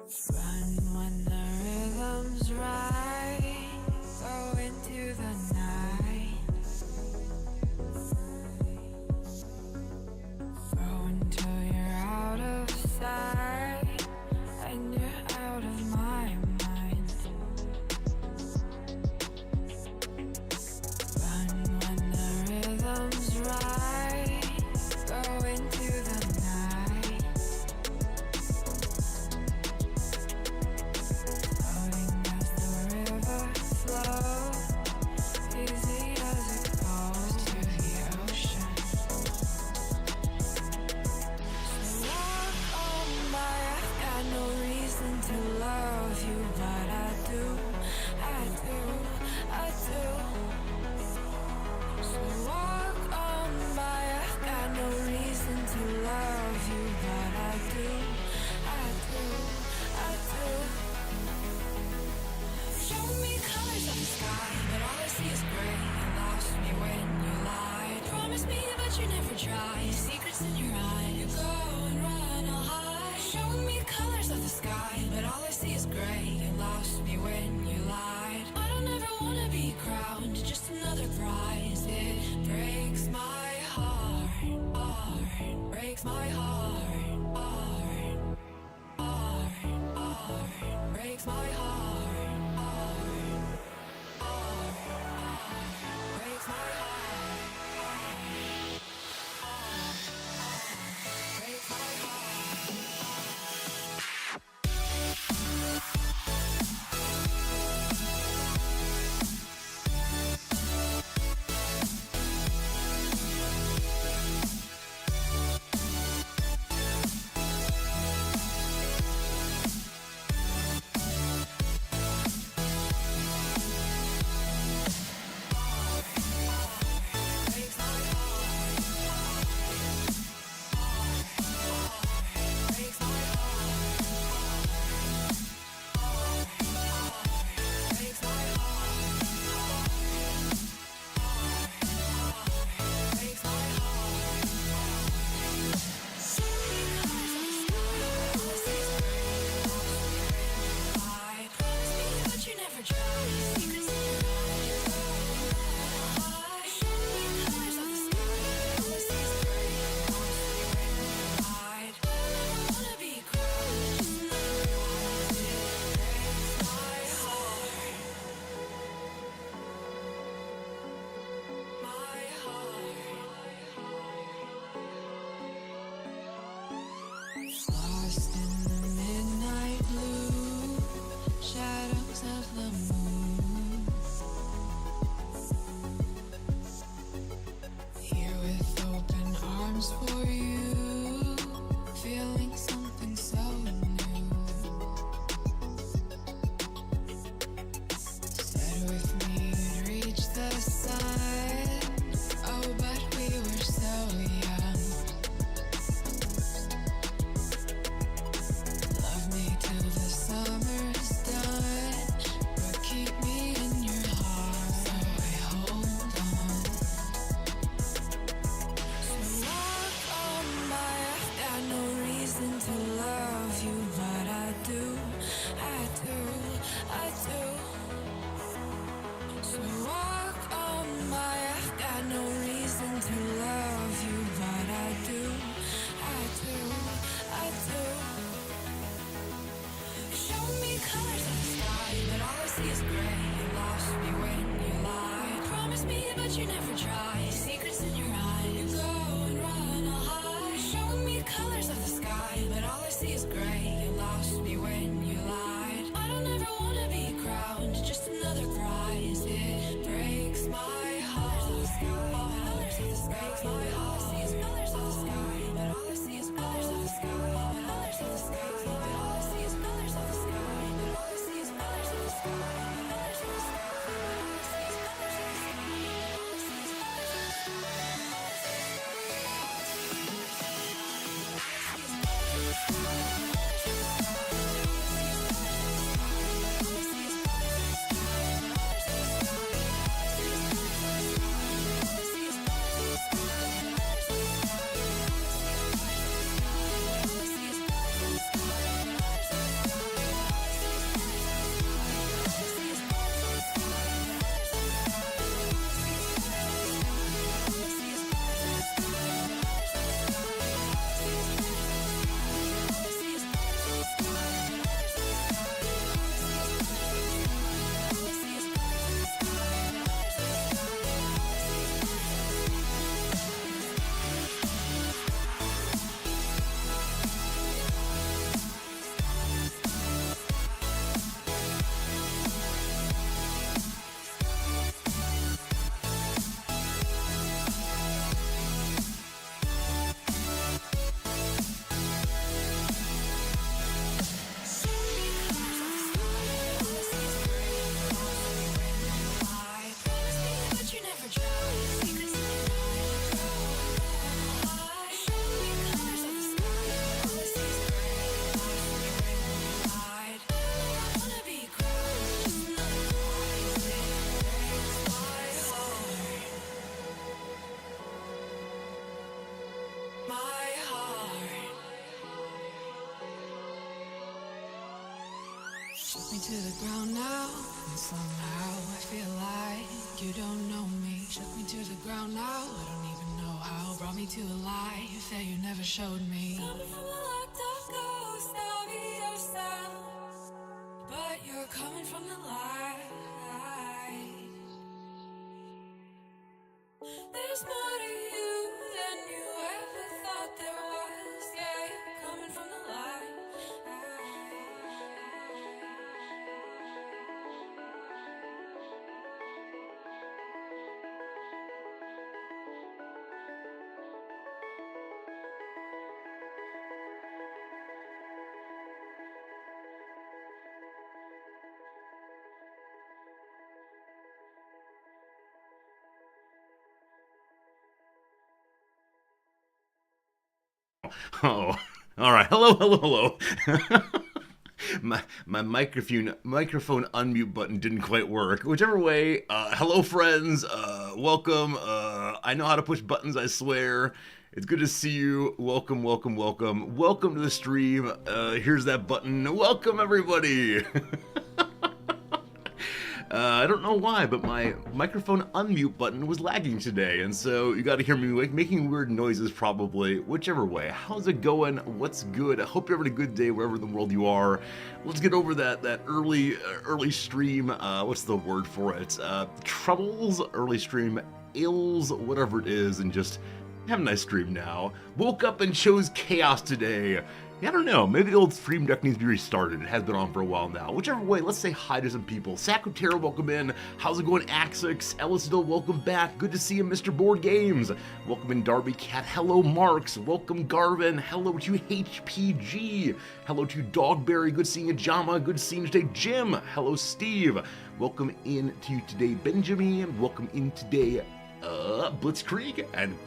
Run when the rhythm's right. Go into the night. Go until you're out of sight and you're out of my mind. Run when the rhythm's right. Go into the night. Floating as the river flows, easy as it goes to the ocean. So walk on by, I've got no reason to love you, but I do, I do, I do. So walk on by, I've got no reason to love you, but I do, I do, I do. Show me colors of the sky, but all I see is gray. You lost me when you lied. Promise me, but you never try. Secrets in your eye, you go and run, I'll hide. Show me colors of the sky, but all I see is gray. You lost me when you lied. I don't ever wanna be crowned, just another prize. It breaks my heart, heart, breaks my heart, heart, heart, heart, breaks my heart, heart, heart, heart, breaks my heart, heart, heart, breaks my heart. Lost in the midnight blue, shadows of the moon. Here with open arms for you, feeling something so new. Said with me you'd reach the sun, oh but we were so young. Till the summer's done, but keep me in your heart, so I hold on. So walk on by, I've got no reason to love you, but I do, I do, I do. So walk on by, I've got no reason to love you, but I do, I do, I do. Show me colors of the sky, but all I see is gray. You lost me when you lied. Promise me, but you never try. Secrets in your eye, you go and run, I'll hide. Show me colors of the sky, but all I see is gray. You lost me when you lied. I don't ever wanna be crowned, just another prize. It breaks my heart. Colors of the sky, breaks my heart. All I see is colors of the sky, but all I see is colors of the sky. Colors of the sky, but all I see is colors of the sky. But all I see is colors of the sky. Colors of the sky, but all I see is colors of the sky. All I see is colors of the sky. Shook me to the ground now, and somehow I feel like you don't know me. Shook me to the ground now, I don't even know how. Brought me to a life that you never showed me. Coming from a locked up ghost of yourself, but you're coming from the light. There's more to you than you ever thought there was. Yeah, you're coming from the light. Oh, all right. Hello, hello, hello. my microphone unmute button didn't quite work. Whichever way, hello, friends. Welcome. I know how to push buttons, I swear. It's good to see you. Welcome, welcome, welcome. Welcome to the stream. Here's that button. Welcome, everybody. I don't know why, but my microphone unmute button was lagging today, and so you got to hear me making weird noises probably. Whichever way. How's it going? What's good? I hope you're having a good day wherever in the world you are. Let's get over that early stream. What's the word for it? Troubles, early stream, ills, whatever it is, and just have a nice stream now. Woke up and chose chaos today. Yeah, I don't know, maybe the old stream deck needs to be restarted. It has been on for a while now. Whichever way, let's say hi to some people. Sakutera, welcome in. How's it going, Axix? Ellisville, welcome back. Good to see you, Mr. Board Games. Welcome in, Darby Cat. Hello, Marks. Welcome, Garvin. Hello to HPG. Hello to Dogberry. Good seeing you, Jama. Good seeing you today, Jim. Hello, Steve. Welcome in to you today, Benjamin. Welcome in today, Blitzkrieg and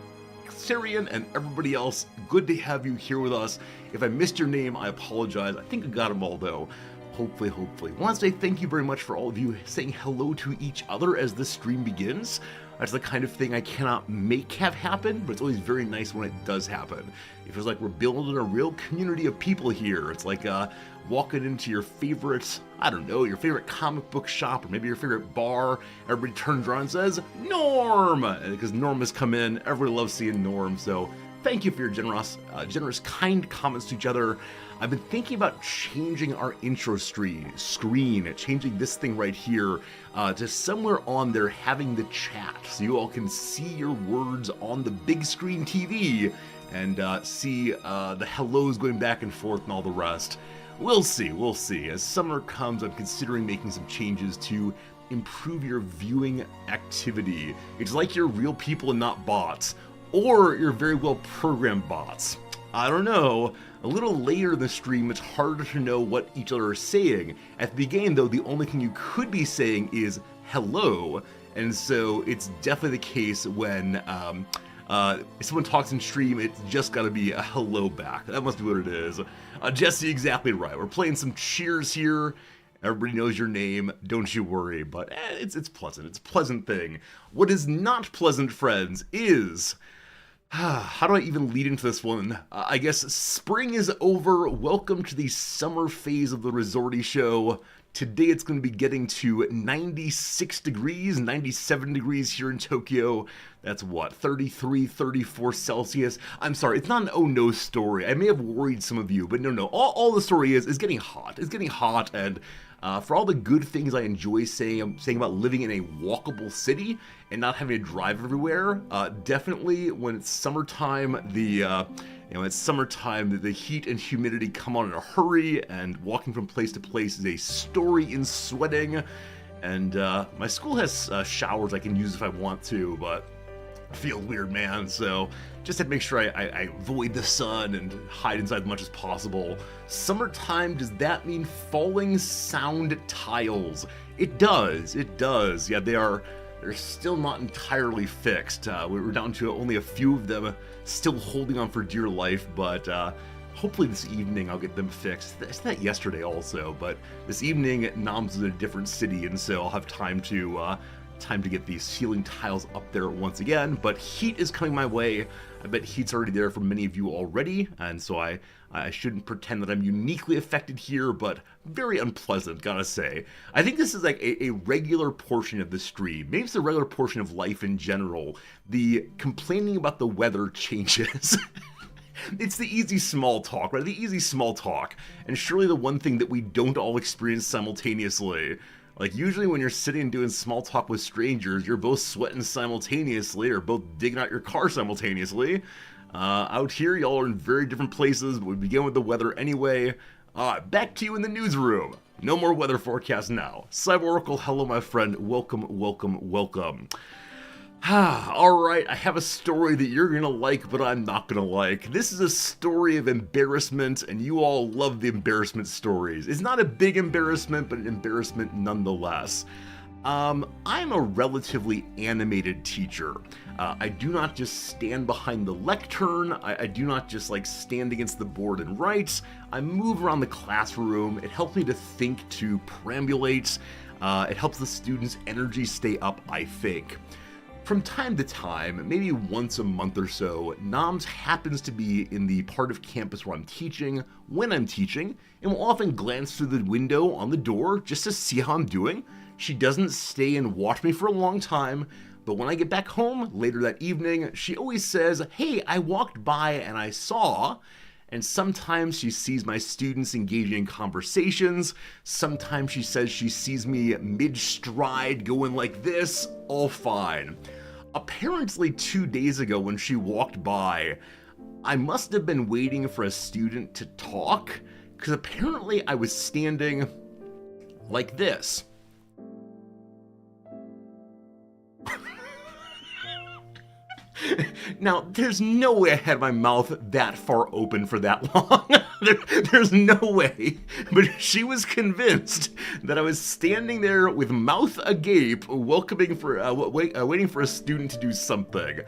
Syrian and everybody else. Good to have you here with us. If I missed your name, I apologize. I think I got them all though. Hopefully. I want to say thank you very much for all of you saying hello to each other as this stream begins. That's the kind of thing I cannot make have happen, but it's always very nice when it does happen. It feels like we're building a real community of people here. It's like walking into your favorite, I don't know, your favorite comic book shop or maybe your favorite bar. Everybody turns around and says, Norm! Because Norm has come in. Everybody loves seeing Norm, so thank you for your generous, kind comments to each other. I've been thinking about changing our intro screen, changing this thing right here to somewhere on there having the chat so you all can see your words on the big screen TV and see the hellos going back and forth and all the rest. We'll see. As summer comes, I'm considering making some changes to improve your viewing activity. It's like you're real people and not bots, or you're very well programmed bots. I don't know. A little later in the stream, it's harder to know what each other are saying. At the beginning, though, the only thing you could be saying is hello, and so it's definitely the case when if someone talks in stream, it's just got to be a hello back. That must be what it is. Jesse, exactly right. We're playing some cheers here. Everybody knows your name, don't you worry, but it's pleasant. It's a pleasant thing. What is not pleasant, friends, is... how do I even lead into this one? I guess spring is over. Welcome to the summer phase of the Resorty Show. Today it's going to be getting to 96 degrees, 97 degrees here in Tokyo. That's what, 33, 34 Celsius? I'm sorry, it's not an oh no story. I may have worried some of you, but no. All the story is getting hot. It's getting hot, and for all the good things I enjoy saying about living in a walkable city and not having to drive everywhere, definitely when it's summertime, the heat and humidity come on in a hurry, and walking from place to place is a story in sweating. And my school has showers I can use if I want to, but I feel weird, man. So just have to make sure I avoid the sun and hide inside as much as possible. Summertime, does that mean falling sound tiles? It does. Yeah, they're still not entirely fixed. We're down to only a few of them still holding on for dear life, but hopefully this evening I'll get them fixed. I said that yesterday also, but this evening Nam's in a different city, and so I'll have time to Time to get these ceiling tiles up there once again, but heat is coming my way. I bet heat's already there for many of you already, and so I shouldn't pretend that I'm uniquely affected here, but very unpleasant, gotta say. I think this is like a regular portion of the stream. Maybe it's a regular portion of life in general. The complaining about the weather changes. It's the easy small talk, right? The easy small talk. And surely the one thing that we don't all experience simultaneously. Like, usually when you're sitting and doing small talk with strangers, you're both sweating simultaneously or both digging out your car simultaneously. Out here, y'all are in very different places, but we begin with the weather anyway. Back to you in the newsroom. No more weather forecast now. Cyber Oracle, hello, my friend. Welcome, welcome, welcome. Alright, I have a story that you're gonna like, but I'm not gonna like. This is a story of embarrassment, and you all love the embarrassment stories. It's not a big embarrassment, but an embarrassment nonetheless. I'm a relatively animated teacher. I do not just stand behind the lectern. I do not just like stand against the board and write. I move around the classroom. It helps me to think, to perambulate. It helps the students' energy stay up, I think. From time to time, maybe once a month or so, Noms happens to be in the part of campus where I'm teaching, when I'm teaching, and will often glance through the window on the door just to see how I'm doing. She doesn't stay and watch me for a long time, but when I get back home later that evening, she always says, "Hey, I walked by and I saw." And sometimes she sees my students engaging in conversations. Sometimes she says she sees me mid-stride going like this. All fine. Apparently 2 days ago when she walked by, I must have been waiting for a student to talk, because apparently I was standing like this. Now, there's no way I had my mouth that far open for that long. There's no way. But she was convinced that I was standing there with mouth agape, waiting for a student to do something.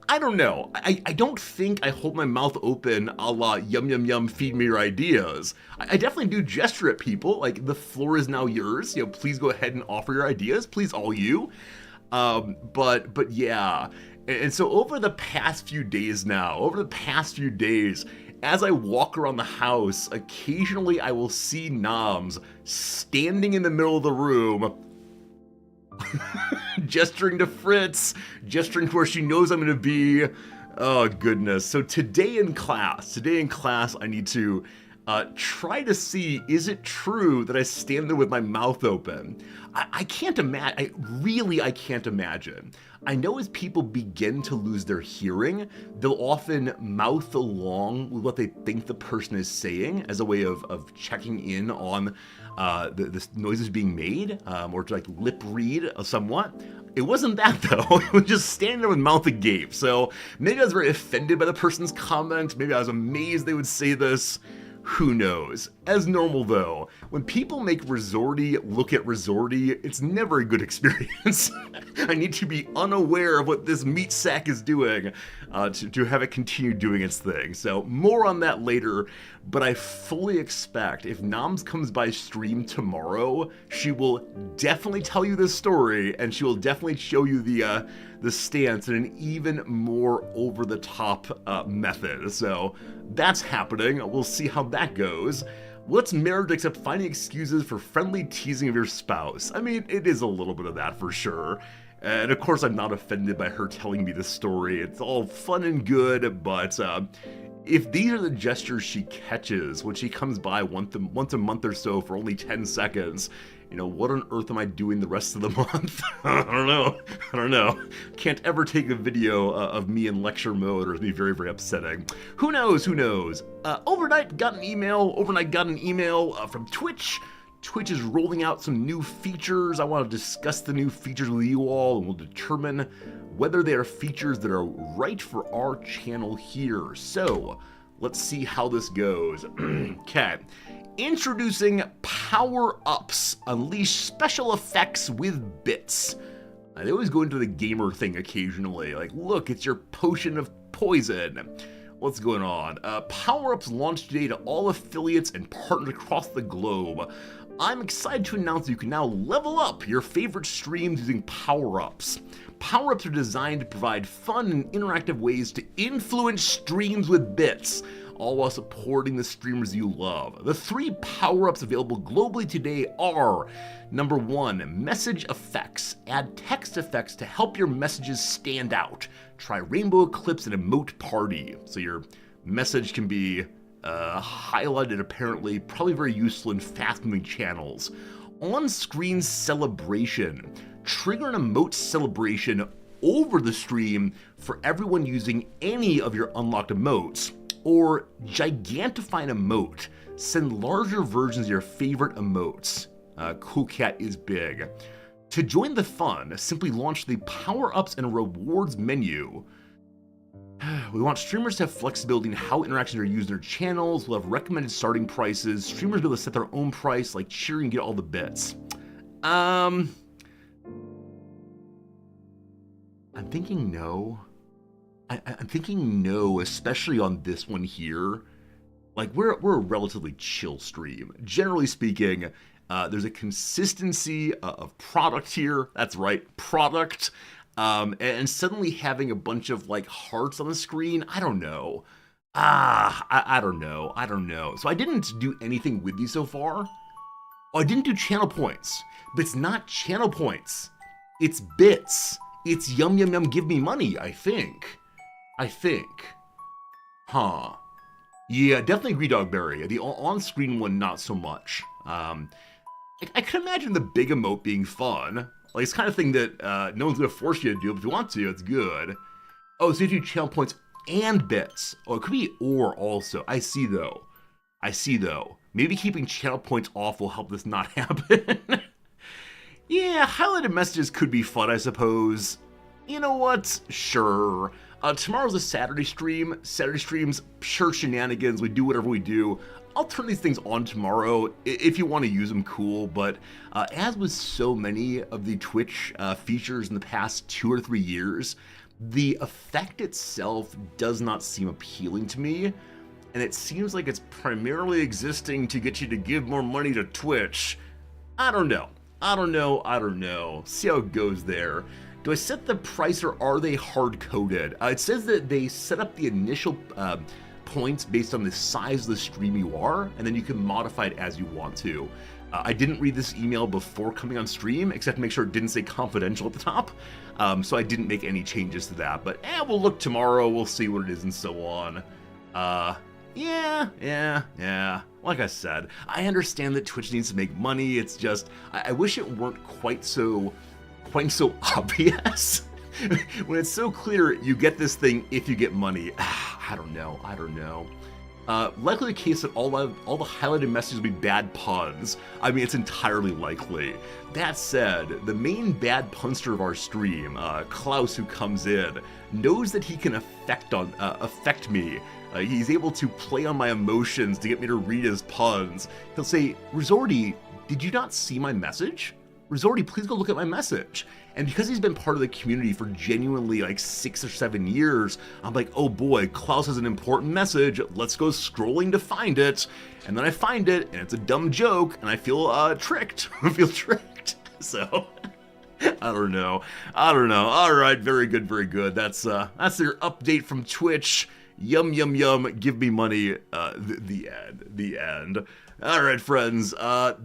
I don't know. I don't think I hold my mouth open a la yum yum yum, feed me your ideas. I definitely do gesture at people, like the floor is now yours. You know, please go ahead and offer your ideas. Please, all you. But yeah. And so over the past few days, as I walk around the house, occasionally I will see Noms standing in the middle of the room, gesturing to Fritz, gesturing to where she knows I'm going to be. Oh, goodness. So today in class, I need to try to see, is it true that I stand there with my mouth open? I can't imagine. I can't imagine. I know as people begin to lose their hearing, they'll often mouth along with what they think the person is saying as a way of checking in on the noises being made, or to like lip read somewhat. It wasn't that though. It was just standing there with mouth agape. So maybe I was very offended by the person's comment. Maybe I was amazed they would say this. Who knows? As normal though, when people make Resorty look at Resorty, it's never a good experience. I need to be unaware of what this meat sack is doing to have it continue doing its thing. So more on that later, but I fully expect if Noms comes by stream tomorrow, she will definitely tell you this story, and she will definitely show you the stance in an even more over-the-top method. So that's happening. We'll see how that goes. What's marriage except finding excuses for friendly teasing of your spouse? I mean, it is a little bit of that for sure. And of course, I'm not offended by her telling me this story. It's all fun and good, but if these are the gestures she catches when she comes by once a month or so for only 10 seconds, you know, what on earth am I doing the rest of the month? I don't know. Can't ever take a video of me in lecture mode, or it'd be very, very upsetting. Who knows? Overnight got an email from Twitch. Twitch is rolling out some new features. I want to discuss the new features with you all, and we'll determine whether they are features that are right for our channel here. So, let's see how this goes. Okay. Introducing power-ups. Unleash special effects with bits. They always go into the gamer thing occasionally. Like, look, it's your potion of poison. What's going on? Power-ups launched today to all affiliates and partners across the globe. I'm excited to announce that you can now level up your favorite streams using power-ups. Power-ups are designed to provide fun and interactive ways to influence streams with bits, all while supporting the streamers you love. The 3 power-ups available globally today are: number 1, message effects. Add text effects to help your messages stand out. Try rainbow eclipse and emote party. So your message can be highlighted, apparently, probably very useful in fast-moving channels. On-screen celebration. Trigger an emote celebration over the stream for everyone using any of your unlocked emotes. Or gigantify an emote. Send larger versions of your favorite emotes. Cool Cat is big. To join the fun, simply launch the Power-Ups and Rewards menu. We want streamers to have flexibility in how interactions are used in their channels. We'll have recommended starting prices. Streamers will be able to set their own price, like cheering and get all the bits. I'm thinking no. I'm thinking no, especially on this one here. Like, we're a relatively chill stream. Generally speaking, there's a consistency of product here. That's right, product. And suddenly having a bunch of like hearts on the screen, I don't know. I don't know. So I didn't do anything with these so far. Oh, I didn't do channel points, but it's not channel points. It's bits. It's yum yum yum give me money, I think. Huh. Yeah, definitely agree, Dogberry. The on-screen one, not so much. I can imagine the big emote being fun. Like, it's the kind of thing that no one's gonna force you to do, but if you want to, it's good. Oh, so you do channel points and bits. Oh, it could be or also. I see though. Maybe keeping channel points off will help this not happen. Yeah, highlighted messages could be fun, I suppose. You know what? Sure. Tomorrow's a Saturday stream. Saturday streams, pure shenanigans. We do whatever we do. I'll turn these things on tomorrow. If you want to use them, cool. But as with so many of the Twitch features in the past 2 or 3 years, the effect itself does not seem appealing to me. And it seems like it's primarily existing to get you to give more money to Twitch. I don't know. See how it goes there. Do I set the price or are they hard-coded? It says that they set up the initial points based on the size of the stream you are, and then you can modify it as you want to. I didn't read this email before coming on stream, except to make sure it didn't say confidential at the top, so I didn't make any changes to that. But we'll look tomorrow, we'll see what it is and so on. Yeah. Like I said, I understand that Twitch needs to make money. It's just, I wish it weren't quite so obvious. When it's so clear you get this thing if you get money. I don't know. Likely the case that all the highlighted messages will be bad puns. I mean, it's entirely likely. That said, the main bad punster of our stream, Klaus, who comes in, knows that he can affect me. He's able to play on my emotions to get me to read his puns. He'll say, Rizordi, did you not see my message? Rizordi, please go look at my message. And because he's been part of the community for genuinely like 6 or 7 years, I'm like, oh boy, Klaus has an important message. Let's go scrolling to find it. And then I find it, and it's a dumb joke, and I feel tricked. So, I don't know. All right, very good. That's your update from Twitch. Yum, yum, yum, give me money. The end. All right, friends,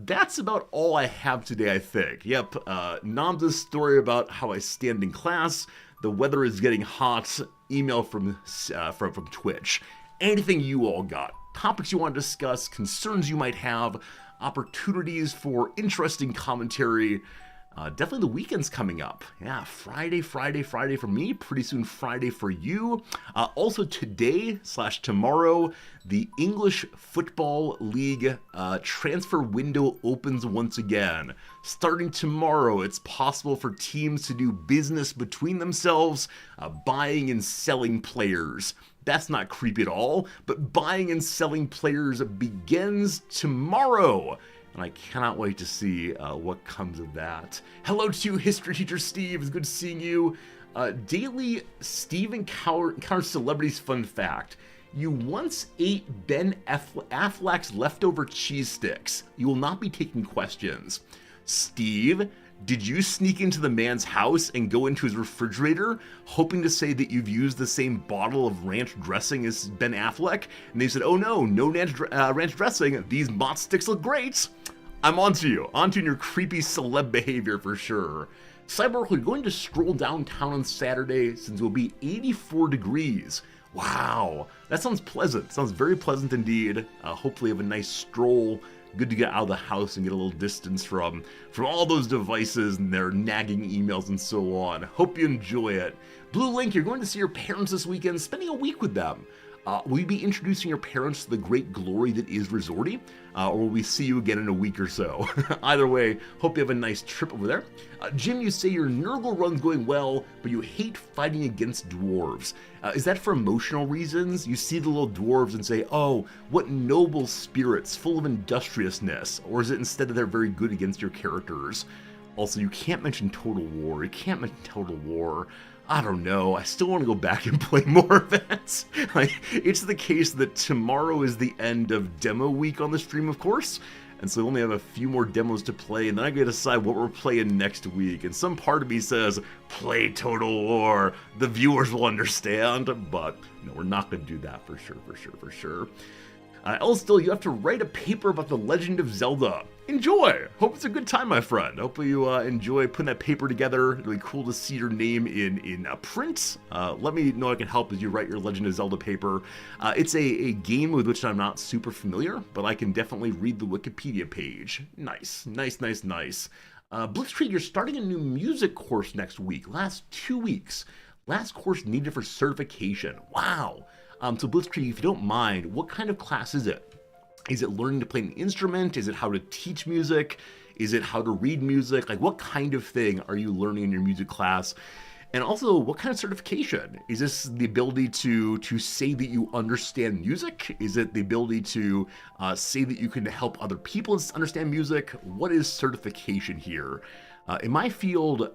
that's about all I have today, I think. Yep, Namza's story about how I stand in class, the weather is getting hot, email from Twitch. Anything you all got, topics you want to discuss, concerns you might have, opportunities for interesting commentary. Definitely the weekend's coming up. Yeah, Friday for me. Pretty soon Friday for you. Also today/tomorrow, the English Football League transfer window opens once again. Starting tomorrow, it's possible for teams to do business between themselves, buying and selling players. That's not creepy at all, but buying and selling players begins tomorrow. And I cannot wait to see what comes of that. Hello to History Teacher Steve, it's good seeing you. Daily Steve encounters celebrities fun fact. You once ate Ben Affleck's leftover cheese sticks. You will not be taking questions. Steve, did you sneak into the man's house and go into his refrigerator, hoping to say that you've used the same bottle of ranch dressing as Ben Affleck? And they said, oh no, no ranch dressing. These mott sticks look great. I'm onto you. Onto your creepy celeb behavior for sure. Cyborg, we're going to stroll downtown on Saturday since it will be 84 degrees. Wow, that sounds pleasant. Sounds very pleasant indeed. Hopefully have a nice stroll. Good to get out of the house and get a little distance from all those devices and their nagging emails and so on. Hope you enjoy it. Blue Link, you're going to see your parents this weekend, spending a week with them. Will you be introducing your parents to the great glory that is Resorty? Or will we see you again in a week or so? Either way, hope you have a nice trip over there. Jim, you say your Nurgle run's going well, but you hate fighting against dwarves. Is that for emotional reasons? You see the little dwarves and say, oh, what noble spirits, full of industriousness. Or is it instead that they're very good against your characters? Also, you can't mention Total War. You can't mention Total War. I don't know, I still want to go back and play more events. Like, it's the case that tomorrow is the end of demo week on the stream, of course, and so we only have a few more demos to play, and then I gotta decide what we're playing next week, and some part of me says, play Total War, the viewers will understand, but no, we're not gonna do that for sure. Elstil, you have to write a paper about the Legend of Zelda. Enjoy! Hope it's a good time, my friend. Hopefully you enjoy putting that paper together. It'll be cool to see your name in print. Let me know I can help as you write your Legend of Zelda paper. It's a game with which I'm not super familiar, but I can definitely read the Wikipedia page. Nice. Blitzkrieg, you're starting a new music course next week. Last 2 weeks. Last course needed for certification. Wow! So Blitzkrieg, if you don't mind, what kind of class is it? Is it learning to play an instrument? Is it how to teach music? Is it how to read music? Like, what kind of thing are you learning in your music class? And also, what kind of certification? Is this the ability to say that you understand music? Is it the ability to say that you can help other people understand music? What is certification here? In my field,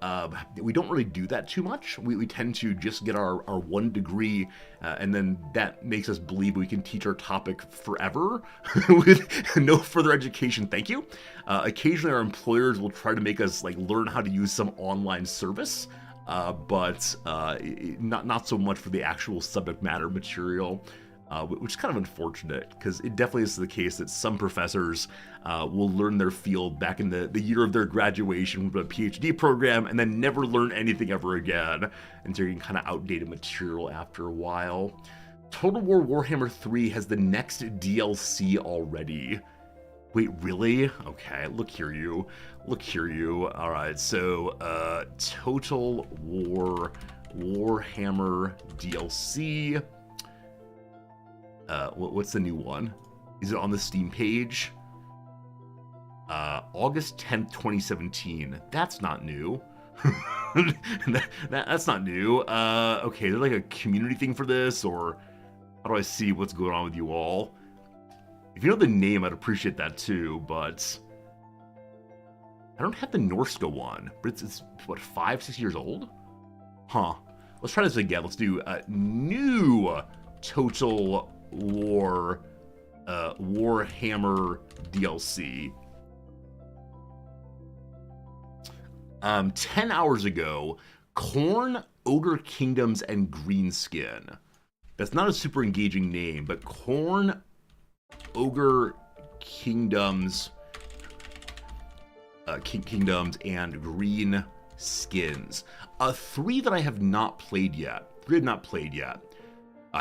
we don't really do that too much. We tend to just get our 1 degree, and then that makes us believe we can teach our topic forever with no further education. Thank you. Occasionally, our employers will try to make us learn how to use some online service, but not so much for the actual subject matter material. Which is kind of unfortunate, because it definitely is the case that some professors will learn their field back in the year of their graduation with a PhD program and then never learn anything ever again, and so you're getting kind of outdated material after a while. Total War Warhammer 3 has the next DLC already. Wait, really? Okay, look here you. Alright, so Total War Warhammer DLC. What's the new one? Is it on the Steam page? August 10th, 2017. That's not new. That's not new. Okay, is there like a community thing for this, or how do I see what's going on with you all? If you know the name, I'd appreciate that too, but I don't have the Norska one, but it's what, 5-6 years old? Huh. Let's try this again. Let's do new Total War Warhammer DLC. 10 hours ago, Khorne, Ogre Kingdoms, and Greenskin. That's not a super engaging name, but Khorne, Ogre Kingdoms, Kingdoms, and Green Skins. 3 that I have not played yet.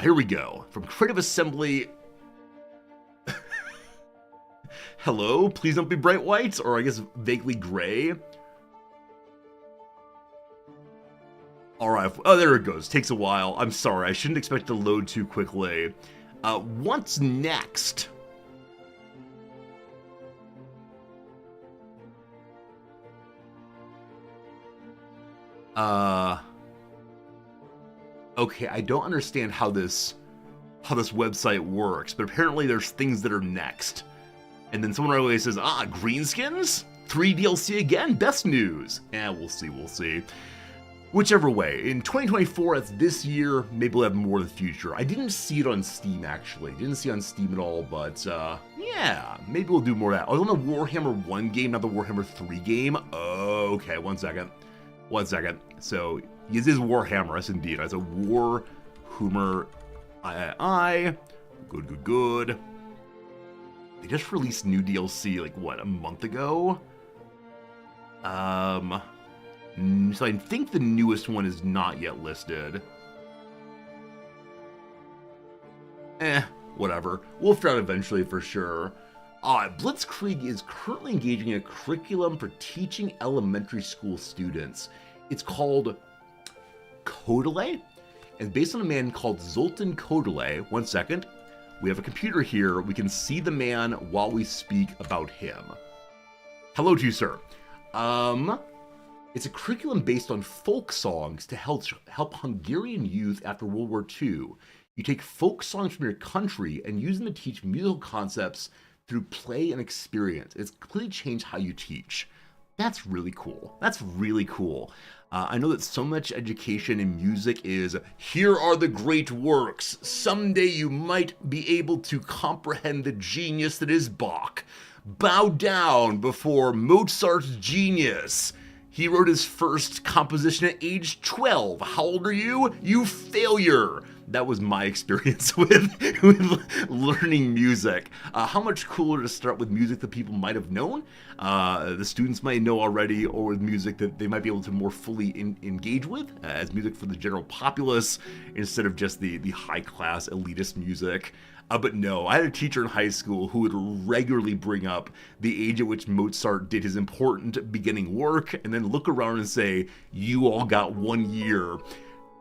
Here we go. From Creative Assembly. Hello, please don't be bright white, or I guess vaguely gray. Alright, oh, there it goes. Takes a while. I'm sorry, I shouldn't expect to load too quickly. What's next? Okay, I don't understand how this website works, but apparently there's things that are next. And then someone right away says, Greenskins? 3 DLC again? Best news. We'll see. Whichever way, in 2024, that's this year, maybe we'll have more in the future. I didn't see it on Steam, actually. Didn't see it on Steam at all, but yeah, maybe we'll do more of that. Oh, on the Warhammer 1 game, not the Warhammer 3 game? Oh, okay, one second. So, this is Warhammer, yes indeed. It's a Warhammer I. Good. They just released new DLC, like, what, a month ago? So I think the newest one is not yet listed. Whatever. We'll figure out eventually for sure. Blitzkrieg is currently engaging in a curriculum for teaching elementary school students. It's called Kodele, and based on a man called Zoltan Kodele. One second. We have a computer here. We can see the man while we speak about him. Hello to you, sir. It's a curriculum based on folk songs to help Hungarian youth after World War II. You take folk songs from your country and use them to teach musical concepts through play and experience. It's completely changed how you teach. That's really cool. I know that so much education in music is, here are the great works. Someday you might be able to comprehend the genius that is Bach. Bow down before Mozart's genius. He wrote his first composition at age 12. How old are you? You failure. That was my experience with learning music. How much cooler to start with music that people might have known, the students might know already, or with music that they might be able to more fully engage with as music for the general populace instead of just the high-class elitist music. But no, I had a teacher in high school who would regularly bring up the age at which Mozart did his important beginning work and then look around and say, you all got 1 year.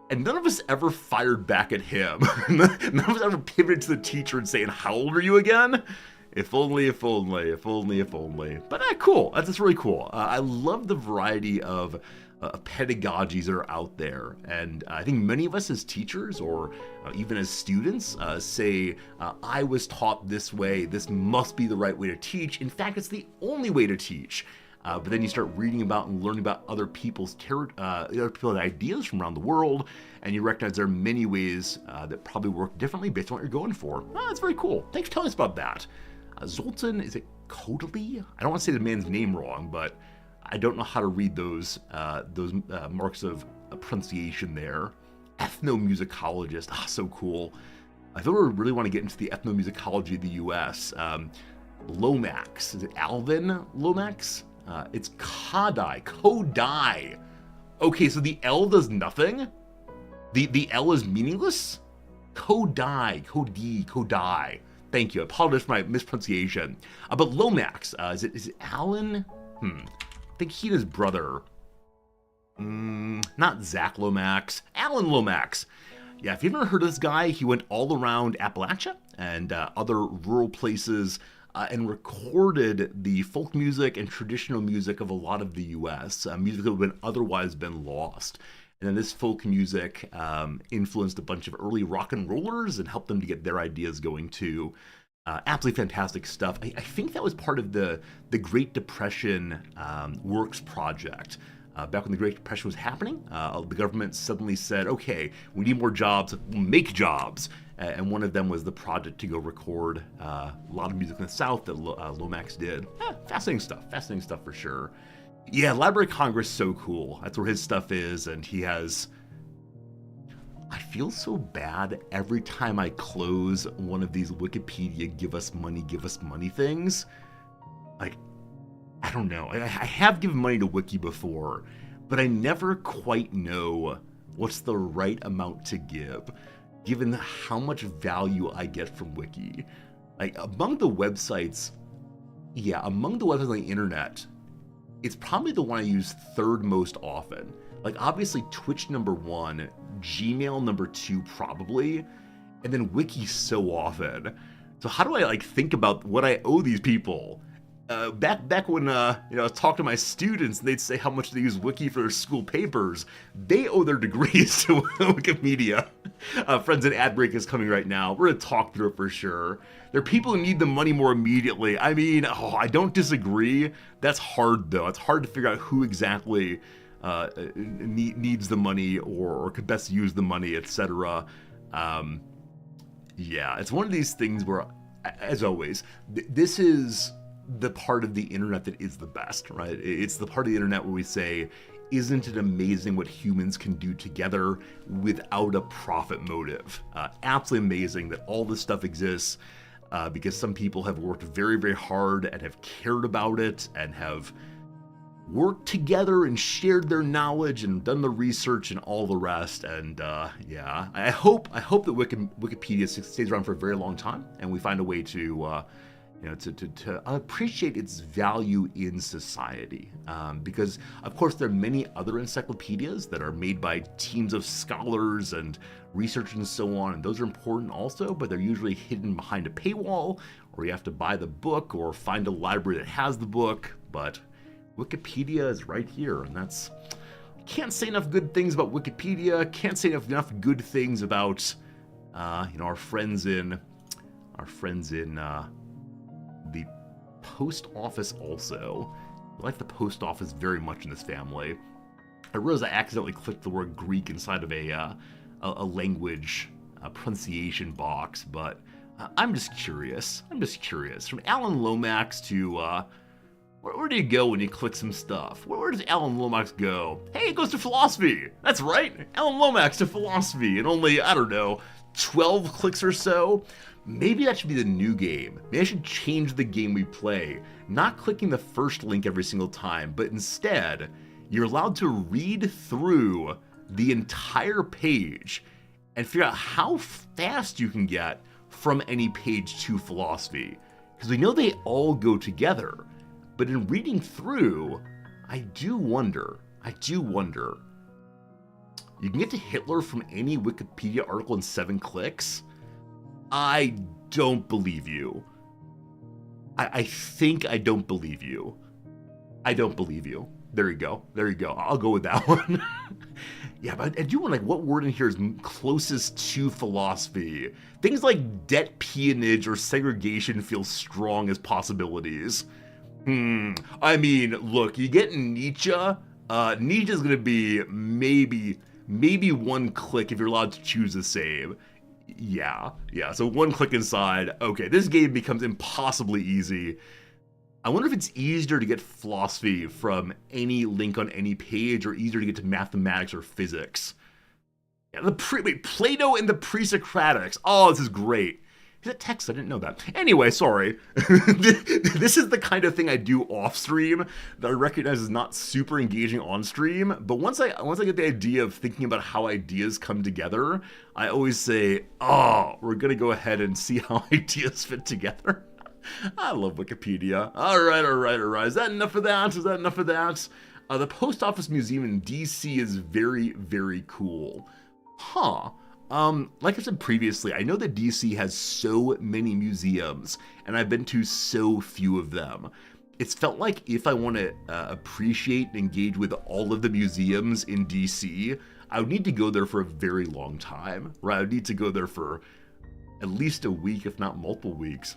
And none of us ever fired back at him. None of us ever pivoted to the teacher and saying, how old are you again? If only. But cool. That's really cool. I love the variety of pedagogies that are out there. And I think many of us as teachers or even as students say, I was taught this way. This must be the right way to teach. In fact, it's the only way to teach. But then you start reading about and learning about other people's ideas from around the world, and you recognize there are many ways that probably work differently based on what you're going for. That's very cool. Thanks for telling us about that. Zoltan, is it Kodele? I don't want to say the man's name wrong, but I don't know how to read those marks of pronunciation there. Ethnomusicologist, so cool. If I ever really want to get into the ethnomusicology of the U.S., Lomax, is it Alvin Lomax? It's Kodai. Okay, so the L does nothing? The L is meaningless? Kodai. Thank you. I apologize for my mispronunciation. But Lomax, is it Alan? I think he and his brother. Not Zach Lomax. Alan Lomax. Yeah, if you've never heard of this guy, he went all around Appalachia and other rural places and recorded the folk music and traditional music of a lot of the U.S., music that would have otherwise been lost. And then this folk music influenced a bunch of early rock and rollers and helped them to get their ideas going too. Absolutely fantastic stuff. I think that was part of the Great Depression Works Project. Back when the Great Depression was happening, the government suddenly said, okay, we need more jobs, we'll make jobs. And one of them was the project to go record a lot of music in the South that Lomax did. Fascinating stuff for sure. Yeah, Library of Congress, so cool. That's where his stuff is, and he has... I feel so bad every time I close one of these Wikipedia give us money things. Like, I don't know. I have given money to Wiki before, but I never quite know what's the right amount to give, given how much value I get from Wiki. Like, among the websites on the internet, it's probably the one I use third most often. Like, obviously, Twitch #1, Gmail #2 probably, and then Wiki so often. So how do I, think about what I owe these people? Back when I was talking to my students, they'd say how much they use Wiki for their school papers. They owe their degrees to Wikimedia. Friends, an ad break is coming right now. We're going to talk through it for sure. There are people who need the money more immediately. I mean, I don't disagree. That's hard, though. It's hard to figure out who exactly needs the money or could best use the money, etc. Yeah, it's one of these things where, as always, this is the part of the internet that is the best, right? It's the part of the internet where we say, isn't it amazing what humans can do together without a profit motive? Absolutely amazing that all this stuff exists because some people have worked very, very hard and have cared about it and have worked together and shared their knowledge and done the research and all the rest. And yeah, I hope that Wikipedia stays around for a very long time and we find a way to to appreciate its value in society. Because, of course, there are many other encyclopedias that are made by teams of scholars and researchers and so on, and those are important also, but they're usually hidden behind a paywall, or you have to buy the book or find a library that has the book. But Wikipedia is right here, and that's... Can't say enough good things about Wikipedia, can't say enough good things about, our friends in the post office also. I like the post office very much in this family. I realized I accidentally clicked the word Greek inside of a language pronunciation box, but I'm just curious. From Alan Lomax to, where do you go when you click some stuff? Where does Alan Lomax go? Hey, it goes to philosophy! That's right! Alan Lomax to philosophy in only, 12 clicks or so. Maybe that should be the new game. Maybe I should change the game we play. Not clicking the first link every single time, but instead, you're allowed to read through the entire page and figure out how fast you can get from any page to philosophy. Because we know they all go together, but in reading through, I do wonder. You can get to Hitler from any Wikipedia article in 7 clicks? I don't believe you. I think I don't believe you. I don't believe you. There you go. I'll go with that one. Yeah, but I do want, what word in here is closest to philosophy? Things like debt peonage or segregation feel strong as possibilities. I mean, look, you get Nietzsche. Nietzsche's gonna be maybe 1 click if you're allowed to choose the same. Yeah, so 1 click inside. Okay, this game becomes impossibly easy. I wonder if it's easier to get philosophy from any link on any page or easier to get to mathematics or physics. Yeah, Plato and the Pre-Socratics. Oh, this is great. Is that text? I didn't know that. Anyway, sorry. This is the kind of thing I do off stream that I recognize is not super engaging on stream. But once I get the idea of thinking about how ideas come together, I always say, we're gonna go ahead and see how ideas fit together. I love Wikipedia. All right. Is that enough of that? The Post Office Museum in DC is very, very cool. Like I said previously, I know that DC has so many museums, and I've been to so few of them. It's felt like if I want to appreciate and engage with all of the museums in DC, I would need to go there for a very long time, right? I would need to go there for at least a week, if not multiple weeks.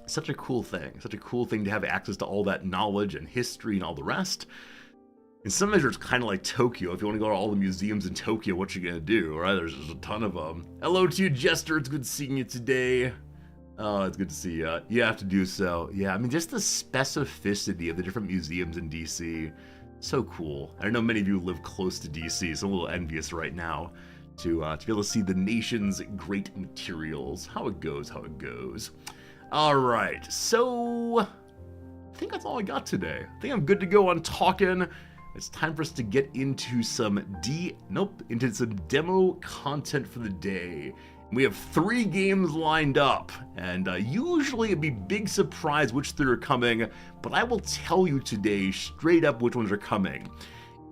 Such a cool thing to have access to all that knowledge and history and all the rest. In some measure, it's kind of like Tokyo. If you want to go to all the museums in Tokyo, what you gonna do, right? There's just a ton of them. Hello to you, Jester. It's good seeing you today. Oh, it's good to see you. You have to do so. Yeah, I mean, just the specificity of the different museums in DC. So cool. I know many of you live close to DC, so I'm a little envious right now to be able to see the nation's great materials. How it goes. All right, so I think that's all I got today. I think I'm good to go on talking. It's time for us to get into some demo content for the day. We have 3 games lined up, and usually it'd be big surprise which 3 are coming, but I will tell you today straight up which ones are coming.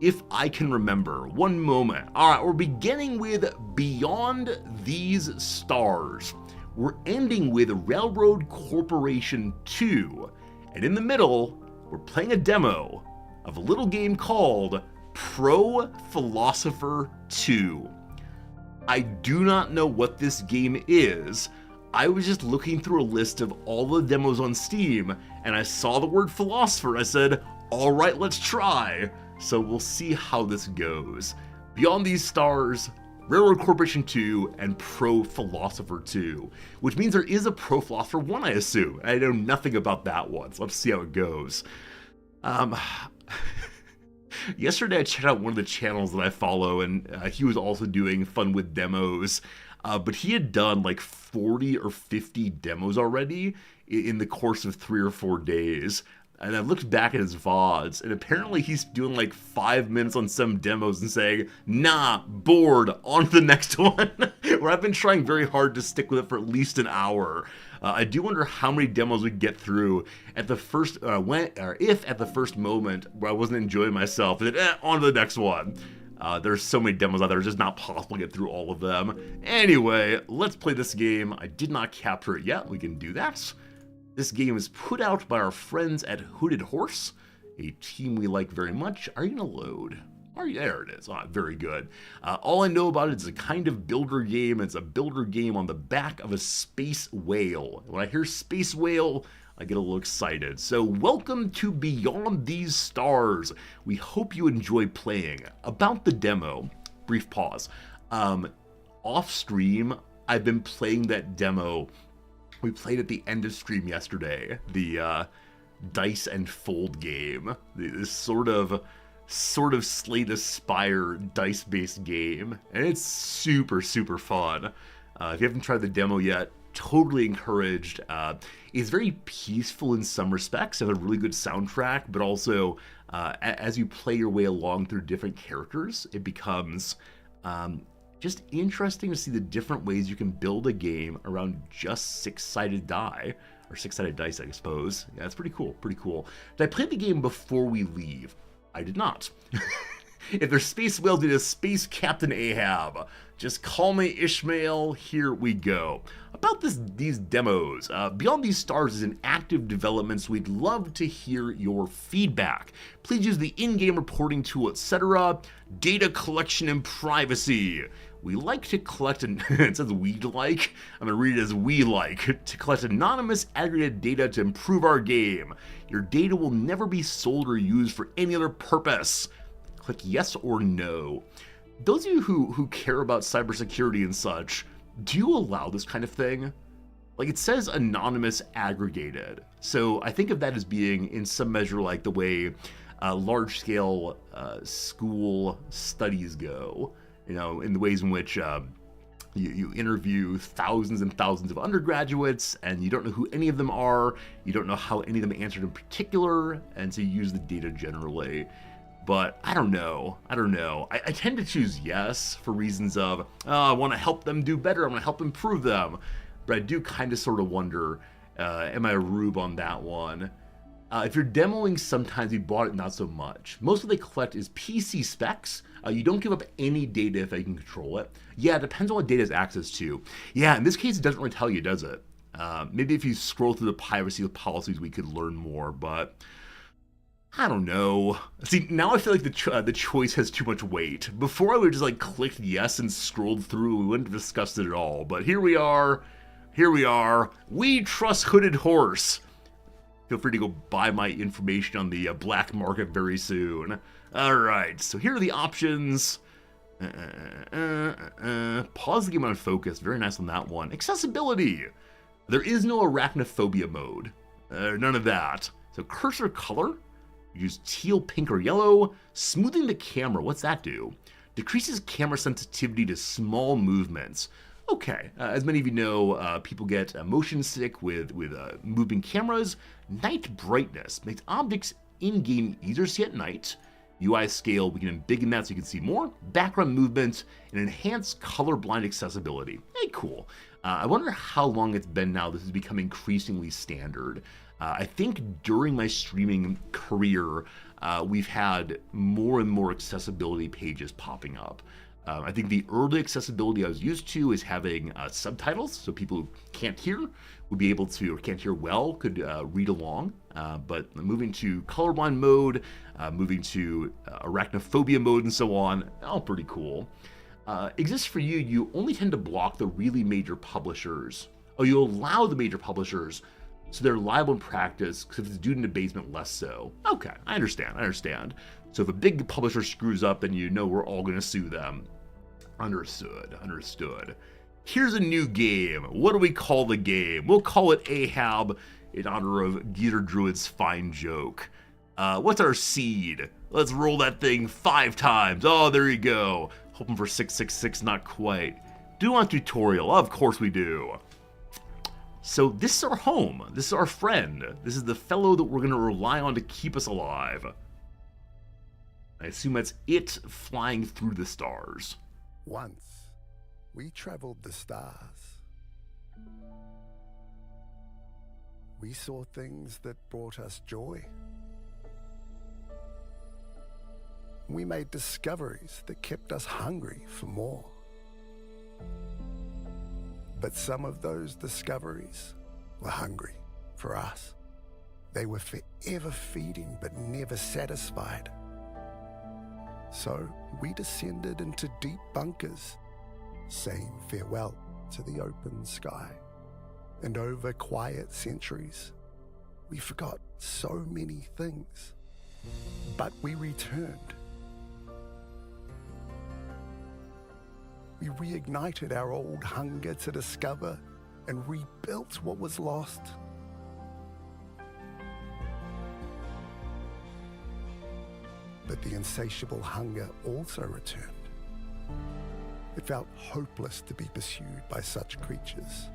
If I can remember. One moment. All right, we're beginning with Beyond These Stars. We're ending with Railroad Corporation 2, and in the middle, we're playing a demo of a little game called Pro Philosopher 2. I do not know what this game is. I was just looking through a list of all the demos on Steam, and I saw the word philosopher. I said, all right, let's try. so we'll see how this goes. Beyond These Stars, Railroad Corporation 2, and Pro Philosopher 2, which means there is a Pro Philosopher 1, I assume. I know nothing about that one, so let's see how it goes. Yesterday I checked out one of the channels that I follow, and he was also doing fun with demos, but he had done like 40 or 50 demos already in the course of 3 or 4 days. And I looked back at his VODs, and apparently he's doing like 5 minutes on some demos and saying, nah, bored, on to the next one. Where I've been trying very hard to stick with it for at least an hour. I do wonder how many demos we get through at the first, if at the first moment where I wasn't enjoying myself, and then on to the next one. There's so many demos out there, it's just not possible to get through all of them. Anyway, let's play this game. I did not capture it yet, we can do that. This game is put out by our friends at Hooded Horse, a team we like very much. Are you gonna load? There it is. Very good. All I know about it is a kind of builder game. It's a builder game on the back of a space whale. When I hear space whale, I get a little excited. So welcome to Beyond These Stars. We hope you enjoy playing. About the demo, brief pause. Off stream, I've been playing that demo. We played at the end of stream yesterday, the Dice and Fold game. This sort of Slay the Spire dice-based game, and it's super, super fun. If you haven't tried the demo yet, totally encouraged. It's very peaceful in some respects. It has a really good soundtrack, but also as you play your way along through different characters, it becomes just interesting to see the different ways you can build a game around just six-sided die, or six-sided dice, I suppose. Yeah, it's pretty cool, pretty cool. Did I play the game before we leave? I did not. If there's Space Whale, did a Space Captain Ahab. Just call me Ishmael, here we go. About these demos, Beyond These Stars is in active development, so we'd love to hear your feedback. Please use the in-game reporting tool, etc. Data collection and privacy. We like to collect, it says we'd like, I'm gonna read it as we like, to collect anonymous aggregated data to improve our game. Your data will never be sold or used for any other purpose. Click yes or no. Those of you who care about cybersecurity and such, do you allow this kind of thing? Like, it says anonymous aggregated. So I think of that as being in some measure like the way large-scale school studies go. You know, in the ways in which you interview thousands and thousands of undergraduates, and you don't know who any of them are, you don't know how any of them answered in particular, and so you use the data generally. But I don't know. I tend to choose yes for reasons of, I want to help them do better, I want to help improve them. But I do kind of sort of wonder, am I a rube on that one? If you're demoing, sometimes you bought it, not so much. Most of what they collect is PC specs. You don't give up any data if they can control it. Yeah, it depends on what data is access to. Yeah, in this case, it doesn't really tell you, does it? Maybe if you scroll through the privacy policies, we could learn more, but I don't know. See, now I feel like the choice has too much weight. Before I would have just like clicked yes and scrolled through, we wouldn't have discussed it at all. But here we are. We trust Hooded Horse. Feel free to go buy my information on the black market very soon. Alright, so here are the options. Pause the game on focus. Very nice on that one. Accessibility. There is no arachnophobia mode. None of that. So cursor color. Use teal, pink, or yellow. Smoothing the camera. What's that do? Decreases camera sensitivity to small movements. Okay, as many of you know, people get motion sick with moving cameras. Night brightness makes objects in-game easier to see at night. UI scale, we can embiggen that so you can see more. Background movement, and enhanced colorblind accessibility. Hey, cool. I wonder how long it's been now this has become increasingly standard. I think during my streaming career, we've had more and more accessibility pages popping up. I think the early accessibility I was used to is having subtitles, so people who can't hear would be able to, or can't hear well, could read along. But moving to colorblind mode, moving to arachnophobia mode and so on, all pretty cool. Exists for you, you only tend to block the really major publishers. Oh, you allow the major publishers. So they're liable in practice, because if it's due in the basement, less so. Okay, I understand. So if a big publisher screws up, then you know we're all going to sue them. Understood. Here's a new game. What do we call the game? We'll call it Ahab, in honor of Geeter Druid's fine joke. What's our seed? Let's roll that thing 5 times. Oh, there you go. Hoping for 666, not quite. Do you want a tutorial? Of course we do. So this is our home. This is our friend. This is the fellow that we're going to rely on to keep us alive. I assume that's it flying through the stars. Once, we traveled the stars. We saw things that brought us joy. We made discoveries that kept us hungry for more. But some of those discoveries were hungry for us. They were forever feeding but never satisfied. So we descended into deep bunkers, saying farewell to the open sky. And over quiet centuries, we forgot so many things. But we returned. We reignited our old hunger to discover and rebuilt what was lost. But the insatiable hunger also returned. It felt hopeless to be pursued by such creatures.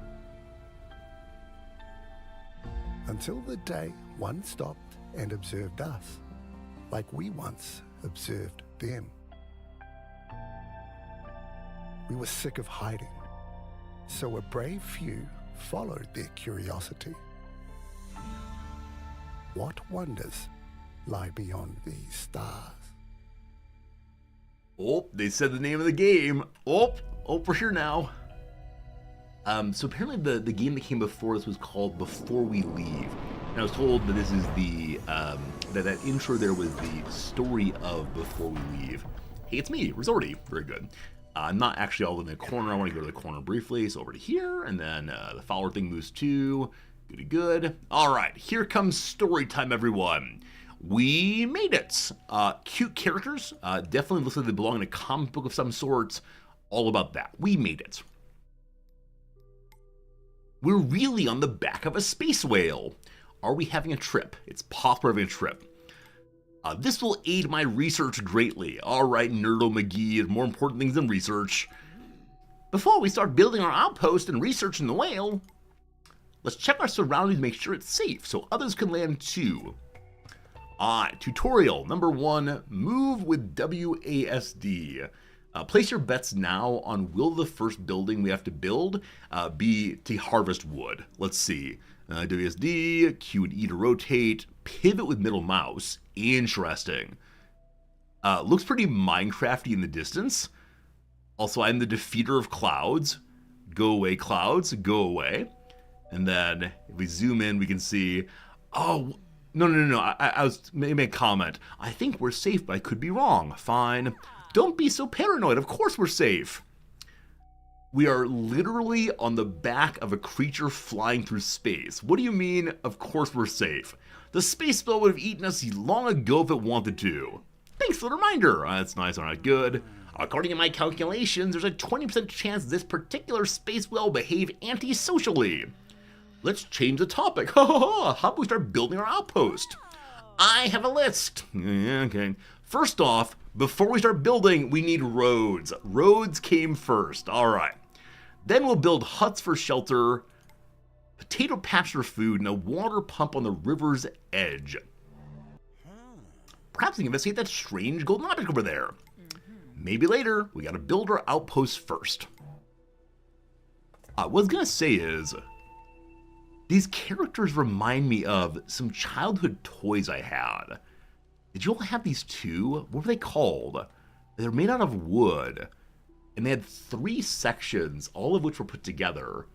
Until the day one stopped and observed us, like we once observed them. We were sick of hiding, so a brave few followed their curiosity. What wonders lie beyond these stars? Oh, they said the name of the game. Oh, we're here now. So apparently the game that came before this was called Before We Leave. And I was told that this is the, that intro there was the story of Before We Leave. Hey, it's me, Resorty. Very good. I'm not actually all in the corner. I want to go to the corner briefly. So over to here, and then the follower thing moves to. Good. All right, here comes story time, everyone. We made it. Cute characters. Definitely looks like they belong in a comic book of some sort. All about that. We made it. We're really on the back of a space whale. Are we having a trip? It's possible we're having a trip. This will aid my research greatly. All right, Nerdo McGee has more important things than research. Before we start building our outpost and researching the whale, let's check our surroundings to make sure it's safe so others can land too. Tutorial number 1, move with WASD. Place your bets now on will the first building we have to build be to harvest wood. Let's see. WSD, Q and E to rotate, pivot with middle mouse. Interesting. Looks pretty Minecrafty in the distance. Also, I'm the defeater of clouds. Go away, clouds, go away. And then if we zoom in, we can see, oh, no. I was making a comment. I think we're safe, but I could be wrong. Fine. Don't be so paranoid. Of course we're safe. We are literally on the back of a creature flying through space. What do you mean, of course we're safe? The space spell would have eaten us long ago if it wanted to. Thanks for the reminder. That's nice, alright, good. According to my calculations, there's a 20% chance this particular space whale will behave antisocially. Let's change the topic. How about we start building our outpost? I have a list. Yeah, okay. First off, before we start building, we need roads. Roads came first. All right. Then we'll build huts for shelter, potato patch for food, and a water pump on the river's edge. Perhaps we can investigate that strange golden object over there. Maybe later. We gotta build our outpost first. What I was gonna say is, these characters remind me of some childhood toys I had. Did you all have these too? What were they called? They're made out of wood. And they had 3 sections, all of which were put together.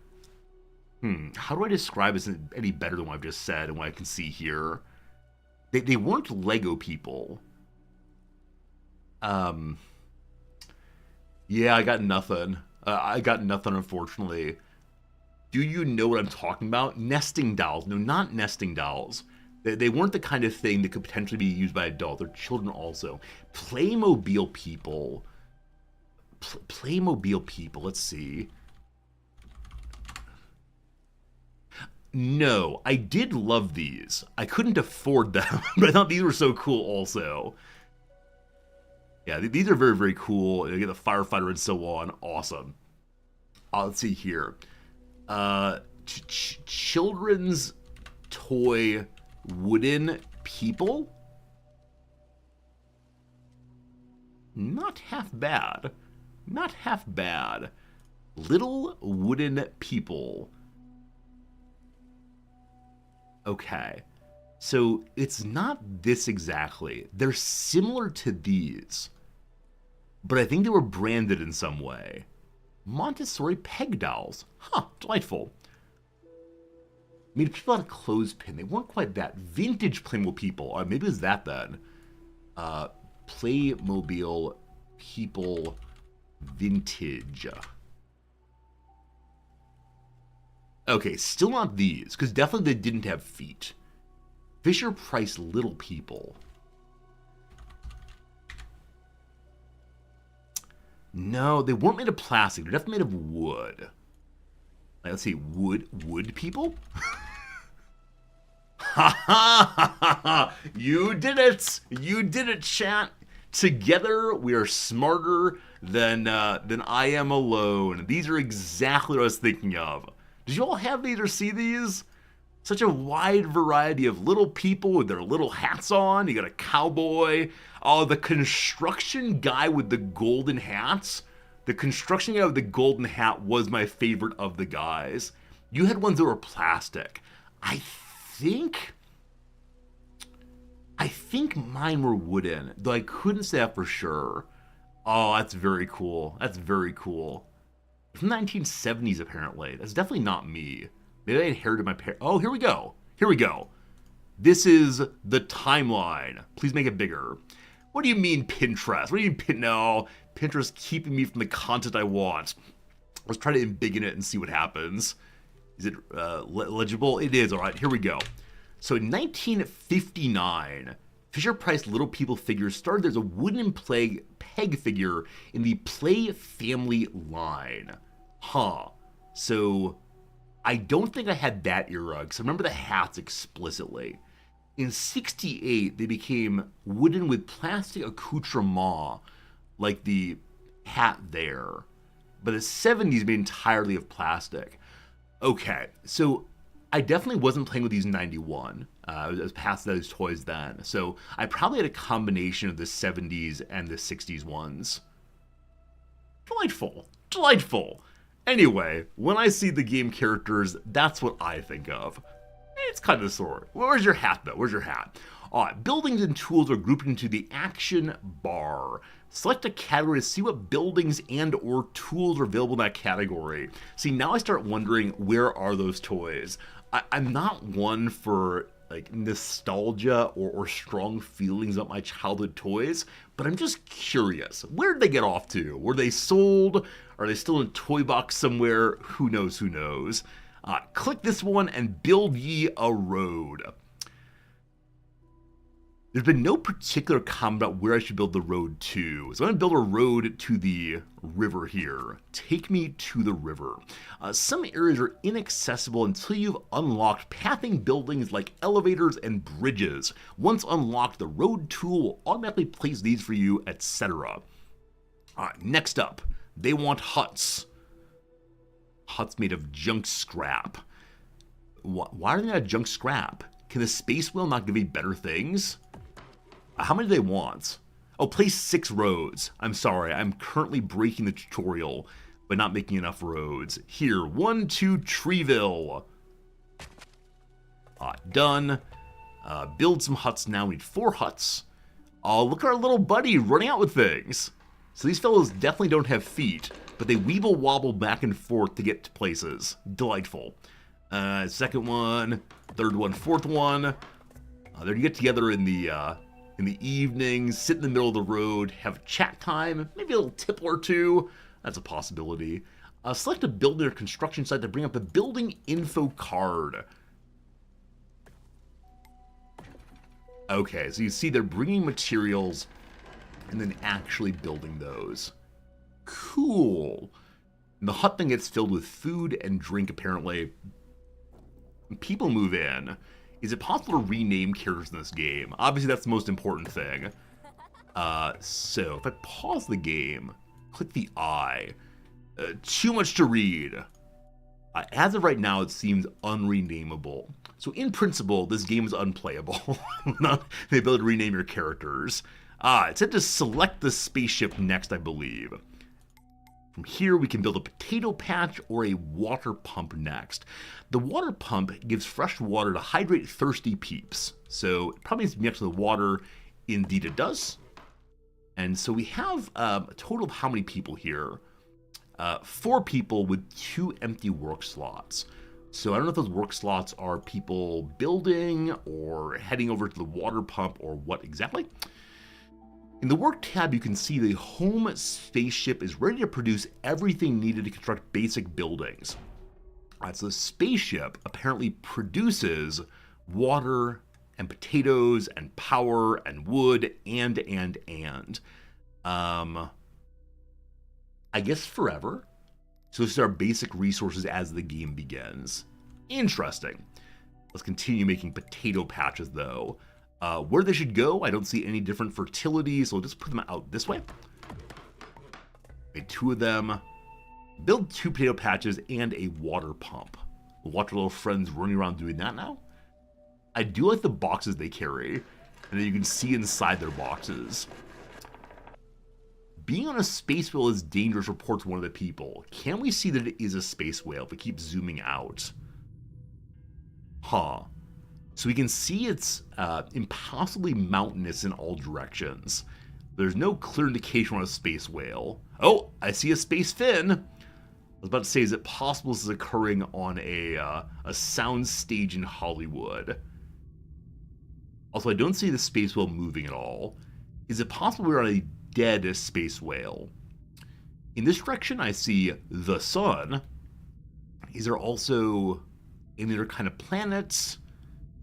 How do I describe this any better than what I've just said and what I can see here? They weren't Lego people. Yeah, I got nothing. Unfortunately. Do you know what I'm talking about? Nesting dolls. No, not nesting dolls. They weren't the kind of thing that could potentially be used by adults. They're children also. Playmobil people. Playmobil people. Let's see. No, I did love these. I couldn't afford them, but I thought these were so cool also. Yeah, these are very, very cool. You get the firefighter and so on. Awesome. Let's see here. Children's toy wooden people? Not half bad. Not half bad. Little wooden people. Okay. So it's not this exactly. They're similar to these. But I think they were branded in some way. Montessori peg dolls. Huh, delightful. I mean, people had a clothespin. They weren't quite that. Vintage Playmobil people. Maybe it was that then. Playmobil people vintage. Okay, still not these, because definitely they didn't have feet. Fisher-Price little people. No, they weren't made of plastic. They're definitely made of wood. Like, let's see, wood people? Ha ha ha ha! You did it! You did it, chat! Together, we are smarter than I am alone. These are exactly what I was thinking of. Did you all have these or see these? Such a wide variety of little people with their little hats on. You got a cowboy. Oh, the construction guy with the golden hats. The construction guy with the golden hat was my favorite of the guys. You had ones that were plastic. I think mine were wooden, though I couldn't say that for sure. Oh, that's very cool. That's very cool. From the 1970s, apparently. That's definitely not me. Maybe I inherited my parents. Oh, here we go. Here we go. This is the timeline. Please make it bigger. What do you mean, Pinterest? What do you mean, No, Pinterest keeping me from the content I want. Let's try to embiggen it and see what happens. Is it legible? It is. All right, here we go. So in 1959, Fisher-Price Little People figures started as a wooden peg figure in the Play family line. Huh. So I don't think I had that era, because I remember the hats explicitly. In 68, they became wooden with plastic accoutrement, like the hat there. But the 70s made entirely of plastic. Okay, so I definitely wasn't playing with these in 91. I was past those toys then. So I probably had a combination of the 70s and the 60s ones. Delightful. Delightful. Anyway, when I see the game characters, that's what I think of. It's kind of the sort. Where's your hat, though? Where's your hat? Buildings and tools are grouped into the action bar. Select a category to see what buildings and or tools are available in that category. See, now I start wondering, where are those toys? I'm not one for like nostalgia or strong feelings about my childhood toys, but I'm just curious. Where did they get off to? Were they sold? Are they still in a toy box somewhere? Who knows, who knows? Click this one and build ye a road. There's been no particular comment about where I should build the road to. So I'm going to build a road to the river here. Take me to the river. Some areas are inaccessible until you've unlocked pathing buildings like elevators and bridges. Once unlocked, the road tool will automatically place these for you, etc. Next up, they want huts. Huts made of junk scrap. Why are they not junk scrap? Can the space wheel not give me better things? How many do they want? Oh, place 6 roads. I'm sorry, I'm currently breaking the tutorial by not making enough roads. Here, 1, 2, Treeville. Done. Build some huts now. We need 4 huts. Oh, look at our little buddy running out with things. So these fellows definitely don't have feet, but they weeble wobble back and forth to get to places. Delightful. Second one, third one, fourth one. They're gonna get together in the evenings, sit in the middle of the road, have chat time, maybe a little tipple or two. That's a possibility. Select a building or construction site to bring up a building info card. Okay, so you see they're bringing materials and then actually building those. Cool. And the hut then gets filled with food and drink, apparently. When people move in, is it possible to rename characters in this game? Obviously, that's the most important thing. So, if I pause the game, click the I. Too much to read. As of right now, it seems unrenamable. So, in principle, this game is unplayable. Not the ability to rename your characters. It said to select the spaceship next, I believe. From here, we can build a potato patch or a water pump next. The water pump gives fresh water to hydrate thirsty peeps. So it probably needs to be next to the water. Indeed it does. And so we have a total of how many people here? 4 people with 2 empty work slots. So I don't know if those work slots are people building or heading over to the water pump or what exactly. In the Work tab, you can see the home spaceship is ready to produce everything needed to construct basic buildings. So the spaceship apparently produces water and potatoes and power and wood and. I guess forever. So this is our basic resources as the game begins. Interesting. Let's continue making potato patches though. Where they should go, I don't see any different fertility, so we'll just put them out this way. Made 2 of them. Build 2 potato patches and a water pump. We'll watch our little friends running around doing that now. I do like the boxes they carry, and then you can see inside their boxes. Being on a space whale is dangerous, reports one of the people. Can we see that it is a space whale if we keep zooming out? Huh. So we can see it's impossibly mountainous in all directions. There's no clear indication on a space whale. Oh, I see a space fin. I was about to say, is it possible this is occurring on a sound stage in Hollywood? Also, I don't see the space whale moving at all. Is it possible we're on a dead space whale? In this direction, I see the sun. Is there also any other kind of planets?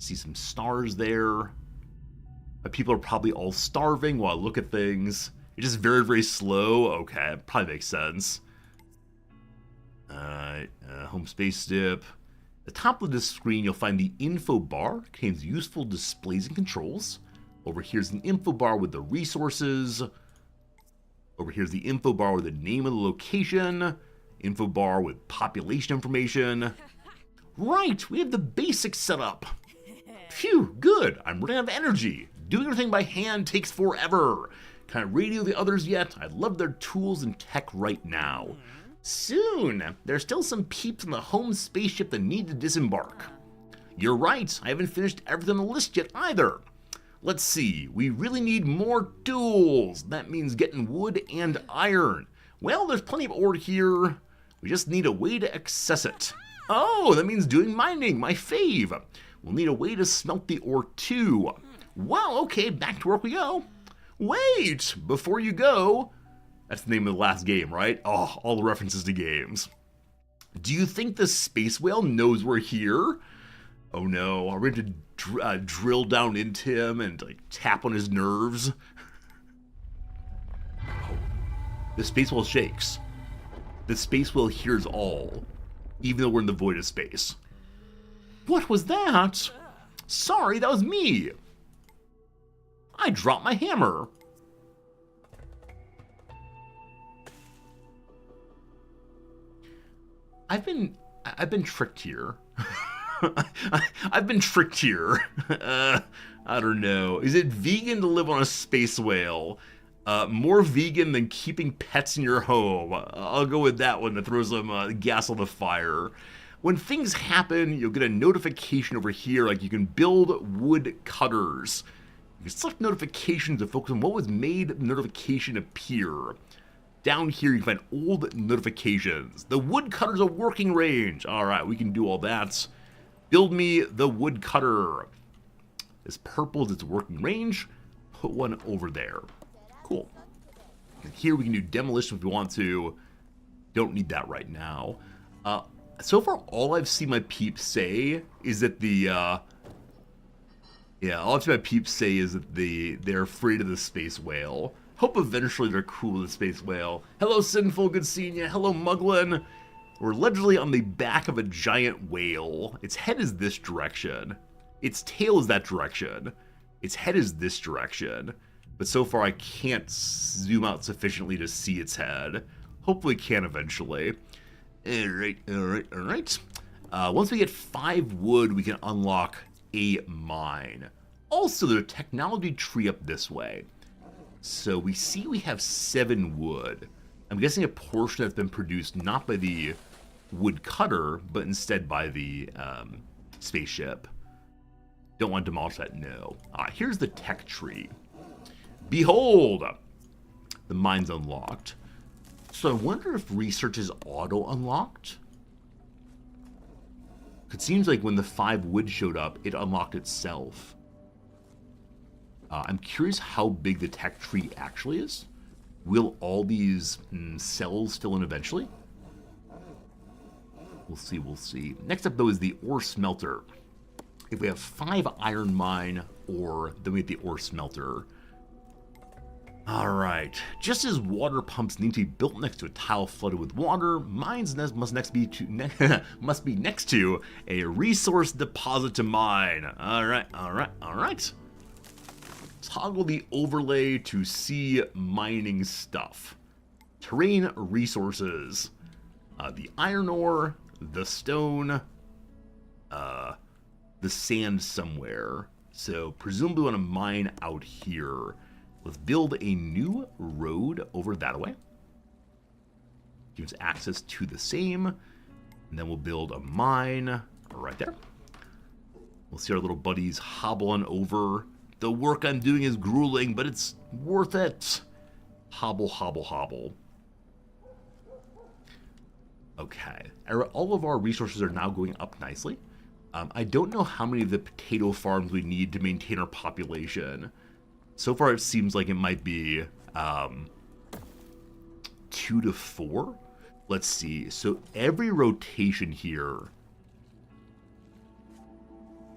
See some stars there. People are probably all starving while I look at things. It's just very, very slow. Okay, probably makes sense. Home spaceship. At the top of the screen, you'll find the info bar. It contains useful displays and controls. Over here's an info bar with the resources. Over here's the info bar with the name of the location. Info bar with population information. Right, we have the basics set up. Phew, good. I'm running out of energy. Doing everything by hand takes forever. Can I radio the others yet? I love their tools and tech right now. Soon. There's still some peeps on the home spaceship that need to disembark. You're right. I haven't finished everything on the list yet either. Let's see. We really need more tools. That means getting wood and iron. Well, there's plenty of ore here. We just need a way to access it. Oh, that means doing mining, my fave. We'll need a way to smelt the ore too. Well, okay, back to work we go. Wait, before you go. That's the name of the last game, right? Oh, all the references to games. Do you think the space whale knows we're here? Oh no, are we going to drill down into him and like tap on his nerves? Oh, the space whale shakes. The space whale hears all, even though we're in the void of space. What was that? Sorry, that was me. I dropped my hammer. I've been tricked here. I've been tricked here. I don't know. Is it vegan to live on a space whale? More vegan than keeping pets in your home. I'll go with that one to throw some gas on the fire. When things happen, you'll get a notification over here, like you can build wood cutters. You can select notifications to focus on what was made the notification appear. Down here, you can find old notifications. The woodcutter's a working range. All right, we can do all that. Build me the woodcutter. This purple is its working range. Put one over there. Cool. And here we can do demolition if we want to. Don't need that right now. So far, all I've seen my peeps say is that all I've seen my peeps say is that they're afraid of the space whale. Hope eventually they're cool with the space whale. Hello, Sinful, good seeing ya. Hello, Muglin. We're allegedly on the back of a giant whale. Its head is this direction. Its tail is that direction. Its head is this direction. But so far, I can't zoom out sufficiently to see its head. Hopefully can eventually. Alright. Once we get 5 wood, we can unlock a mine. Also, there's a technology tree up this way. So we see we have 7 wood. I'm guessing a portion that's been produced not by the wood cutter, but instead by the spaceship. Don't want to demolish that, no. Here's the tech tree. Behold! The mine's unlocked. So I wonder if research is auto-unlocked? It seems like when the 5 wood showed up, it unlocked itself. I'm curious how big the tech tree actually is. Will all these cells fill in eventually? We'll see. Next up, though, is the ore smelter. If we have 5 iron mine ore, then we get the ore smelter. Alright, just as water pumps need to be built next to a tile flooded with water, mines must be next to a resource deposit to mine. Alright. Toggle the overlay to see mining stuff. Terrain resources. The iron ore, the stone, the sand somewhere. So presumably we want to mine out here. Let's build a new road over that way. Gives access to the same. And then we'll build a mine right there. We'll see our little buddies hobble on over. The work I'm doing is grueling, but it's worth it. Hobble, hobble, hobble. Okay. All of our resources are now going up nicely. I don't know how many of the potato farms we need to maintain our population. So far, it seems like it might be 2 to 4. Let's see. So every rotation here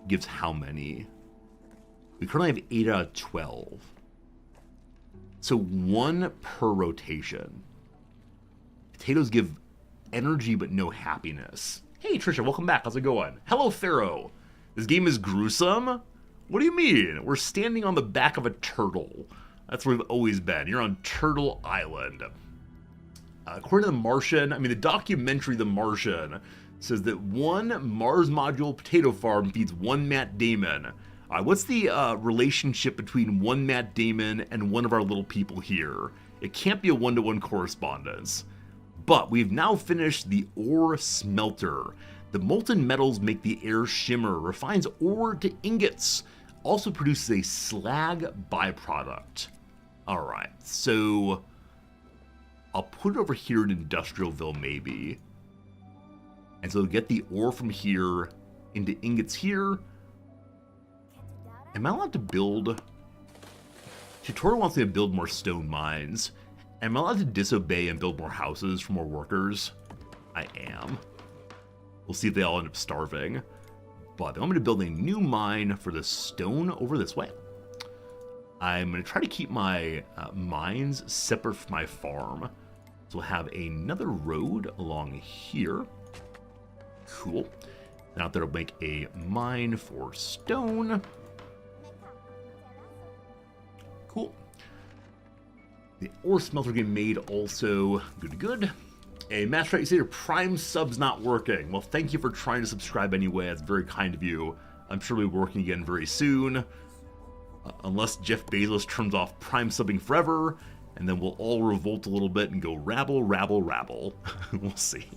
gives how many? We currently have 8 out of 12. So 1 per rotation. Potatoes give energy but no happiness. Hey, Trisha, welcome back. How's it going? Hello, Pharaoh. This game is gruesome? What do you mean? We're standing on the back of a turtle. That's where we've always been. You're on Turtle Island. According to The Martian, the documentary The Martian says that 1 Mars module potato farm feeds 1 Matt Damon. What's the relationship between 1 Matt Damon and one of our little people here? It can't be a 1-to-1 correspondence. But we've now finished the ore smelter. The molten metals make the air shimmer, refines ore to ingots, also produces a slag byproduct. Alright, so I'll put it over here in Industrialville maybe. And so get the ore from here into ingots here. Am I allowed to build? Tutorial wants me to build more stone mines. Am I allowed to disobey and build more houses for more workers? I am. We'll see if they all end up starving. But I'm going to build a new mine for the stone over this way. I'm going to try to keep my mines separate from my farm. So we'll have another road along here. Cool. Now there will make a mine for stone. Cool. The ore smelter getting made also. Good. Hey, Master, you say your Prime sub's not working. Well, thank you for trying to subscribe anyway. That's very kind of you. I'm sure we'll be working again very soon. Unless Jeff Bezos turns off Prime subbing forever, and then we'll all revolt a little bit and go rabble. We'll see.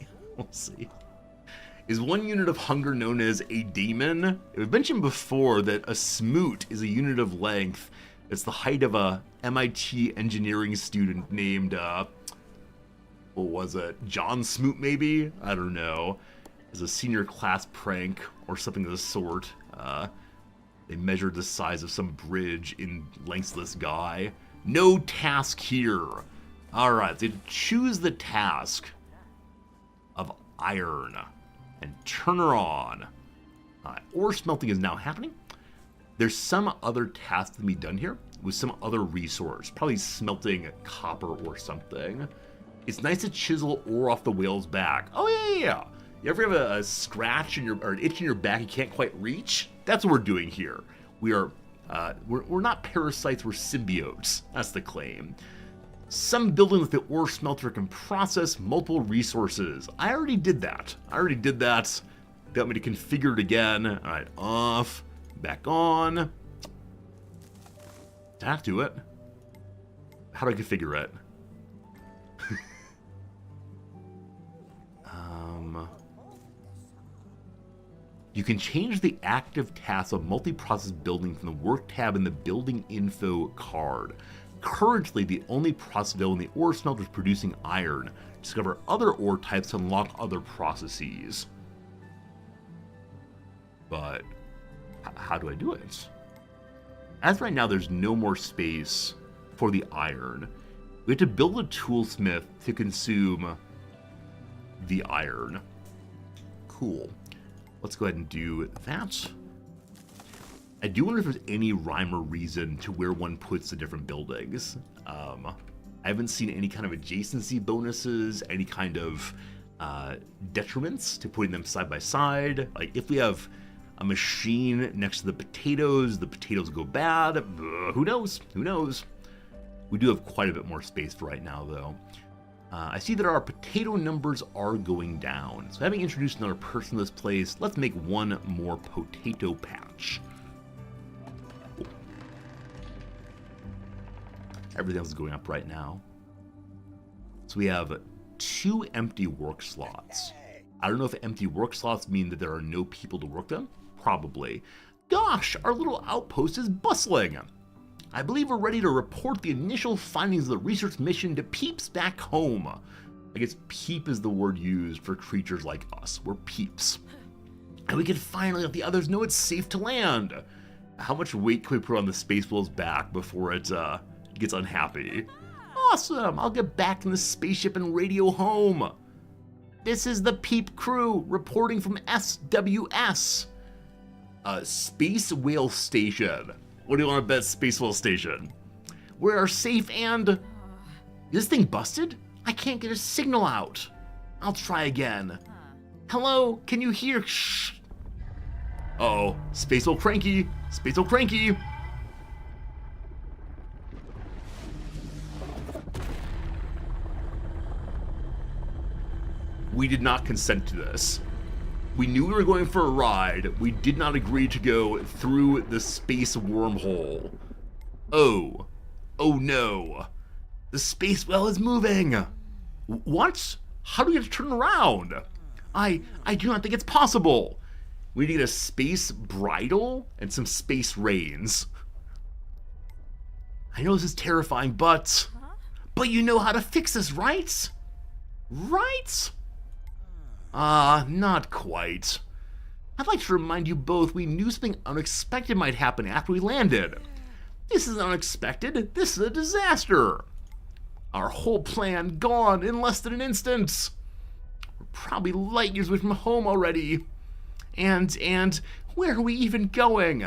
Is 1 unit of hunger known as a daemon? We've mentioned before that a smoot is a unit of length. It's the height of a MIT engineering student named, what was it? John Smoot, maybe? I don't know. As a senior class prank or something of the sort. They measured the size of some bridge in lengths of this guy. No task here. Alright, so choose the task. iron and turn her on. Ore smelting is now happening. There's some other task to be done here with some other resource, probably smelting copper or something. It's nice to chisel ore off the whale's back. Oh yeah. You ever have a scratch in your or an itch in your back you can't quite reach? That's what we're doing here. We're not parasites, we're symbiotes. That's the claim. Some building with the ore smelter can process multiple resources. I already did that. They want me to configure it again. All right, off, back on. Did I have to do it? How do I configure it? You can change the active tasks of multi-process building from the work tab in the building info card. Currently, the only process available in the ore smelter is producing iron. Discover other ore types to unlock other processes. But how do I do it? As right now, there's no more space for the iron. We have to build a toolsmith to consume the iron. Cool. Let's go ahead and do that. I do wonder if there's any rhyme or reason to where one puts the different buildings. I haven't seen any kind of adjacency bonuses, any kind of detriments to putting them side by side. Like if we have a machine next to the potatoes go bad. Who knows? Who knows? We do have quite a bit more space for right now, though. I see that our potato numbers are going down. So having introduced another person to this place, let's make one more potato patch. Cool. Everything else is going up right now. So we have 2 empty work slots. I don't know if empty work slots mean that there are no people to work them. Probably. Gosh, our little outpost is bustling. I believe we're ready to report the initial findings of the research mission to peeps back home. I guess peep is the word used for creatures like us. We're peeps. And we can finally let the others know it's safe to land. How much weight can we put on the Space Whale's back before it gets unhappy? Awesome! I'll get back in the spaceship and radio home. This is the Peep crew reporting from SWS. Space Whale Station. What do you want to bet, Space Whale Station? We are safe and... Is this thing busted? I can't get a signal out. I'll try again. Hello? Can you hear? Shh. Uh-oh. Space Whale Cranky. Space Whale Cranky. We did not consent to this. We knew we were going for a ride. We did not agree to go through the space wormhole. Oh. Oh no. The space whale is moving. What? How do we have to turn around? I do not think it's possible. We need to get a space bridle and some space reins. I know this is terrifying, but you know how to fix this, right? Right? Not quite. I'd like to remind you both we knew something unexpected might happen after we landed. This isn't unexpected. This is a disaster. Our whole plan gone in less than an instant. We're probably light years away from home already. And where are we even going?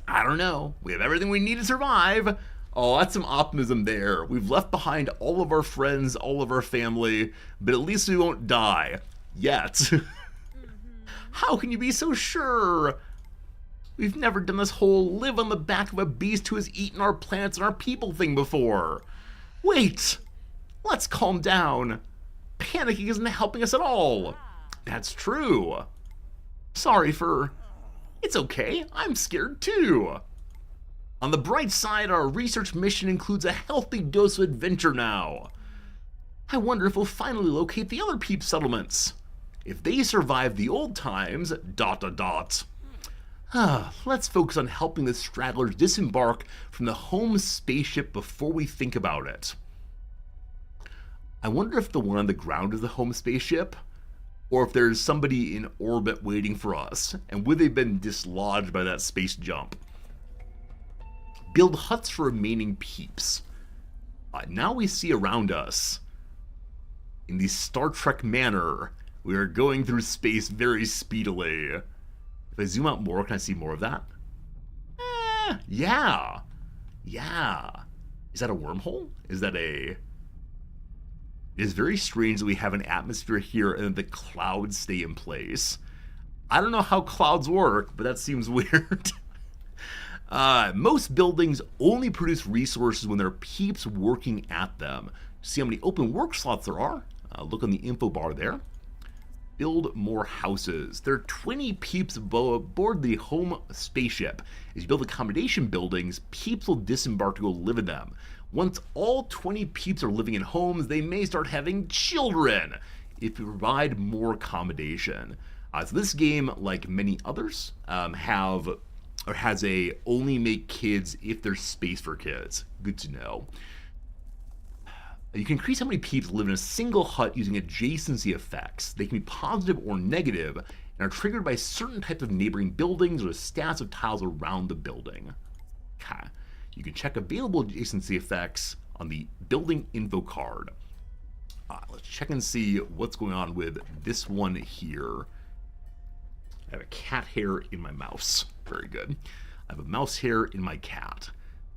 I don't know. We have everything we need to survive. Oh, that's some optimism there. We've left behind all of our friends, all of our family, but at least we won't die. Yet. How can you be so sure? We've never done this whole live on the back of a beast who has eaten our plants and our people thing before. Wait. Let's calm down. Panicking isn't helping us at all. That's true. Sorry for... It's okay. I'm scared too. On the bright side, our research mission includes a healthy dose of adventure now. I wonder if we'll finally locate the other Peep settlements. If they survive the old times, ... Let's focus on helping the stragglers disembark from the home spaceship before we think about it. I wonder if the one on the ground is the home spaceship, or if there's somebody in orbit waiting for us, and would they have been dislodged by that space jump? Build huts for remaining Peeps. Now we see around us, in the Star Trek manner, We are going through space very speedily. If I zoom out more, can I see more of that? Yeah. Yeah. Is that a wormhole? Is that a... It is very strange that we have an atmosphere here and the clouds stay in place. I don't know how clouds work, but that seems weird. Most buildings only produce resources when there are peeps working at them. See how many open work slots there are? Look on the info bar there. Build more houses. There are 20 peeps aboard the home spaceship. As you build accommodation buildings, peeps will disembark to go live in them. Once all 20 peeps are living in homes, they may start having children if you provide more accommodation. So this game, like many others, has a only make kids if there's space for kids. Good to know. You can increase how many peeps live in a single hut using adjacency effects. They can be positive or negative and are triggered by certain types of neighboring buildings or the stats of tiles around the building. Okay. You can check available adjacency effects on the building info card. Let's check and see what's going on with this one here. I have a cat hair in my mouse. Very good. I have a mouse hair in my cat.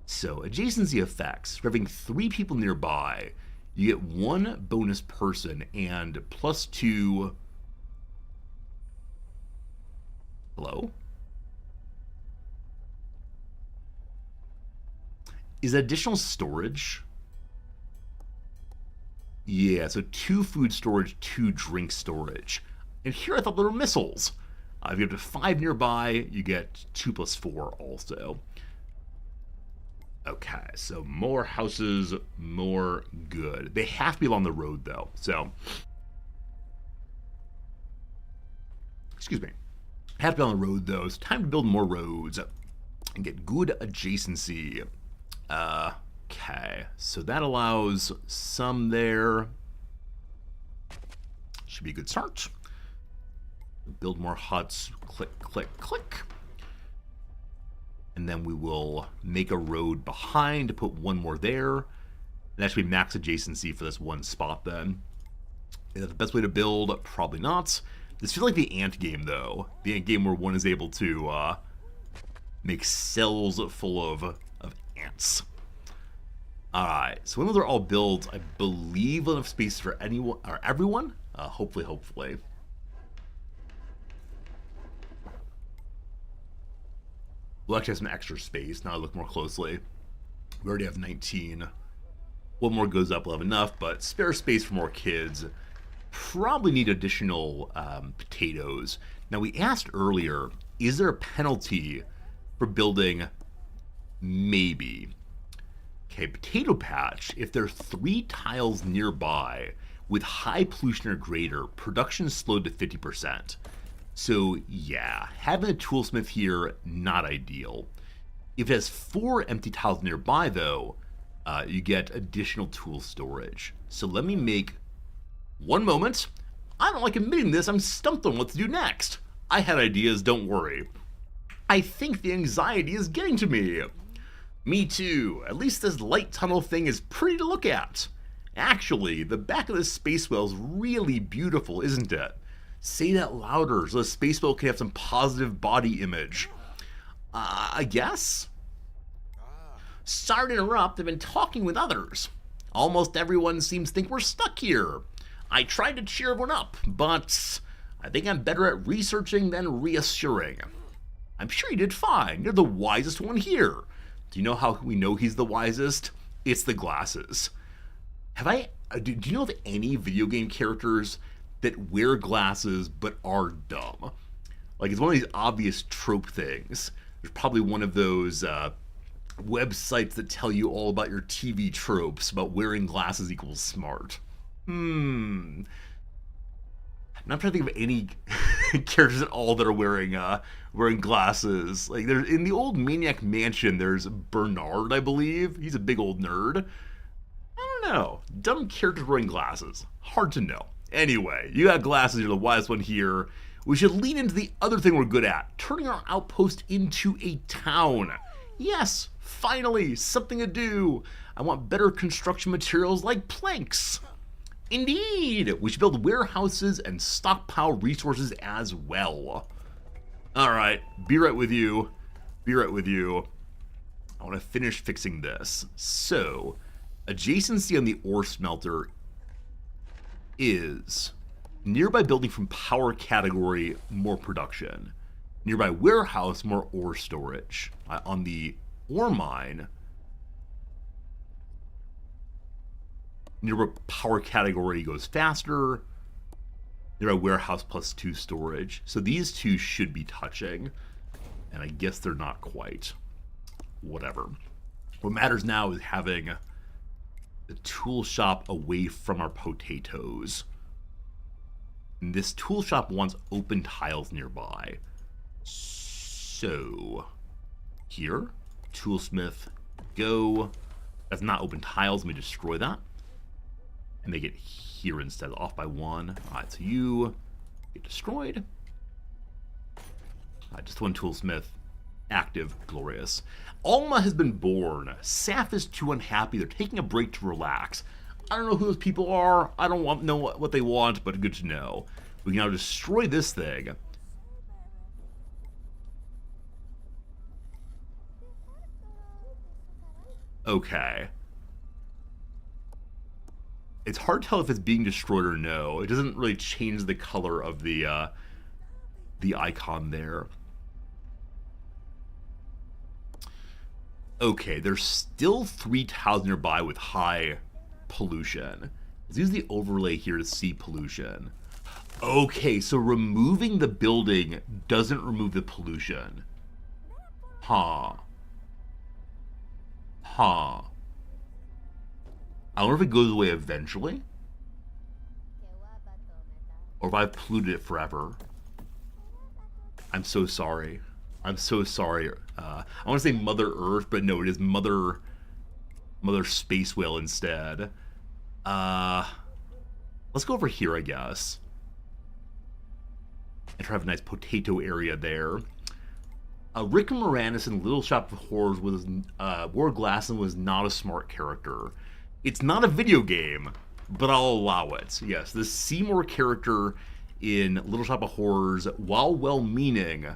So, adjacency effects. For having 3 people nearby, you get 1 bonus person and +2... Hello? Is that additional storage? Yeah, so 2 food storage, 2 drink storage. And here I thought there were missiles. If you have to 5 nearby, you get 2 + 4 also. Okay, so more houses, more good. They have to be along the road, though, so... Excuse me. Have to be on the road, though. It's time to build more roads and get good adjacency. Okay, so that allows some there. Should be a good start. Build more huts. Click, click, click. And then we will make a road behind to put 1 more there. And that should be max adjacency for this 1 spot then. Is that the best way to build? Probably not. This feels like the ant game, though. The ant game where one is able to make cells full of ants. Alright, so when those are all built, I believe we'll have space for anyone or everyone. Hopefully. We'll actually have some extra space now I look more closely. We already have 19. 1 more goes up, we'll have enough, but spare space for more kids. Probably need additional potatoes. Now, we asked earlier, is there a penalty for building? Maybe. Okay, potato patch. If there are 3 tiles nearby with high pollution or greater, production is slowed to 50%. So, yeah, having a toolsmith here, not ideal. If it has 4 empty tiles nearby, though, you get additional tool storage. So let me make... One moment. I don't like admitting this. I'm stumped on what to do next. I had ideas, don't worry. I think the anxiety is getting to me. Me too. At least this light tunnel thing is pretty to look at. Actually, the back of this space whale is really beautiful, isn't it? Say that louder so the space whale can have some positive body image. I guess? Sorry to interrupt, I've been talking with others. Almost everyone seems to think we're stuck here. I tried to cheer everyone up, but I think I'm better at researching than reassuring. I'm sure you did fine. You're the wisest one here. Do you know how we know he's the wisest? It's the glasses. Do you know of any video game characters that wear glasses but are dumb? Like, it's one of these obvious trope things. There's probably one of those websites that tell you all about your TV tropes about wearing glasses equals smart. I'm not trying to think of any characters at all that are wearing glasses. Like, there's in the old Maniac Mansion, there's Bernard, I believe. He's a big old nerd. I don't know. Dumb characters wearing glasses. Hard to know. Anyway, you got glasses, you're the wisest one here. We should lean into the other thing we're good at, turning our outpost into a town. Yes, finally, something to do. I want better construction materials like planks. Indeed! We should build warehouses and stockpile resources as well. Alright, be right with you. Be right with you. I want to finish fixing this. So, adjacency on the ore smelter is nearby building from power category, more production. Nearby warehouse, more ore storage. On the ore mine, nearby power category goes faster. Nearby warehouse +2 storage. So these two should be touching. And I guess they're not quite. Whatever. What matters now is having the tool shop away from our potatoes. And this tool shop wants open tiles nearby. So, here, toolsmith, go. That's not open tiles. Let me destroy that. And make it here instead, off by 1. Alright, so you get destroyed. Just one toolsmith. Active, glorious. Alma has been born. Saf is too unhappy. They're taking a break to relax. I don't know who those people are. I don't know what they want, but good to know. We can now destroy this thing. Okay. It's hard to tell if it's being destroyed or no. It doesn't really change the color of the icon there. Okay, there's still 3 tiles nearby with high pollution. Let's use the overlay here to see pollution. Okay, so removing the building doesn't remove the pollution. Huh. Huh. I wonder if it goes away eventually. Or if I've polluted it forever. I'm so sorry. I'm so sorry. I want to say Mother Earth, but no, it is Mother Space Whale instead. Let's go over here, I guess. And try to have a nice potato area there. Rick Moranis in Little Shop of Horrors was Ward Glasson was not a smart character. It's not a video game, but I'll allow it. Yes, the Seymour character in Little Shop of Horrors, while well-meaning,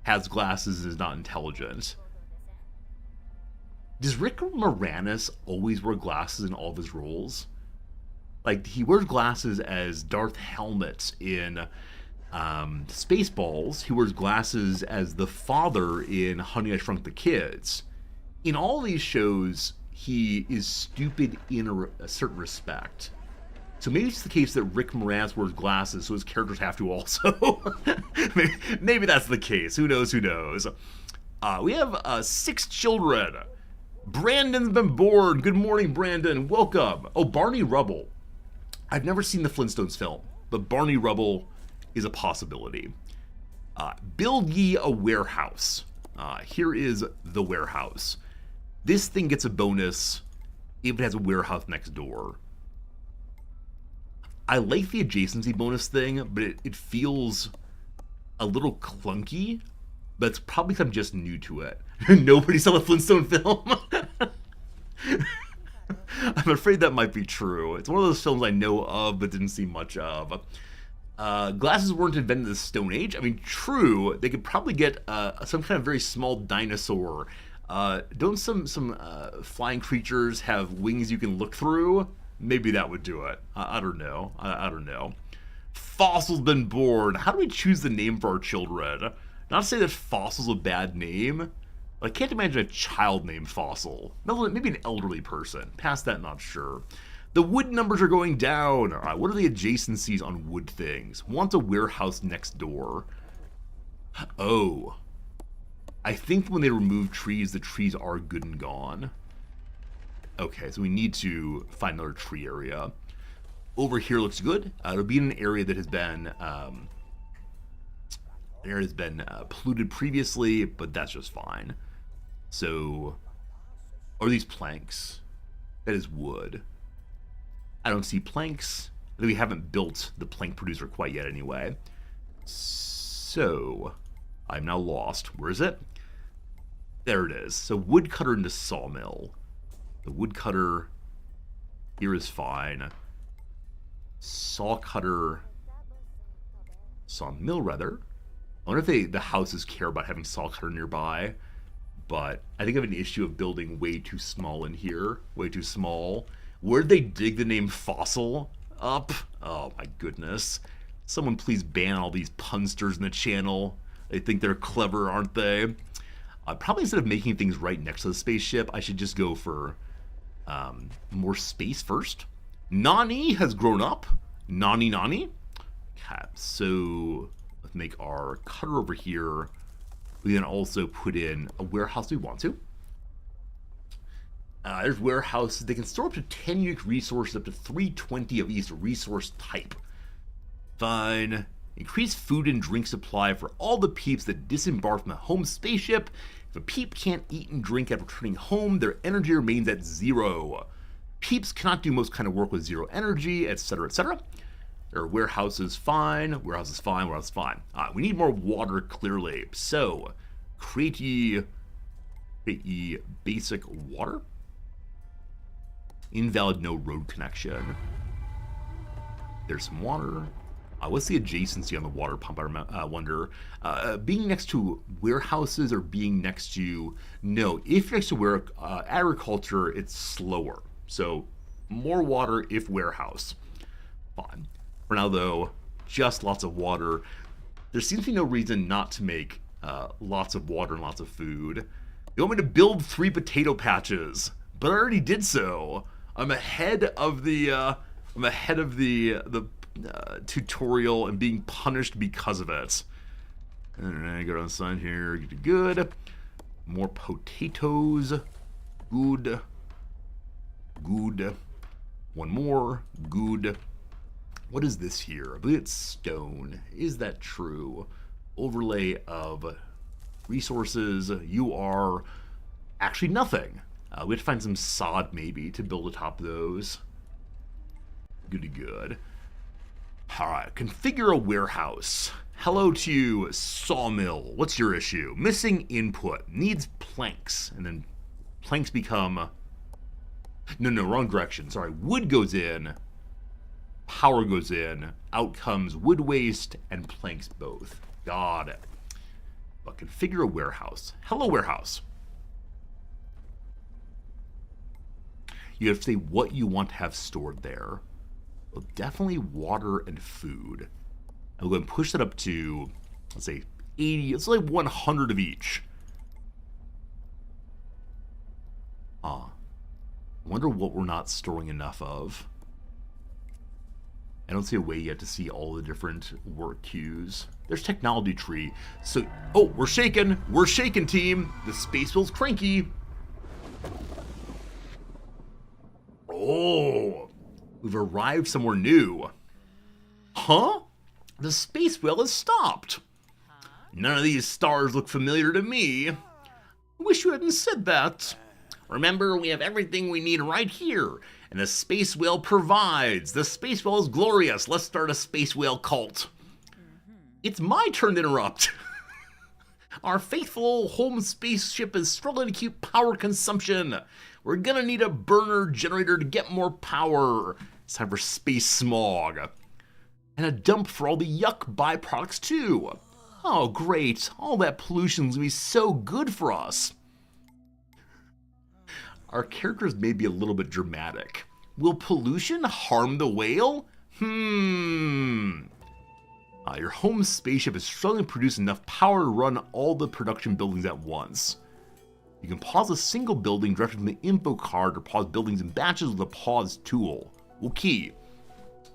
has glasses and is not intelligent. Does Rick Moranis always wear glasses in all of his roles? Like, he wears glasses as Darth Helmet in Spaceballs. He wears glasses as the father in Honey, I Shrunk the Kids. In all these shows, he is stupid in a certain respect. So maybe it's the case that Rick Moranis wears glasses, so his characters have to also. maybe that's the case. Who knows? Who knows? We have 6 children. Brandon's been born. Good morning, Brandon. Welcome. Oh, Barney Rubble. I've never seen the Flintstones film, but Barney Rubble is a possibility. Build ye a warehouse. Here is the warehouse. This thing gets a bonus if it has a warehouse next door. I like the adjacency bonus thing, but it feels a little clunky. But it's probably because I'm just new to it. Nobody saw the Flintstone film. I'm afraid that might be true. It's one of those films I know of, but didn't see much of. Glasses weren't invented in the Stone Age. I mean, true. They could probably get some kind of very small dinosaur. Don't some flying creatures have wings you can look through? Maybe that would do it. I don't know. I don't know. Fossil's been born. How do we choose the name for our children? Not to say that Fossil's a bad name. I can't imagine a child named Fossil. Maybe an elderly person. Past that, not sure. The wood numbers are going down. All right, what are the adjacencies on wood things? Want a warehouse next door. Oh. I think when they remove trees, the trees are good and gone. Okay, so we need to find another tree area. Over here looks good. It'll be in an area that has been polluted previously, but that's just fine. So, are these planks? That is wood. I don't see planks. We haven't built the plank producer quite yet anyway. So, I'm now lost. Where is it? There it is. So, woodcutter into sawmill. The woodcutter here is fine. saw cutter, sawmill rather. I wonder if the houses care about having saw cutter nearby, but I think I have an issue of building way too small in here, way too small. Where did they dig the name fossil up? Oh my goodness. Someone please ban all these punsters in the channel. They think they're clever, aren't they? Probably instead of making things right next to the spaceship, I should just go for more space first. Nani has grown up. Nani. Okay, so let's make our cutter over here. We can also put in a warehouse if we want to. There's warehouses. They can store up to 10 unique resources, up to 320 of each resource type. Fine. Increase food and drink supply for all the peeps that disembark from the home spaceship. If a peep can't eat and drink after returning home, their energy remains at 0. Peeps cannot do most kind of work with 0 energy, etc., etc. There are warehouses, fine. Warehouses, fine. Warehouses, fine. We need more water, clearly. So, create ye basic water. Invalid, no road connection. There's some water. What's the adjacency on the water pump, I wonder? Being next to warehouses or being next to... No, if you're next to agriculture, it's slower. So, more water if warehouse. Fine. For now, though, just lots of water. There seems to be no reason not to make lots of water and lots of food. You want me to build 3 potato patches, but I already did so. I'm ahead of the tutorial and being punished because of it. Alright, go down the side here. Good. More potatoes. Good. Good. One more. Good. What is this here? I believe it's stone. Is that true? Overlay of resources. You are actually nothing. We have to find some sod maybe to build atop those. Good. Alright, configure a warehouse. Hello to you, sawmill. What's your issue? Missing input. Needs planks. And then planks become... No, wrong direction. Sorry, wood goes in. Power goes in. Out comes wood waste and planks both. Got it. But configure a warehouse. Hello, warehouse. You have to say what you want to have stored there. Well, definitely water and food. I'm going to push that up to, let's say, 80. It's like 100 of each. I wonder what we're not storing enough of. I don't see a way yet to see all the different work queues. There's technology tree. So, oh, we're shaking. We're shaking, team. The space wheel's cranky. Oh, we've arrived somewhere new. Huh? The space wheel has stopped. None of these stars look familiar to me. I wish you hadn't said that. Remember, we have everything we need right here, and the space whale provides. The space whale is glorious. Let's start a space whale cult. It's my turn to interrupt. Our faithful home spaceship is struggling to keep power consumption. We're gonna need a burner generator to get more power. It's time for space smog. And a dump for all the yuck byproducts too. Oh great, all that pollution's gonna be so good for us. Our characters may be a little bit dramatic. Will pollution harm the whale? Your home spaceship is struggling to produce enough power to run all the production buildings at once. You can pause a single building directly from the info card or pause buildings in batches with a pause tool. Okay.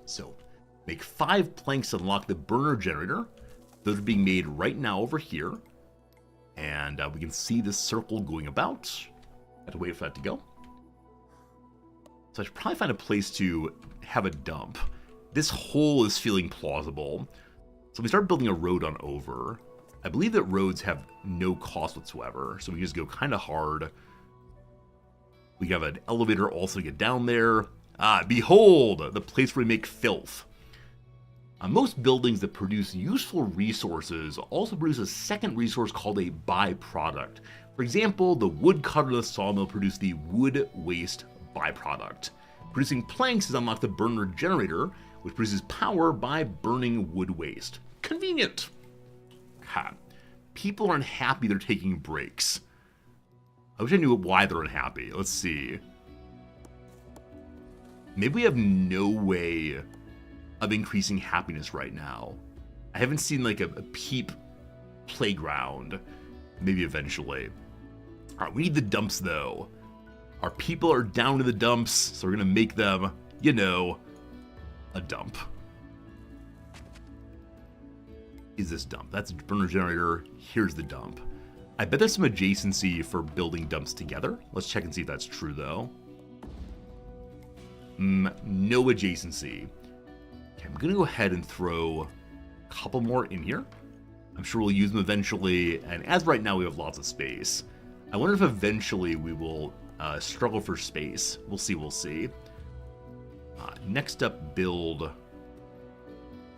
So, make 5 planks to unlock the burner generator. Those are being made right now over here. And we can see this circle going about. Have to wait for that to go. So I should probably find a place to have a dump. This hole is feeling plausible. So we start building a road on over. I believe that roads have no cost whatsoever, so we just go kind of hard. We have an elevator also to get down there. Behold, the place where we make filth. Most buildings that produce useful resources also produce a second resource called a byproduct. For example, the woodcutter of the sawmill produce the wood waste byproduct. Producing planks has unlocked the burner generator, which produces power by burning wood waste. Convenient. Ha. People are unhappy they're taking breaks. I wish I knew why they're unhappy. Let's see. Maybe we have no way of increasing happiness right now. I haven't seen like a peep playground. Maybe eventually. All right, we need the dumps though. Our people are down to the dumps, so we're gonna make them, you know, a dump. Is this dump? That's a burner generator. Here's the dump. I bet there's some adjacency for building dumps together. Let's check and see if that's true though. No adjacency. Okay, I'm gonna go ahead and throw a couple more in here. I'm sure we'll use them eventually, and as right now we have lots of space. I wonder if eventually we will struggle for space. We'll see, we'll see. Next up, build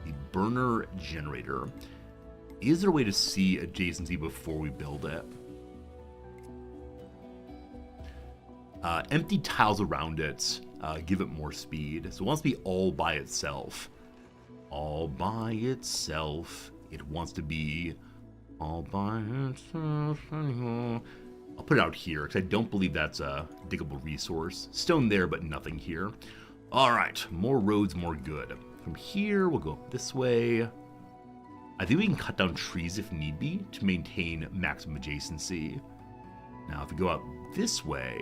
the burner generator. Is there a way to see adjacency before we build it? Empty tiles around it give it more speed. So it wants to be all by itself. All by itself. It wants to be all by itself. I'll put it out here because I don't believe that's a diggable resource. Stone there, but nothing here. All right, more roads, more good. From here, we'll go up this way. I think we can cut down trees if need be to maintain maximum adjacency. Now, if we go up this way,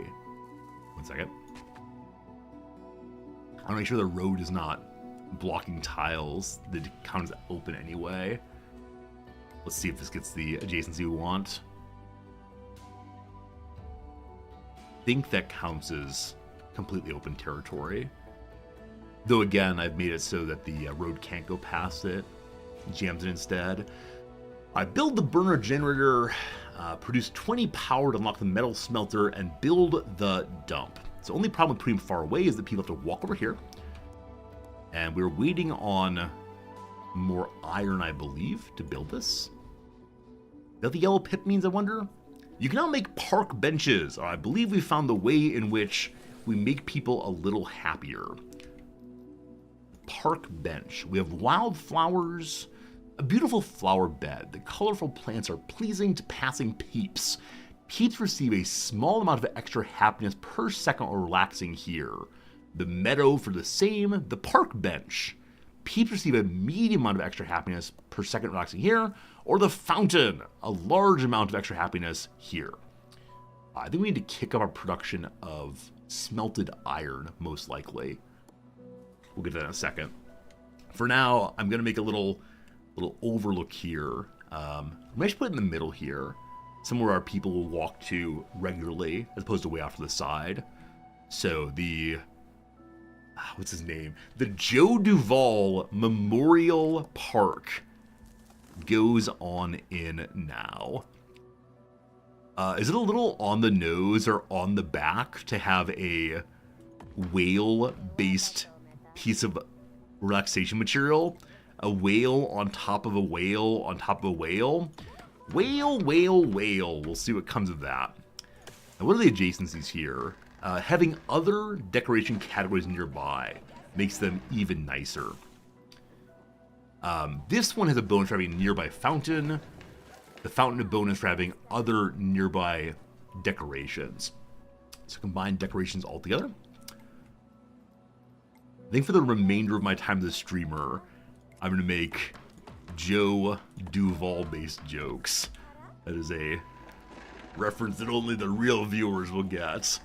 one second. I want to make sure the road is not blocking tiles that count as open anyway. Let's see if this gets the adjacency we want. I think that counts as completely open territory. Though again, I've made it so that the road can't go past it. Jams it instead. I build the burner generator, produce 20 power to unlock the metal smelter, and build the dump. So the only problem with putting them far away is that people have to walk over here. And we're waiting on more iron, I believe, to build this. Is that the yellow pip means, I wonder? You can now make park benches. I believe we found the way in which we make people a little happier. Park bench. We have wildflowers, a beautiful flower bed. The colorful plants are pleasing to passing peeps. Peeps receive a small amount of extra happiness per second while relaxing here. The meadow for the same. The park bench. Peeps receive a medium amount of extra happiness per second relaxing here. Or the fountain. A large amount of extra happiness here. I think we need to kick up our production of smelted iron, most likely. We'll get to that in a second. For now, I'm going to make a little overlook here. Maybe I should put it in the middle here. Somewhere our people will walk to regularly, as opposed to way off to the side. So the... what's his name? The Joe Duvall Memorial Park goes on in now. Is it a little on the nose or on the back to have a whale-based piece of relaxation material? A whale on top of a whale on top of a whale? Whale, whale, whale. We'll see what comes of that. Now, what are the adjacencies here? Having other decoration categories nearby makes them even nicer. This one has a bonus for having a nearby fountain. The fountain a bonus for having other nearby decorations. So combine decorations all together. I think for the remainder of my time as a streamer, I'm going to make Joe Duvall-based jokes. That is a reference that only the real viewers will get.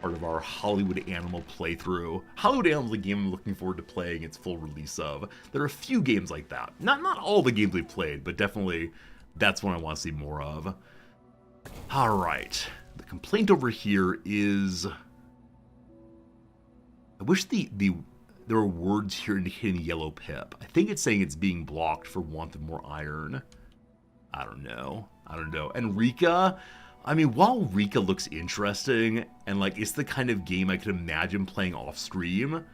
Part of our Hollywood Animal playthrough. Hollywood Animal is a game I'm looking forward to playing its full release of. There are a few games like that. Not all the games we've played, but definitely that's one I want to see more of. Alright. The complaint over here is... I wish there were words here indicating the yellow pip. I think it's saying it's being blocked for want of more iron. I don't know. And Rika, I mean, while Rika looks interesting, and like it's the kind of game I could imagine playing off stream,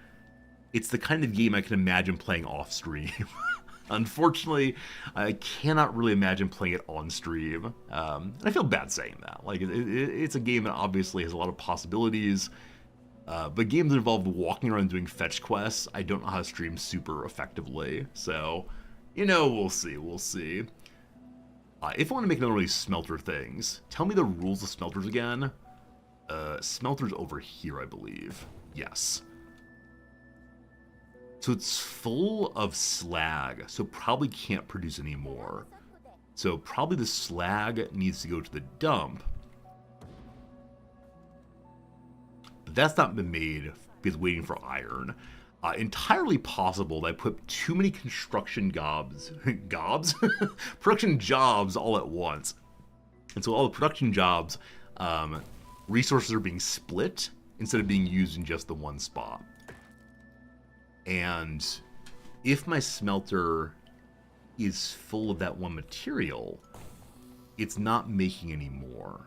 it's the kind of game I can imagine playing off stream. Unfortunately, I cannot really imagine playing it on stream. And I feel bad saying that. Like, it's a game that obviously has a lot of possibilities. But games that involve walking around doing fetch quests, I don't know how to stream super effectively. So, we'll see, we'll see. If I want to make another one of these smelter things, tell me the rules of smelters again. Smelter's over here, I believe. Yes. So it's full of slag, so probably can't produce any more. So probably the slag needs to go to the dump. But that's not been made because waiting for iron. Entirely possible that I put too many construction production jobs all at once. And so all the production jobs, resources are being split instead of being used in just the one spot. And if my smelter is full of that one material, it's not making any more.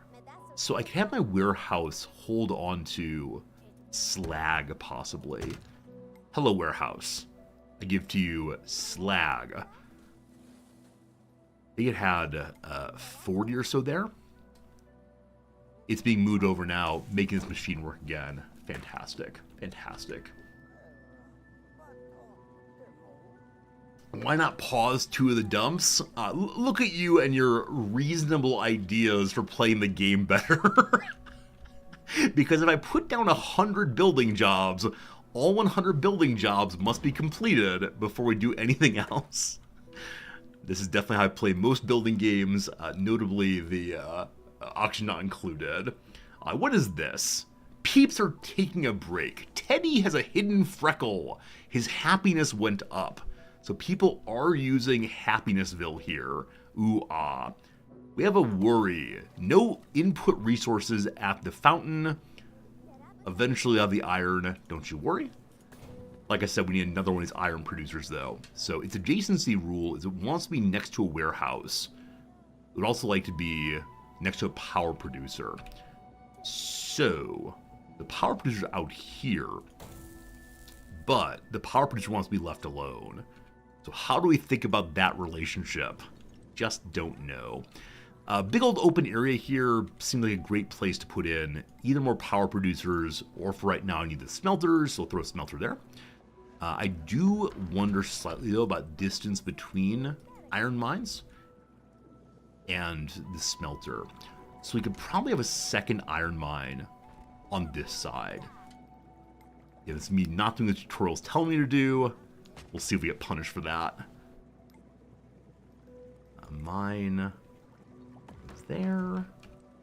So I could have my warehouse hold on to slag, possibly. Hello, warehouse. I give to you slag. I think it had 40 or so there. It's being moved over now, making this machine work again. Fantastic. Fantastic. Why not pause 2 of the dumps? Look at you and your reasonable ideas for playing the game better. Because if I put down 100 building jobs, all 100 building jobs must be completed before we do anything else. This is definitely how I play most building games, notably the auction not included. What is this? Peeps are taking a break. Teddy has a hidden freckle. His happiness went up. So people are using Happinessville here. Ooh, ah. We have a worry. No input resources at the fountain. Eventually I'll have the iron. Don't you worry. Like I said, we need another one of these iron producers, though. So its adjacency rule is it wants to be next to a warehouse. It would also like to be next to a power producer. So the power producer's out here. But the power producer wants to be left alone. So how do we think about that relationship? Just don't know. Big old open area here seems like a great place to put in either more power producers, or for right now I need the smelters, so I'll throw a smelter there. I do wonder slightly though about distance between iron mines and the smelter. So we could probably have a second iron mine on this side. Yeah, this is me not doing the tutorials telling me to do. We'll see if we get punished for that. A mine is there.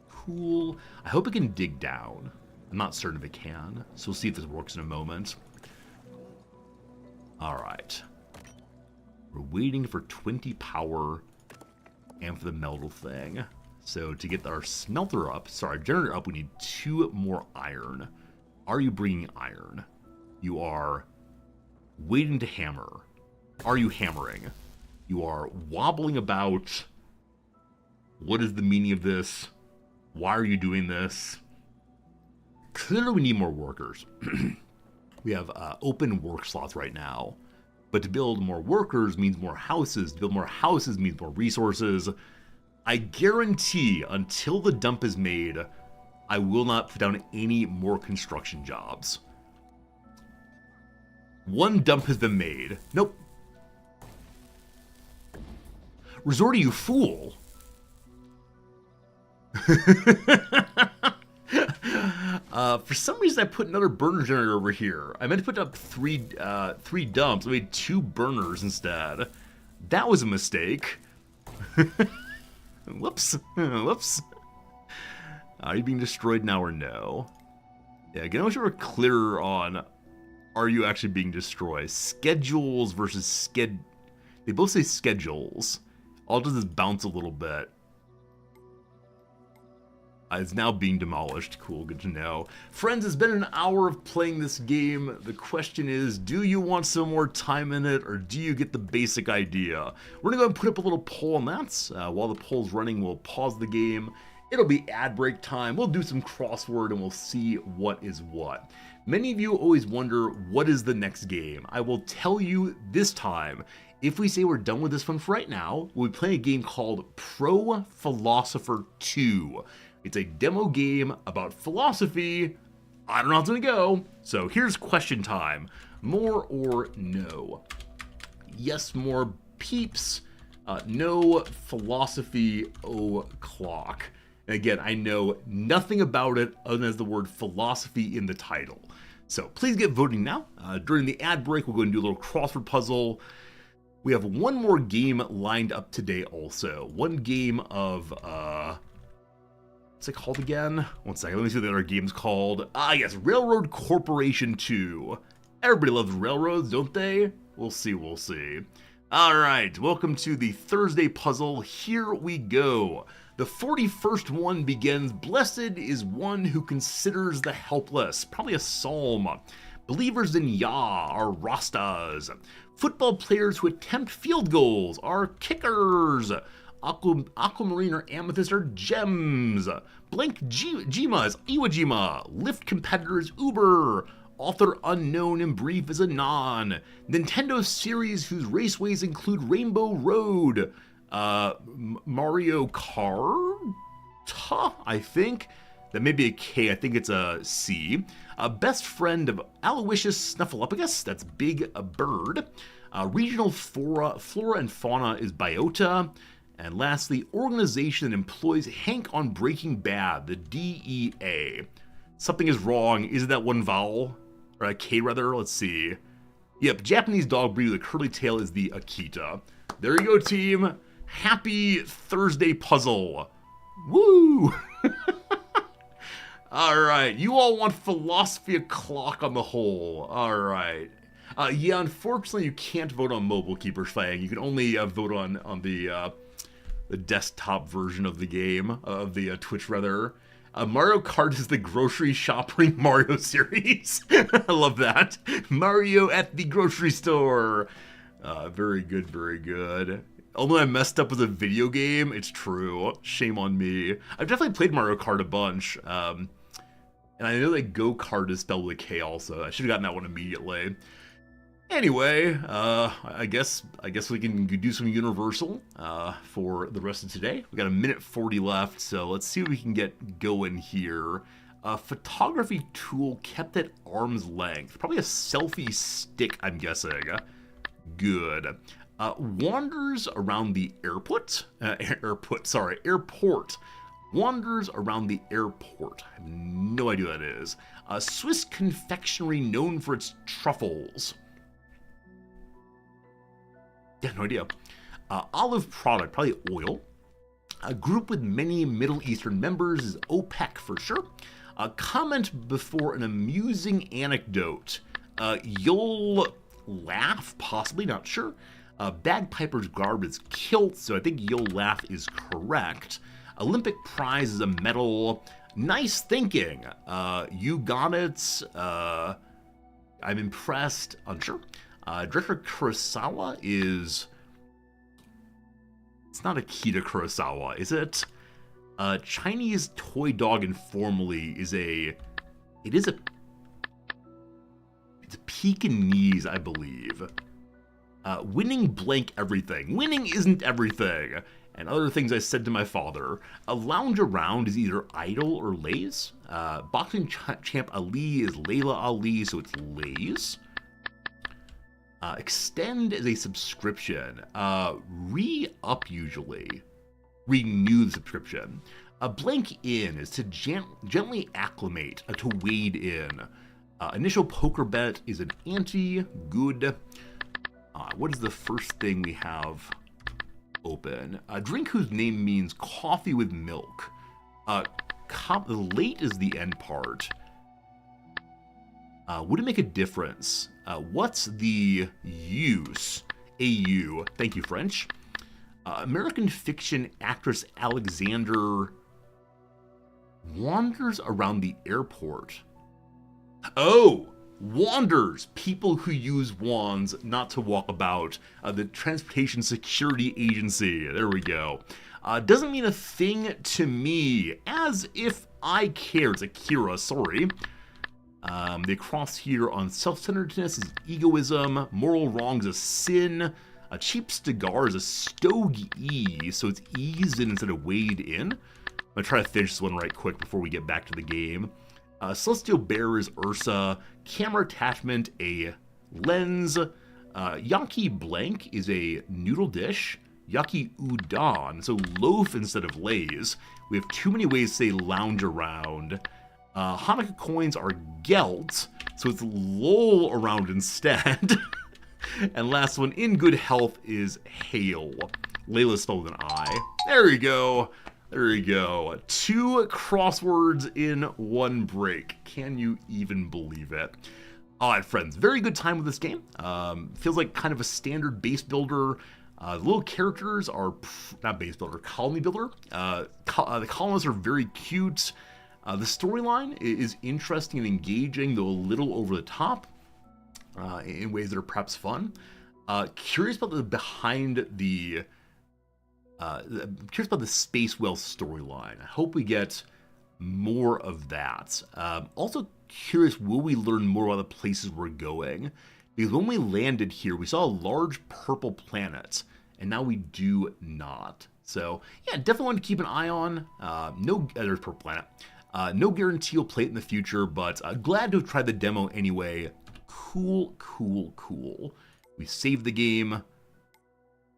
Cool. I hope it can dig down. I'm not certain if it can, so we'll see if this works in a moment. Alright. We're waiting for 20 power and for the metal thing. So to get our smelter up, sorry, our generator up, we need 2 more iron. Are you bringing iron? You are waiting to hammer. Are you hammering? You are wobbling about. What is the meaning of this? Why are you doing this? Clearly we need more workers. We have open work slots right now. But to build more workers means more houses. To build more houses means more resources. I guarantee until the dump is made, I will not put down any more construction jobs. One dump has been made. Nope. Resorty, you fool. For some reason I put another burner generator over here. I meant to put up three dumps. I made 2 burners instead. That was a mistake. Whoops. Whoops. Are you being destroyed now or no? Yeah, again, I wish we were clearer on, are you actually being destroyed? Schedules versus they both say schedules. All it does is bounce a little bit. It's now being demolished. Cool, good to know. Friends, it's been an hour of playing this game. The question is, do you want some more time in it, or do you get the basic idea? We're gonna go and put up a little poll on that. While the poll's running, we'll pause the game. It'll be ad break time. We'll do some crossword and we'll see what is what. Many of you always wonder, what is the next game? I will tell you this time. If we say we're done with this one for right now, we'll be playing a game called Pro Philosopher 2. It's a demo game about philosophy I don't know how it's going to go. So here's question time. More or no? Yes, more peeps. No philosophy o'clock. And again, I know nothing about it other than the word philosophy in the title. So please get voting now. During the ad break, we'll go and do a little crossword puzzle. We have one more game lined up today also. One game of, what's it called again? One second, let me see what the other game's called. Yes, Railroad Corporation 2. Everybody loves railroads, don't they? We'll see, we'll see. All right, welcome to the Thursday puzzle. Here we go. The 41st one begins, blessed is one who considers the helpless. Probably a psalm. Believers in Yah are Rastas. Football players who attempt field goals are kickers. Aquamarine or amethyst are gems. Blank Jima is Iwo Jima. Lyft competitors Uber. Author unknown in brief is Anon. Nintendo series whose raceways include Rainbow Road. Mario Kart, I think. That may be a K, I think it's a C. Best friend of Aloysius Snuffleupagus, that's Big Bird. Regional flora and fauna is Biota. And lastly, organization that employs Hank on Breaking Bad, the DEA. Something is wrong. Is that one vowel? Or a K rather? Let's see. Yep, Japanese dog breed with a curly tail is the Akita. There you go, team. Happy Thursday puzzle. Woo! All right, you all want philosophy o'clock on the whole. All right. Yeah, unfortunately, you can't vote on mobile, Keeper Fang. You can only vote on the desktop version of the game, of the Twitch, rather. Mario Kart is the grocery shopping Mario series. I love that. Mario at the grocery store. Very good, very good. Although I messed up with a video game, it's true. Shame on me. I've definitely played Mario Kart a bunch. And I know that go-kart is spelled with a K also. I should have gotten that one immediately. Anyway, I guess we can do some Universal for the rest of today. We got a minute 40 left, so let's see what we can get going here. Photography tool kept at arm's length. Probably a selfie stick, I'm guessing. Good. Wanders around the airport. Wanders around the airport. I have no idea what that is. Swiss confectionery known for its truffles. Yeah, no idea. Olive product, probably oil. A group with many Middle Eastern members is OPEC for sure. Comment before an amusing anecdote. You'll laugh, possibly, not sure. Bagpiper's garb is kilt, so I think you'll laugh is correct. Olympic prize is a medal. Nice thinking. You got it. I'm impressed. Unsure. Director Kurosawa is... It's not Akira Kurosawa, is it? Chinese toy dog informally is a... It's a Pekingese, I believe. Winning blank everything. Winning isn't everything. And other things I said to my father. A lounge around is either idle or lays. Boxing champ Ali is Layla Ali, so it's lays. Extend is a subscription. Re-up usually. Renew the subscription. A blank in is to gently acclimate, to wade in. Initial poker bet is an ante. Good. What is the first thing we have open? A drink whose name means coffee with milk. Late is the end part. Would it make a difference? What's the use? AU. Thank you, French. American fiction actress Alexander wanders around the airport. Oh! Wanders, people who use wands not to walk about. The Transportation Security Agency. There we go. Doesn't mean a thing to me. As if I care. It's Akira, sorry. The cross here on self-centeredness is egoism. Moral wrong is a sin. A cheap cigar is a stogie, so it's eased in instead of weighed in. I'm going to try to finish this one right quick before we get back to the game. Celestial Bear is Ursa. Camera attachment, a lens. Yaki Blank is a noodle dish. Yaki Udon, so loaf instead of Lays. We have too many ways to say lounge around. Hanukkah coins are Gelt, so it's lol around instead. And last one, in good health, is Hail. Layla spelled with an I. There we go. There we go. 2 crosswords in 1 break. Can you even believe it? Alright, friends. Very good time with this game. Feels like kind of a standard base builder. The little characters are, not base builder, colony builder. The colonists are very cute. The storyline is interesting and engaging, though a little over the top in ways that are perhaps fun. Curious about the curious about the Space Whale storyline. I hope we get more of that. Also curious, will we learn more about the places we're going? Because when we landed here, we saw a large purple planet, and now we do not. So yeah, definitely want to keep an eye on. There's purple planet. No guarantee you'll play it in the future, but glad to have tried the demo anyway. Cool, cool, cool. We save the game.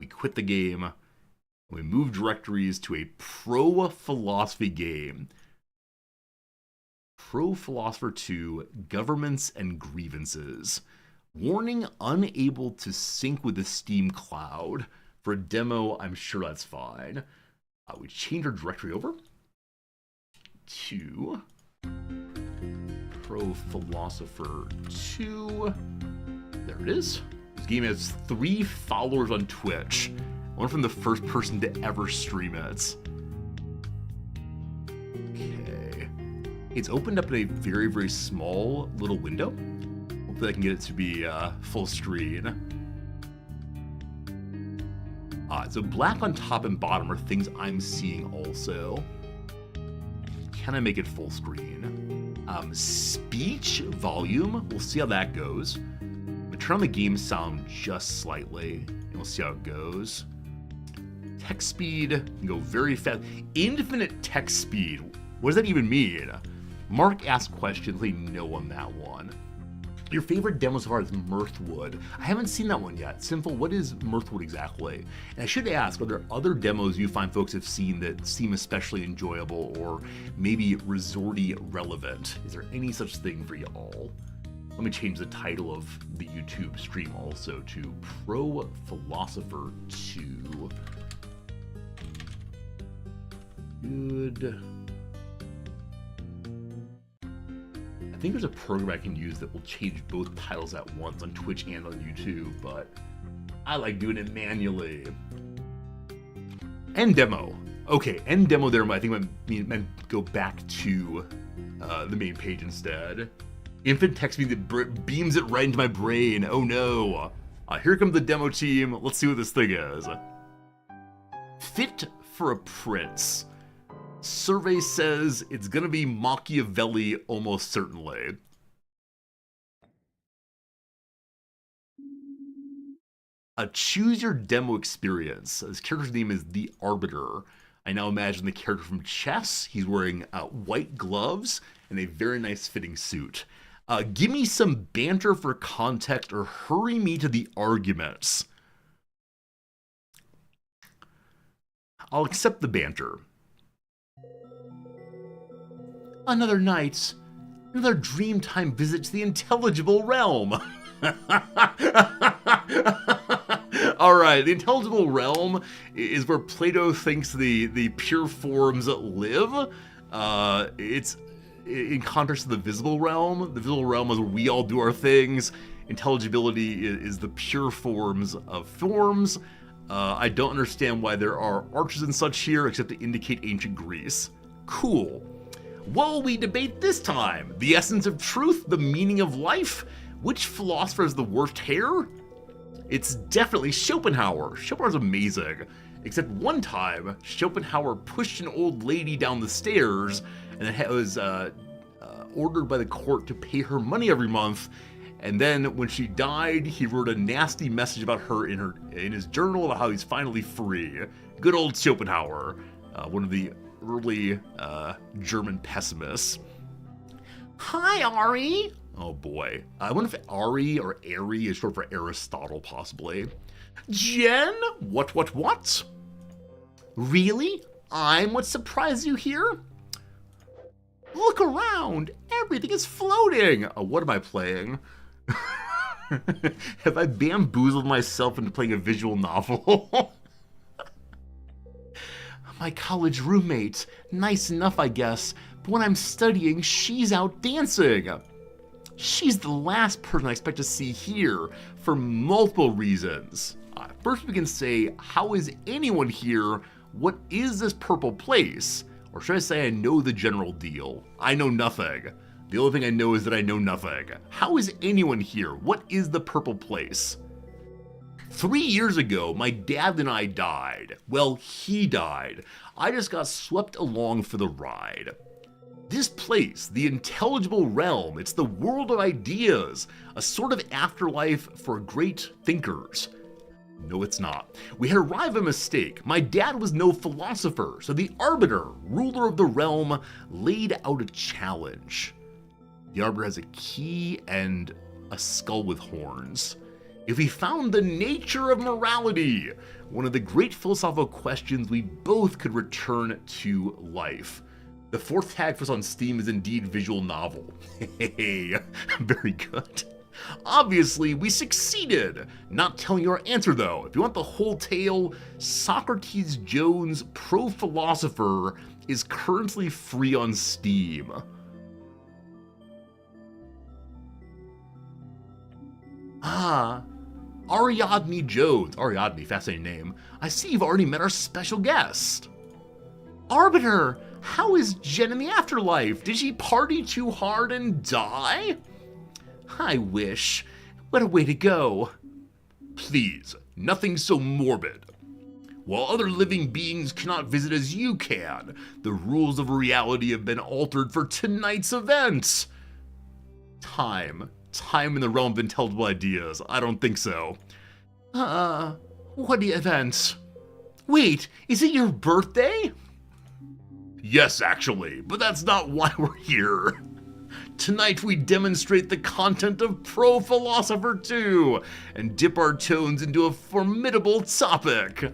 We quit the game. We move directories to a pro-philosophy game. Pro-philosopher 2, Governments and Grievances. Warning, unable to sync with the Steam cloud. For a demo, I'm sure that's fine. We change our directory over to Pro-philosopher 2. There it is. This game has 3 followers on Twitch. One from the first person to ever stream it. Okay. It's opened up in a very, very small little window. Hopefully I can get it to be full screen. So black on top and bottom are things I'm seeing also. Can I make it full screen? Speech volume, we'll see how that goes. I'm gonna turn on the game sound just slightly, and we'll see how it goes. Text speed can go very fast. Infinite text speed. What does that even mean? Mark asked questions. They know on that one. Your favorite demo so far is Mirthwood. I haven't seen that one yet. Sinful, what is Mirthwood exactly? And I should ask, are there other demos you find folks have seen that seem especially enjoyable or maybe resorty relevant? Is there any such thing for y'all? Let me change the title of the YouTube stream also to Pro Philosopher 2. Good. I think there's a program I can use that will change both titles at once on Twitch and on YouTube, but I like doing it manually. End demo. Okay, end demo there. I think I meant go back to the main page instead. Infant text me that beams it right into my brain. Oh no. Here comes the demo team. Let's see what this thing is. Fit for a prince. Survey says it's gonna be Machiavelli almost certainly. Choose your demo experience. This character's name is The Arbiter. I now imagine the character from chess. He's wearing white gloves and a very nice fitting suit. Give me some banter for context or hurry me to the arguments. I'll accept the banter. Another night, another Dreamtime visit to the intelligible realm. All right, the intelligible realm is where Plato thinks the pure forms live. It's in contrast to the visible realm. The visible realm is where we all do our things. Intelligibility is the pure forms of forms. I don't understand why there are arches and such here, except to indicate ancient Greece. Cool. What will we debate this time? The essence of truth? The meaning of life? Which philosopher has the worst hair? It's definitely Schopenhauer. Schopenhauer's amazing. Except one time, Schopenhauer pushed an old lady down the stairs and it was ordered by the court to pay her money every month. And then when she died, he wrote a nasty message about her in his journal about how he's finally free. Good old Schopenhauer, one of the early German pessimists. Hi, Ari. Oh boy. I wonder if Ari or Ari is short for Aristotle, possibly. Jen? What? Really? I'm what surprised you here? Look around. Everything is floating. Oh, what am I playing? Have I bamboozled myself into playing a visual novel? My college roommate. Nice enough, I guess. But when I'm studying, she's out dancing. She's the last person I expect to see here for multiple reasons. First, we can say, how is anyone here? What is this purple place? Or should I say I know the general deal? I know nothing. The only thing I know is that I know nothing. How is anyone here? What is the purple place? 3 years ago, my dad and I died. Well, he died. I just got swept along for the ride. This place, the intelligible realm, it's the world of ideas, a sort of afterlife for great thinkers. No, it's not. We had arrived at a mistake. My dad was no philosopher, so the Arbiter, ruler of the realm, laid out a challenge. The Arbiter has a key and a skull with horns. If we found the nature of morality, one of the great philosophical questions we both could return to life. The fourth tag for us on Steam is indeed visual novel. Hey, very good. Obviously, we succeeded. Not telling you our answer though. If you want the whole tale, Socrates Jones Pro-Philosopher is currently free on Steam. Ariadne Jones. Ariadne, fascinating name. I see you've already met our special guest. Arbiter, how is Jen in the afterlife? Did she party too hard and die? I wish. What a way to go. Please, nothing so morbid. While other living beings cannot visit as you can, the rules of reality have been altered for tonight's event. Time in the realm of intelligible ideas. I don't think so. What event? Wait, is it your birthday? Yes, actually, but that's not why we're here. Tonight we demonstrate the content of Pro-Philosopher 2 and dip our toes into a formidable topic.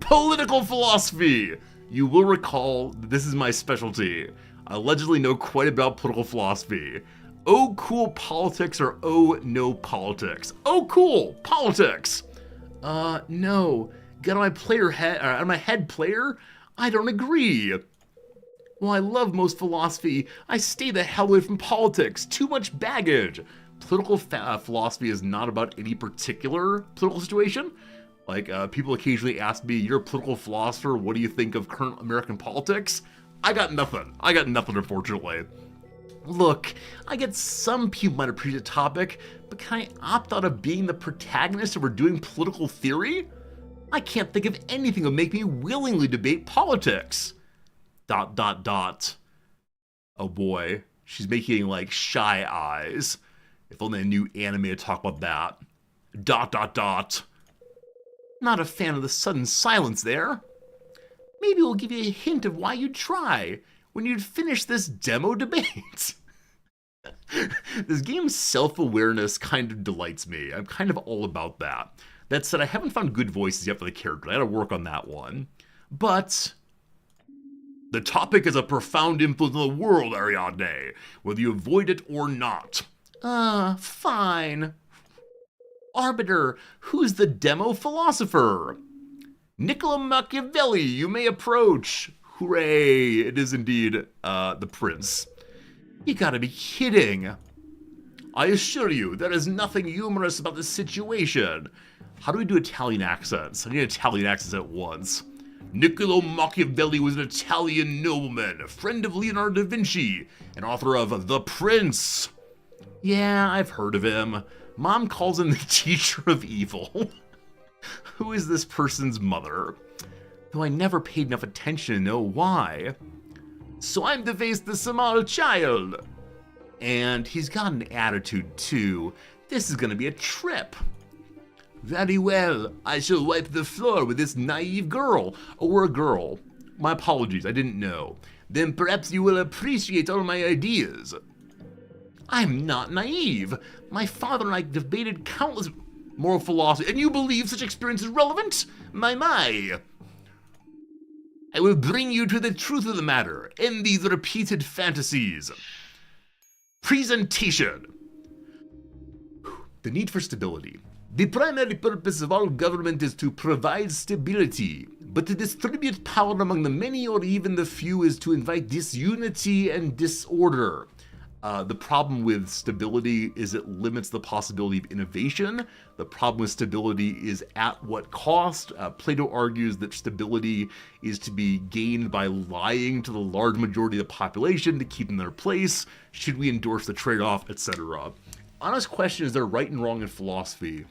Political philosophy. You will recall that this is my specialty. I allegedly know quite about political philosophy. Oh, cool politics or oh, no politics? Oh, cool politics. No. Get on my head, player? I don't agree. While I love most philosophy, I stay the hell away from politics. Too much baggage. Political philosophy is not about any particular political situation. Like, people occasionally ask me, you're a political philosopher, what do you think of current American politics? I got nothing, unfortunately. Look, I get some people might appreciate the topic, but can I opt out of being the protagonist if we're doing political theory? I can't think of anything that would make me willingly debate politics. ... Oh boy, she's making like shy eyes. If only I knew anime to talk about that. ... Not a fan of the sudden silence there. Maybe we'll give you a hint of why you'd try when you'd finish this demo debate. This game's self-awareness kind of delights me. I'm kind of all about that. That said, I haven't found good voices yet for the character. I gotta work on that one. But the topic is a profound influence on the world, Ariadne, whether you avoid it or not. Fine. Arbiter, who's the demo philosopher? Niccolo Machiavelli, you may approach. Hooray, it is indeed the prince. You gotta be kidding. I assure you, there is nothing humorous about this situation. How do we do Italian accents? I need Italian accents at once. Niccolo Machiavelli was an Italian nobleman, a friend of Leonardo da Vinci, and author of The Prince. Yeah, I've heard of him. Mom calls him the teacher of evil. Who is this person's mother? Though I never paid enough attention to know why. So I'm to face the small child. And he's got an attitude too. This is gonna be a trip. Very well, I shall wipe the floor with this naive girl. Or a girl. My apologies, I didn't know. Then perhaps you will appreciate all my ideas. I'm not naive. My father and I debated countless moral philosophy, and you believe such experience is relevant? My. I will bring you to the truth of the matter, end these repeated fantasies. Presentation. The need for stability. The primary purpose of all government is to provide stability, but to distribute power among the many or even the few is to invite disunity and disorder. The problem with stability is it limits the possibility of innovation. The problem with stability is at what cost. Plato argues that stability is to be gained by lying to the large majority of the population to keep them in their place. Should we endorse the trade-off, etc.? Honest question, is there right and wrong in philosophy?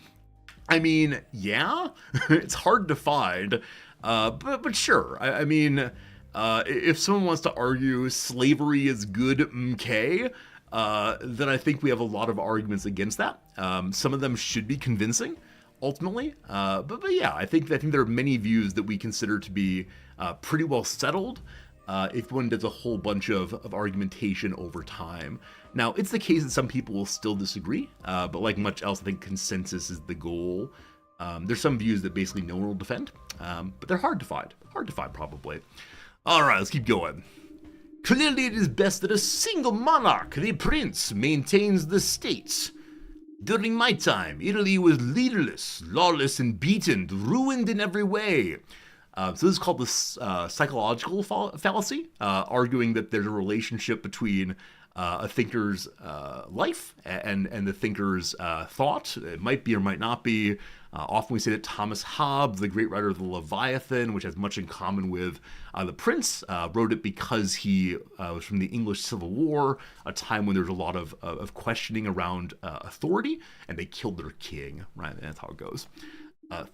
I mean, yeah, it's hard to find, but sure. I mean, if someone wants to argue slavery is good, then I think we have a lot of arguments against that. Some of them should be convincing, ultimately. But yeah, I think there are many views that we consider to be pretty well settled if one does a whole bunch of argumentation over time. Now, it's the case that some people will still disagree, but like much else, I think consensus is the goal. There's some views that basically no one will defend, but they're hard to find. Hard to find, probably. All right, let's keep going. Clearly, it is best that a single monarch, the prince, maintains the state. During my time, Italy was leaderless, lawless, and beaten, ruined in every way. So this is called the psychological fallacy, arguing that there's a relationship between a thinker's life and the thinker's thought. It might be or might not be. Often we say that Thomas Hobbes, the great writer of the Leviathan, which has much in common with the Prince, wrote it because he was from the English Civil War, a time when there was a lot of questioning around authority, and they killed their king, right? And that's how it goes.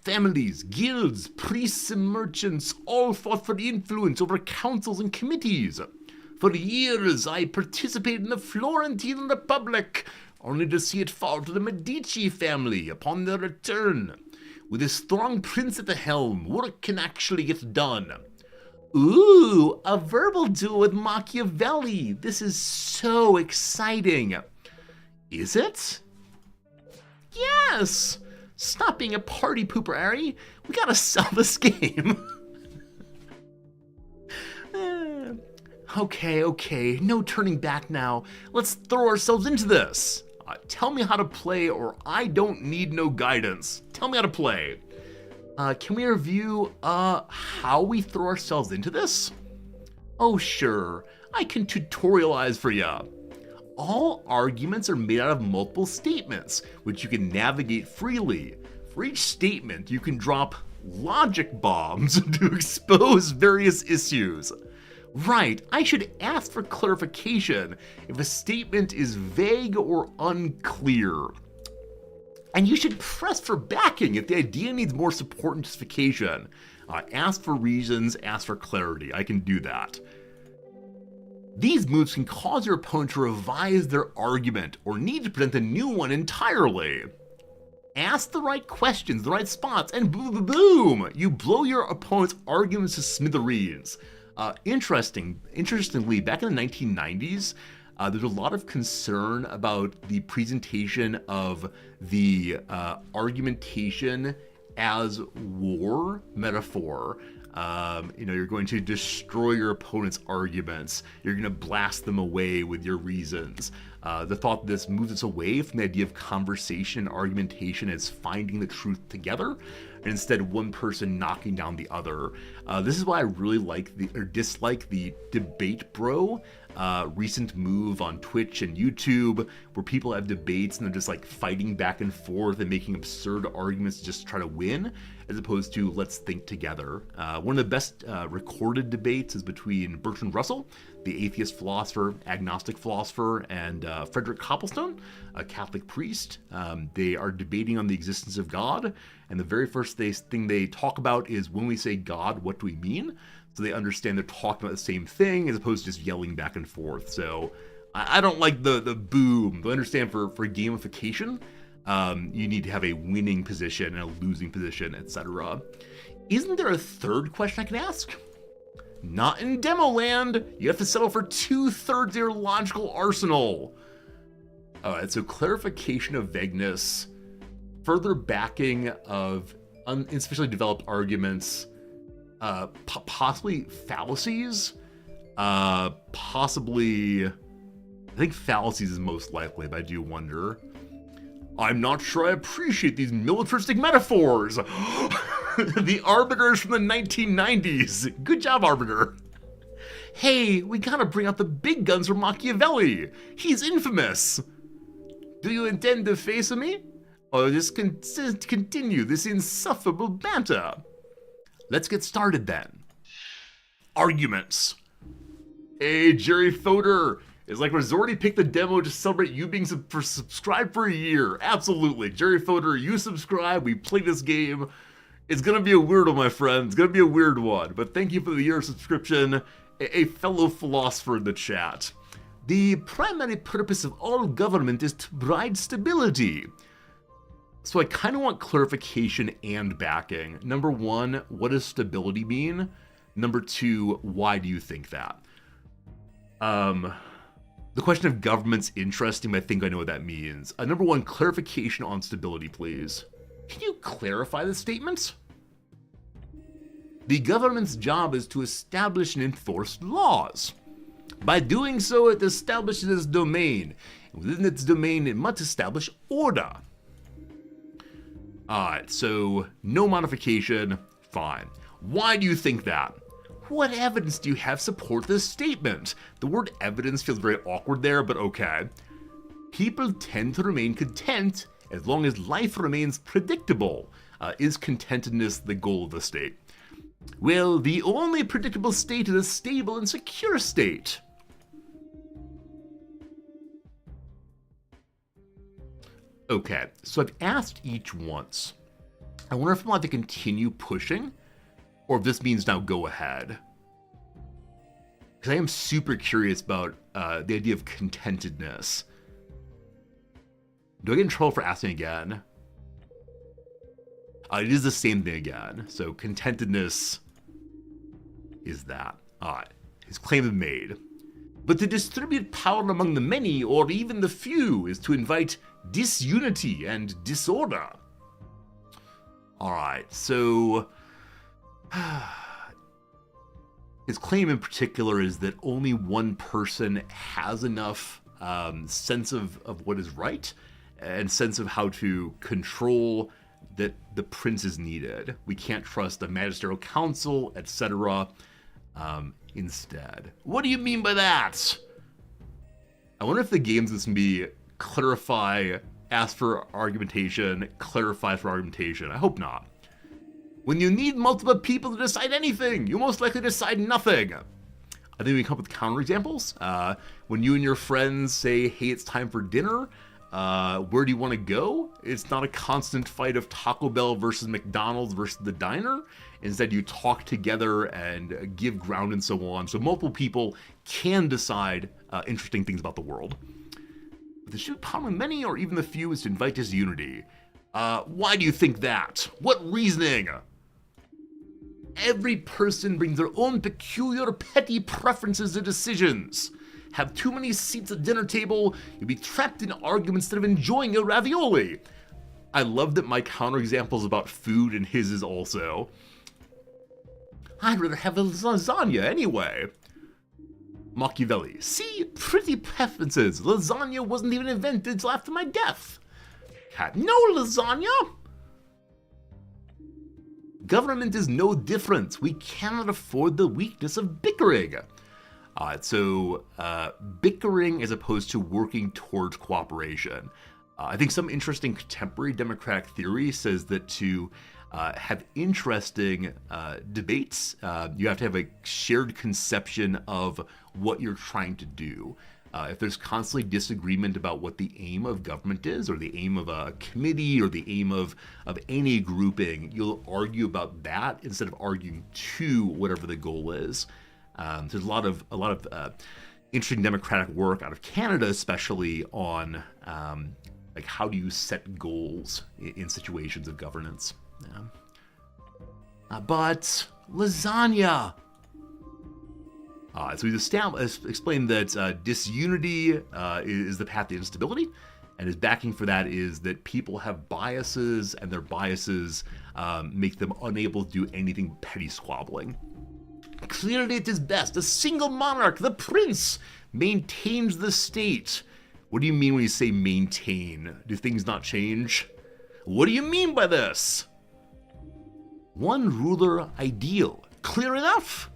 Families, guilds, priests, and merchants all fought for influence over councils and committees. For years, I participated in the Florentine Republic, only to see it fall to the Medici family upon their return. With a strong prince at the helm, work can actually get done. Ooh, a verbal duel with Machiavelli. This is so exciting. Is it? Yes! Stop being a party pooper, Ari. We gotta sell this game. Okay, no turning back now. Let's throw ourselves into this. Tell me how to play or I don't need no guidance. Tell me how to play. Can we review how we throw ourselves into this? Oh sure, I can tutorialize for ya. All arguments are made out of multiple statements, which you can navigate freely. For each statement, you can drop logic bombs to expose various issues. Right, I should ask for clarification if a statement is vague or unclear. And you should press for backing if the idea needs more support and justification. Ask for reasons, ask for clarity. I can do that. These moves can cause your opponent to revise their argument or need to present a new one entirely. Ask the right questions, the right spots, and boom! You blow your opponent's arguments to smithereens. Interestingly, back in the 1990s, there's a lot of concern about the presentation of the argumentation as war metaphor. You're going to destroy your opponent's arguments. You're going to blast them away with your reasons. The thought that this moves us away from the idea of conversation and argumentation as finding the truth together, and instead one person knocking down the other. This is why I really dislike the debate bro recent move on Twitch and YouTube, where people have debates and they're just like fighting back and forth and making absurd arguments just to try to win, as opposed to let's think together. One of the best recorded debates is between Bertrand Russell, the atheist philosopher, agnostic philosopher, and Frederick Copplestone, a Catholic priest. They are debating on the existence of God, and the very first thing they talk about is, when we say God, what do we mean? So they understand they're talking about the same thing as opposed to just yelling back and forth. So I don't like the boom. But I understand for gamification, you need to have a winning position and a losing position, etc. Isn't there a third question I can ask? Not in Demoland. You have to settle for 2/3 of your logical arsenal. Alright, so clarification of vagueness, further backing of insufficiently developed arguments, possibly fallacies, possibly, I think fallacies is most likely, but I do wonder. I'm not sure I appreciate these militaristic metaphors. The arbiters from the 1990s. Good job, Arbiter. Hey, we gotta bring out the big guns from Machiavelli. He's infamous. Do you intend to face me? Or just continue this insufferable banter? Let's get started then. Arguments. Hey, Jerry Fodor. It's like Resorty picked the demo to celebrate you being subscribed for a year. Absolutely. Jerry Fodor, you subscribe, we play this game. It's gonna be a weird one, my friend. It's gonna be a weird one. But thank you for the year of subscription. A fellow philosopher in the chat. The primary purpose of all government is to provide stability. So I kind of want clarification and backing. Number one, what does stability mean? Number two, why do you think that? The question of government's interesting, but I think I know what that means. Number one, clarification on stability, please. Can you clarify the statement? The government's job is to establish and enforce laws. By doing so, it establishes its domain. Within its domain, it must establish order. Alright, so no modification, fine. Why do you think that? What evidence do you have support this statement? The word evidence feels very awkward there, but okay. People tend to remain content as long as life remains predictable. Is contentedness the goal of the state? Well, the only predictable state is a stable and secure state. Okay, so I've asked each once. I wonder if I'm allowed to continue pushing, or if this means now go ahead. Because I am super curious about the idea of contentedness. Do I get in trouble for asking again? It is the same thing again. So contentedness is that. Alright, his claim is made. But to distribute power among the many, or even the few, is to invite disunity and disorder. Alright, so his claim in particular is that only one person has enough sense of what is right and sense of how to control that the prince is needed. We can't trust the magisterial council, etc. Instead. What do you mean by that? I wonder if the game's going to be clarify, ask for argumentation, clarify for argumentation. I hope not. When you need multiple people to decide anything, you most likely decide nothing. I think we come up with counterexamples. When you and your friends say, hey, it's time for dinner, where do you want to go? It's not a constant fight of Taco Bell versus McDonald's versus the diner. Instead, you talk together and give ground and so on. So multiple people can decide interesting things about the world. But the shoot power many or even the few is to invite disunity. Why do you think that? What reasoning? Every person brings their own peculiar petty preferences and decisions. Have too many seats at dinner table, you'll be trapped in arguments instead of enjoying your ravioli. I love that my counterexample is about food and his is also. I'd rather have a lasagna anyway. Machiavelli. See, pretty preferences. Lasagna wasn't even invented until after my death. Cat. No lasagna! Government is no different. We cannot afford the weakness of bickering. So bickering as opposed to working towards cooperation. I think some interesting contemporary democratic theory says that to have interesting debates, you have to have a shared conception of what you're trying to do. If there's constantly disagreement about what the aim of government is, or the aim of a committee, or the aim of any grouping, you'll argue about that instead of arguing to whatever the goal is. There's a lot of interesting democratic work out of Canada, especially on like how do you set goals in situations of governance. Yeah. But lasagna. So we've explained that disunity is the path to instability, And his backing for that is that people have biases, and their biases make them unable to do anything petty squabbling. Clearly it is best a single monarch, the prince, maintains the state. What do you mean when you say maintain? Do things not change? What do you mean by this? One ruler ideal. Clear enough.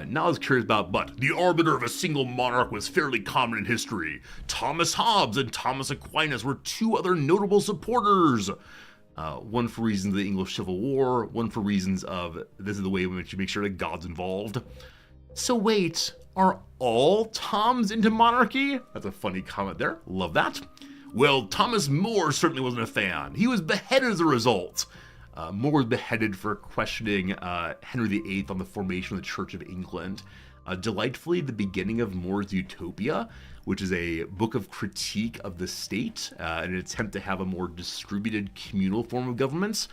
Now I was curious about, but the arbiter of a single monarch was fairly common in history. Thomas Hobbes and Thomas Aquinas were two other notable supporters. One for reasons of the English Civil War, one for reasons of this is the way in which you make sure that God's involved. So wait, are all Toms into monarchy? That's a funny comment there. Love that. Well, Thomas More certainly wasn't a fan. He was beheaded as a result. More was beheaded for questioning Henry VIII on the formation of the Church of England. Delightfully, the beginning of More's Utopia, which is a book of critique of the state, in an attempt to have a more distributed communal form of government,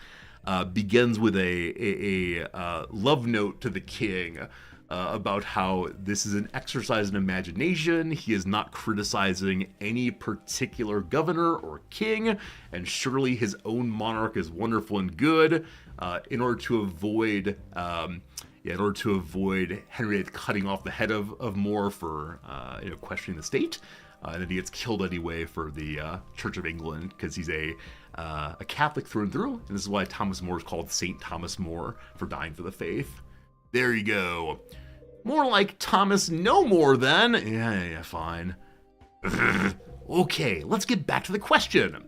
begins with a love note to the king about how this is an exercise in imagination. He is not criticizing any particular governor or king, and surely his own monarch is wonderful and good. In order to avoid Henry VIII cutting off the head of More for questioning the state, and then he gets killed anyway for the Church of England because he's a Catholic through and through, and this is why Thomas More is called Saint Thomas More, for dying for the faith. There you go. More like Thomas No More then. Yeah, fine. Okay, let's get back to the question.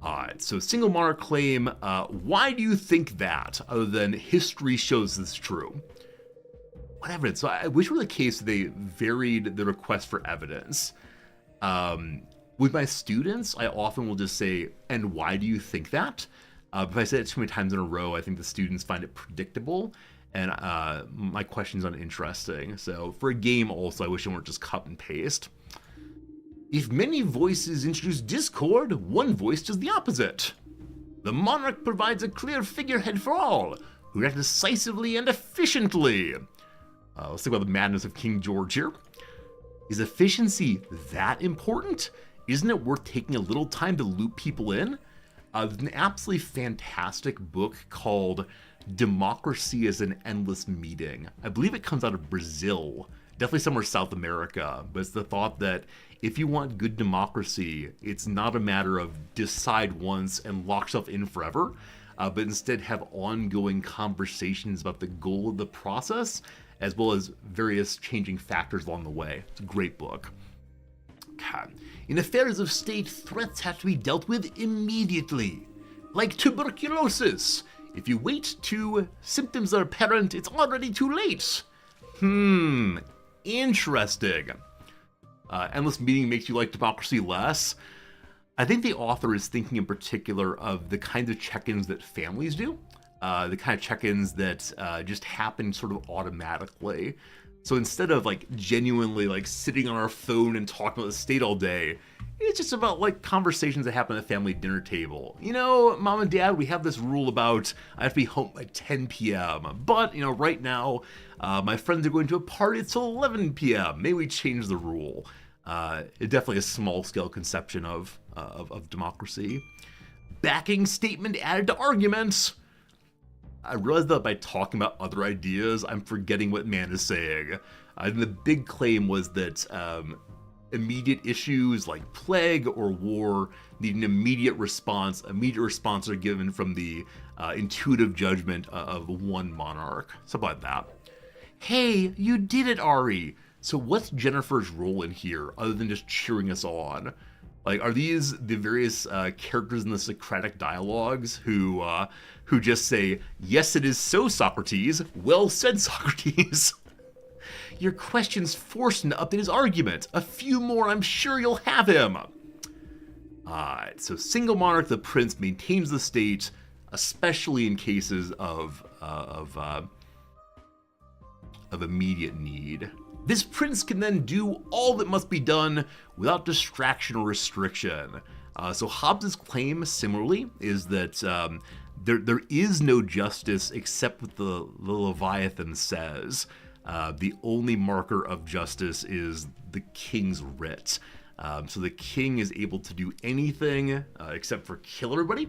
Alright, so single monarch claim, why do you think that, other than history shows this true? What evidence? So I wish it were the case that they varied the request for evidence. With my students, I often will just say, and why do you think that? If I say it too many times in a row, I think the students find it predictable, and my question's uninteresting. So for a game also, I wish it weren't just cut and paste. If many voices introduce discord, one voice does the opposite. The monarch provides a clear figurehead for all, who act decisively and efficiently. Let's think about the madness of King George here. Is efficiency that important? Isn't it worth taking a little time to loop people in? There's an absolutely fantastic book called Democracy is an Endless Meeting. I believe it comes out of Brazil, definitely somewhere South America, but it's the thought that if you want good democracy, it's not a matter of decide once and lock yourself in forever, but instead have ongoing conversations about the goal of the process, as well as various changing factors along the way. It's a great book. Okay. In affairs of state, threats have to be dealt with immediately. Like tuberculosis. If you wait till symptoms are apparent, it's already too late. Interesting. Endless Meeting makes you like democracy less. I think the author is thinking in particular of the kinds of check-ins that families do. The kind of check-ins that just happen sort of automatically. So instead of like genuinely like sitting on our phone and talking about the state all day, it's just about like conversations that happen at the family dinner table. You know, mom and dad, we have this rule about I have to be home by 10 p.m. But, you know, right now, my friends are going to a party until 11 p.m. Maybe we change the rule. It's definitely a small-scale conception of democracy. Backing statement added to arguments. I realized that by talking about other ideas, I'm forgetting what man is saying. The big claim was that immediate issues like plague or war need an immediate response. Immediate responses are given from the intuitive judgment of one monarch. Something like that. Hey, you did it, Ari. So what's Jennifer's role in here, other than just cheering us on? Like, are these the various characters in the Socratic dialogues who just say, yes, it is so, Socrates. Well said, Socrates. Your questions forced him to update his argument. A few more, I'm sure you'll have him. Alright, so single monarch, the prince maintains the state, especially in cases of immediate need. This prince can then do all that must be done without distraction or restriction. So Hobbes' claim, similarly, is that there is no justice except what the Leviathan says. The only marker of justice is the king's writ. So the king is able to do anything except for kill everybody.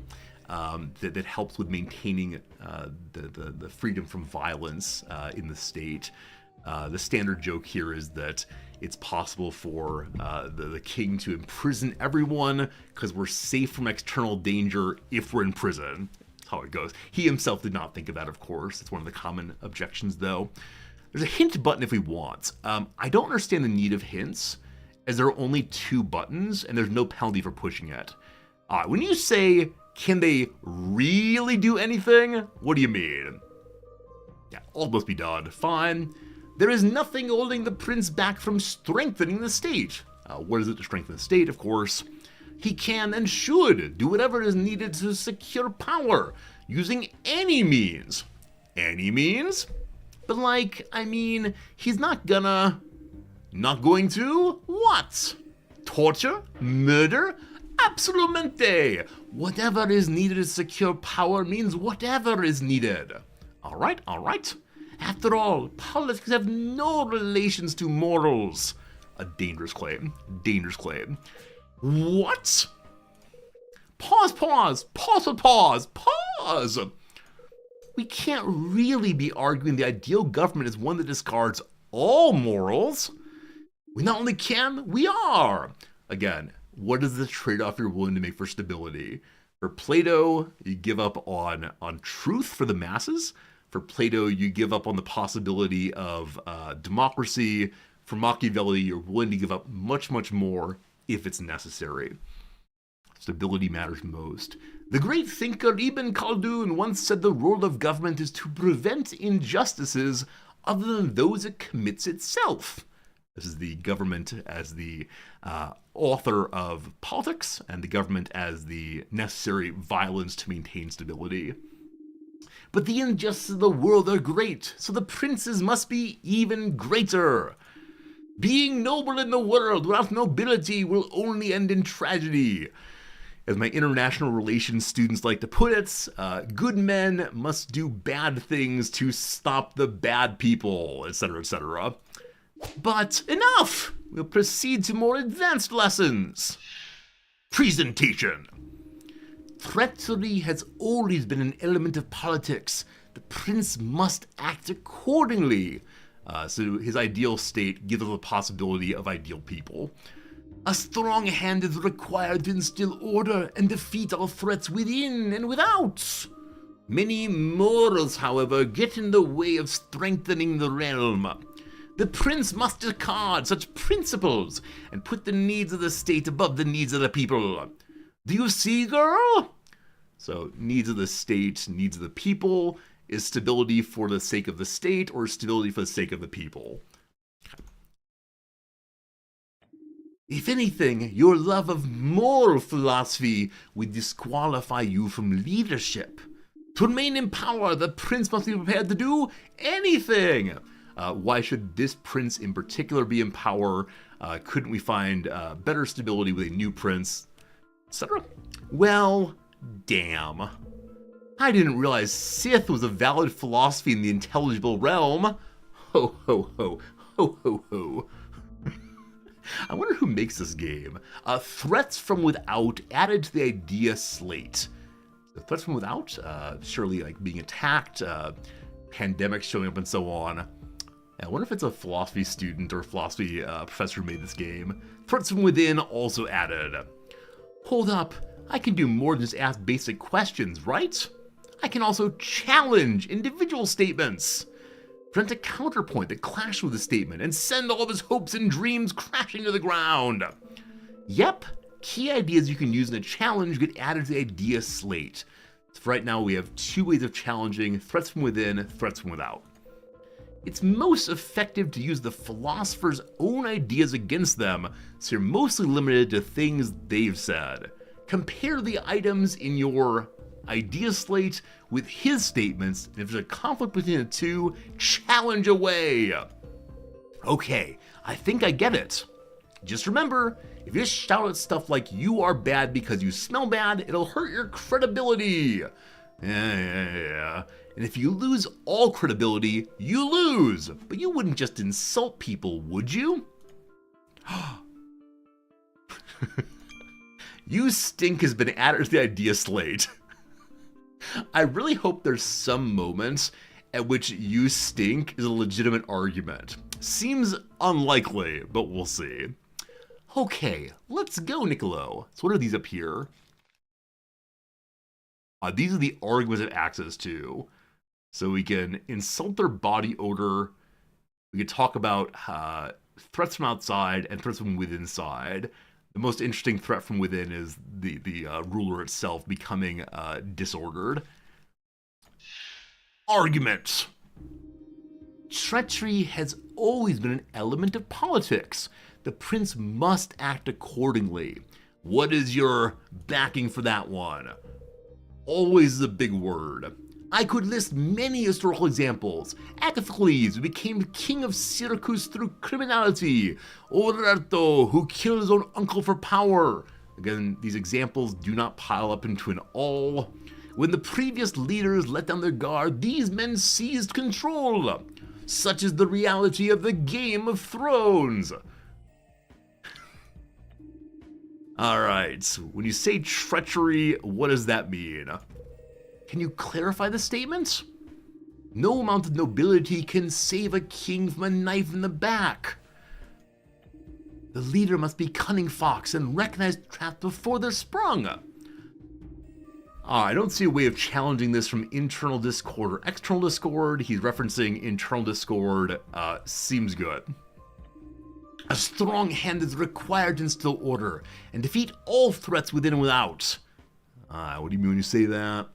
That helps with maintaining the freedom from violence in the state. The standard joke here is that it's possible for the king to imprison everyone because we're safe from external danger if we're in prison. That's how it goes. He himself did not think of that, of course. It's one of the common objections, though. There's a hint button if we want. I don't understand the need of hints, as there are only 2 buttons and there's no penalty for pushing it. When you say, can they really do anything? What do you mean? Yeah, all must be done. Fine. There is nothing holding the prince back from strengthening the state. What is it to strengthen the state? Of course, he can and should do whatever is needed to secure power, using any means. Any means? But he's not going to? What? Torture? Murder? Absolutamente! Whatever is needed to secure power means whatever is needed. All right. After all, politics have no relations to morals. A dangerous claim. What? Pause. We can't really be arguing the ideal government is one that discards all morals. We not only can, we are. Again, what is the trade-off you're willing to make for stability? For Plato, you give up on truth for the masses. For Plato, you give up on the possibility of democracy. For Machiavelli, you're willing to give up much, much more if it's necessary. Stability matters most. The great thinker Ibn Khaldun once said the role of government is to prevent injustices other than those it commits itself. This is the government as the author of politics and the government as the necessary violence to maintain stability. But the injustices of the world are great, so the princes must be even greater. Being noble in the world without nobility will only end in tragedy. As my international relations students like to put it, good men must do bad things to stop the bad people, etc., etc. But enough! We'll proceed to more advanced lessons. Presentation. Treachery has always been an element of politics. The prince must act accordingly. So his ideal state gives us the possibility of ideal people. A strong hand is required to instill order and defeat all threats within and without. Many morals, however, get in the way of strengthening the realm. The prince must discard such principles and put the needs of the state above the needs of the people. Do you see, girl? So, needs of the state, needs of the people. Is stability for the sake of the state or stability for the sake of the people? If anything, your love of moral philosophy would disqualify you from leadership. To remain in power, the prince must be prepared to do anything. Why should this prince in particular be in power? Couldn't we find better stability with a new prince, etc.? Well, damn. I didn't realize Sith was a valid philosophy in the intelligible realm. Ho, ho, ho, ho, ho, ho. I wonder who makes this game. Threats from without added to the idea slate. So threats from without, surely like being attacked, pandemics showing up and so on. I wonder if it's a philosophy student or a philosophy professor who made this game. Threats from within also added. Hold up, I can do more than just ask basic questions, right? I can also challenge individual statements. Present a counterpoint that clashes with the statement and send all of his hopes and dreams crashing to the ground. Yep, key ideas you can use in a challenge get added to the idea slate. So for right now, we have 2 ways of challenging: threats from within, threats from without. It's most effective to use the philosopher's own ideas against them, so you're mostly limited to things they've said. Compare the items in your idea slate with his statements, and if there's a conflict between the 2, challenge away. Okay, I think I get it. Just remember, if you just shout out stuff like you are bad because you smell bad, it'll hurt your credibility. Yeah. And if you lose all credibility, you lose. But you wouldn't just insult people, would you? You stink has been added to the idea slate. I really hope there's some moments at which you stink is a legitimate argument. Seems unlikely, but we'll see. Okay, let's go, Niccolo. So what are these up here? These are the arguments I have access to. So we can insult their body odor. We can talk about threats from outside and threats from within side. The most interesting threat from within is the ruler itself becoming disordered. Arguments. Treachery has always been an element of politics. The prince must act accordingly. What is your backing for that one? Always a big word. I could list many historical examples. Agathocles, who became king of Syracuse through criminality. Oderto, who killed his own uncle for power. Again, these examples do not pile up into an all. When the previous leaders let down their guard, these men seized control. Such is the reality of the Game of Thrones. Alright, so when you say treachery, what does that mean? Can you clarify the statement? No amount of nobility can save a king from a knife in the back. The leader must be cunning fox and recognize traps before they're sprung. I don't see a way of challenging this from internal discord or external discord. He's referencing internal discord. Seems good. A strong hand is required to instill order and defeat all threats within and without. What do you mean when you say that?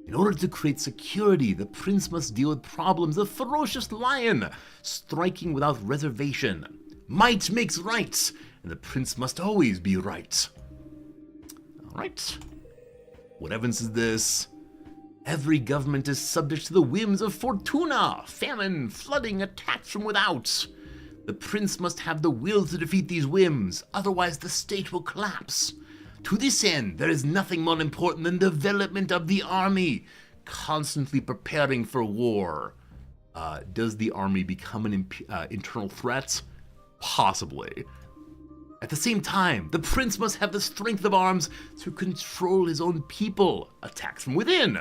In order to create security, the prince must deal with problems of ferocious lion, striking without reservation. Might makes right, and the prince must always be right. Alright. What evidence is this? Every government is subject to the whims of fortuna, famine, flooding, attacks from without. The prince must have the will to defeat these whims, otherwise the state will collapse. To this end, there is nothing more important than development of the army, constantly preparing for war. Does the army become an internal threat? Possibly. At the same time, the prince must have the strength of arms to control his own people, attacks from within.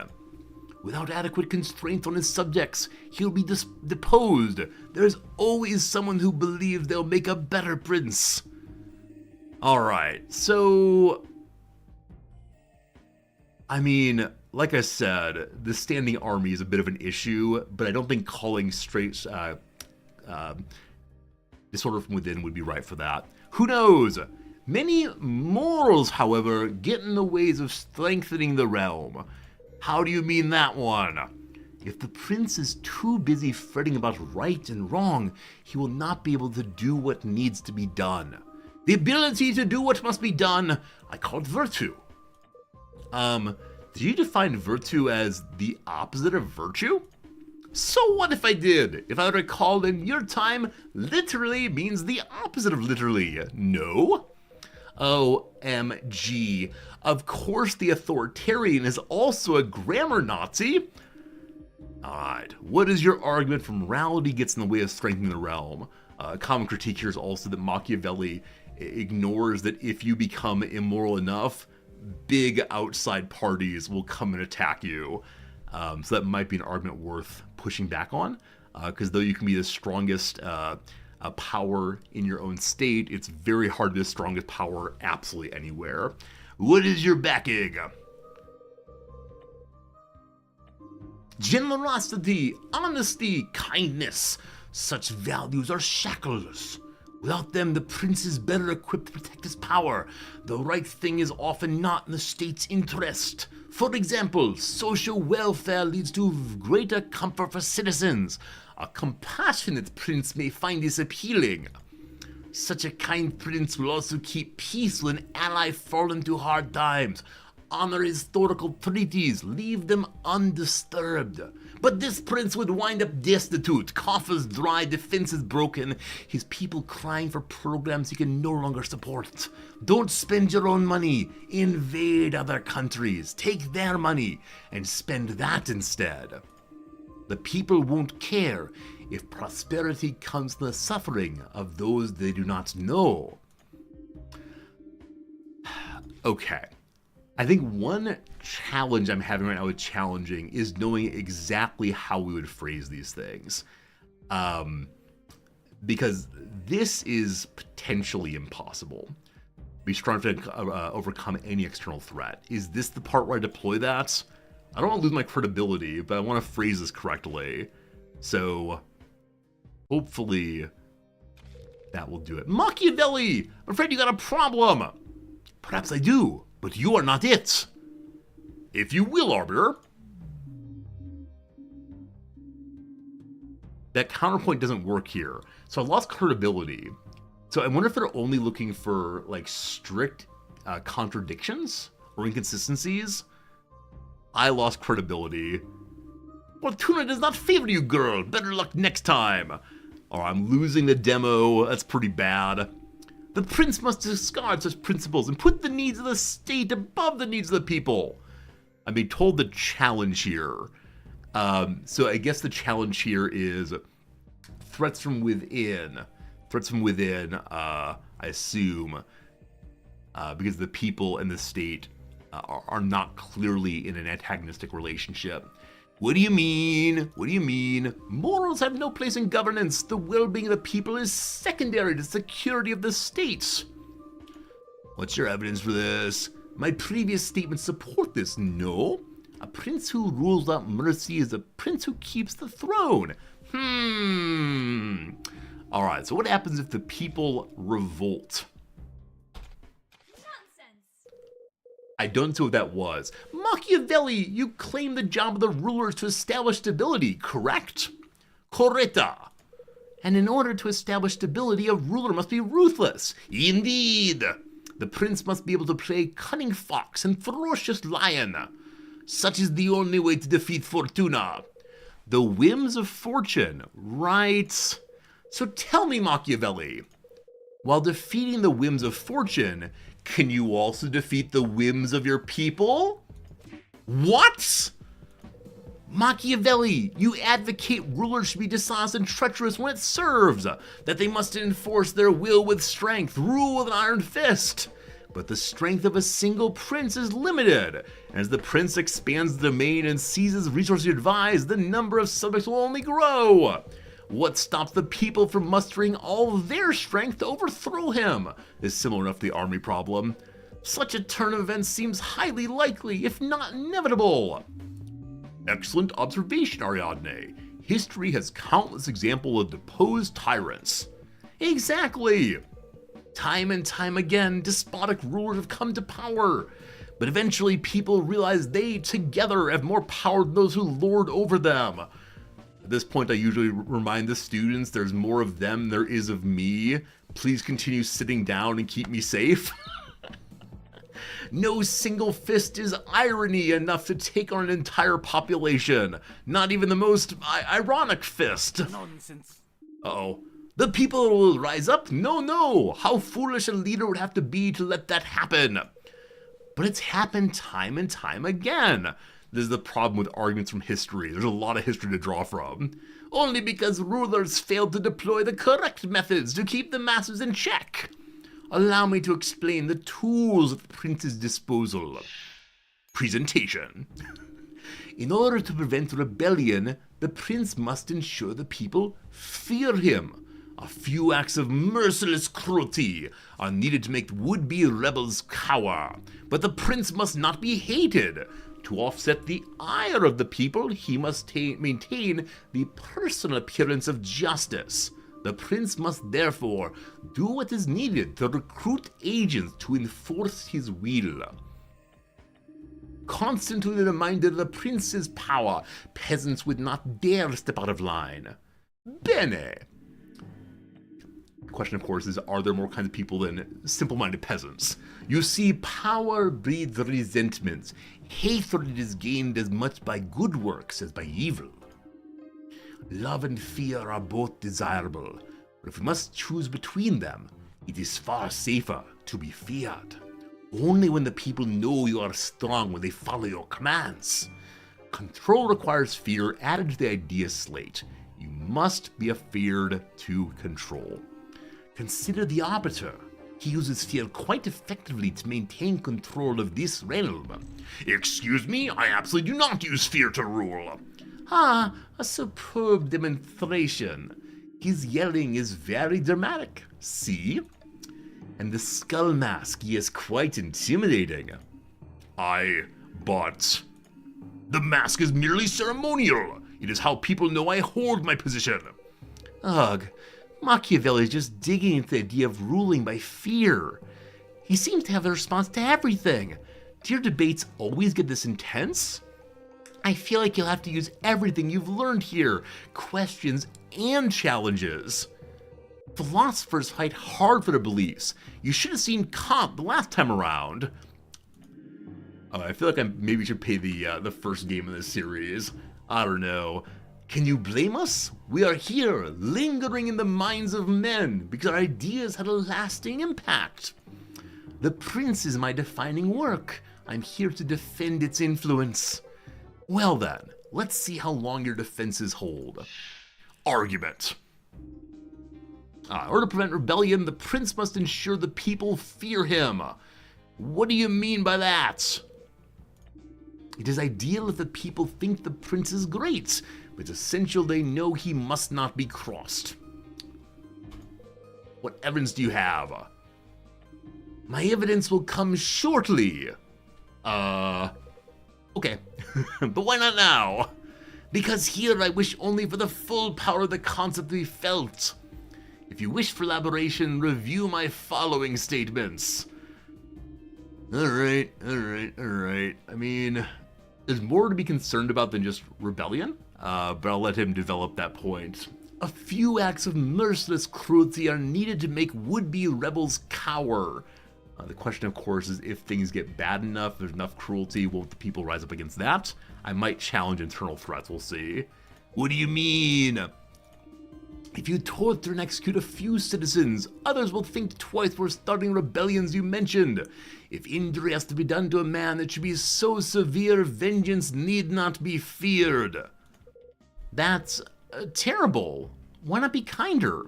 Without adequate constraint on his subjects, he'll be deposed. There is always someone who believes they'll make a better prince. Alright, so I mean, like I said, the standing army is a bit of an issue, but I don't think calling straight disorder from within would be right for that. Who knows? Many morals, however, get in the ways of strengthening the realm. How do you mean that one? If the prince is too busy fretting about right and wrong, he will not be able to do what needs to be done. The ability to do what must be done, I call it virtue. Did you define virtue as the opposite of virtue? So what if I did? If I recall in your time, literally means the opposite of literally. No? OMG. Of course the authoritarian is also a grammar Nazi. Alright, what is your argument for morality gets in the way of strengthening the realm? A common critique here is also that Machiavelli ignores that if you become immoral enough, big outside parties will come and attack you. So that might be an argument worth pushing back on, because though you can be the strongest power in your own state, it's very hard to be the strongest power absolutely anywhere. What is your backing? Generosity, honesty, kindness. Such values are shackles. Without them, the prince is better equipped to protect his power. The right thing is often not in the state's interest. For example, social welfare leads to greater comfort for citizens. A compassionate prince may find this appealing. Such a kind prince will also keep peace when an ally fall into hard times. Honor historical treaties, leave them undisturbed. But this prince would wind up destitute, coffers dry, defenses broken, his people crying for programs he can no longer support. Don't spend your own money, invade other countries, take their money, and spend that instead. The people won't care if prosperity comes from the suffering of those they do not know. Okay. I think one challenge I'm having right now with challenging is knowing exactly how we would phrase these things. Because this is potentially impossible. Be strong to overcome any external threat. Is this the part where I deploy that? I don't want to lose my credibility, but I want to phrase this correctly. So, hopefully, that will do it. Machiavelli! I'm afraid you got a problem! Perhaps I do, but you are not it. If you will, Arbiter. That counterpoint doesn't work here. So I lost credibility. So I wonder if they're only looking for like strict contradictions or inconsistencies. I lost credibility. Fortuna does not favor you, girl. Better luck next time. Or I'm losing the demo. That's pretty bad. The prince must discard such principles and put the needs of the state above the needs of the people. I'm being told the challenge here. So I guess the challenge here is threats from within. Threats from within, I assume, because the people and the state are not clearly in an antagonistic relationship. What do you mean? What do you mean? Morals have no place in governance. The well-being of the people is secondary to the security of the state. What's your evidence for this? My previous statements support this, no? A prince who rules without mercy is a prince who keeps the throne. Alright, so what happens if the people revolt? I don't know what that was. Machiavelli, you claim the job of the ruler is to establish stability, correct? Corretta. And in order to establish stability, a ruler must be ruthless. Indeed. The prince must be able to play cunning fox and ferocious lion. Such is the only way to defeat Fortuna. The whims of fortune, right? So tell me, Machiavelli, while defeating the whims of fortune, can you also defeat the whims of your people? What? Machiavelli, you advocate rulers should be dishonest and treacherous when it serves, that they must enforce their will with strength, rule with an iron fist. But the strength of a single prince is limited. As the prince expands the domain and seizes resources to advise, the number of subjects will only grow. What stops the people from mustering all their strength to overthrow him is similar enough to the army problem. Such a turn of events seems highly likely, if not inevitable. Excellent observation, Ariadne. History has countless examples of deposed tyrants. Exactly. Time and time again, despotic rulers have come to power. But eventually people realize they together have more power than those who lord over them. At this point, I usually remind the students there's more of them than there is of me. Please continue sitting down and keep me safe. No single fist is irony enough to take on an entire population. Not even the most ironic fist. Nonsense. Uh-oh. The people will rise up? No. How foolish a leader would have to be to let that happen. But it's happened time and time again. This is the problem with arguments from history. There's a lot of history to draw from. Only because rulers failed to deploy the correct methods to keep the masses in check. Allow me to explain the tools at the prince's disposal. Presentation. In order to prevent rebellion, the prince must ensure the people fear him. A few acts of merciless cruelty are needed to make would-be rebels cower. But the prince must not be hated. To offset the ire of the people, he must maintain the personal appearance of justice. The prince must therefore do what is needed to recruit agents to enforce his will. Constantly reminded of the prince's power, peasants would not dare step out of line. Bene. The question, of course, is, are there more kinds of people than simple-minded peasants? You see, power breeds resentment. Hatred is gained as much by good works as by evil. Love and fear are both desirable, but if we must choose between them, it is far safer to be feared. Only when the people know you are strong will they follow your commands. Control requires fear added to the idea slate. You must be afeared to control. Consider the arbiter. He uses fear quite effectively to maintain control of this realm. Excuse me, I absolutely do not use fear to rule. Ah, a superb demonstration. His yelling is very dramatic, see? And the skull mask, he is quite intimidating. But the mask is merely ceremonial. It is how people know I hold my position. Ugh, Machiavelli is just digging into the idea of ruling by fear. He seems to have a response to everything. Do your debates always get this intense? I feel like you'll have to use everything you've learned here, questions and challenges. Philosophers fight hard for their beliefs. You should have seen Kant the last time around. I feel like I maybe should pay the first game in this series. I don't know. Can you blame us? We are here, lingering in the minds of men, because our ideas had a lasting impact. The Prince is my defining work. I'm here to defend its influence. Well then, let's see how long your defenses hold. Argument. In order to prevent rebellion, the Prince must ensure the people fear him. What do you mean by that? It is ideal if the people think the Prince is great, but it's essential they know he must not be crossed. What evidence do you have? My evidence will come shortly. Okay. But why not now? Because here I wish only for the full power of the concept to be felt. If you wish for elaboration, review my following statements. Alright. I mean, there's more to be concerned about than just rebellion, but I'll let him develop that point. A few acts of merciless cruelty are needed to make would-be rebels cower. The question, of course, is if things get bad enough, there's enough cruelty, won't the people rise up against that? I might challenge internal threats, we'll see. What do you mean? If you torture and execute a few citizens, others will think twice before starting rebellions you mentioned. If injury has to be done to a man, it should be so severe vengeance need not be feared. That's terrible. Why not be kinder?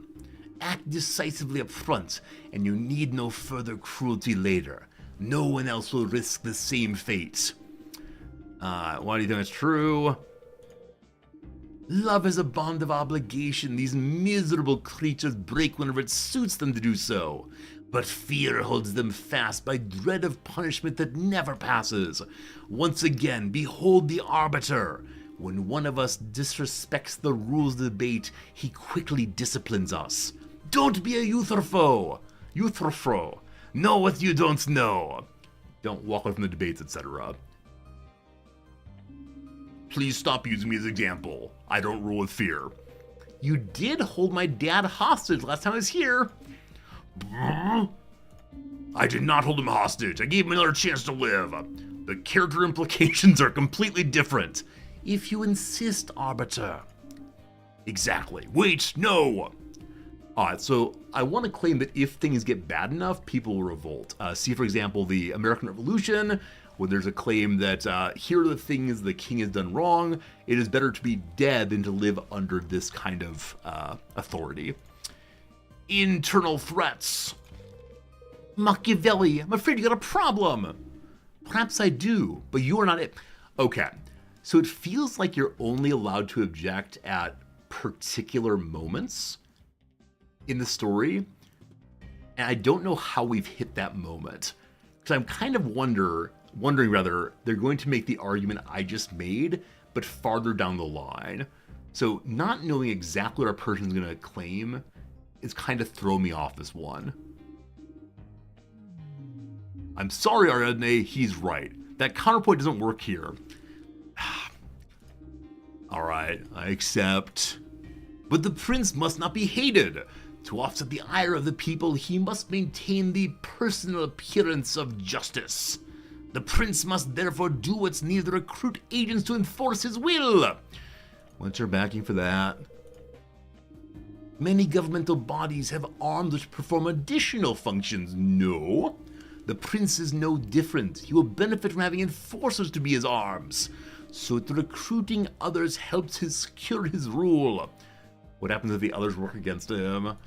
Act decisively up front, and you need no further cruelty later. No one else will risk the same fate. Why do you think that's true? Love is a bond of obligation these miserable creatures break whenever it suits them to do so. But fear holds them fast by dread of punishment that never passes. Once again, behold the arbiter. When one of us disrespects the rules of the debate, he quickly disciplines us. Don't be a eutropho. Know what you don't know. Don't walk away from the debates, etc. Please stop using me as an example. I don't rule with fear. You did hold my dad hostage last time I was here. I did not hold him hostage. I gave him another chance to live. The character implications are completely different. If you insist, Arbiter. Exactly. Wait, no! Alright, so I want to claim that if things get bad enough, people will revolt. See, for example, the American Revolution, where there's a claim that here are the things the king has done wrong. It is better to be dead than to live under this kind of authority. Internal threats. Machiavelli, I'm afraid you got a problem. Perhaps I do, but you are not it. Okay, so it feels like you're only allowed to object at particular moments in the story, and I don't know how we've hit that moment. Because I'm kind of wondering they're going to make the argument I just made, but farther down the line. So not knowing exactly what our person's going to claim is kind of throw me off this one. I'm sorry, Ariadne, he's right. That counterpoint doesn't work here. Alright, I accept. But the prince must not be hated. To offset the ire of the people, he must maintain the personal appearance of justice. The prince must therefore do what's needed to recruit agents to enforce his will. What's your backing for that? Many governmental bodies have arms which perform additional functions. No. The prince is no different. He will benefit from having enforcers to be his arms. So the recruiting others helps secure his rule. What happens if the others work against him?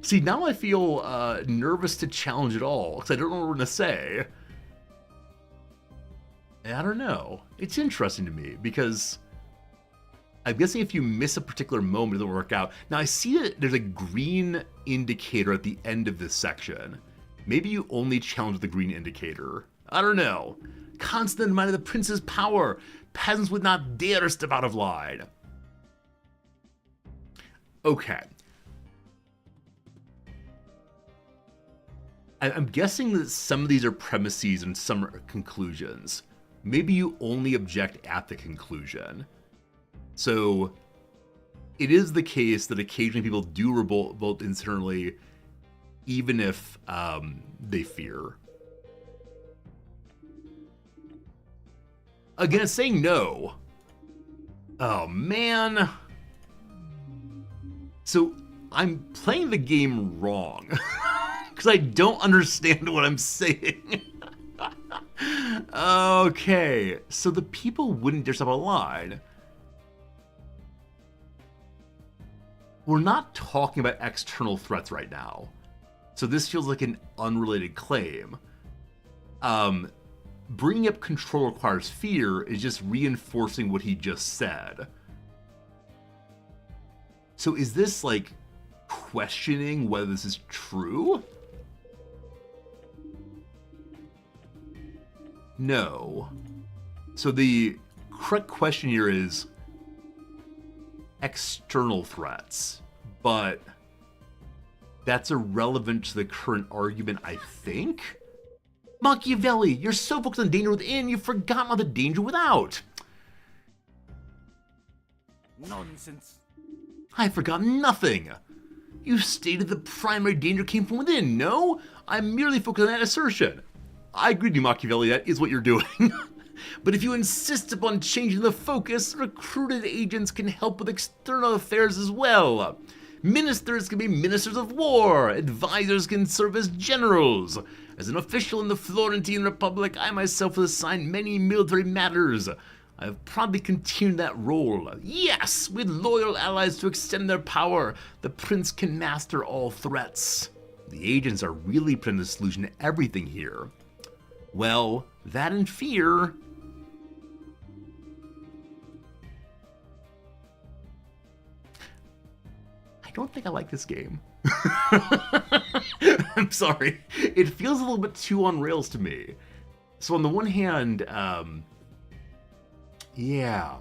See, now I feel nervous to challenge it all, because I don't know what we're going to say. I don't know. It's interesting to me, because I'm guessing if you miss a particular moment, it'll work out. Now, I see that there's a green indicator at the end of this section. Maybe you only challenge the green indicator. I don't know. Constant in mind of the prince's power. Peasants would not dare step out of line. Okay. I'm guessing that some of these are premises and some are conclusions. Maybe you only object at the conclusion. So it is the case that occasionally people do revolt internally, even if they fear. Again, it's saying no. Oh, man. So I'm playing the game wrong. Because I don't understand what I'm saying. Okay, so the people wouldn't dare step out of line. We're not talking about external threats right now. So this feels like an unrelated claim. Bringing up control requires fear is just reinforcing what he just said. So is this like questioning whether this is true? No. So the correct question here is external threats, but that's irrelevant to the current argument, I think? Machiavelli, you're so focused on danger within, you've forgotten about the danger without. Nonsense. I've forgotten nothing. You stated the primary danger came from within, no? I'm merely focused on that assertion. I agree with you, Machiavelli, that is what you're doing. But if you insist upon changing the focus, recruited agents can help with external affairs as well. Ministers can be ministers of war, advisors can serve as generals. As an official in the Florentine Republic, I myself was assigned many military matters. I have proudly continued that role. Yes, with loyal allies to extend their power, the prince can master all threats. The agents are really putting the solution to everything here. Well, that and fear. I don't think I like this game. I'm sorry. It feels a little bit too on rails to me. So on the one hand, yeah.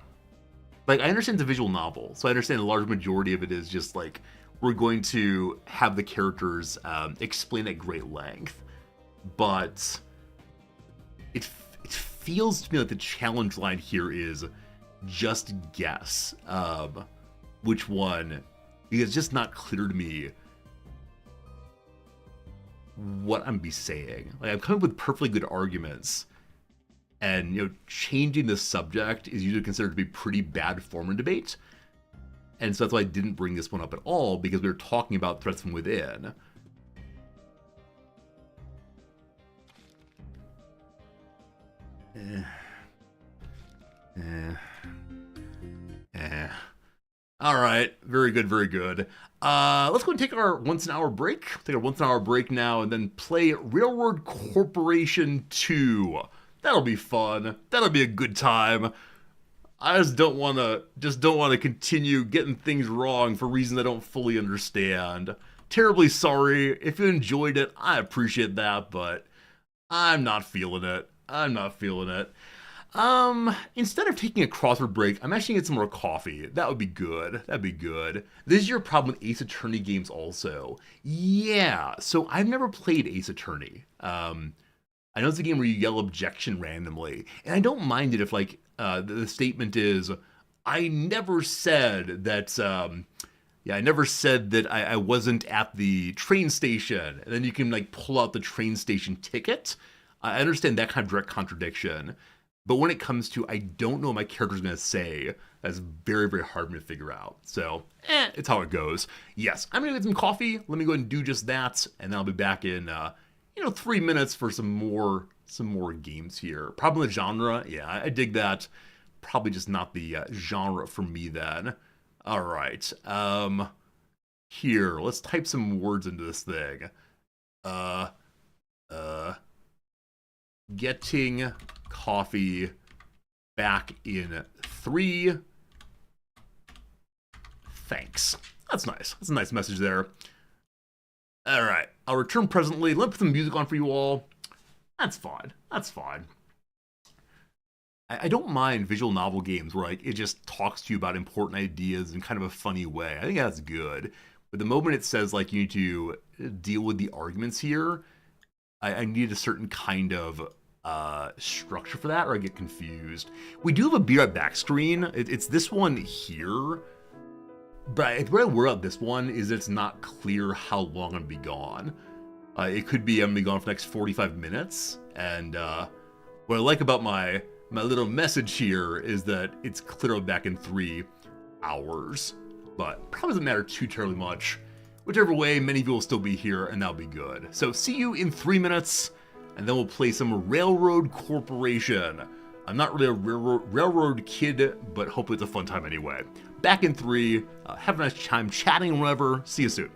Like, I understand it's a visual novel, so I understand a large majority of it is just like, we're going to have the characters explain at great length. But it feels to me like the challenge line here is just guess which one, because it's just not clear to me what I'm be saying. Like, I'm coming up with perfectly good arguments, and changing the subject is usually considered to be pretty bad form in debate. And so that's why I didn't bring this one up at all, because we were talking about threats from within. All right, very good, very good. Let's go and take our once-an-hour break. Take our once-an-hour break now, and then play Railroad Corporation 2. That'll be fun. That'll be a good time. I just don't want to continue getting things wrong for reasons I don't fully understand. Terribly sorry. If you enjoyed it, I appreciate that, but I'm not feeling it. I'm not feeling it. Instead of taking a crossword break, I'm actually gonna get some more coffee. That would be good. That'd be good. This is your problem with Ace Attorney games also. Yeah, so I've never played Ace Attorney. I know it's a game where you yell objection randomly, and I don't mind it if, like, the statement is, I never said that, I never said that I wasn't at the train station, and then you can, like, pull out the train station ticket. I understand that kind of direct contradiction, but when it comes to, I don't know what my character's gonna say, that's very, very hard for me to figure out. So, it's how it goes. Yes, I'm gonna get some coffee, let me go ahead and do just that, and then I'll be back in, 3 minutes for some more games here. Probably the genre, yeah, I dig that. Probably just not the genre for me then. All right, Here, let's type some words into this thing. Uh, uh, getting coffee back in 3. Thanks. That's nice. That's a nice message there. All right, I'll return presently. Let me put some music on for you all. That's fine. That's fine. I don't mind visual novel games where like it just talks to you about important ideas in kind of a funny way. I think that's good. But the moment it says like you need to deal with the arguments here, I need a certain kind of structure for that, or I get confused. We do have a be right back screen. It's this one here. But where I worry about this one is it's not clear how long I'm gonna be gone. It could be I'm gonna be gone for the next 45 minutes, and what I like about my little message here is that it's clear back in 3 hours, but probably doesn't matter too terribly much. Whichever way, many of you will still be here, and that'll be good. So see you in 3 minutes, and then we'll play some Railroad Corporation. I'm not really a railroad kid, but hopefully it's a fun time anyway. Back in 3, have a nice time chatting and whatever. See you soon.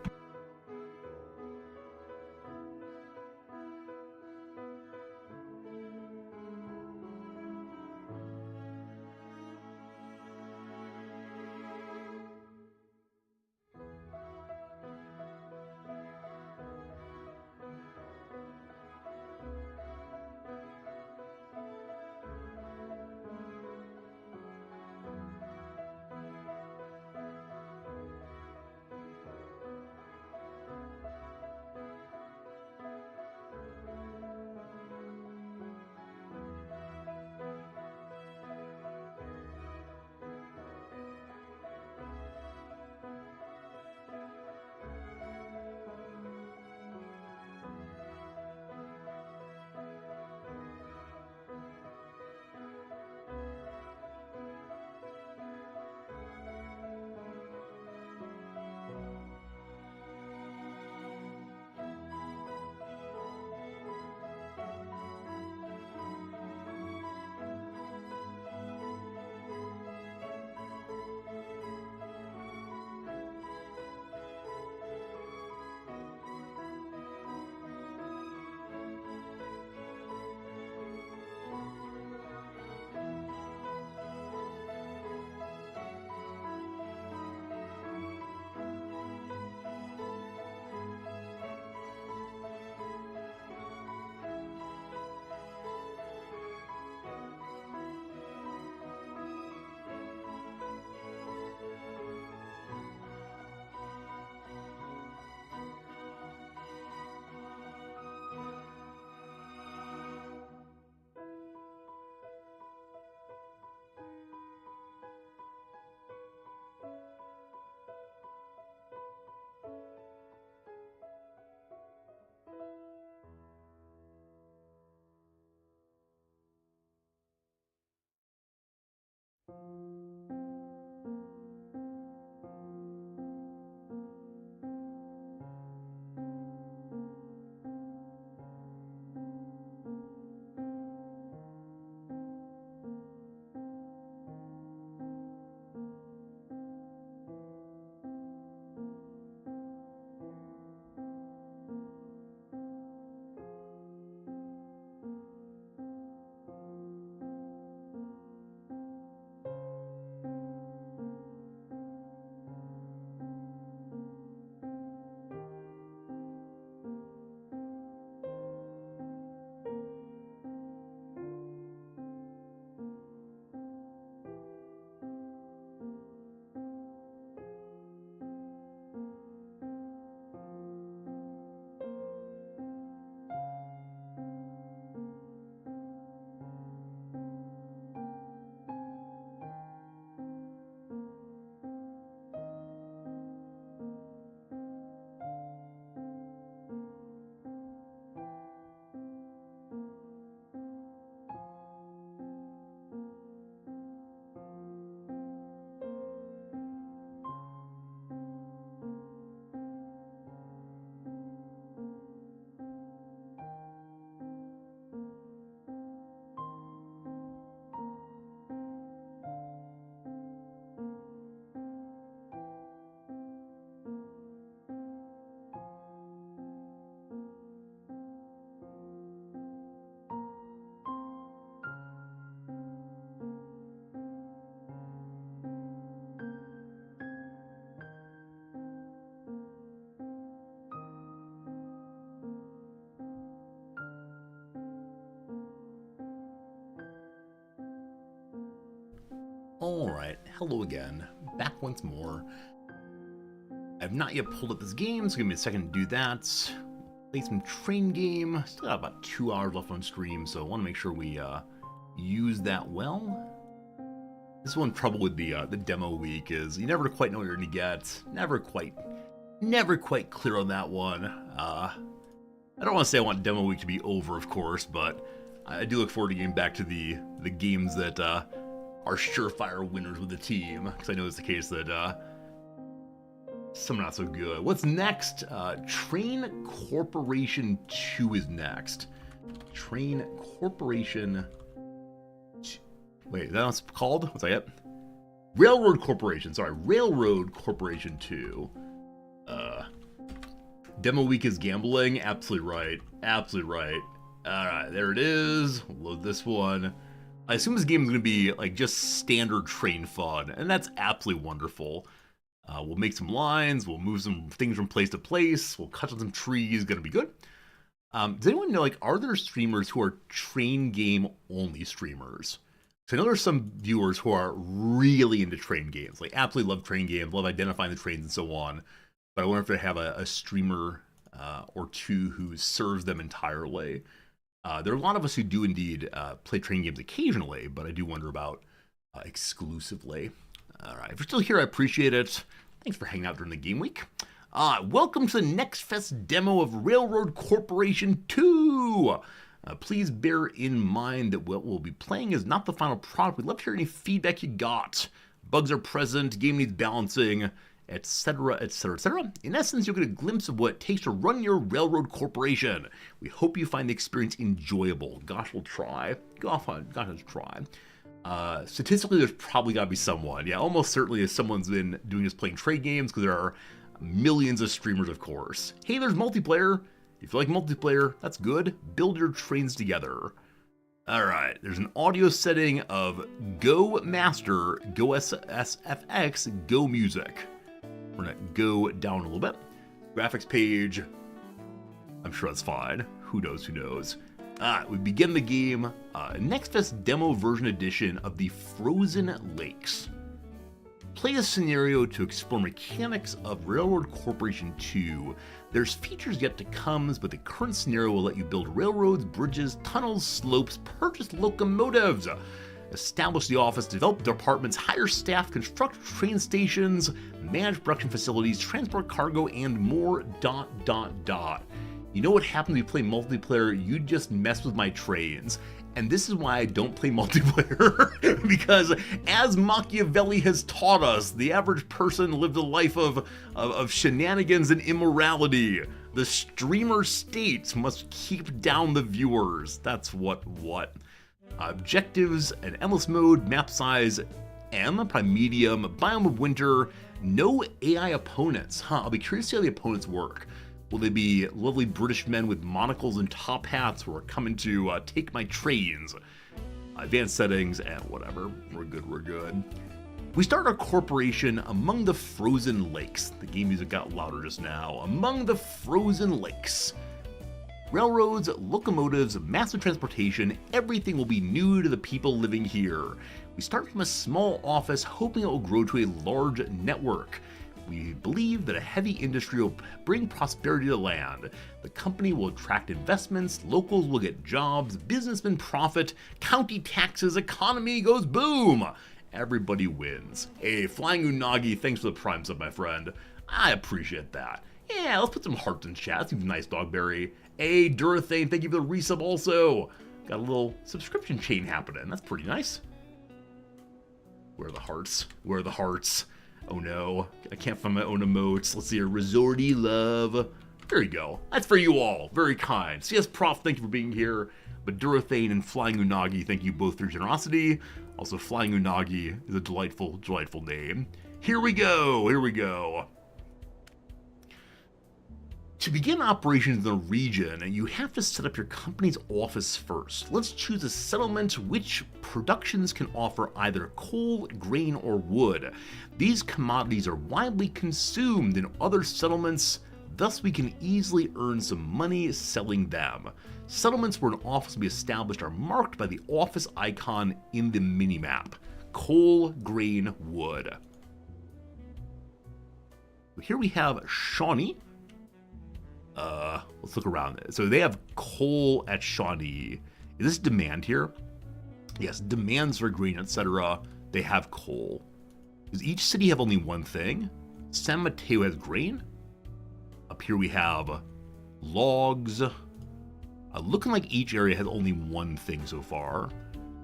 Alright, hello again. Back once more. I've not yet pulled up this game, so give me a second to do that. Play some train game. Still got about 2 hours left on stream, so I want to make sure we use that well. This one trouble with the demo week is you never quite know what you're going to get. Never quite clear on that one. I don't want to say I want demo week to be over, of course, but I do look forward to getting back to the games that are surefire winners with the team, because I know it's the case that some not so good. What's next? Train Corporation 2 is next. Train Corporation 2. Wait, is that what it's called? What's that yet? Railroad Corporation, sorry. Railroad Corporation 2. Demo week is gambling? Absolutely right. Absolutely right. Alright, there it is. We'll load this one. I assume this game is going to be like just standard train fun, and that's absolutely wonderful. We'll make some lines, we'll move some things from place to place, we'll cut on some trees, gonna be good. Does anyone know, like, are there streamers who are train game only streamers? So I know there's some viewers who are really into train games, like absolutely love train games, love identifying the trains and so on. But I wonder if they have a streamer or two who serves them entirely. There are a lot of us who do indeed play train games occasionally, but I do wonder about exclusively. Alright, if you're still here, I appreciate it. Thanks for hanging out during the game week. Welcome to the NextFest demo of Railroad Corporation 2! Please bear in mind that what we'll be playing is not the final product. We'd love to hear any feedback you got. Bugs are present, game needs balancing, etc., etc., etc. In essence, you'll get a glimpse of what it takes to run your railroad corporation. We hope you find the experience enjoyable. Gosh, we'll try. Gosh, let's try. Statistically, there's probably got to be someone. Yeah, almost certainly if someone's been doing this playing trade games, because there are millions of streamers, of course. Hey, there's multiplayer. If you like multiplayer, that's good. Build your trains together. Alright, there's an audio setting of Go Master, Go SFX, Go Music. We're going to go down a little bit. Graphics page. I'm sure that's fine. Who knows, who knows. We begin the game, NextFest Demo Version Edition of the Frozen Lakes. Play a scenario to explore mechanics of Railroad Corporation 2. There's features yet to come, but the current scenario will let you build railroads, bridges, tunnels, slopes, purchase locomotives, establish the office, develop departments, hire staff, construct train stations, manage production facilities, transport cargo, and more ... You know what happens when you play multiplayer? You just mess with my trains. And this is why I don't play multiplayer. Because as Machiavelli has taught us, the average person lived a life of shenanigans and immorality. The streamer states must keep down the viewers. That's what. Objectives, an endless mode, map size, M, probably medium, biome of winter, no AI opponents. I'll be curious to see how the opponents work. Will they be lovely British men with monocles and top hats who are coming to take my trains? Advanced settings, and whatever. We're good. We start our corporation among the frozen lakes. The game music got louder just now. Among the frozen lakes. Railroads, locomotives, massive transportation, everything will be new to the people living here. We start from a small office, hoping it will grow to a large network. We believe that a heavy industry will bring prosperity to the land. The company will attract investments, locals will get jobs, businessmen profit, county taxes, economy goes boom! Everybody wins. Hey, Flying Unagi, thanks for the Prime sub, my friend. I appreciate that. Yeah, let's put some hearts in chat. Seems nice, Dogberry. Hey, Durathane, thank you for the resub also. Got a little subscription chain happening. That's pretty nice. Where are the hearts? Where are the hearts? Oh no, I can't find my own emotes. Let's see here, Resorty Love. There you go. That's for you all. Very kind. CS Prof, thank you for being here. But Durathane and Flying Unagi, thank you both for your generosity. Also, Flying Unagi is a delightful name. Here we go. To begin operations in the region, you have to set up your company's office first. Let's choose a settlement which productions can offer either coal, grain, or wood. These commodities are widely consumed in other settlements, thus we can easily earn some money selling them. Settlements where an office will be established are marked by the office icon in the minimap. coal, grain, wood. Here we have Shawnee. Let's look around. So they have coal at Shawnee. Is this demand here? Yes, demands for grain, etc. They have coal. Does each city have only one thing? San Mateo has grain. Up here we have logs. Looking like each area has only one thing so far.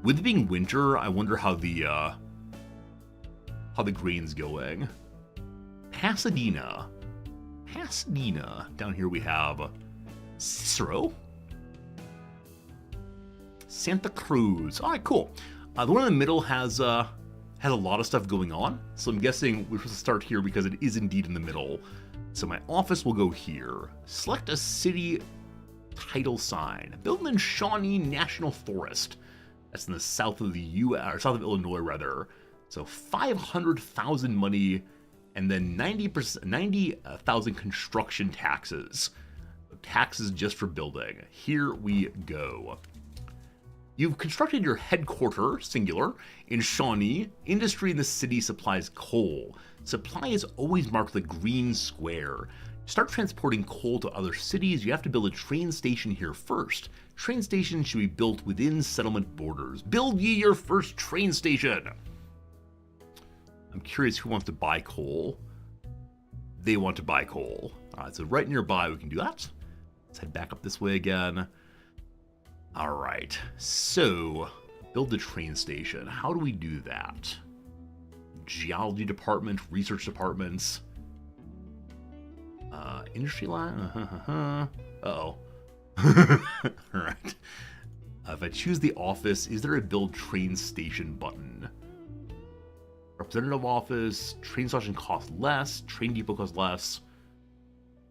With it being winter, I wonder how the grain's going. Pasadena. Down here we have Cicero. Santa Cruz. All right, cool. The one in the middle has a lot of stuff going on, so I'm guessing we're supposed to start here because it is indeed in the middle. So my office will go here. Select a city title sign. Built in Shawnee National Forest. That's in the south of the U.S., or south of Illinois, rather. So 500,000 money, and then 90,000 construction taxes. Taxes just for building. Here we go. You've constructed your headquarters, singular, in Shawnee. Industry in the city supplies coal. Supply is always marked with a green square. To start transporting coal to other cities, you have to build a train station here first. Train stations should be built within settlement borders. Build ye your first train station! I'm curious who wants to buy coal. They want to buy coal. Alright, so right nearby we can do that. Let's head back up this way again. Alright, so build the train station. How do we do that? Geology department, research departments. Industry line? Uh-oh. Alright. If I choose the office, is there a build train station button? Representative office, train station costs less, train depot costs less.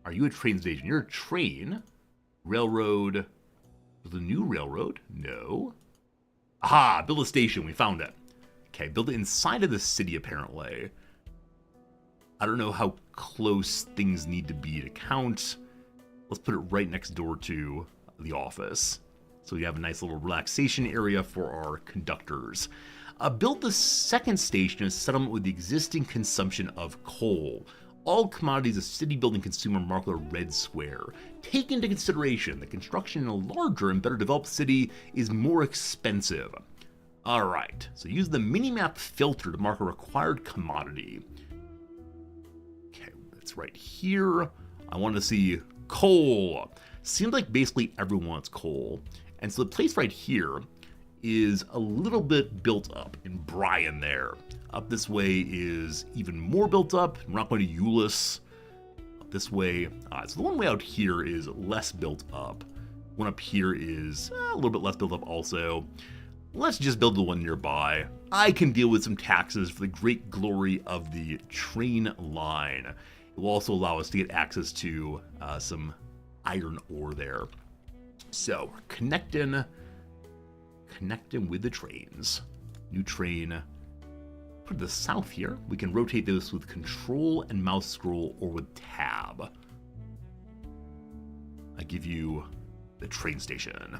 Are you a train station? You're a train. Railroad. The new railroad? No. Aha! Build a station. We found it. Okay, build it inside of the city, apparently. I don't know how close things need to be to count. Let's put it right next door to the office. So we have a nice little relaxation area for our conductors. Build the second station in a settlement with the existing consumption of coal. All commodities a city building consumer mark with a red square. Take into consideration that construction in a larger and better developed city is more expensive. Alright, so use the minimap filter to mark a required commodity. Okay, it's right here. I want to see coal. Seems like basically everyone wants coal. And so the place right here is a little bit built up in Bryan there. Up this way is even more built up. We're not going to Euless. Up this way. So the one way out here is less built up. One up here is a little bit less built up also. Let's just build the one nearby. I can deal with some taxes for the great glory of the train line. It will also allow us to get access to some iron ore there. So we're connecting with the trains. New train. For the south here, we can rotate this with control and mouse scroll or with tab. I give you the train station.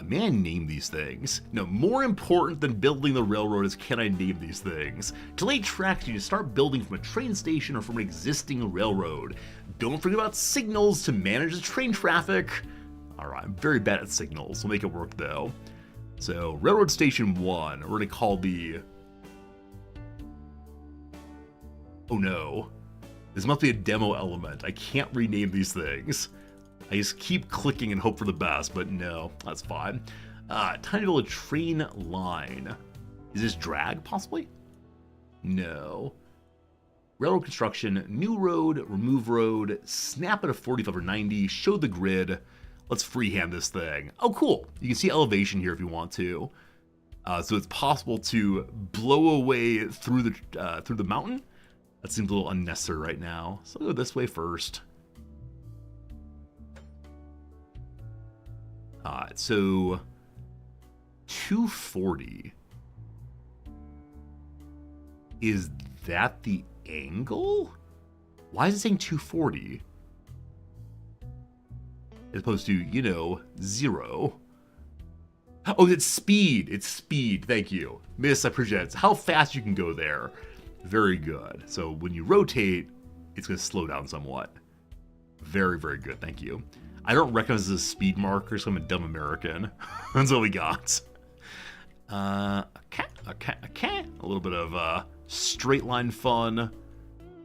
May I name these things? No, more important than building the railroad is can I name these things. To lay tracks, you need to start building from a train station or from an existing railroad. Don't forget about signals to manage the train traffic. Alright, I'm very bad at signals. We'll make it work though. So, Railroad Station 1, we're going to call the... Oh no. This must be a demo element. I can't rename these things. I just keep clicking and hope for the best, but no, that's fine. Time to build a train line. Is this drag, possibly? No. Railroad construction, new road, remove road, snap it to 45 or 90, show the grid. Let's freehand this thing. Oh, cool. You can see elevation here if you want to. So it's possible to blow away through the mountain. That seems a little unnecessary right now. So I'll go this way first. So 240. Is that the angle? Why is it saying 240? As opposed to, 0. Oh, it's speed. It's speed. Thank you. Miss, I appreciate it. It's how fast you can go there. Very good. So when you rotate, it's going to slow down somewhat. Very, very good. Thank you. I don't recognize this as speed marker, so I'm a dumb American. That's all we got. Okay. A little bit of straight line fun.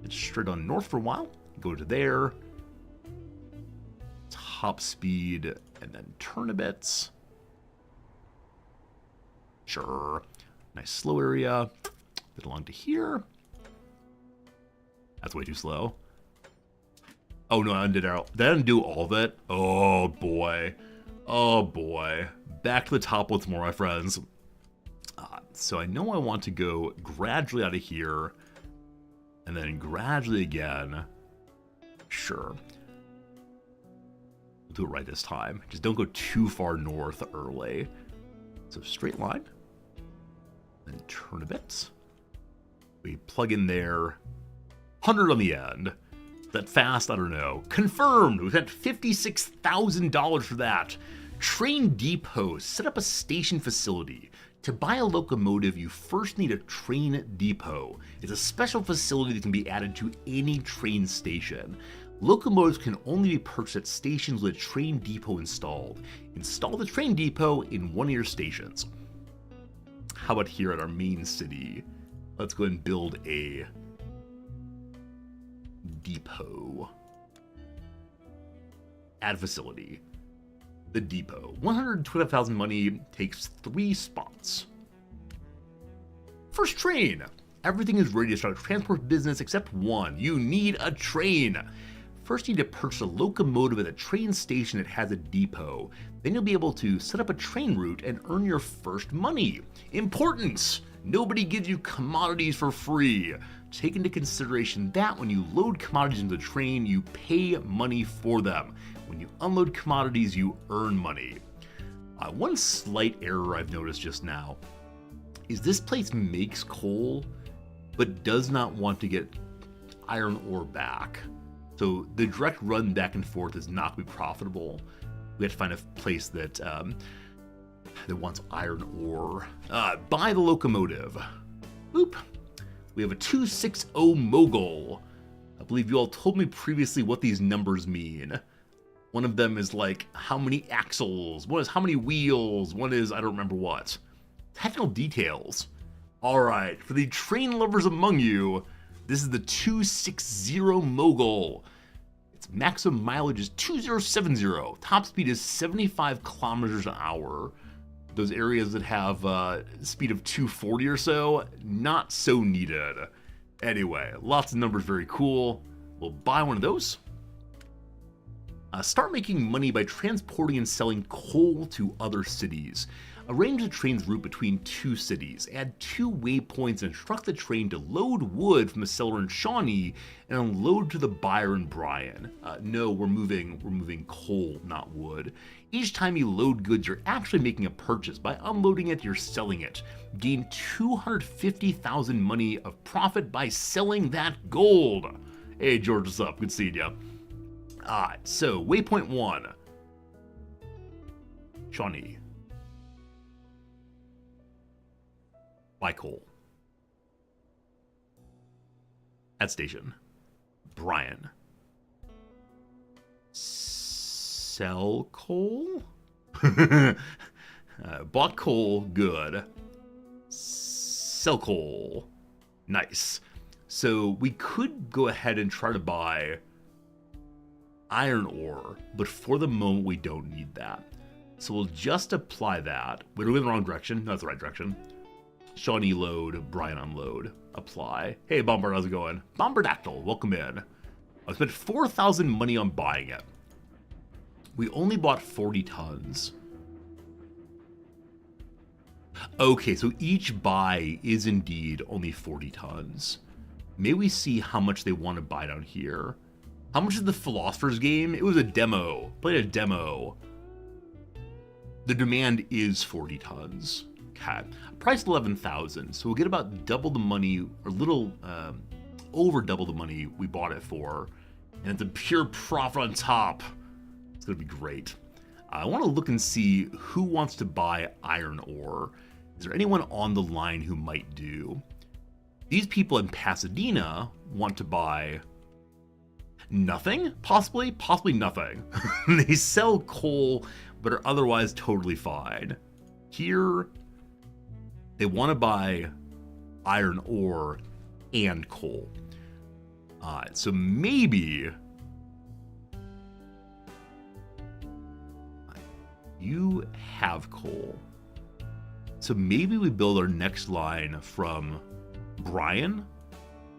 It's straight on north for a while. Go to there. Top speed, and then turn a bit. Sure. Nice slow area. Get along to here. That's way too slow. Oh no, I undid it. Did I undo all of it? Oh boy. Oh boy. Back to the top once more, my friends. So I know I want to go gradually out of here. And then gradually again. Sure. We'll do it right this time. Just don't go too far north early. So straight line. Then turn a bit. We plug in there. 100 on the end. Is that fast? I don't know. Confirmed! We've had $56,000 for that. Train depot. Set up a station facility. To buy a locomotive, you first need a train depot. It's a special facility that can be added to any train station. Locomotives can only be purchased at stations with a train depot installed. Install the train depot in one of your stations. How about here at our main city? Let's go ahead and build a depot. Add facility. The depot. 125,000 money takes 3 spots. First train. Everything is ready to start a transport business except one. You need a train. First, you need to purchase a locomotive at a train station that has a depot. Then you'll be able to set up a train route and earn your first money. Importance! Nobody gives you commodities for free. Take into consideration that when you load commodities into the train, you pay money for them. When you unload commodities, you earn money. One slight error I've noticed just now is this place makes coal, but does not want to get iron ore back. So the direct run back and forth is not going to be profitable. We have to find a place that wants iron ore. Buy the locomotive. Boop. We have a 260 Mogul. I believe you all told me previously what these numbers mean. One of them is like how many axles, one is how many wheels, one is I don't remember what. Technical details. Alright, for the train lovers among you, this is the 260 Mogul. Its maximum mileage is 2070. Top speed is 75 kilometers an hour. Those areas that have speed of 240 or so, not so needed. Anyway, lots of numbers, very cool. We'll buy one of those. Start making money by transporting and selling coal to other cities. Arrange the train's route between 2 cities. Add 2 waypoints and instruct the train to load wood from the seller in Shawnee and unload to the buyer in Bryan. No, we're moving coal, not wood. Each time you load goods, you're actually making a purchase. By unloading it, you're selling it. Gain 250,000 money of profit by selling that gold. Hey George, what's up? Good seeing you. Alright, so waypoint 1. Shawnee. Buy coal. At station. Bryan. Sell coal? Bought coal, good. Sell coal. Nice. So we could go ahead and try to buy iron ore, but for the moment we don't need that. So we'll just apply that. We're going in the wrong direction. No, that's the right direction. Shawnee load, Bryan unload, apply. Hey Bombard, how's it going? Bombardactyl, welcome in. I spent 4,000 money on buying it. We only bought 40 tons. Okay, so each buy is indeed only 40 tons. May we see how much they want to buy down here? How much is the Philosopher's Game? It was a demo. Played a demo. The demand is 40 tons. Okay. Price 11,000. So we'll get about double the money, or a little over double the money we bought it for. And it's a pure profit on top. It's going to be great. I want to look and see who wants to buy iron ore. Is there anyone on the line who might do? These people in Pasadena want to buy nothing, possibly nothing. They sell coal, but are otherwise totally fine. Here, they want to buy iron ore and coal. So maybe you have coal. So maybe we build our next line from Bryan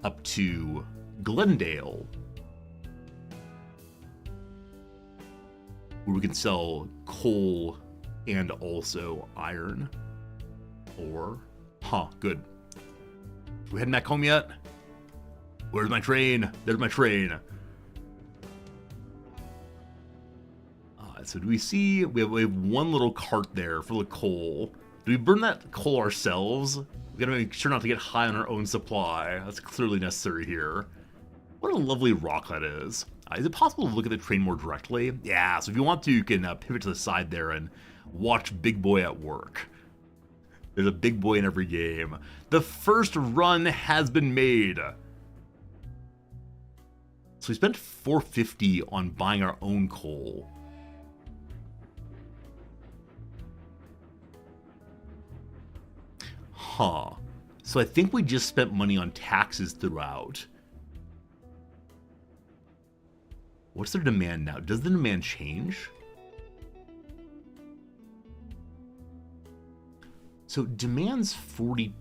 up to Glendale, where we can sell coal and also iron ore. Good. We heading back home yet? Where's my train? There's my train. So do we see, we have one little cart there full of coal. Do we burn that coal ourselves? We gotta make sure not to get high on our own supply. That's clearly necessary here. What a lovely rock that is. Is it possible to look at the train more directly? Yeah, so if you want to, you can pivot to the side there and watch Big Boy at work. There's a big boy in every game. The first run has been made. So we spent $450 on buying our own coal. So I think we just spent money on taxes throughout. What's their demand now? Does the demand change? So demand's 40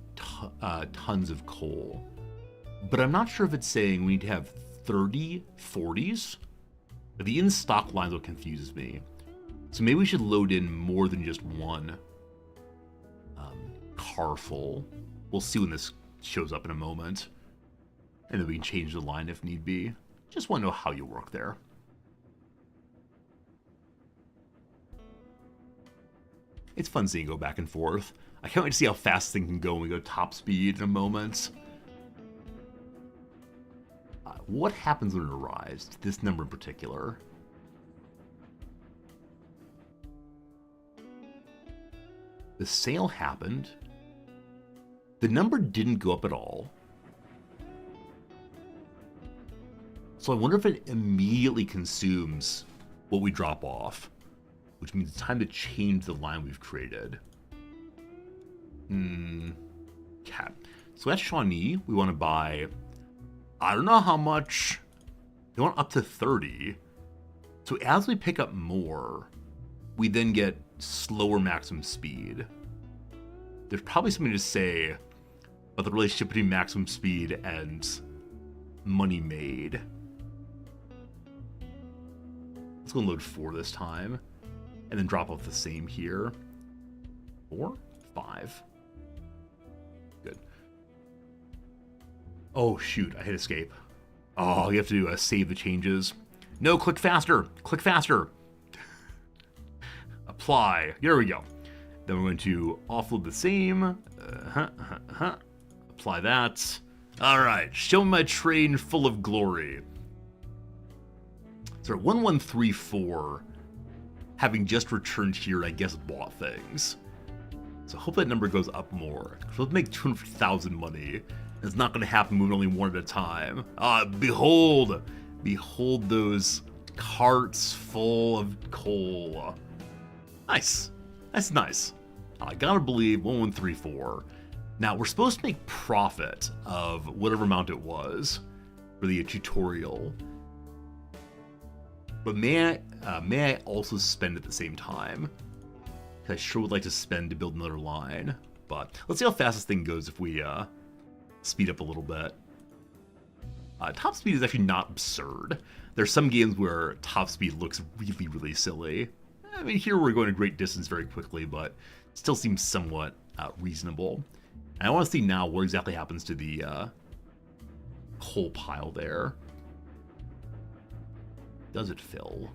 tons of coal. But I'm not sure if it's saying we need to have 30 40s. The in-stock line's what confuses me. So maybe we should load in more than just one car full. We'll see when this shows up in a moment. And then we can change the line if need be. Just want to know how you work there. It's fun seeing it go back and forth. I can't wait to see how fast things can go when we go top speed in a moment. What happens when it arrives to this number in particular? The sale happened. The number didn't go up at all. So I wonder if it immediately consumes what we drop off, which means it's time to change the line we've created. Okay. So at Shawnee, we want to buy, I don't know how much. They want up to 30. So as we pick up more, we then get slower maximum speed. There's probably something to say about the relationship between maximum speed and money made. Let's go and load 4 this time. And then drop off the same here. 4, 5. Good. Oh, shoot. I hit escape. Oh, you have to save the changes. No, click faster. Click faster. Apply. Here we go. Then we're going to offload the same. Apply that. All right. Show me my train full of glory. So 1134, having just returned here, I guess bought things. So I hope that number goes up more. So let's make 200,000 money. It's not going to happen moving only one at a time. Behold those carts full of coal. Nice. That's nice. I gotta believe 1134. Now we're supposed to make profit of whatever amount it was for the tutorial. But may I also spend at the same time? I sure would like to spend to build another line. But let's see how fast this thing goes if we speed up a little bit. Top speed is actually not absurd. There's some games where top speed looks really, really silly. I mean, here we're going a great distance very quickly, but it still seems somewhat reasonable. And I want to see now what exactly happens to the coal pile there. Does it fill?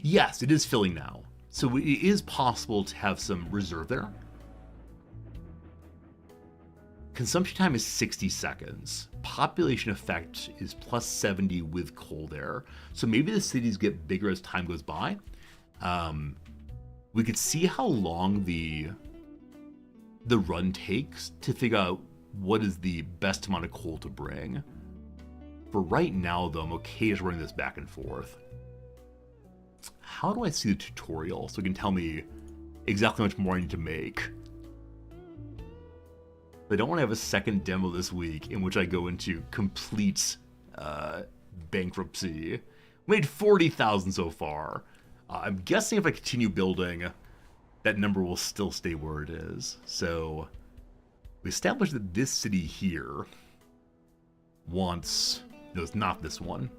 Yes, it is filling now. So it is possible to have some reserve there. Consumption time is 60 seconds. Population effect is plus 70 with cold air. So maybe the cities get bigger as time goes by. We could see how long the run takes to figure out what is the best amount of coal to bring. For right now, though, I'm okay just running this back and forth. How do I see the tutorial so it can tell me exactly how much more I need to make? I don't want to have a second demo this week in which I go into complete bankruptcy. Made 40,000 so far. I'm guessing if I continue building, that number will still stay where it is. So we established that this city here wants, no, it's not this one.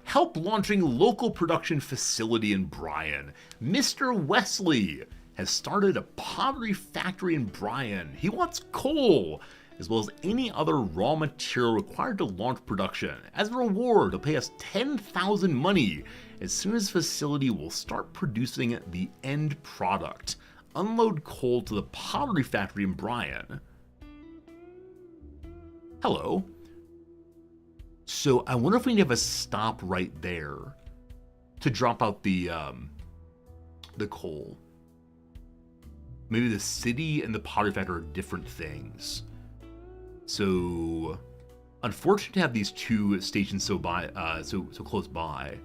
Help launching local production facility in Bryan. Mr. Wesley has started a pottery factory in Bryan. He wants coal, as well as any other raw material required to launch production. As a reward, he'll pay us 10,000 money as soon as the facility will start producing the end product. Unload coal to the pottery factory in Bryan. Hello. So I wonder if we need to have a stop right there to drop out the coal. Maybe the city and the pottery factory are different things. So, unfortunate to have these two stations so close by.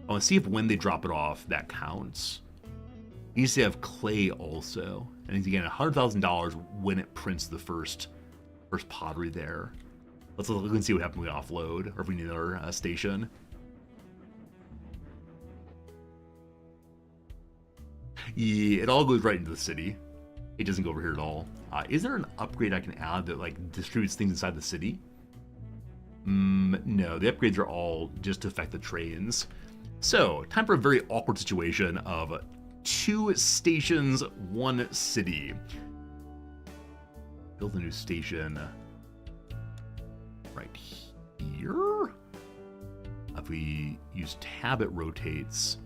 I want to see if when they drop it off, that counts. He needs to have clay also, and he's getting $100,000 when it prints the first pottery there. Let's look and see what happens when we offload, or if we need another station. Yeah, it all goes right into the city. It doesn't go over here at all. Is there an upgrade I can add that like distributes things inside the city? No, the upgrades are all just to affect the trains. So, time for a very awkward situation of 2 stations, 1 city. Build a new station right here. If we use tab, it rotates.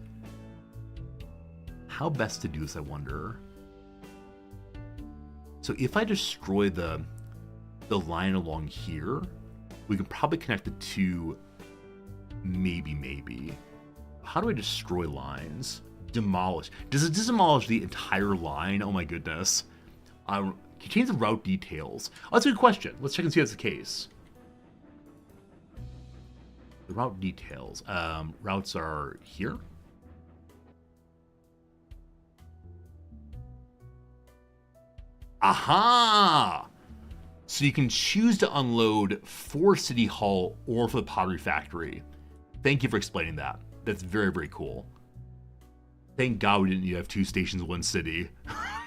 How best to do this, I wonder. So if I destroy the line along here, we can probably connect the 2, maybe. How do I destroy lines? Demolish. Does it demolish the entire line? Oh my goodness. Can you change the route details? Oh, that's a good question. Let's check and see if that's the case. The route details. Routes are here. Aha! So you can choose to unload for City Hall or for the Pottery Factory. Thank you for explaining that. That's very, very cool. Thank God we didn't have 2 stations, 1 city.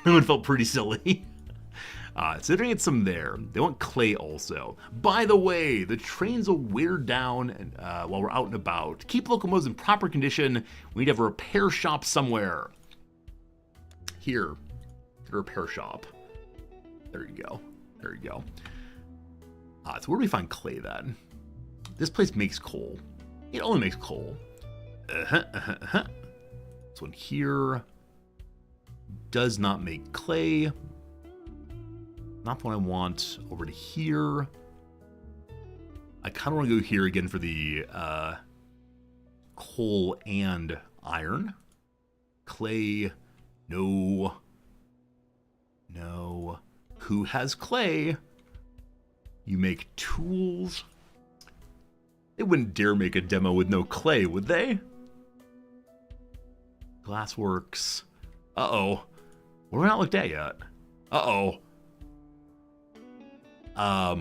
That one felt pretty silly. So they're gonna get some there. They want clay also. By the way, the trains will wear down while we're out and about. To keep locomotives in proper condition, we need to have a repair shop somewhere. Here, the repair shop. There you go. There you go. So where do we find clay then? This place makes coal. It only makes coal. This one here does not make clay. Not the one I want. Over to here. I kind of want to go here again for the coal and iron. Clay. No. No. Who has clay? You make tools. They wouldn't dare make a demo with no clay, would they? Glassworks. Uh-oh. What have we not looked at yet? Uh-oh. I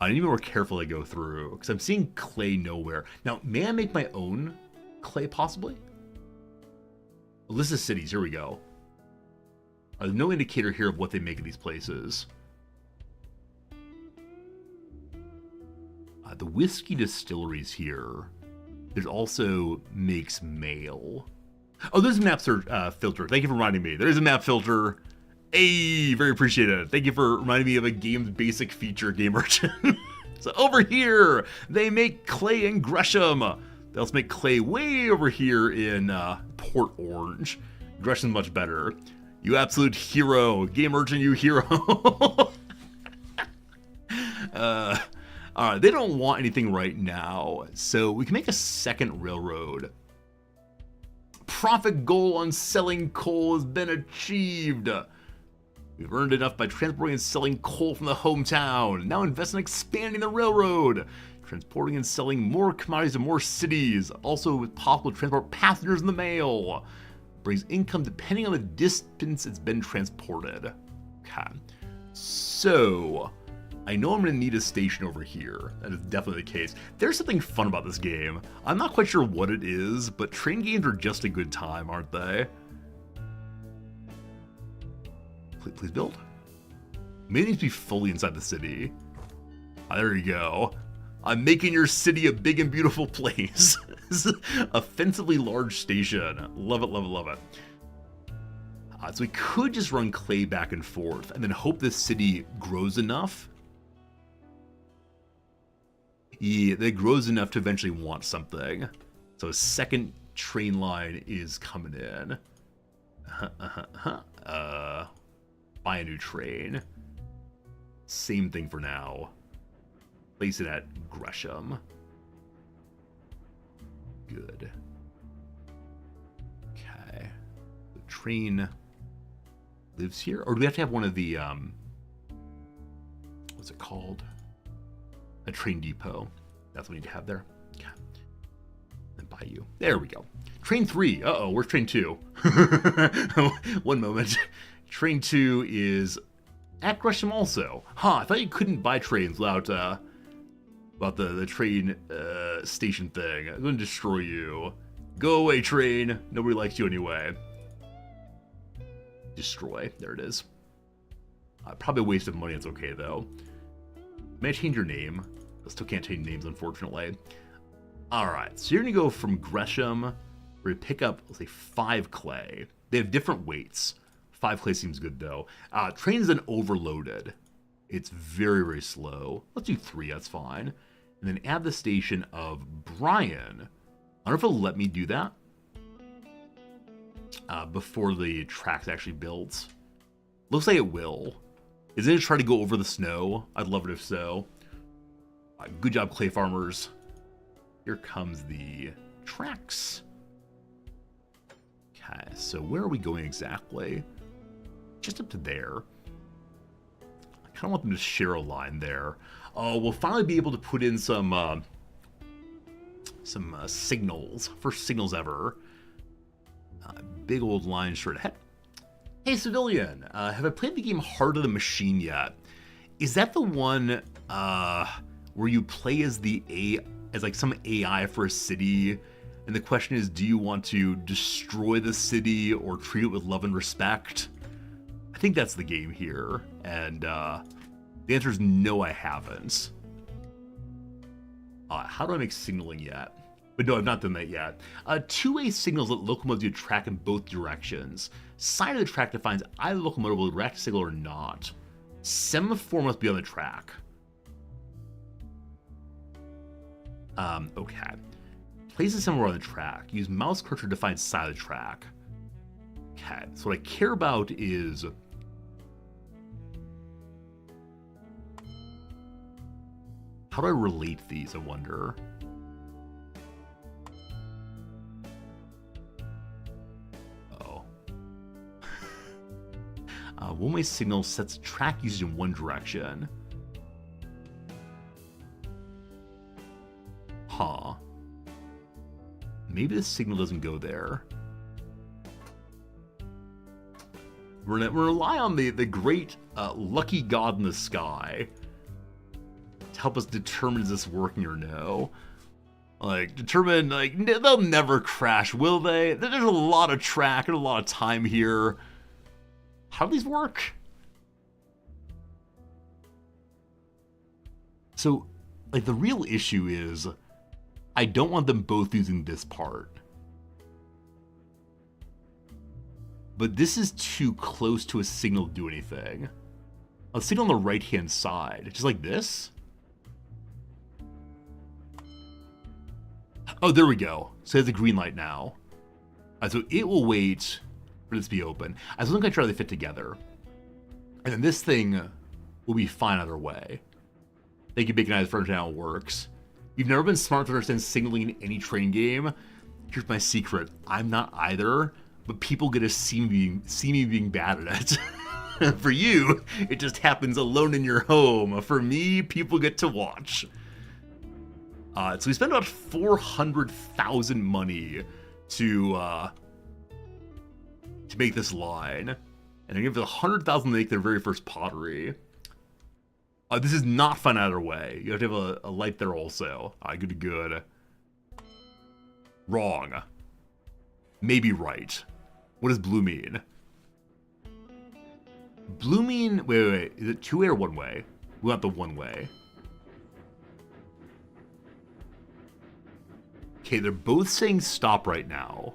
need to be more careful to go through, because I'm seeing clay nowhere. Now, may I make my own clay, possibly? List of cities, here we go. There's no indicator here of what they make at these places. The whiskey distilleries here. There's also makes mail. Oh, there's a map filter. Thank you for reminding me. There's a map filter. Hey, very appreciated. Thank you for reminding me of a game's basic feature, Game Merchant. So over here, they make clay in Gresham. They also make clay way over here in Port Orange. Gresham's much better. You absolute hero. Game Urchin, you hero. Alright, they don't want anything right now, so we can make a second railroad. Profit goal on selling coal has been achieved. We've earned enough by transporting and selling coal from the hometown. Now invest in expanding the railroad. Transporting and selling more commodities to more cities. Also, it's possible to transport passengers in the mail. Brings income depending on the distance it's been transported. Okay. So, I know I'm going to need a station over here. That is definitely the case. There's something fun about this game. I'm not quite sure what it is, but train games are just a good time, aren't they? Please build. Maybe it needs to be fully inside the city. There you go. I'm making your city a big and beautiful place. Offensively large station. Love it, love it, love it. So we could just run clay back and forth and then hope this city grows enough. Yeah, that grows enough to eventually want something. So a second train line is coming in. Buy a new train. Same thing for now. Place it at Gresham. Good. Okay. The train lives here? Or do we have to have one of the, what's it called? A train depot. That's what we need to have there. Okay. And buy you. There we go. Train 3. Uh-oh, where's train 2? One moment. Train 2 is at Gresham also. Huh, I thought you couldn't buy trains without, the train, station thing. I'm gonna destroy you. Go away, train. Nobody likes you anyway. Destroy. There it is. Probably a waste of money. It's okay, though. May I change your name? I still can't change names, unfortunately. Alright, so you're gonna go from Gresham. We're gonna pick up, let's say, 5 clay. They have different weights. 5 clay seems good, though. Train's then overloaded. It's very, very slow. Let's do 3, that's fine. And then add the station of Brian. I don't know if it'll let me do that before the track's actually built. Looks like it will. Is it going to try to go over the snow? I'd love it if so. Good job, clay farmers. Here comes the tracks. Okay, so where are we going exactly? Just up to there. I kind of want them to share a line there. Oh, we'll finally be able to put in some signals. First signals ever. Big old line straight ahead. Hey, civilian. Have I played the game Heart of the Machine yet? Is that the one where you play as like some AI for a city? And the question is, do you want to destroy the city or treat it with love and respect? I think that's the game here. And the answer is no, I haven't. How do I make signaling yet? But no, I've not done that yet. Two-way signals let locomotives do track in both directions. Side of the track defines either locomotive will react to signal or not. Semaphore must be on the track. Okay. Place the semaphore on the track. Use mouse cursor to define side of the track. Okay, so what I care about is... how do I relate these, I wonder? One-way signal sets track usage in one direction. Huh. Maybe the signal doesn't go there. We're gonna rely on the great lucky god in the sky to help us determine is this working or no. Like, determine, like, they'll never crash, will they? There's a lot of track and a lot of time here. How do these work? So, like, the real issue is I don't want them both using this part. But this is too close to a signal to do anything. A signal on the right-hand side, just like this. Oh, there we go. So it has a green light now. So it will wait for this to be open. I was looking at try they fit together. And then this thing will be fine either way. Thank you, Bacon Eyes, for understanding how it works. You've never been smart to understand signaling in any train game. Here's my secret. I'm not either, but people get to see me being bad at it. For you, it just happens alone in your home. For me, people get to watch. So we spent about 400,000 money to make this line. And I give it 100,000 to make their very first pottery. This is not fun either way. You have to have a light there also. Good. Wrong. Maybe right. What does blue mean? Blue mean... Wait. Is it two-way or one-way? We want the one-way. Okay, they're both saying stop right now.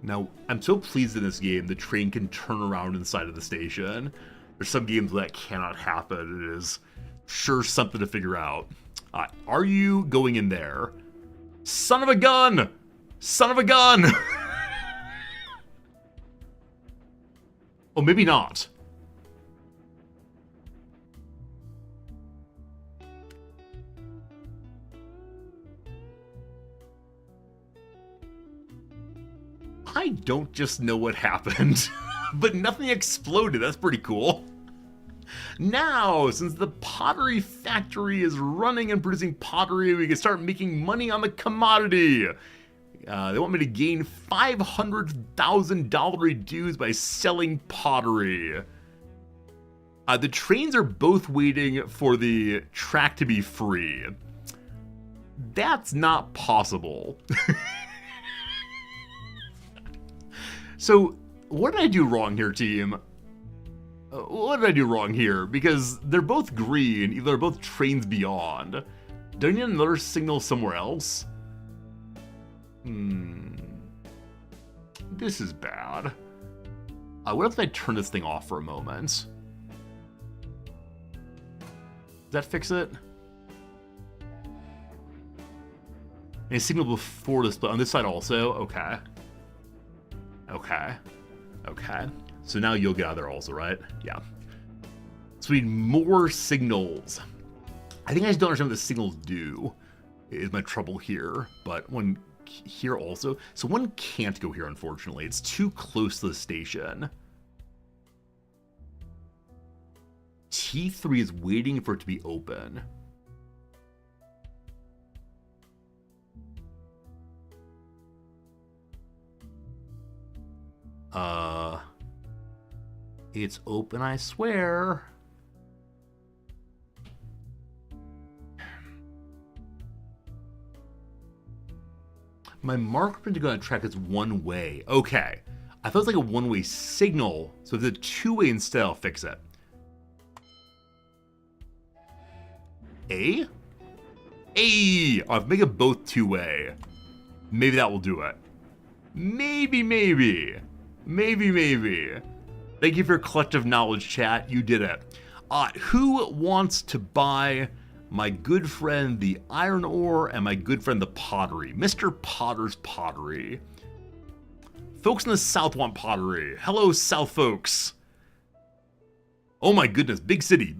Now, I'm so pleased in this game the train can turn around inside of the station. There's some games where that cannot happen. It is sure something to figure out. Are you going in there? Son of a gun! Son of a gun! Oh, maybe not. I don't just know what happened, but nothing exploded. That's pretty cool. Now, since the pottery factory is running and producing pottery, we can start making money on the commodity. They want me to gain $500,000 dues by selling pottery. The trains are both waiting for the track to be free. That's not possible. So, what did I do wrong here, team? What did I do wrong here? Because they're both green, even though they're both trains beyond. Do I need another signal somewhere else? This is bad. What if I turn this thing off for a moment? Does that fix it? And a signal before the split on this side also? Okay. So now you'll get out of there also, right? Yeah. So we need more signals. I think I just don't understand what the signals do, is my trouble here. But one here also. So one can't go here, unfortunately. It's too close to the station. T3 is waiting for it to be open. It's open, I swear. My marker to go on track is one way. Okay. I thought it was like a one-way signal. So if it's a two-way instead, I'll fix it. A? I'll make it both two-way. Maybe that will do it. Maybe. Thank you for your collective knowledge, chat. You did it. Who wants to buy my good friend the iron ore and my good friend the pottery? Mr. Potter's Pottery. Folks in the South want pottery. Hello, South folks. Oh my goodness, big city.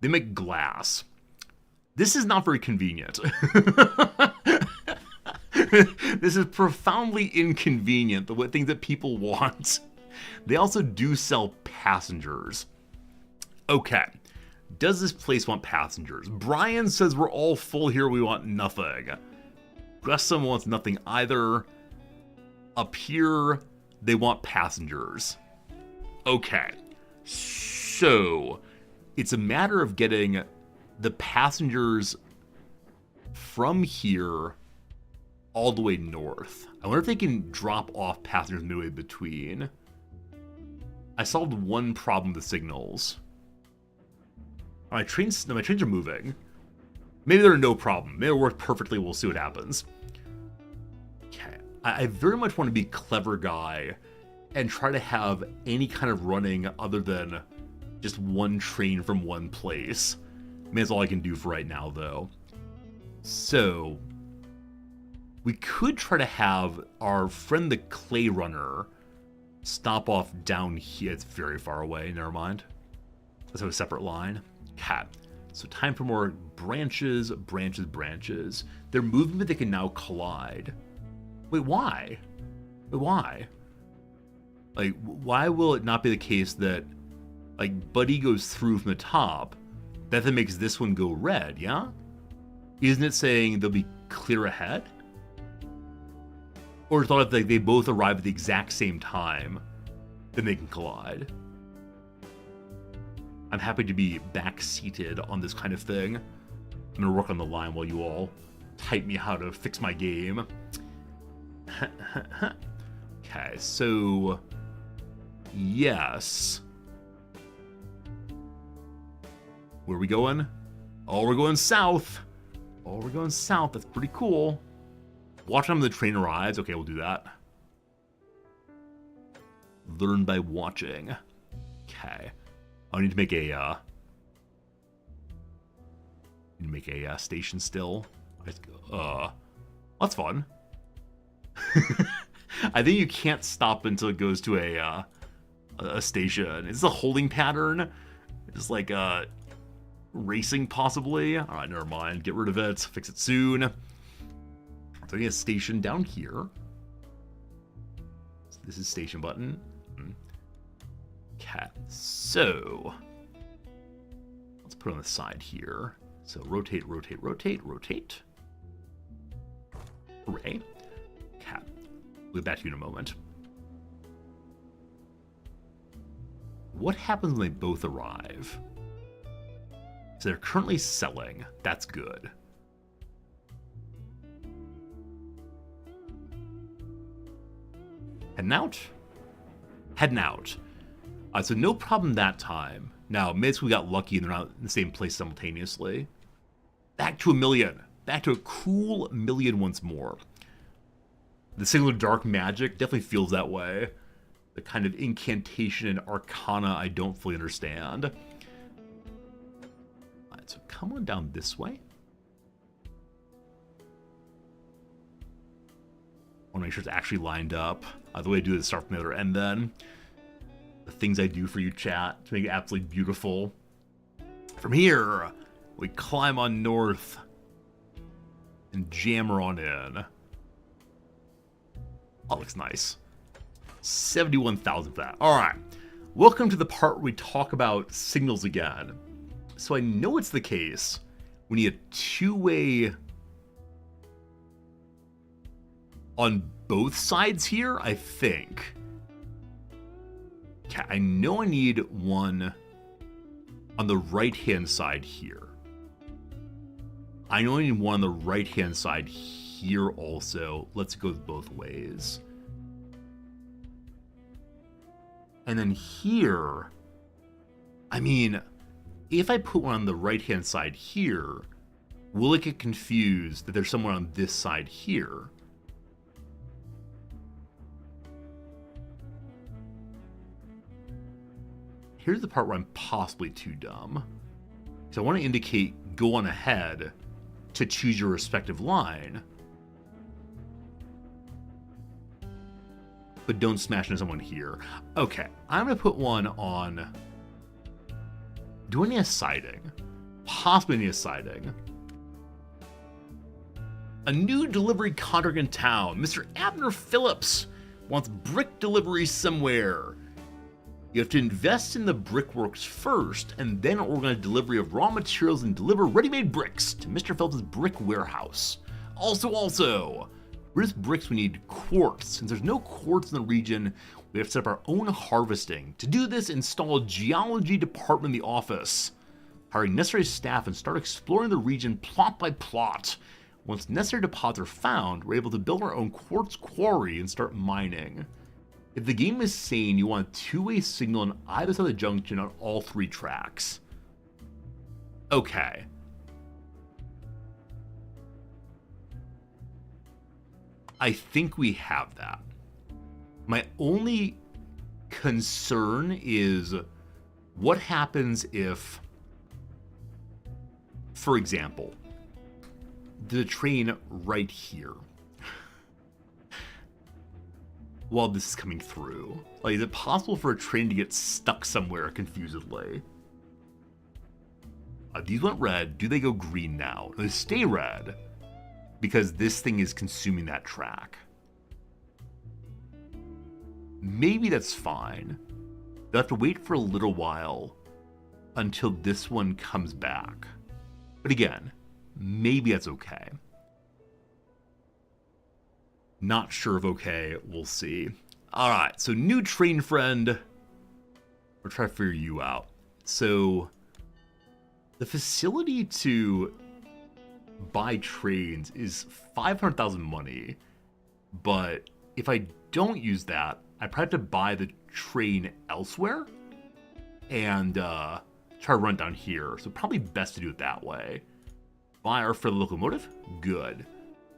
They make glass. This is not very convenient. This is profoundly inconvenient, the things that people want. They also do sell passengers. Okay. Does this place want passengers? Brian says we're all full here, we want nothing. Gresham wants nothing either. Up here, they want passengers. Okay. So, it's a matter of getting the passengers from here all the way north. I wonder if they can drop off passengers midway between. I solved one problem with the signals. My trains are moving. Maybe they're no problem. Maybe it'll work perfectly. We'll see what happens. Okay. I very much want to be a clever guy and try to have any kind of running other than just one train from one place. I mean, that's all I can do for right now, though. So, We could try to have our friend the Clay Runner stop off down here. It's very far away. Never mind. Let's have a separate line. Okay. So time for more branches, branches, branches. They're moving, but they can now collide. Wait, why? Wait, why? Like, why will it not be the case that, like, Buddy goes through from the top, that then makes this one go red, yeah? Isn't it saying they'll be clear ahead? Or thought if like, they both arrive at the exact same time, then they can collide? I'm happy to be back-seated on this kind of thing. I'm gonna work on the line while you all type me how to fix my game. Okay, so... yes. Where are we going? Oh, we're going south. Oh, we're going south. That's pretty cool. Watch time the train arrives. Okay, we'll do that. Learn by watching. Okay. I need to make a station still. That's fun. I think you can't stop until it goes to a station. Is this a holding pattern? It's like racing possibly. All right, never mind. Get rid of it. Fix it soon. So I need a station down here. So this is station button. Okay, so let's put it on the side here. So rotate, rotate, rotate, rotate. Hooray. Okay, we'll get back to you in a moment. What happens when they both arrive? So they're currently selling. That's good. Heading out? Heading out. So no problem that time. Now, maybe we got lucky and they're not in the same place simultaneously. Back to 1,000,000. Back to a cool 1,000,000 once more. The singular dark magic definitely feels that way. The kind of incantation and arcana I don't fully understand. Alright, so come on down this way. I want to make sure it's actually lined up. The way I do this, start from the other end then. The things I do for you, chat, to make it absolutely beautiful. From here, we climb on north and jammer on in. Oh, looks nice. 71,000 for that. All right. Welcome to the part where we talk about signals again. So I know it's the case. We need a two-way on both sides here, I think. Okay, I know I need one on the right-hand side here. I know I need one on the right-hand side here also. Let's go both ways. And then here, I mean, if I put one on the right-hand side here, will it get confused that there's someone on this side here? Here's the part where I'm possibly too dumb. So I want to indicate go on ahead to choose your respective line. But don't smash into someone here. Okay, I'm going to put one on... do I need a siding? Possibly need a siding. A new delivery contract in town. Mr. Abner Phillips wants brick delivery somewhere. You have to invest in the brickworks first, and then organize delivery of raw materials and deliver ready-made bricks to Mr. Phelps' brick warehouse. Also, for this bricks we need quartz. Since there's no quartz in the region, we have to set up our own harvesting. To do this, install a geology department in the office. Hiring necessary staff and start exploring the region plot by plot. Once necessary deposits are found, we're able to build our own quartz quarry and start mining. If the game is sane, you want a two-way signal on either side of the junction on all three tracks. Okay. I think we have that. My only concern is what happens if, for example, the train right here. while this is coming through. Like, is it possible for a train to get stuck somewhere confusedly? These went red. Do they go green now? No, they stay red because this thing is consuming that track. Maybe that's fine. They'll have to wait for a little while until this one comes back. But again, maybe that's okay. Not sure if okay, we'll see. All right, so new train friend. We'll try to figure you out. So the facility to buy trains is 500,000 money, but if I don't use that, I probably have to buy the train elsewhere and try to run down here. So probably best to do it that way. Buy our for the locomotive? Good.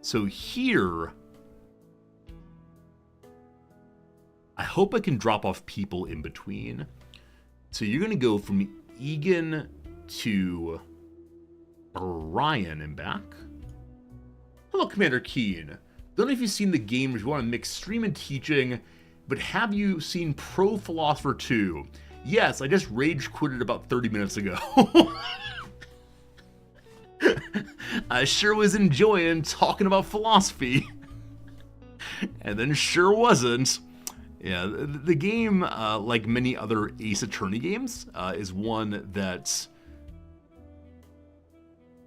So here, I hope I can drop off people in between. So you're going to go from Egan to Ryan and back. Hello, Commander Keen. Don't know if you've seen the game or if you want to mix stream and teaching, but have you seen Pro Philosopher 2? Yes, I just rage quitted about 30 minutes ago. I sure was enjoying talking about philosophy. And then sure wasn't. Yeah, the game, like many other Ace Attorney games, is one that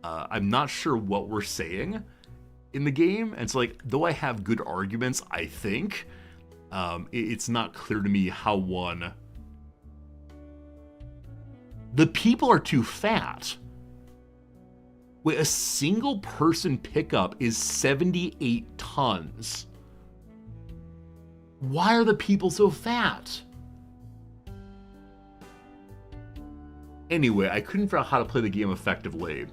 I'm not sure what we're saying in the game. And so, like, though I have good arguments, I think, it's not clear to me how one... The people are too fat. Wait, a single person pickup is 78 tons. Why are the people so fat? Anyway, I couldn't figure out how to play the game effectively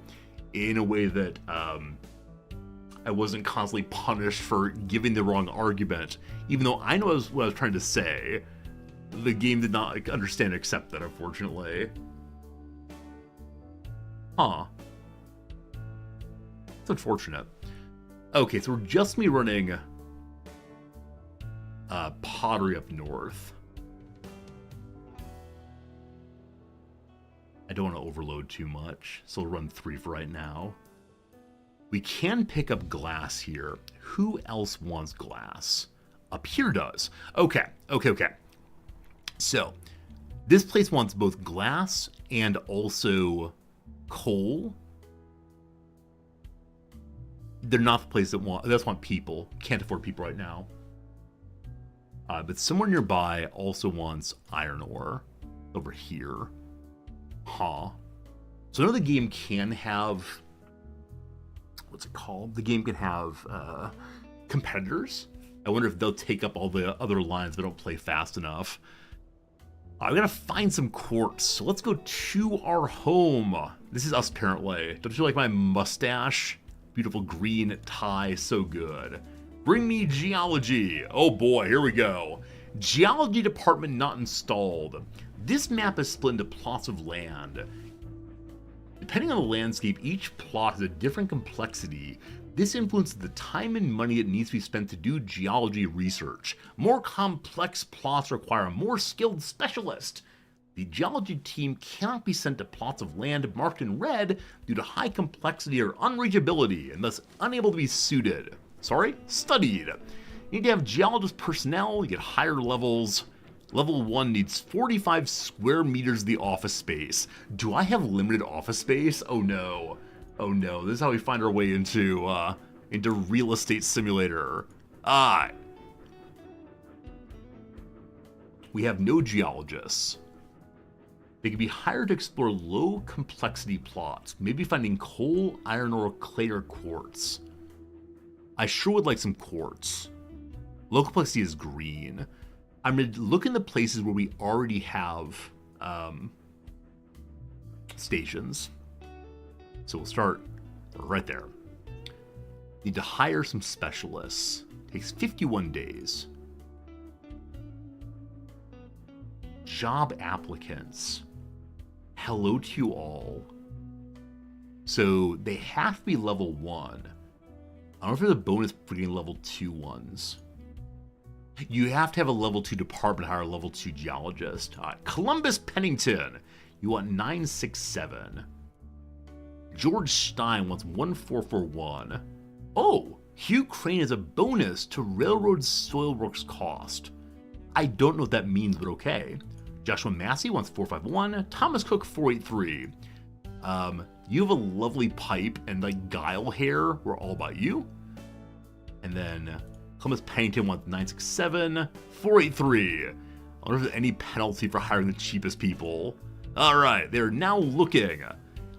in a way that I wasn't constantly punished for giving the wrong argument, even though I know what I was trying to say. The game did not understand and accept that, unfortunately. Huh. It's unfortunate. Okay, so we're just me running pottery up north. I don't want to overload too much, so we'll run 3 for right now. We can pick up glass here. Who else wants glass? Up here does. Okay. So, this place wants both glass and also coal. They're not the place that want people. Can't afford people right now. But somewhere nearby also wants iron ore. Over here. Huh. So I know the game can have... What's it called? The game can have competitors. I wonder if they'll take up all the other lines but don't play fast enough. We gotta find some quartz. So let's go to our home. This is us apparently. Don't you like my mustache? Beautiful green tie, so good. Bring me geology. Oh boy, here we go. Geology department not installed. This map is split into plots of land. Depending on the landscape, each plot has a different complexity. This influences the time and money that needs to be spent to do geology research. More complex plots require a more skilled specialist. The geology team cannot be sent to plots of land marked in red due to high complexity or unreachability and thus unable to be studied. You need to have geologist personnel, you get higher levels. Level 1 needs 45 square meters of the office space. Do I have limited office space? Oh no. Oh no, this is how we find our way into Real Estate Simulator. We have no geologists. They can be hired to explore low complexity plots, maybe finding coal, iron ore, clay, or quartz. I sure would like some quartz. Low complexity is green. I'm going to look in the places where we already have stations. So we'll start right there. Need to hire some specialists. Takes 51 days. Job applicants. Hello to you all. So they have to be level 1. I don't know if there's a bonus for getting level 2 ones. You have to have a level 2 department hire a level 2 geologist. Columbus Pennington, you want 967. George Stein wants 1441. Oh, Hugh Crane is a bonus to railroad soil works cost. I don't know what that means, but okay. Joshua Massey wants 451. Thomas Cook 483. You have a lovely pipe and like guile hair. We're all about you. And then Columbus Pennington wants 967. 483. I wonder if there's any penalty for hiring the cheapest people. All right, they're now looking.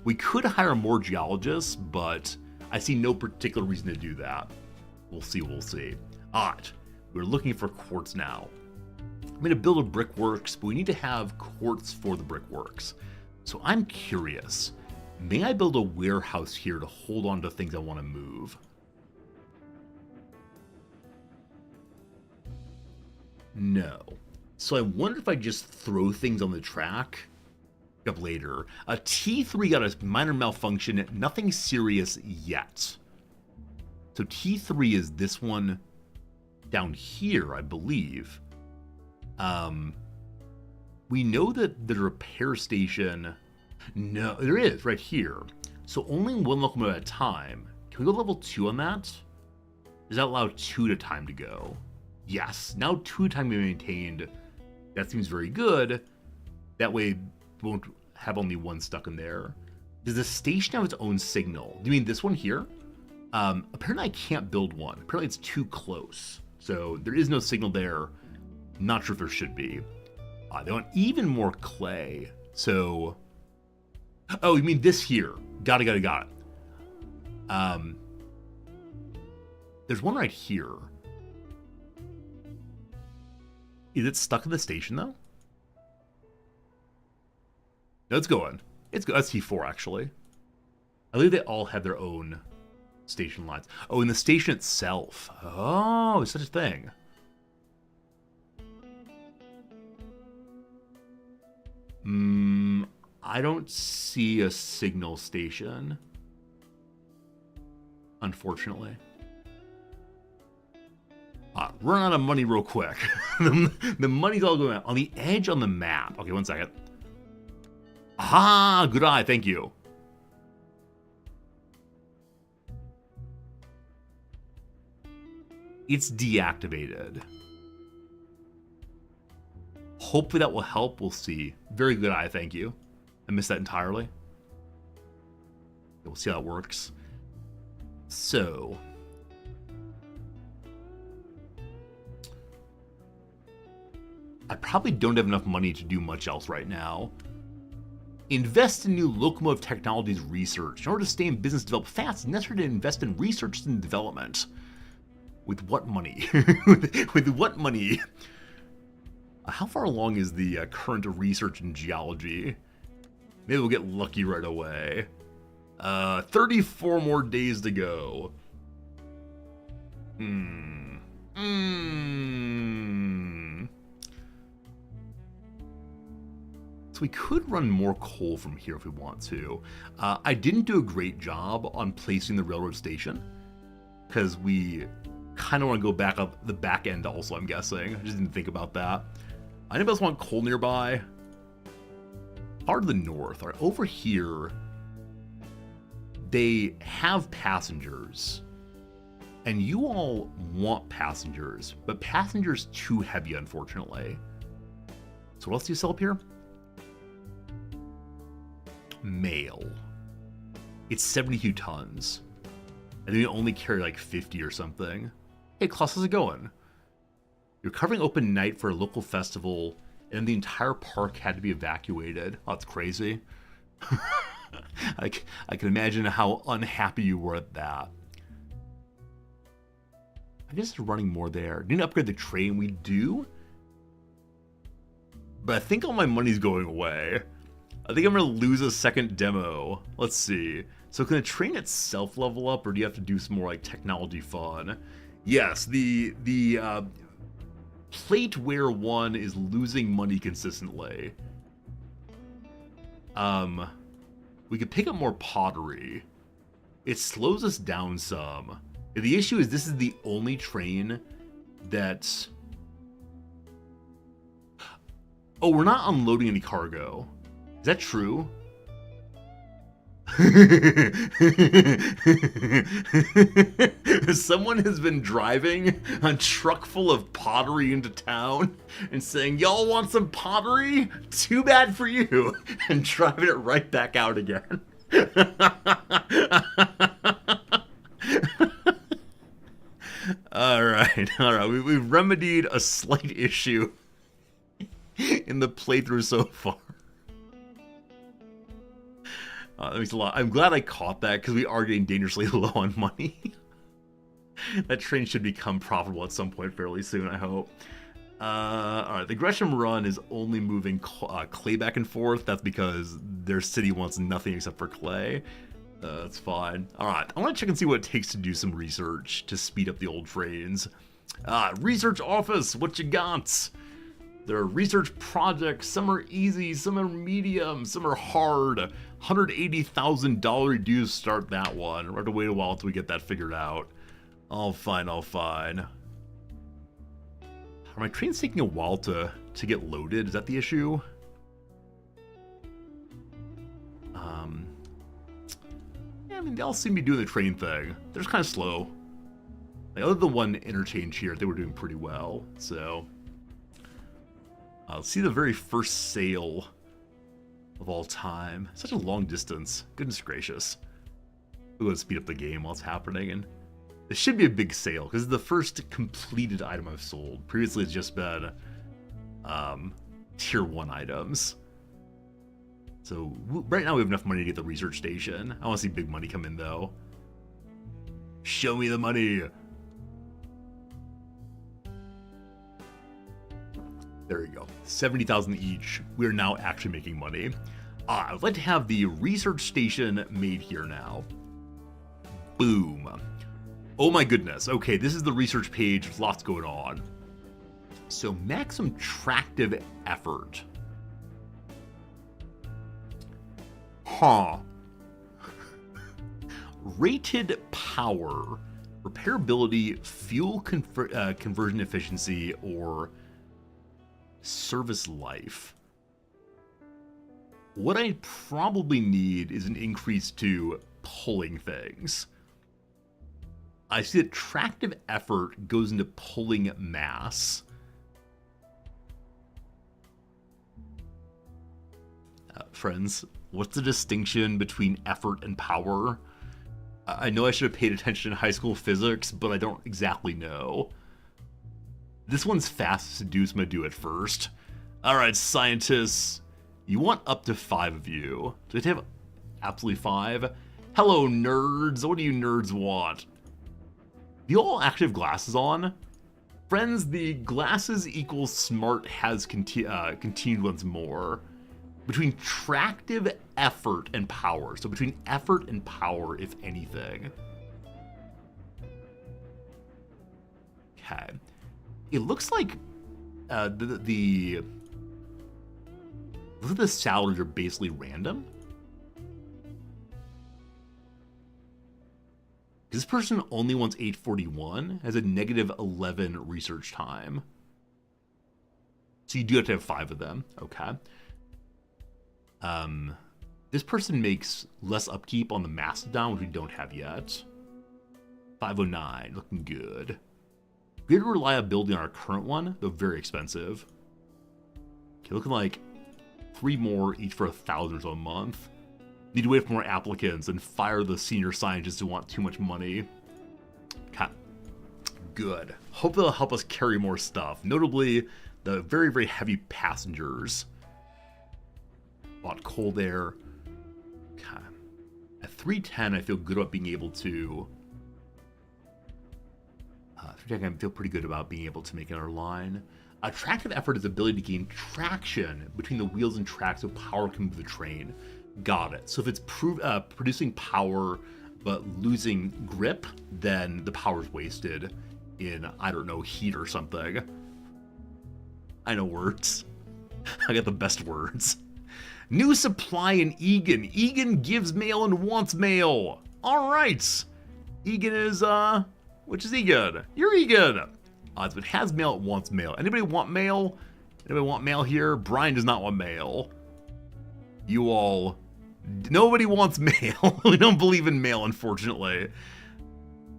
We could hire more geologists, but I see no particular reason to do that. We'll see, we'll see. All right, we're looking for quartz now. I'm going to build a brickworks, but we need to have quartz for the brickworks. So I'm curious, may I build a warehouse here to hold on to things I want to move? No. So I wonder if I just throw things on the track up later. A T3 got a minor malfunction, nothing serious yet. So T3 is this one down here, I believe. We know that the repair station, no, there is right here. So only one locomotive at a time. Can we go level 2 on that? Does that allow 2 at a time to go? Yes, now 2 at a time to be maintained. That seems very good. That way we won't have only one stuck in there. Does the station have its own signal? Do you mean this one here? Apparently I can't build one. Apparently it's too close. So there is no signal there. Not sure if there should be. They want even more clay. So, oh, you mean this here? Got it. There's one right here. Is it stuck in the station though? No, it's going. It's good. That's T4 actually. I believe they all have their own station lines. Oh, in the station itself. Oh, it's such a thing. I don't see a signal station, unfortunately. Run out of money real quick. The money's all going out. On the edge on the map. Okay, 1 second. Aha! Good eye, thank you. It's deactivated. Hopefully that will help. We'll see. Very good eye, thank you. I missed that entirely. We'll see how it works. So, I probably don't have enough money to do much else right now. Invest in new locomotive technologies research. In order to stay in business, develop fast, it's necessary to invest in research and development. With what money? With what money? How far along is the current research in geology? Maybe we'll get lucky right away. 34 more days to go. So we could run more coal from here if we want to. I didn't do a great job on placing the railroad station because we kind of want to go back up the back end also, I'm guessing. I just didn't think about that. Anybody else want coal nearby? Part of the north. All right, over here, they have passengers. And you all want passengers, but passengers too heavy, unfortunately. So what else do you sell up here? Mail. It's 72 tons. And they only carry like 50 or something. Hey, Klaus, how's it going? You're covering open night for a local festival, and the entire park had to be evacuated. Oh, that's crazy. I can imagine how unhappy you were at that. I guess they're running more there. Need to upgrade the train. We do. But I think all my money's going away. I think I'm going to lose a second demo. Let's see. So can the train itself level up, or do you have to do some more like technology fun? Yes, the plateware one is losing money consistently. We could pick up more pottery. It slows us down some. The issue is this is the only train that Oh, we're not unloading any cargo. Is that true? Someone has been driving a truck full of pottery into town and saying, y'all want some pottery? Too bad for you. And driving it right back out again. All right. We've remedied a slight issue in the playthrough so far. That makes a lot. I'm glad I caught that because we are getting dangerously low on money. That train should become profitable at some point fairly soon, I hope. Alright, the Gresham Run is only moving clay back and forth. That's because their city wants nothing except for clay. That's fine. Alright, I want to check and see what it takes to do some research to speed up the old trains. Research office, what you got? There are research projects, some are easy, some are medium, some are hard. $180,000 dues to start that one. We'll have to wait a while until we get that figured out. All fine. Are my trains taking a while to get loaded? Is that the issue? Yeah, I mean, they all seem to be doing the train thing. They're just kind of slow. Like, other than one interchange here, they were doing pretty well, so... let's see the very first sale of all time. Such a long distance. Goodness gracious. We're going to speed up the game while it's happening. And this should be a big sale because it's the first completed item I've sold. Previously, it's just been tier 1 items. So right now we have enough money to get the research station. I want to see big money come in though. Show me the money. There you go. 70,000 each. We're now actually making money. I would like to have the research station made here now. Boom. Oh my goodness. Okay, this is the research page. There's lots going on. So maximum tractive effort. Huh. Rated power, repairability, fuel conversion efficiency, or service life. What I probably need is an increase to pulling things. I see that tractive effort goes into pulling mass. Friends, what's the distinction between effort and power? I know I should have paid attention in high school physics, but I don't exactly know. This one's fast to do, so I'm going to do it first. Alright, scientists. You want up to 5 of you. Do they have absolutely 5? Hello, nerds. What do you nerds want? Do you all actually have glasses on? Friends, the glasses equals smart has continued once more. Between tractive effort and power. So between effort and power, if anything. Okay. It looks like the salaries are basically random. This person only wants 841, has a negative 11 research time. So you do have to have 5 of them. Okay. This person makes less upkeep on the Mastodon, which we don't have yet. 509, looking good. Good reliability on our current one, though very expensive. Okay, looking like 3 more, each for 1,000 or so a month. Need to wait for more applicants and fire the senior scientists who want too much money. Okay. Good. Hope they'll help us carry more stuff. Notably, the very, very heavy passengers. Bought cold air. Okay. At 310, I feel good about being able to... 310, I feel pretty good about being able to make another line. Tractive effort is the ability to gain traction between the wheels and tracks so power can move the train. Got it. So if it's producing power but losing grip, then the power's wasted in, I don't know, heat or something. I know words. I got the best words. New supply in Egan. Egan gives mail and wants mail. All right. Egan is, which is Egan? You're Egan. So it has mail, it wants mail. Anybody want mail? Anybody want mail here? Brian does not want mail. You all... Nobody wants mail. We don't believe in mail, unfortunately.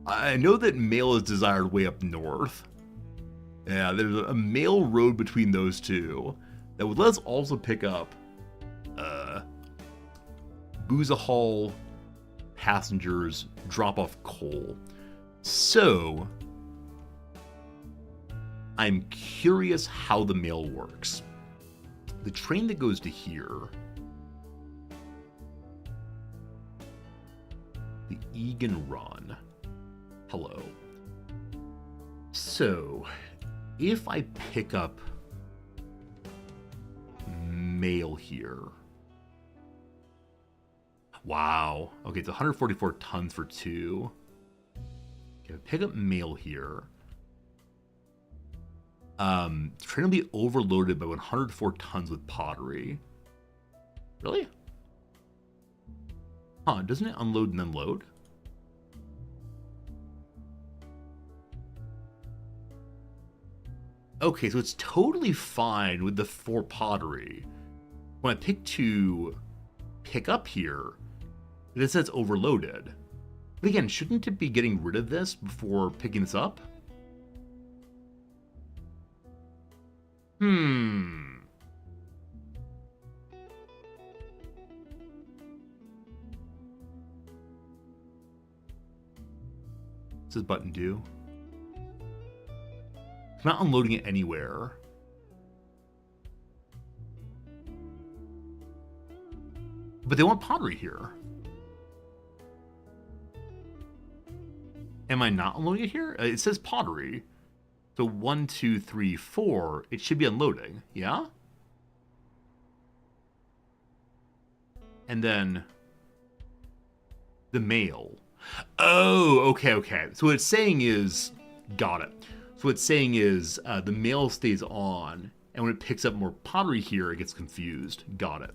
I know that mail is desired way up north. Yeah, there's a mail road between those two that would let us also pick up Boozahall passengers, drop off coal. So, I'm curious how the mail works. The train that goes to here, the Egan Run. Hello. So, if I pick up mail here. Wow. Okay, it's 144 tons for 2. Okay, pick up mail here. The train will be overloaded by 104 tons with pottery. Really? Huh, doesn't it unload and then load? Okay, so it's totally fine with the 4 pottery. When I pick up here, it says overloaded. But again, shouldn't it be getting rid of this before picking this up? What's this button do? It's not unloading it anywhere. But they want pottery here. Am I not unloading it here? It says pottery. So 1, 2, 3, 4. It should be unloading. Yeah? And then the mail. Oh, okay. So what it's saying is, got it. So what it's saying is the mail stays on, and when it picks up more pottery here, it gets confused. Got it.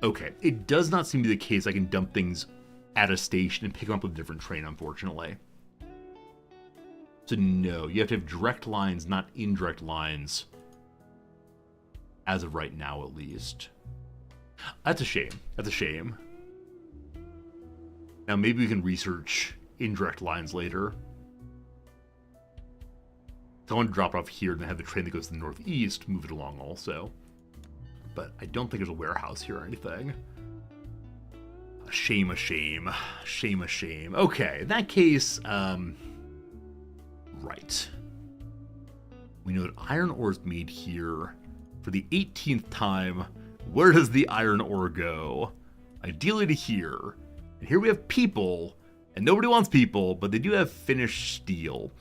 Okay, it does not seem to be the case I can dump things at a station and pick them up with a different train, unfortunately. So no, you have to have direct lines, not indirect lines. As of right now, at least. That's a shame. That's a shame. Now maybe we can research indirect lines later. So I want to drop it off here and then have the train that goes to the northeast move it along also. But I don't think there's a warehouse here or anything. A shame. Okay, in that case, right. We know that iron ore is made here for the 18th time. Where does the iron ore go? Ideally to here. And here we have people, and nobody wants people, but they do have finished steel.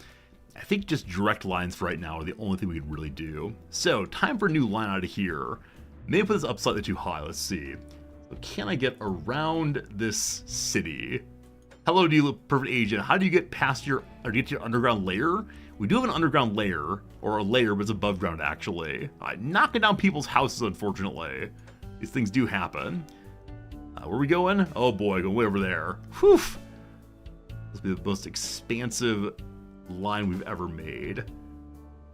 I think just direct lines for right now are the only thing we could really do. So, time for a new line out of here. Maybe put this up slightly too high, let's see. So can I get around this city? Hello, perfect agent. How do you get past or get to your underground lair? We do have an underground lair, or a lair, but it's above ground actually. Knocking down people's houses, unfortunately. These things do happen. Where are we going? Oh boy, going way over there. Whew! This will be the most expansive line we've ever made.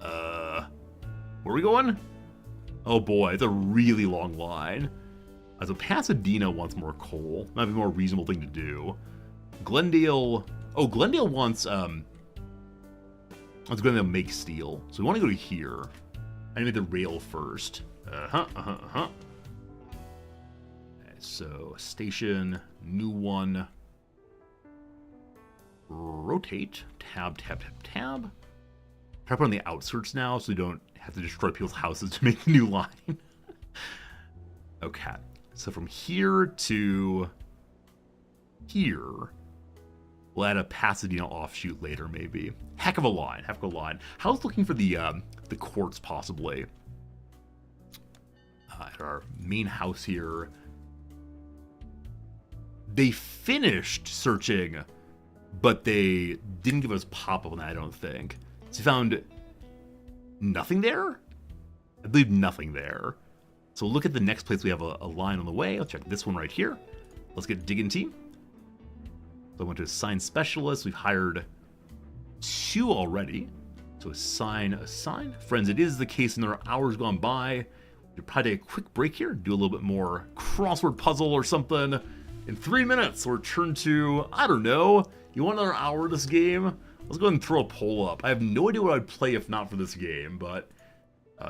Where are we going? Oh boy, it's a really long line. So Pasadena wants more coal. Might be a more reasonable thing to do. Glendale... Oh, Glendale wants, Glendale make steel. So we want to go to here. I need the rail first. Okay, so, station, new one. Rotate. Tab. Try to put on the outskirts now so we don't have to destroy people's houses to make the new line. Okay, so from here to here, we'll add a Pasadena offshoot later, maybe. Heck of a line. I was looking for the quartz, possibly. At our main house here. They finished searching, but they didn't give us pop-up on that, I don't think. So we found nothing there? I believe nothing there. So we'll look at the next place we have a line on the way. I'll check this one right here. Let's get digging team. So I went to assign specialists. We've hired 2 already. So So assign. Friends, it is the case, and there are hours gone by. We'll probably take a quick break here, do a little bit more crossword puzzle or something. In 3 minutes, we'll return to, I don't know, you want another hour of this game? Let's go ahead and throw a poll up. I have no idea what I'd play if not for this game, but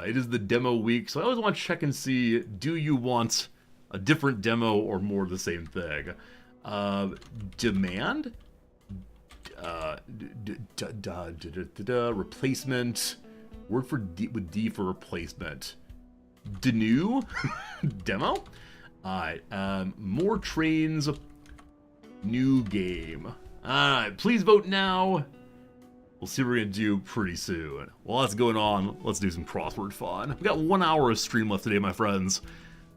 it is the demo week, so I always want to check and see, do you want a different demo or more of the same thing? Demand? Replacement. Word for D with D for replacement. New demo. Alright, more trains. New game. Alright, please vote now. We'll see what we're gonna do pretty soon. While that's going on, let's do some crossword fun. We've got 1 hour of stream left today, my friends.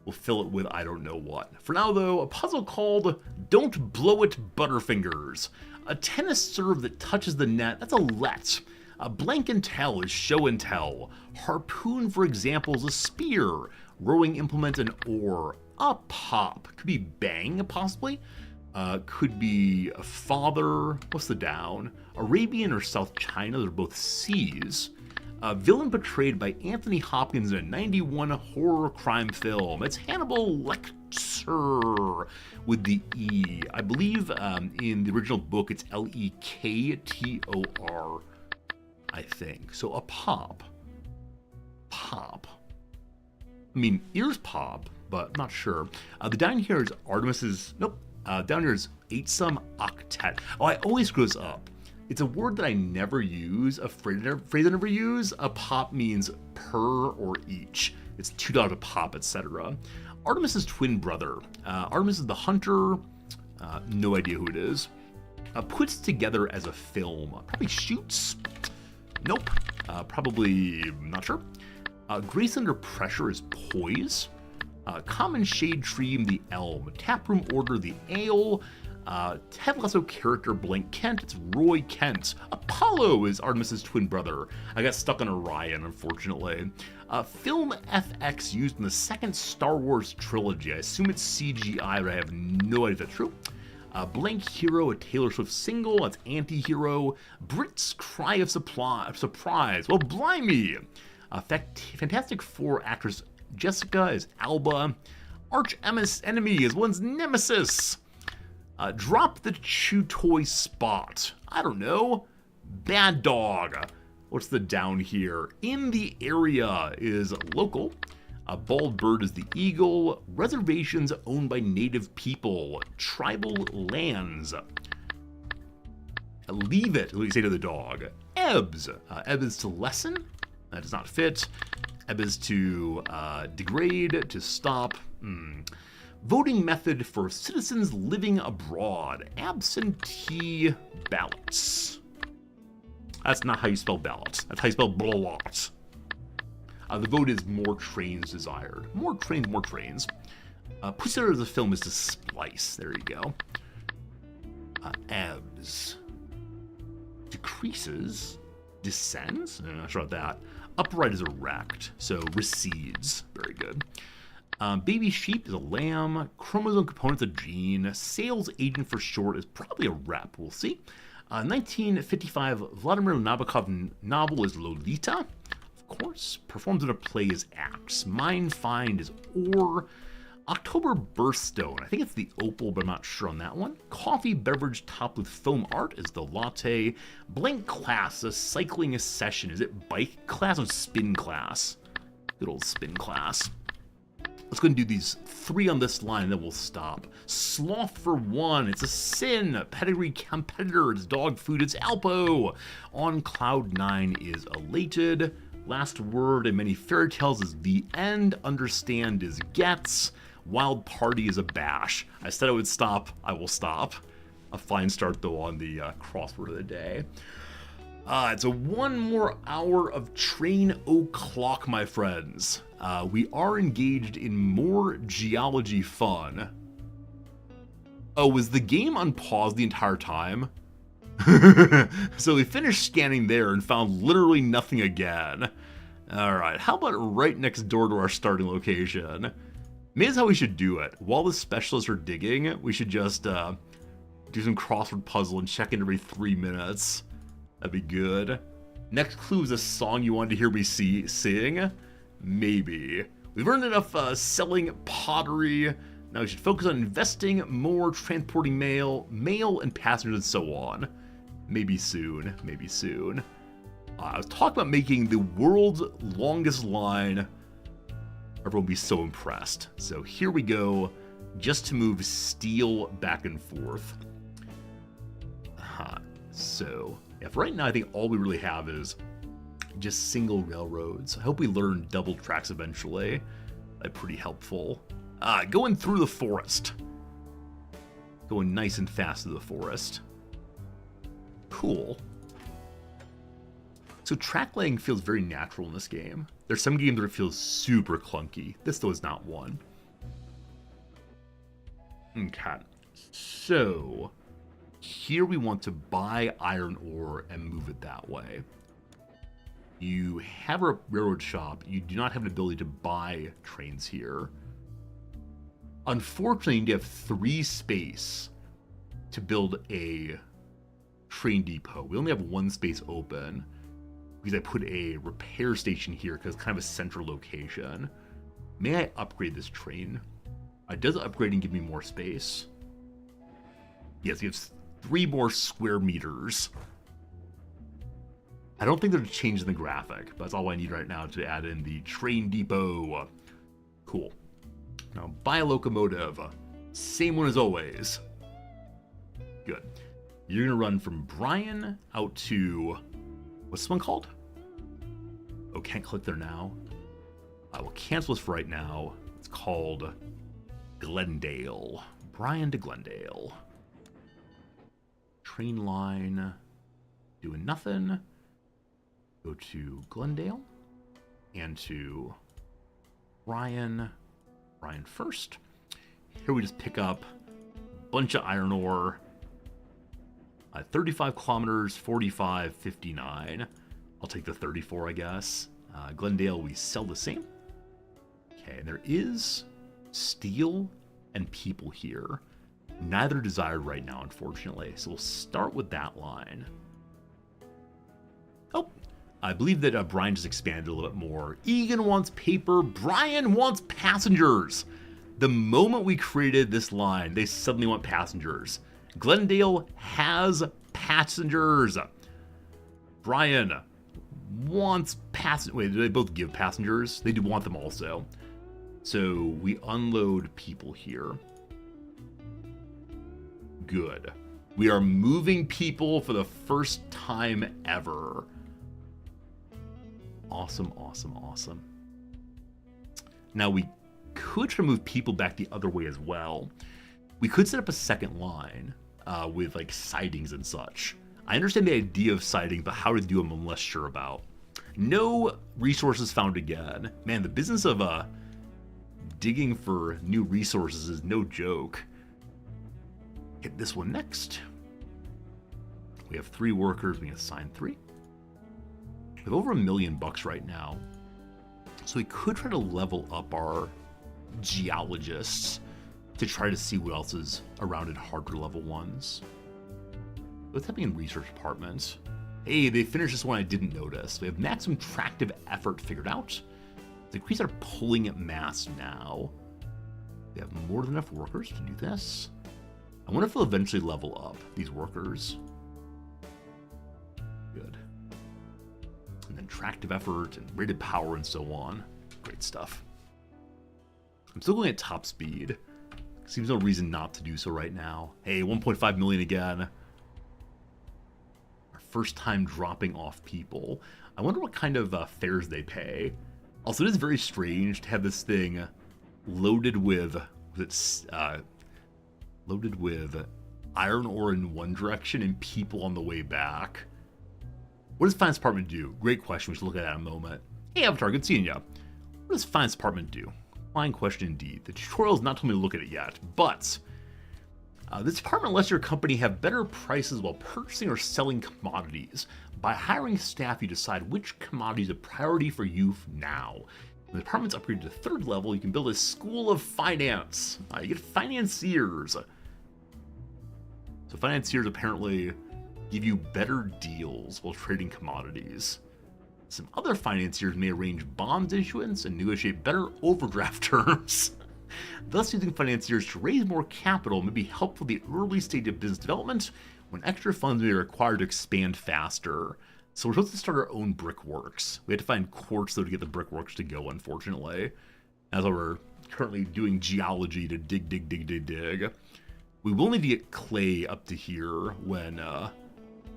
We'll fill it with I don't know what. For now, though, a puzzle called Don't Blow It Butterfingers. A tennis serve that touches the net, that's a let. A blank and tell is show and tell. Harpoon, for example, is a spear. Rowing implement, an oar. A pop. Could be bang, possibly. Could be a father. What's the down? Arabian or South China, they're both C's. A villain portrayed by Anthony Hopkins in a 91 horror crime film. It's Hannibal Lecter with the E. I believe in the original book it's Lektor, I think. So a pop. Pop. I mean, ears pop, but I'm not sure. The down here is Artemis's, nope. Down here is 8-some octet. Oh, I always screw this up. It's a word that I never use, a phrase I never use. A pop means per or each. It's $2 a pop, etc. Artemis's twin brother. Artemis is the hunter. No idea who it is. Puts together as a film. Probably shoots. Nope. Probably not sure. Grace under pressure is poise. Common shade tree, the elm. Taproom order, the ale. Ted Lasso character blank Kent, it's Roy Kent. Apollo is Artemis's twin brother. I got stuck on Orion, unfortunately. Film FX used in the second Star Wars trilogy. I assume it's CGI, but I have no idea if that's true. Blank Hero, a Taylor Swift single, that's Anti-Hero. Brit's Cry of Surprise, well, blimey. Fantastic Four actress Jessica is Alba. Arch enemy is one's nemesis. Drop the chew toy spot. I don't know. Bad dog. What's the down here? In the area is local. A bald bird is the eagle. Reservations owned by native people. Tribal lands. Leave it, what do you say to the dog? Ebbs. Ebb is to lessen. That does not fit. Ebb is to degrade, to stop. Voting method for citizens living abroad. Absentee ballots. That's not how you spell ballot. That's how you spell ballot. The vote is more trains desired. More trains, more trains. Puts it as a film is to splice. There you go. Ebbs. Decreases. Descends? I'm not sure about that. Upright is erect. So recedes. Very good. Baby sheep is a lamb. Chromosome component's a gene. Sales agent for short is probably a rep. We'll see. 1955 Vladimir Nabokov novel is Lolita. Of course. Performs in a play is acts. Mind find is ore. October birthstone. I think it's the opal, but I'm not sure on that one. Coffee beverage topped with foam art is the latte. Blank class, a cycling session. Is it bike class or spin class? Good old spin class. Let's go and do these 3 on this line, and then we'll stop. Sloth for 1, it's a sin. Pedigree competitor, it's dog food, it's Alpo. On cloud 9 is elated. Last word in many fairy tales is the end. Understand is gets. Wild party is a bash. I said I would stop, I will stop. A fine start, though, on the crossword of the day. It's a 1 more hour of train o'clock, my friends. We are engaged in more geology fun. Oh, was the game on pause the entire time? So we finished scanning there and found literally nothing again. Alright, how about right next door to our starting location? Maybe that's how we should do it. While the specialists are digging, we should just do some crossword puzzle and check in every 3 minutes. That'd be good. Next clue is a song you wanted to hear me sing? Maybe. We've earned enough selling pottery. Now we should focus on investing more, transporting mail and passengers and so on. Maybe soon, maybe soon. I was talking about making the world's longest line. Everyone will be so impressed. So here we go, just to move steel back and forth. So, if right now I think all we really have is just single railroads. I hope we learn double tracks eventually. That's pretty helpful. Going through the forest. Going nice and fast through the forest. Cool. So track laying feels very natural in this game. There's some games where it feels super clunky. This though is not one. Okay. So here we want to buy iron ore and move it that way. You have a railroad shop. You do not have an ability to buy trains here. Unfortunately, you have 3 space to build a train depot. We only have 1 space open because I put a repair station here because it's kind of a central location. May I upgrade this train? Does upgrading give me more space? Yes, it gives 3 more square meters. I don't think there's a change in the graphic, but that's all I need right now to add in the train depot. Cool. Now, buy a locomotive. Same one as always. Good. You're going to run from Bryan out to... What's this one called? Oh, can't click there now. I will cancel this for right now. It's called Glendale. Bryan to Glendale. Train line. Doing nothing. Go to Glendale. And to Bryan. Bryan first. Here we just pick up a bunch of iron ore. 35 kilometers, 45, 59. I'll take the 34, I guess. Glendale, we sell the same. Okay, and there is steel and people here. Neither desired right now, unfortunately. So we'll start with that line. Oh, I believe that Bryan just expanded a little bit more. Egan wants paper. Bryan wants passengers. The moment we created this line, they suddenly want passengers. Glendale has passengers. Bryan wants passengers. Wait, do they both give passengers? They do want them also. So we unload people here. Good. We are moving people for the first time ever. Awesome, awesome, awesome. Now we could try to move people back the other way as well. We could set up a second line with like sidings and such. I understand the idea of siding, but how to do them I'm less sure about. No resources found again. Man, the business of digging for new resources is no joke. Hit this one next. We have 3 workers. We can assign 3. We have over $1 million right now. So we could try to level up our geologists to try to see what else is around in harder level ones. What's happening in research departments? Hey, they finished this one I didn't notice. We have maximum tractive effort figured out. Let's increase our pulling mass now. We have more than enough workers to do this. I wonder if they'll eventually level up, these workers. Good. And then tractive effort and rated power and so on. Great stuff. I'm still going at top speed. Seems no reason not to do so right now. Hey, 1.5 million again. Our first time dropping off people. I wonder what kind of fares they pay. Also, it is very strange to have this thing loaded with iron ore in one direction and people on the way back. What does finance department do? Great question. We should look at that in a moment. Hey, Avatar, good seeing you. What does finance department do? Fine question indeed. The tutorial has not told me to look at it yet, but this department lets your company have better prices while purchasing or selling commodities. By hiring staff, you decide which commodity is a priority for you now. When the department's upgraded to 3rd level, you can build a school of finance. You get financiers. So financiers apparently give you better deals while trading commodities. Some other financiers may arrange bonds issuance and negotiate better overdraft terms. Thus, using financiers to raise more capital may be helpful at the early stage of business development when extra funds may be required to expand faster. So we're supposed to start our own brickworks. We have to find quartz, though, to get the brickworks to go, unfortunately. That's why we're currently doing geology to dig. We will need to get clay up to here when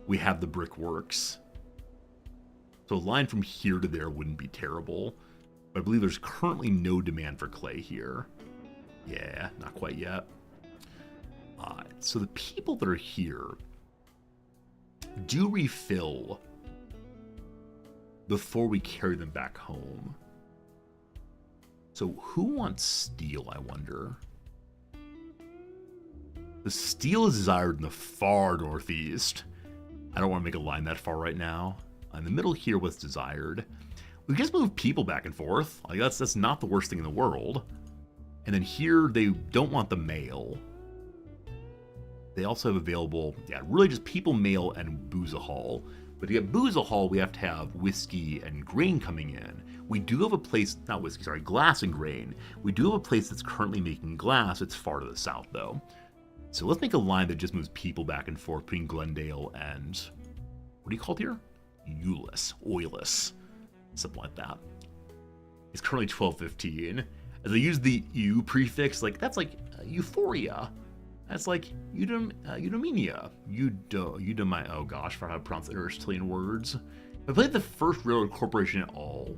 we have the brickworks. So a line from here to there wouldn't be terrible. But I believe there's currently no demand for clay here. Yeah, not quite yet. So the people that are here do refill before we carry them back home. So who wants steel, I wonder? The steel is desired in the far northeast. I don't want to make a line that far right now. In the middle here, what's desired? We can just move people back and forth. Like that's not the worst thing in the world. And then here, they don't want the mail. They also have available, yeah, really just people, mail, and boozahol. But to get boozahol, we have to have whiskey and grain coming in. We do have a place, not whiskey, sorry, glass and grain. We do have a place that's currently making glass. It's far to the south, though. So let's make a line that just moves people back and forth between Glendale and, what do you call it here? Oilus. Something like that. It's currently 12:15. As I use the U prefix, like that's like euphoria. That's like eudaimonia. Oh gosh, for how to pronounce Aristotelian words. If I played the first Railroad Corporation at all.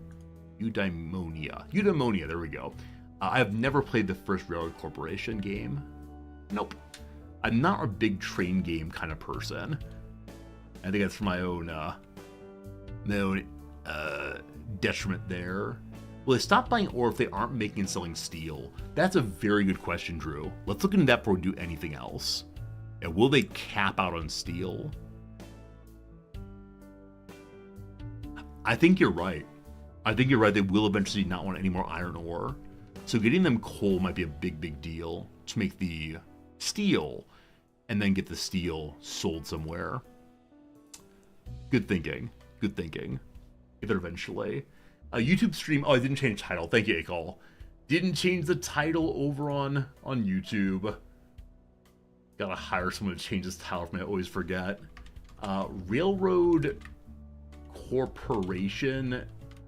Eudaimonia, there we go. I've never played the first Railroad Corporation game. Nope. I'm not a big train game kind of person. I think that's for my own detriment there. Will they stop buying ore if they aren't making and selling steel? That's a very good question, Drew. Let's look into that before we do anything else. And will they cap out on steel? I think you're right. They will eventually not want any more iron ore. So getting them coal might be a big deal to make the steel and then get the steel sold somewhere. Good thinking. Get there eventually. YouTube stream. Oh, I didn't change title. Thank you, Akal. Didn't change the title over on YouTube. Gotta hire someone to change this title for me. I always forget. Railroad Corporation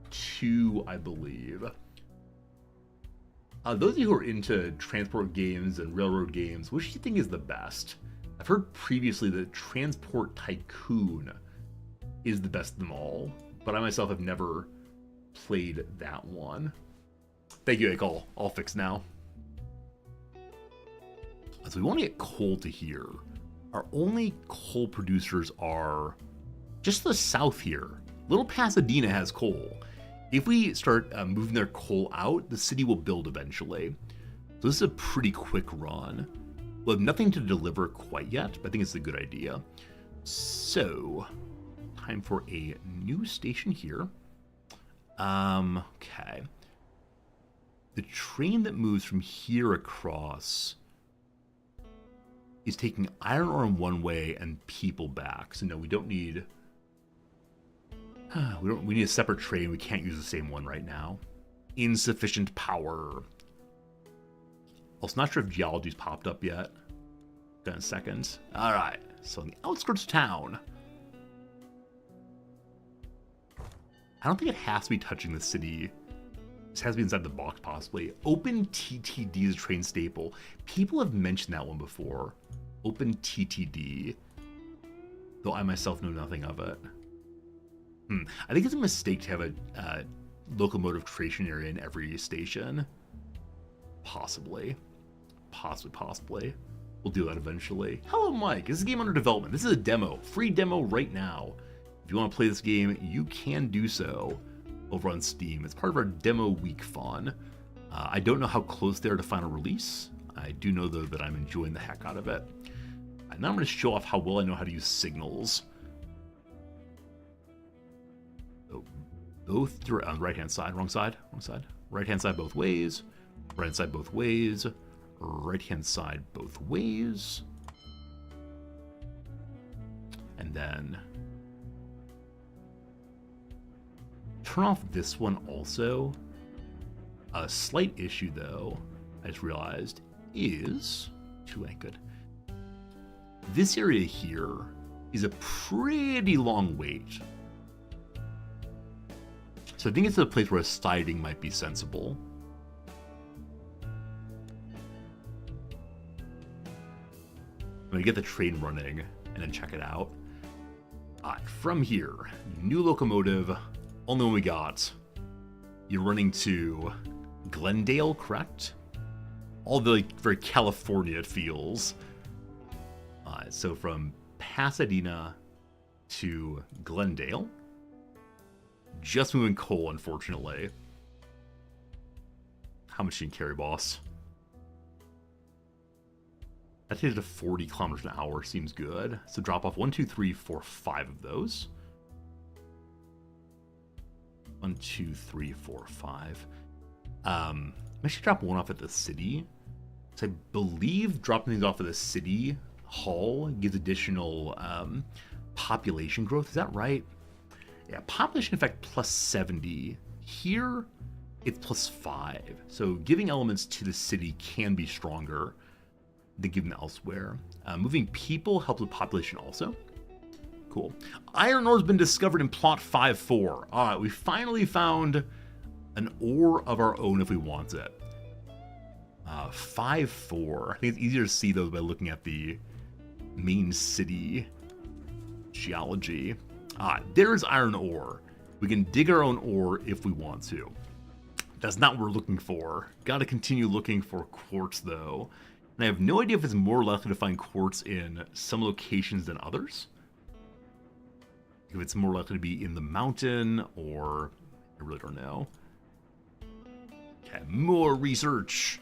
2, I believe. Those of you who are into transport games and railroad games, which do you think is the best? I've heard previously that Transport Tycoon is the best of them all, but I myself have never played that one. Thank you, Akal. All fixed now. So we want to get coal to here. Our only coal producers are just the south here. Little Pasadena has coal. If we start moving their coal out, the city will build eventually. So this is a pretty quick run. We'll have nothing to deliver quite yet, but I think it's a good idea. So, time for a new station here. Okay. The train that moves from here across is taking iron ore in one way and people back. So no, we don't need... we need a separate train. We can't use the same one right now. Insufficient power. Also, not sure if geology's popped up yet. Got in a second. All right. So on the outskirts of town. I don't think it has to be touching the city. This has to be inside the box, possibly. Open TTD is a train staple. People have mentioned that one before. Open TTD. Though I myself know nothing of it. I think it's a mistake to have a locomotive creation area in every station. Possibly. We'll do that eventually. Hello, Mike. This is a game under development. This is a demo. Free demo right now. If you want to play this game, you can do so over on Steam. It's part of our demo week fun. I don't know how close they are to final release. I do know, though, that I'm enjoying the heck out of it. And now I'm going to show off how well I know how to use signals. So both on the right-hand side, wrong side. Right-hand side both ways. Right-hand side both ways. Right-hand side both ways. And And then turn off this one also. A slight issue though, I just realized, is ain't good. This area here is a pretty long wait. So I think it's a place where a siding might be sensible. I'm gonna get the train running and then check it out. From here, new locomotive, only one we got. You're running to Glendale, correct? All the very California it feels. So from Pasadena to Glendale. Just moving coal, unfortunately. How much you can carry, boss? That takes it to 40 kilometers an hour. Seems good. So drop off 1, 2, 3, 4, 5 of those. 1, 2, 3, 4, 5. I'm actually drop one off at the city. So I believe dropping things off at the city hall gives additional population growth. Is that right? Yeah, population effect plus 70. Here, it's plus 5. So giving elements to the city can be stronger than giving them elsewhere. Moving people helps with population also. Cool. Iron ore's been discovered in plot 5-4. All right, we finally found an ore of our own if we want it. 5-4. I think it's easier to see those by looking at the main city geology. There's iron ore. We can dig our own ore if we want to. That's not what we're looking for. Gotta continue looking for quartz though. And I have no idea if it's more likely to find quartz in some locations than others. If it's more likely to be in the mountain or I really don't know. Okay, more research.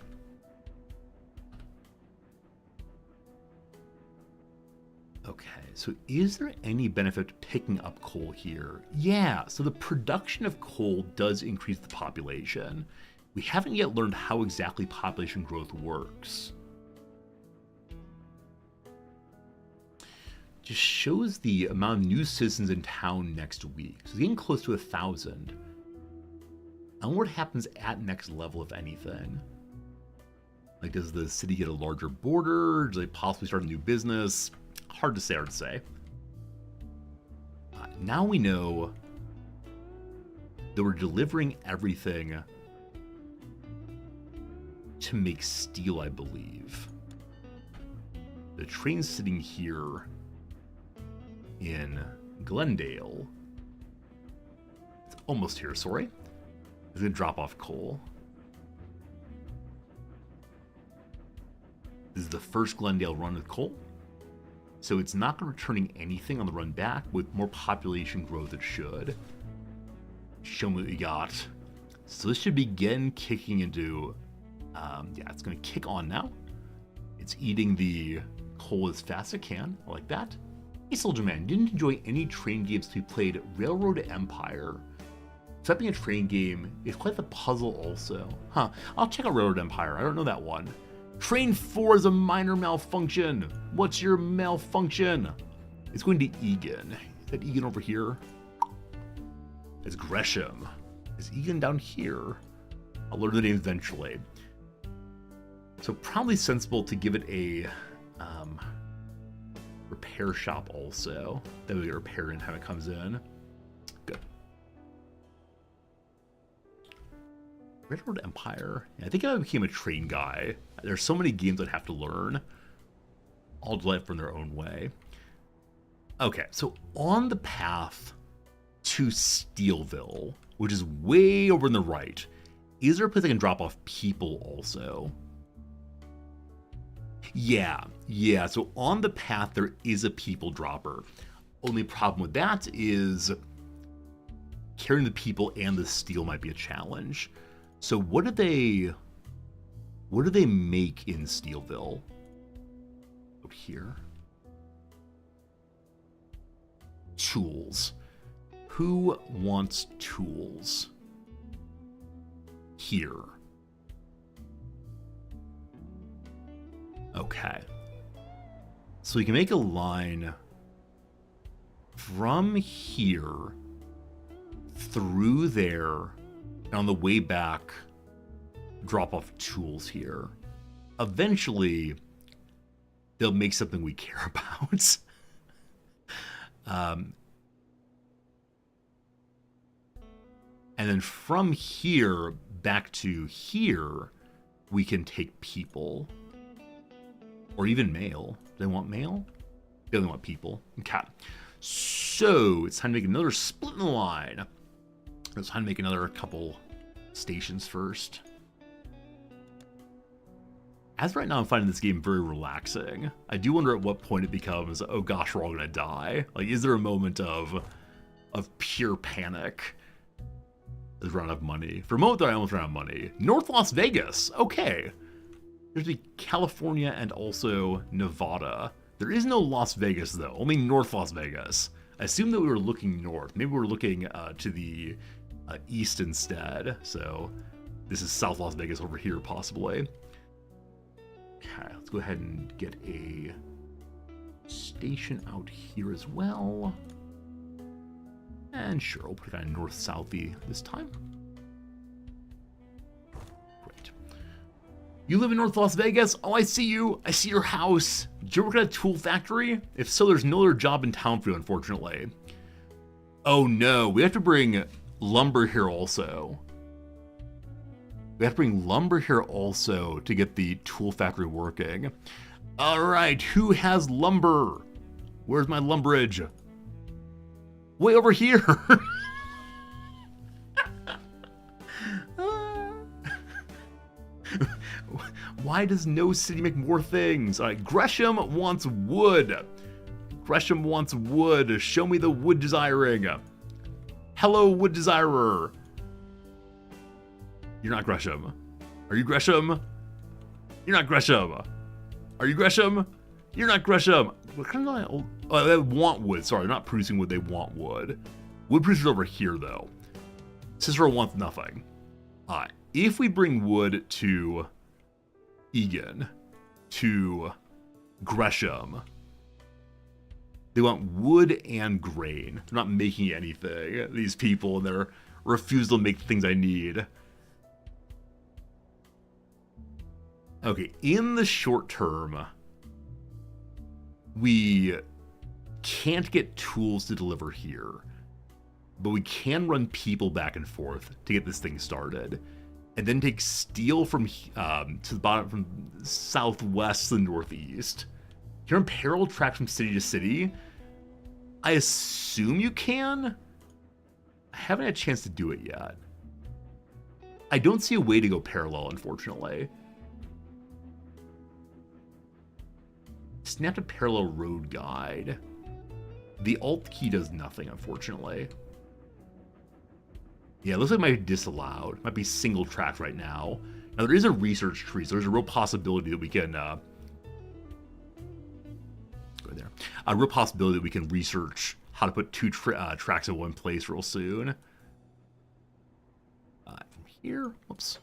Okay, so is there any benefit to picking up coal here? Yeah, so the production of coal does increase the population. We haven't yet learned how exactly population growth works. Just shows the amount of new citizens in town next week. So it's getting close to 1,000. I wonder what happens at next level, if anything. Like, does the city get a larger border? Do they possibly start a new business? Hard to say. Now we know that we're delivering everything to make steel, I believe. The train's sitting here in Glendale. It's almost here, sorry. It's gonna drop off coal. This is the first Glendale run with coal. So it's not going to returning anything on the run back. With more population growth, it should. Show me what we got. So this should begin kicking into... yeah, it's going to kick on now. It's eating the coal as fast as it can. I like that. Hey, Soldier Man, didn't enjoy any train games we played Railroad Empire. Setting a train game is quite the puzzle also. Huh, I'll check out Railroad Empire. I don't know that one. Train 4 is a minor malfunction. What's your malfunction? It's going to Egan. Is that Egan over here? It's Gresham. Is Egan down here? I'll learn the name eventually. So probably sensible to give it a repair shop also. That way we repair in time it comes in. Good. Railroad Empire. Yeah, I think I became a train guy. There's so many games I'd have to learn. All delight from their own way. Okay, so on the path to Steelville, which is way over on the right, is there a place I can drop off people also? Yeah, so on the path there is a people dropper. Only problem with that is carrying the people and the steel might be a challenge. So what do they make in Steelville? Out here. Tools. Who wants tools? Here. Okay. So we can make a line from here through there, and on the way back, drop off tools here. Eventually, they'll make something we care about. And then from here back to here, we can take people. Or even mail. Do they want mail? They only want people. Okay. So, it's time to make another split in the line. It's time to make another couple stations first. As of right now, I'm finding this game very relaxing. I do wonder at what point it becomes, oh gosh, we're all gonna die. Like, is there a moment of pure panic? There's run out of money. For a moment there, I almost ran out of money. North Las Vegas. Okay. There's the California and also Nevada. There is no Las Vegas, though. Only North Las Vegas. I assume that we were looking north. Maybe we were looking to the east instead. So this is South Las Vegas over here, possibly. Okay, let's go ahead and get a station out here as well. And sure, we'll put it kind of north-southy this time. Great. You live in North Las Vegas? Oh, I see you. I see your house. Do you work at a tool factory? If so, there's no other job in town for you, unfortunately. Oh no, we have to bring lumber here also. We have to bring lumber here also to get the tool factory working. All right, who has lumber? Where's my lumberage? Way over here. Why does no city make more things? All right, Gresham wants wood. Gresham wants wood. Show me the wood desiring. Hello, wood desirer. You're not Gresham. Are you Gresham? You're not Gresham. Are you Gresham? You're not Gresham. What kind of old... Oh, they want wood. Sorry, they're not producing wood. They want wood. Wood producers over here, though. Cicero wants nothing. If we bring wood to Egan, to Gresham, they want wood and grain. They're not making anything. These people and their refusal to make the things I need. Okay, in the short term, we can't get tools to deliver here, but we can run people back and forth to get this thing started, and then take steel from to the bottom, from southwest to the northeast. Can you run parallel tracks from city to city? I assume you can. I haven't had a chance to do it yet. I don't see a way to go parallel, unfortunately. Snap to parallel road guide. The alt key does nothing, unfortunately. Yeah, it looks like it might be disallowed. It might be single track right now. Now, there is a research tree, so there's a real possibility that we can... go there. A real possibility that we can research how to put two tracks in one place real soon. From here, whoops.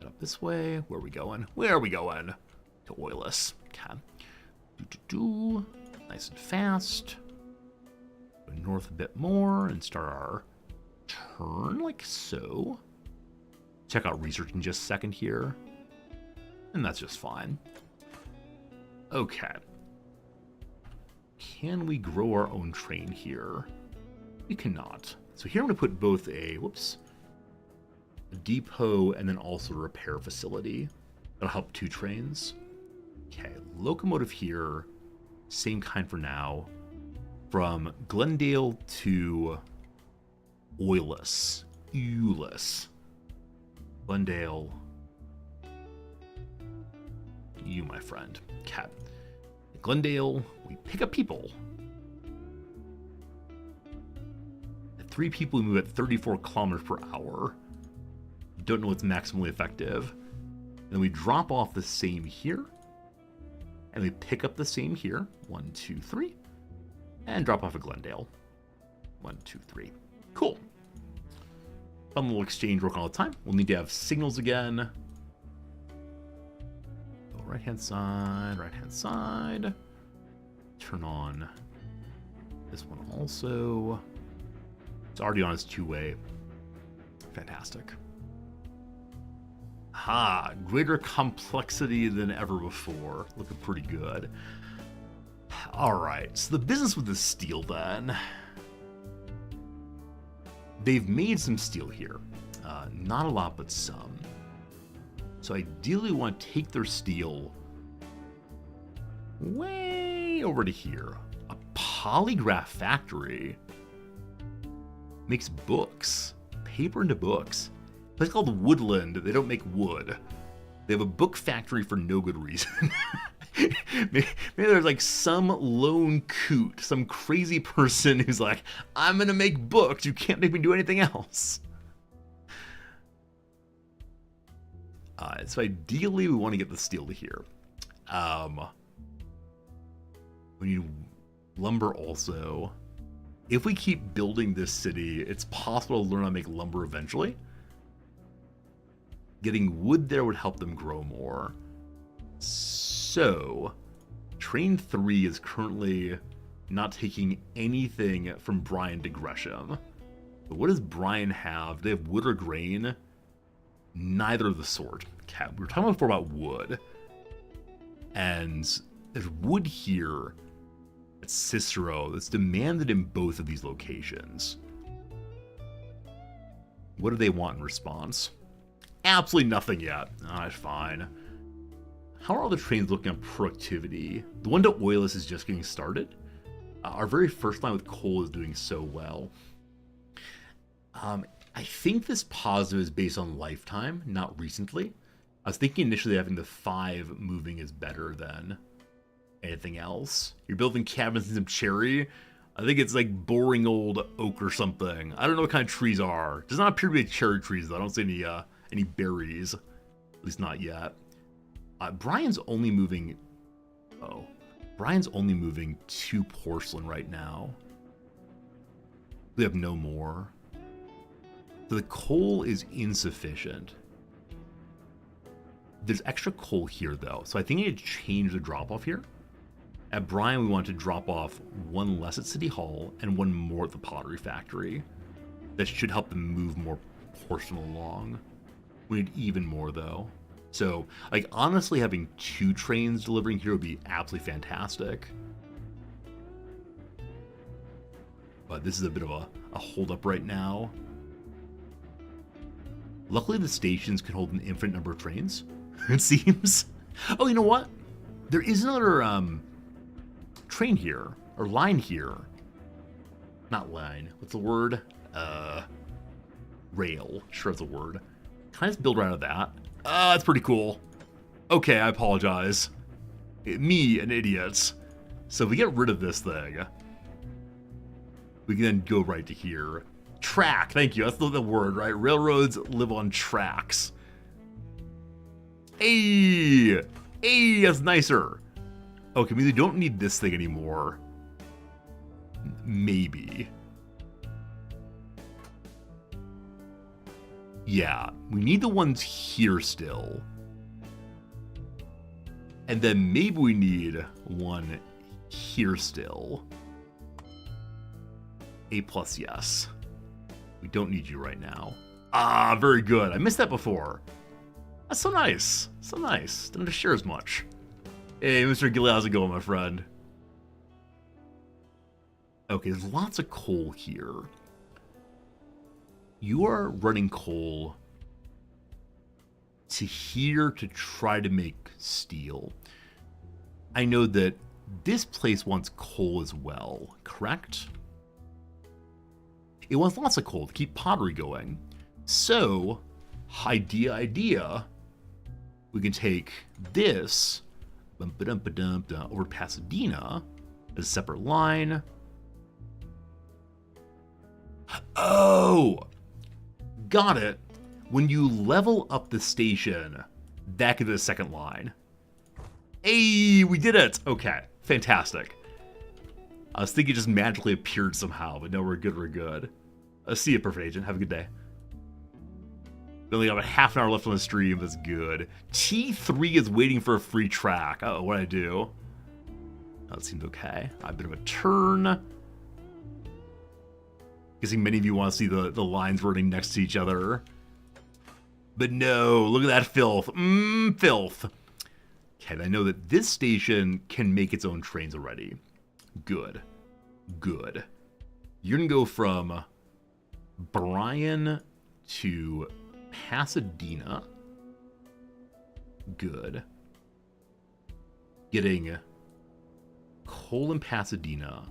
Get up this way. Where are we going? Where are we going? To Oilus. Okay. Nice and fast. Go north a bit more and start our turn like so. Check out research in just a second here. And that's just fine. Okay. Can we grow our own train here? We cannot. So here I'm going to put both a depot and then also a repair facility. That'll help two trains. Okay, locomotive here, same kind for now. From Glendale to Oilus. Glendale. You, my friend. Okay. Glendale, we pick up people. At 3 people, we move at 34 kilometers per hour. Don't know what's maximally effective. Then we drop off the same here. And we pick up the same here. 1, 2, 3. And drop off at Glendale. 1, 2, 3. Cool. Fun little exchange working all the time. We'll need to have signals again. Go right hand side, right hand side. Turn on This one also. It's already on its two-way. Fantastic. Ha! Greater complexity than ever before. Looking pretty good. Alright, so the business with the steel then. They've made some steel here. Not a lot, but some. So ideally we want to take their steel way over to here. A polygraph factory makes books. Paper into books. It's called Woodland. They don't make wood. They have a book factory for no good reason. Maybe there's like some lone coot, some crazy person who's like, I'm gonna make books. You can't make me do anything else. So ideally, we want to get the steel to here. We need lumber also. If we keep building this city, it's possible to learn how to make lumber eventually. Getting wood there would help them grow more. So, Train 3 is currently not taking anything from Brian to Gresham. But what does Brian have? Do they have wood or grain? Neither of the sort. Okay, we were talking before about wood. And there's wood here at Cicero that's demanded in both of these locations. What do they want in response? Absolutely nothing yet. Alright, fine. How are all the trains looking at productivity? The one to Oilus is just getting started. Our very first line with coal is doing so well. I think this positive is based on lifetime, not recently. I was thinking initially having the 5 moving is better than anything else. You're building cabins in some cherry. I think it's like boring old oak or something. I don't know what kind of trees are. Does not appear to be cherry trees though. I don't see any berries, at least not yet. Brian's only moving. Oh, Brian's only moving 2 porcelain right now. We have no more. So the coal is insufficient. There's extra coal here though, so I think I need to change the drop off here. At Brian, we want to drop off 1 less at City Hall and 1 more at the Pottery Factory. That should help them move more porcelain along. We need even more though. So, like, honestly, having 2 trains delivering here would be absolutely fantastic. But this is a bit of a holdup right now. Luckily, the stations can hold an infinite number of trains, it seems. Oh, you know what? There is another train here, or line here. Not line. What's the word? Rail. Sure, that's a word. Can I just build right out of that? That's pretty cool. Okay, I apologize. Me, an idiot. So if we get rid of this thing, we can then go right to here. Track, thank you. That's the word, right? Railroads live on tracks. Hey, that's nicer. Okay, maybe we don't need this thing anymore. Maybe. Yeah, we need the ones here still. And then maybe we need one here still. A+, yes. We don't need you right now. Ah, very good. I missed that before. That's so nice. So nice. Didn't have to share as much. Hey, Mr. Gilly, how's it going, my friend? Okay, there's lots of coal here. You are running coal to here to try to make steel. I know that this place wants coal as well, correct? It wants lots of coal to keep pottery going. So, idea, we can take this over to Pasadena as a separate line. Oh! Got it. When you level up the station, that could be the second line. Hey, we did it! Okay, fantastic. I was thinking it just magically appeared somehow, but no, we're good. See you, Perfect Agent. Have a good day. We only got about half an hour left on the stream. That's good. T3 is waiting for a free track. Uh-oh, what'd I do? That seems okay. A bit of a turn. Guessing many of you want to see the lines running next to each other. But no, look at that filth. Filth. Okay, I know that this station can make its own trains already. Good. Good. You're going to go from Bryan to Pasadena. Good. Getting coal in Pasadena.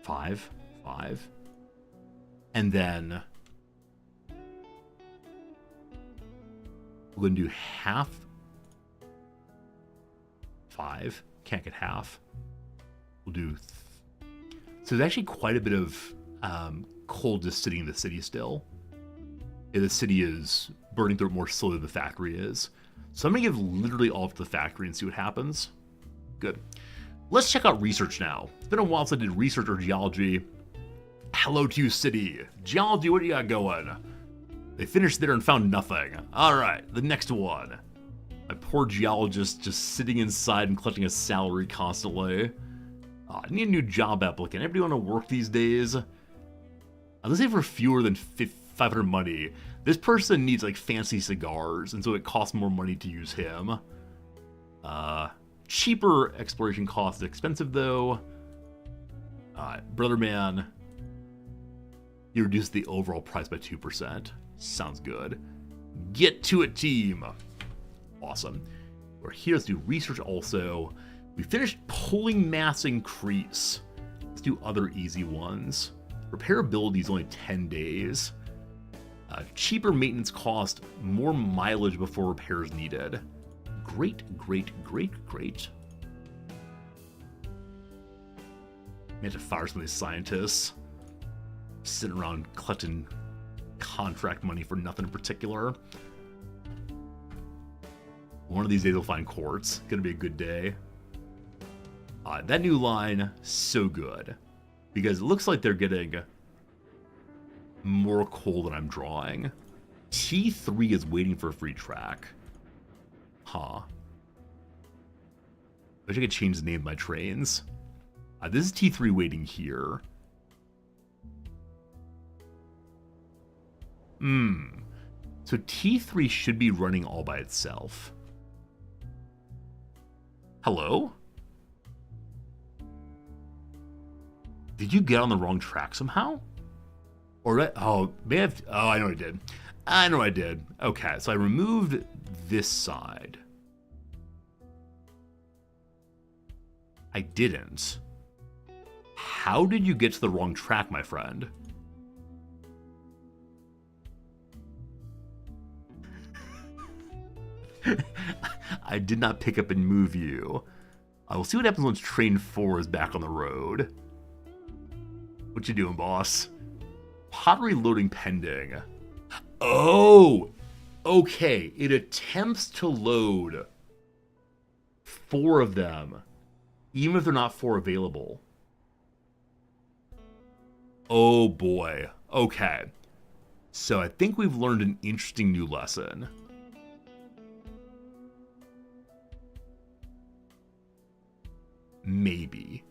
5. And then we're going to do half. 5. Can't get half. We'll do... So there's actually quite a bit of coal just sitting in the city still. And the city is burning through it more slowly than the factory is. So I'm going to give literally all to the factory and see what happens. Good. Let's check out research now. It's been a while since I did research or geology. Hello to you, city. Geology, what do you got going? They finished there and found nothing. All right, the next one. My poor geologist just sitting inside and collecting a salary constantly. I need a new job applicant. Everybody want to work these days? Let's say for fewer than 500 money. This person needs like fancy cigars, and so it costs more money to use him. Cheaper exploration cost is expensive though. Brother man, you reduce the overall price by 2%. Sounds good. Get to it, team. Awesome. We're here to do research also. We finished pulling mass increase. Let's do other easy ones. Repairability is only 10 days. Cheaper maintenance cost, more mileage before repairs needed. Great. We have to fire some of these scientists. Sitting around collecting contract money for nothing in particular. One of these days we'll find quartz. Gonna be a good day. That new line, so good. Because it looks like they're getting more coal than I'm drawing. T3 is waiting for a free track. Huh. I wish I could change the name of my trains. This is T3 waiting here. So T3 should be running all by itself. Hello? Did you get on the wrong track somehow? Or I know I did. I know I did. Okay, so I removed this side. I didn't. How did you get to the wrong track, my friend? I did not pick up and move you. I will see what happens once train 4 is back on the road. What you doing, boss? Pottery loading pending. Oh! Okay, it attempts to load 4 of them, even if they're not 4 available. Oh boy. Okay. So I think we've learned an interesting new lesson. Maybe.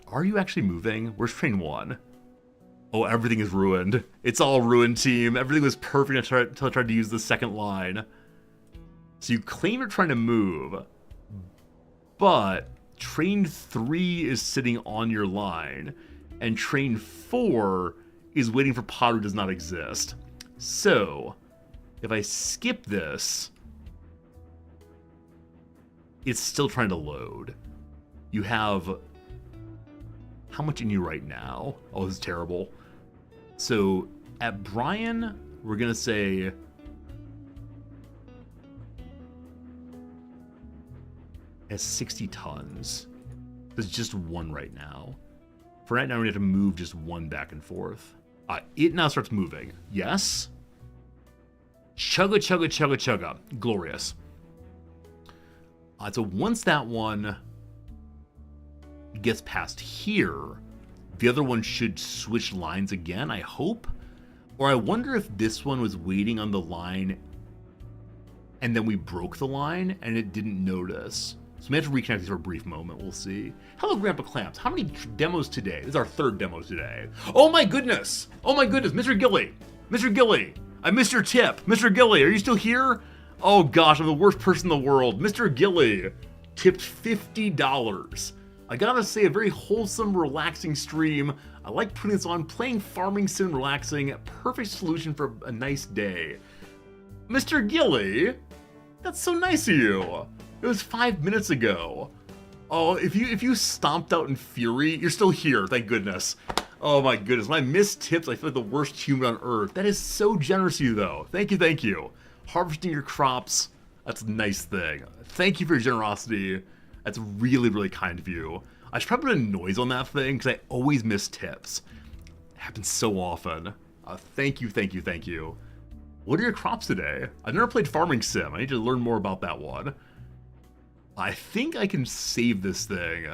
Are you actually moving? Where's train 1? Oh, everything is ruined. It's all ruined, team. Everything was perfect until I tried to use the second line. So you claim you're trying to move, but train 3 is sitting on your line, and train 4 is waiting for pod who does not exist. So, if I skip this, it's still trying to load. You have... How much in you right now? Oh, this is terrible. So, at Bryan, we're going to say... Has 60 tons. There's just 1 right now. For right now, we have to move just 1 back and forth. It now starts moving. Yes? Chugga, chugga, chugga, chugga. Glorious. So once that one gets past here, the other one should switch lines again, I hope. Or I wonder if this one was waiting on the line and then we broke the line and it didn't notice. So we have to reconnect these for a brief moment. We'll see. Hello, Grandpa Clamps. How many demos today? This is our third demo today. Oh my goodness! Oh my goodness, Mr. Gilly! Mr. Gilly! I missed your tip. Mr. Gilly, are you still here? Oh gosh, I'm the worst person in the world. Mr. Gilly tipped $50. I gotta say, a very wholesome, relaxing stream. I like putting this on, playing farming sim, relaxing. Perfect solution for a nice day. Mr. Gilly, that's so nice of you. It was 5 minutes ago. Oh, if you stomped out in fury, you're still here, thank goodness. Oh my goodness, when I miss tips, I feel like the worst human on earth. That is so generous of you though. Thank you, thank you. Harvesting your crops, that's a nice thing. Thank you for your generosity. That's really, really kind of you. I should probably put a noise on that thing because I always miss tips. It happens so often. Thank you, thank you, thank you. What are your crops today? I've never played Farming Sim. I need to learn more about that one. I think I can save this thing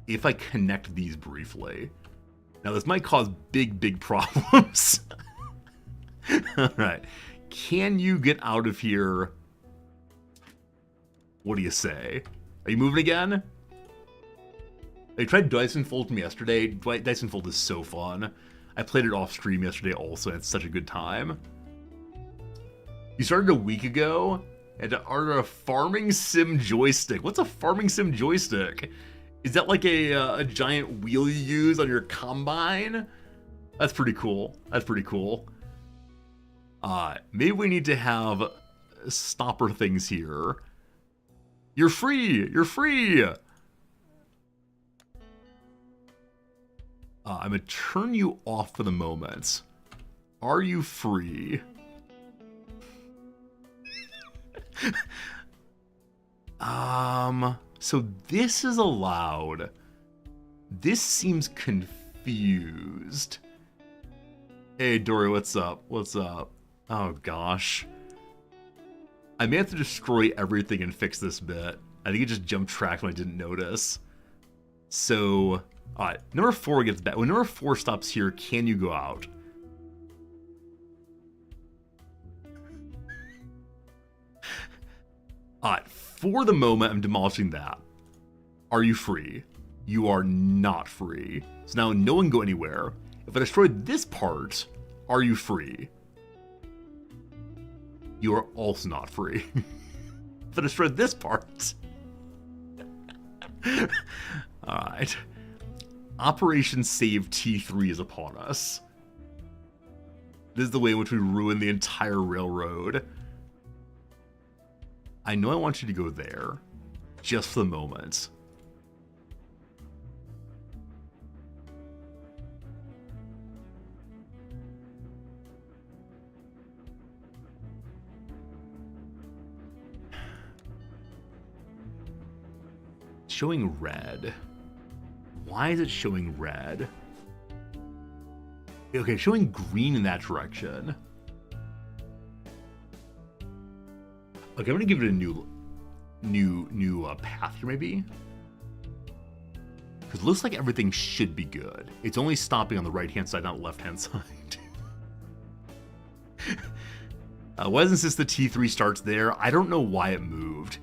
if I connect these briefly. Now this might cause big, big problems. Alright. Can you get out of here? What do you say? Are you moving again? I tried Dyson Fold'em yesterday. Dyson Fold is so fun. I played it off stream yesterday also, and it's such a good time. You started a week ago? And to order a farming sim joystick. What's a farming sim joystick? Is that like a giant wheel you use on your combine? That's pretty cool. That's pretty cool. Maybe we need to have stopper things here. You're free! You're free! I'm gonna turn you off for the moment. Are you free? So this is allowed. This seems confused. Hey, Dory, what's up? What's up? Oh, gosh. I may have to destroy everything and fix this bit. I think it just jumped tracks when I didn't notice. So, alright, number 4 gets back. When number 4 stops here, can you go out? Alright, for the moment, I'm demolishing that. Are you free? You are not free. So now no one go anywhere. If I destroy this part, are you free? You are also not free. If I destroy this part. Alright. Operation Save T3 is upon us. This is the way in which we ruin the entire railroad. I know I want you to go there, just for the moment. Showing red. Why is it showing red? Okay, showing green in that direction. Okay, I'm gonna give it a new path here, maybe. Because it looks like everything should be good. It's only stopping on the right-hand side, not left-hand side. Why doesn't this the T3 starts there? I don't know why it moved.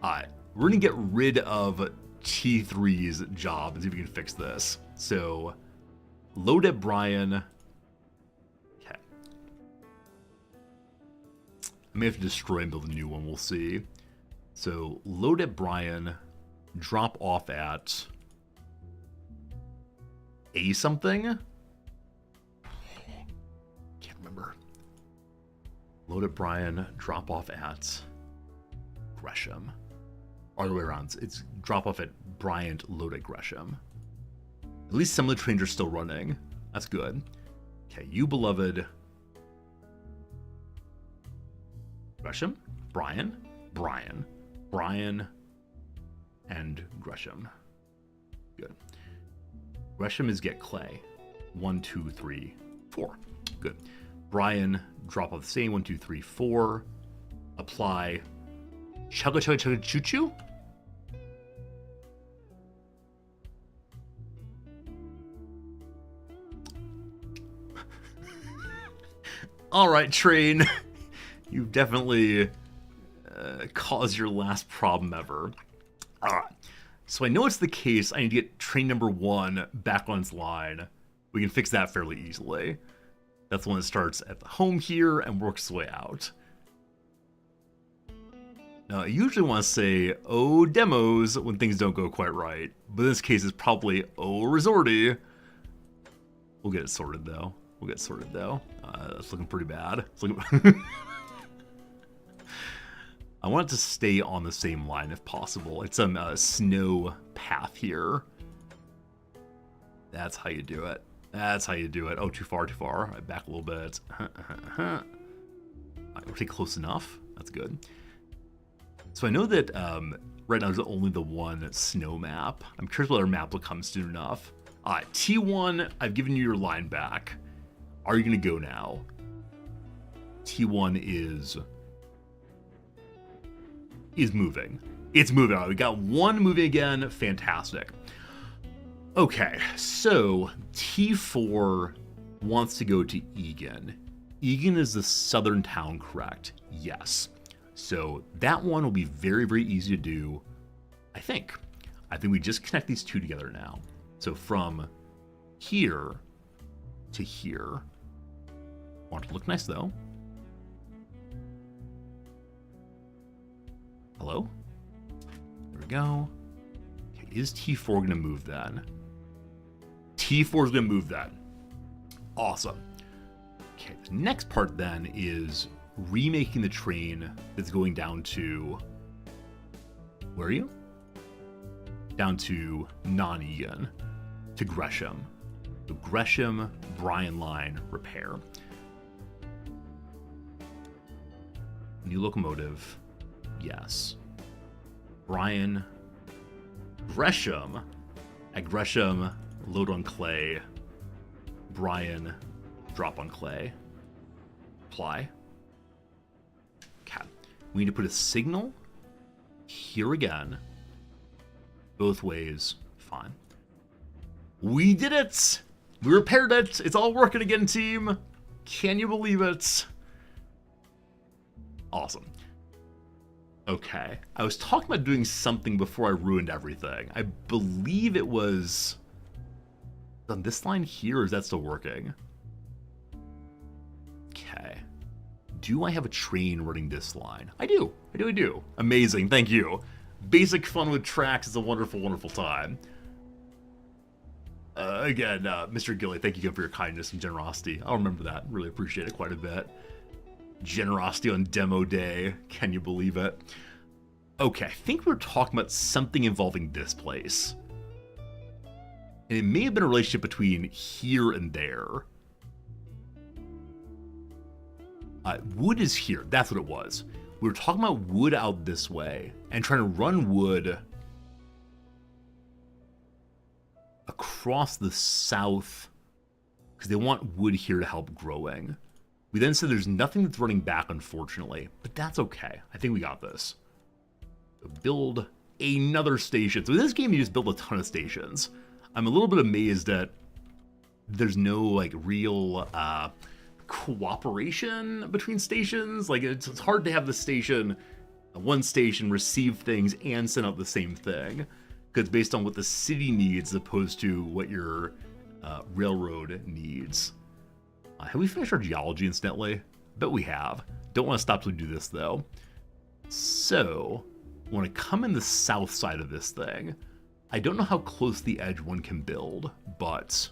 We're gonna get rid of T3's job and see if we can fix this. So, load at Brian. Okay. I may have to destroy and build a new one, we'll see. So, load at Brian, drop off at A something? Can't remember. Load at Brian, drop off at Gresham. Other way around. It's drop off at Bryant, load at Gresham. At least some of the trains are still running. That's good. Okay, you beloved. Gresham? Brian? Brian. Brian and Gresham. Good. Gresham is get clay. 1, 2, 3, 4. Good. Brian, drop off the same. 1, 2, 3, 4. Apply. Chugga chugga chugga choo choo? Alright, train. You've definitely cause your last problem ever. Alright, so I know it's the case. I need to get train number 1 back on its line. We can fix that fairly easily. That's the one that starts at the home here and works its way out. Now, I usually want to say, oh, demos, when things don't go quite right. But in this case, it's probably, oh, resorty. We'll get it sorted, though. That's looking pretty bad. It's looking... I want it to stay on the same line if possible. It's some snow path here. That's how you do it. Oh, too far. Back a little bit. We'll take close enough. That's good. So I know that right now there's only the one snow map. I'm curious whether map will come soon enough. T1, I've given you your line back. Are you going to go now? T1 is moving. It's moving. All right, we got one moving again. Fantastic. Okay, so T4 wants to go to Egan. Egan is the southern town, correct? Yes. So that one will be very, very easy to do, I think. I think we just connect these two together now. So from here to here. Want it to look nice, though. Hello? There we go. Okay, is T4 going to move then? T4 is going to move then. Awesome. Okay, the next part then is remaking the train that's going down to... Where are you? Down to non-Egan. To Gresham. So Gresham, Bryan line, repair. New locomotive. Yes. Bryan. Gresham. At Gresham, load on clay. Bryan, drop on clay. Apply. Okay. We need to put a signal here again. Both ways. Fine. We did it! We repaired it! It's all working again, team! Can you believe it? Awesome. Okay. I was talking about doing something before I ruined everything. I believe it was on this line here, or is that still working? Okay. Do I have a train running this line? I do. I do. Amazing. Thank you. Basic fun with tracks is a wonderful, wonderful time. Again, Mr. Gilly, thank you again for your kindness and generosity. I'll remember that. Really appreciate it quite a bit. Generosity on demo day. Can you believe it? Okay, I think we're talking about something involving this place. And it may have been a relationship between here and there. Wood is here. That's what it was. We were talking about wood out this way and trying to run wood across the south because they want wood here to help growing. We then said there's nothing that's running back, unfortunately, but that's okay. I think we got this. So build another station. So in this game, you just build a ton of stations. I'm a little bit amazed that there's no like real cooperation between stations. Like it's hard to have the station, one station receive things and send out the same thing because it's based on what the city needs as opposed to what your railroad needs. Have we finished our geology incidentally? I bet we have. Don't want to stop till we do this though. So, I want to come in the south side of this thing. I don't know how close the edge one can build, but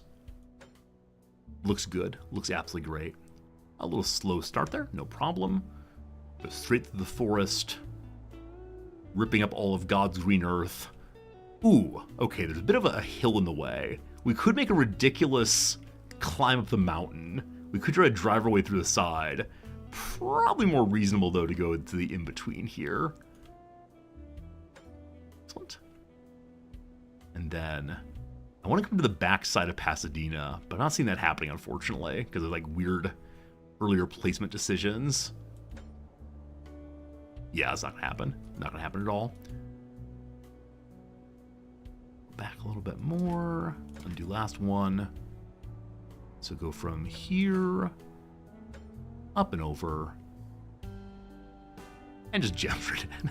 looks good. Looks absolutely great. A little slow start there, no problem. Go straight through the forest, ripping up all of God's green earth. Ooh, okay, there's a bit of a hill in the way. We could make a ridiculous climb up the mountain. We could try to drive our way through the side. Probably more reasonable, though, to go to the in-between here. Excellent. And then I want to come to the back side of Pasadena, but I'm not seeing that happening, unfortunately, because of like weird earlier placement decisions. Yeah, it's not going to happen. Not going to happen at all. Back a little bit more. Undo last one. So go from here, up and over, and just jump right in.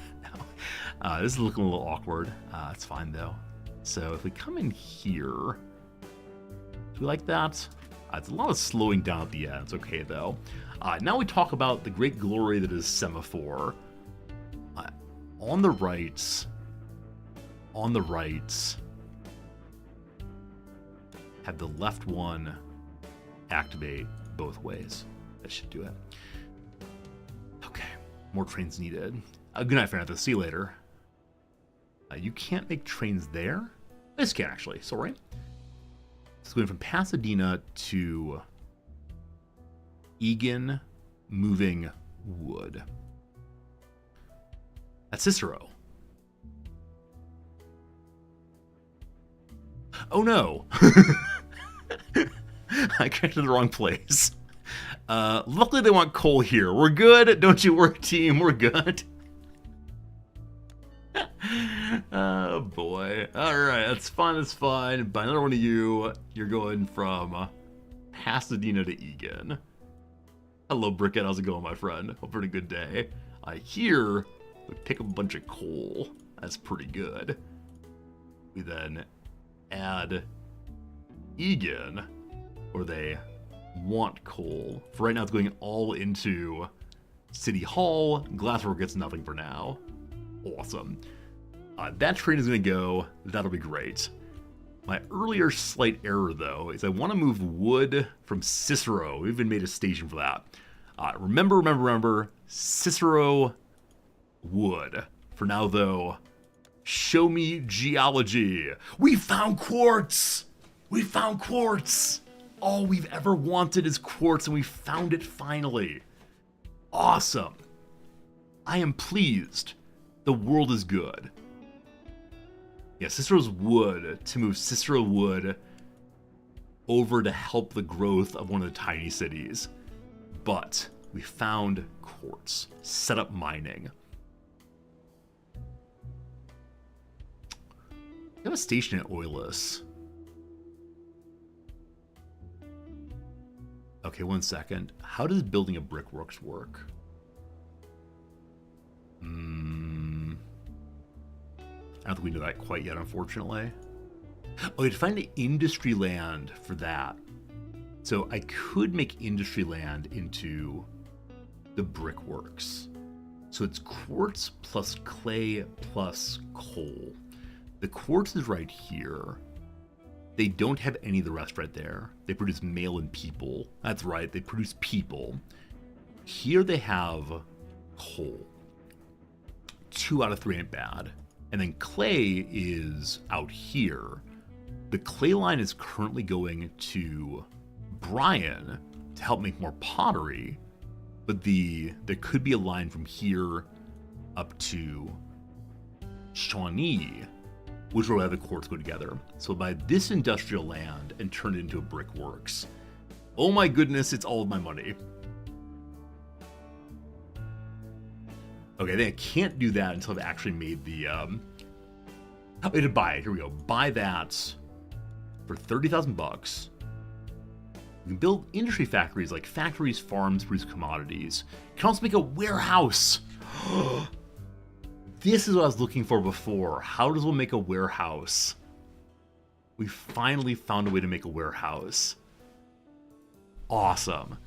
No. This is looking a little awkward. It's fine though. So if we come in here, do we like that? It's a lot of slowing down at the end. It's okay though. Now we talk about the great glory that is Semaphore. On the right, have the left one activate both ways. That should do it. Okay, more trains needed. Good night, Fernando. See you later. You can't make trains there? This can actually, sorry. So going from Pasadena to Egan, moving wood. That's Cicero. Oh no! I connected to the wrong place. Luckily they want coal here. We're good. Don't you worry, team. We're good. Oh boy. Alright, that's fine, that's fine. By another one of you, you're going from Pasadena to Egan. Hello, Brickhead. How's it going, my friend? Hope you're having a good day. I hear we pick up a bunch of coal. That's pretty good. We then add Egan, where they want coal. For right now, it's going all into City Hall. Glasswork gets nothing for now. Awesome. That train is going to go. That'll be great. My earlier slight error, though, is I want to move wood from Cicero. We even made a station for that. Remember, Cicero wood. For now, though, show me geology. We found quartz! We found quartz! All we've ever wanted is quartz, and we found it finally. Awesome. I am pleased. The world is good. Yeah, Cicero's wood, to move Cicero wood over to help the growth of one of the tiny cities. But we found quartz. Set up mining. We have a station at Oilus. Okay, 1 second. How does building a brickworks work? I don't think we know that quite yet, unfortunately. Oh, you have to find the industry land for that. So I could make industry land into the brickworks. So it's quartz plus clay plus coal. The quartz is right here. They don't have any of the rest right there. They produce mail and people. That's right, they produce people. Here they have coal. 2 out of 3 ain't bad. And then clay is out here. The clay line is currently going to Brian to help make more pottery, but there could be a line from here up to Shawnee, which will have the quartz go together. So buy this industrial land and turn it into a brickworks. Oh my goodness, it's all of my money. Okay, then I can't do that until I've actually made the, I need to buy it. Here we go. Buy that for 30,000 bucks. You can build industry factories like factories, farms, produce commodities. You can also make a warehouse. This is what I was looking for before. How does one make a warehouse? We finally found a way to make a warehouse. Awesome.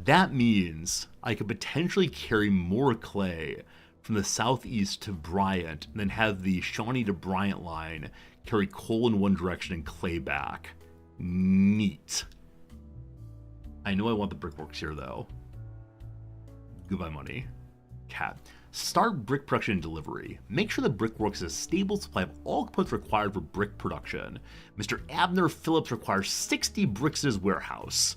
That means I could potentially carry more clay from the southeast to Bryant, and then have the Shawnee to Bryant line carry coal in one direction and clay back. Neat. I know I want the brickworks here, though. Goodbye, money. Cat. Start brick production and delivery. Make sure the brickworks has a stable supply of all components required for brick production. Mr. Abner Phillips requires 60 bricks in his warehouse.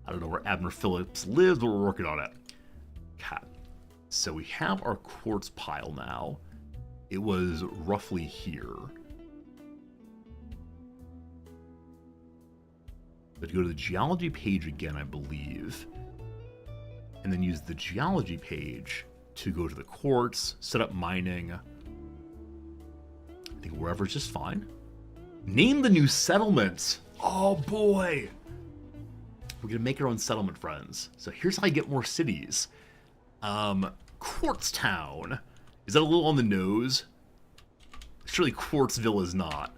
I don't know where Abner Phillips lives, but we're working on it. Cat. So we have our quartz pile now. It was roughly here. But go to the geology page again, I believe. And then use the geology page to go to the quartz, set up mining. I think wherever's just fine. Name the new settlement. Oh boy. We're gonna make our own settlement, friends. So here's how I get more cities. Quartztown. Is that a little on the nose? Surely Quartzville is not.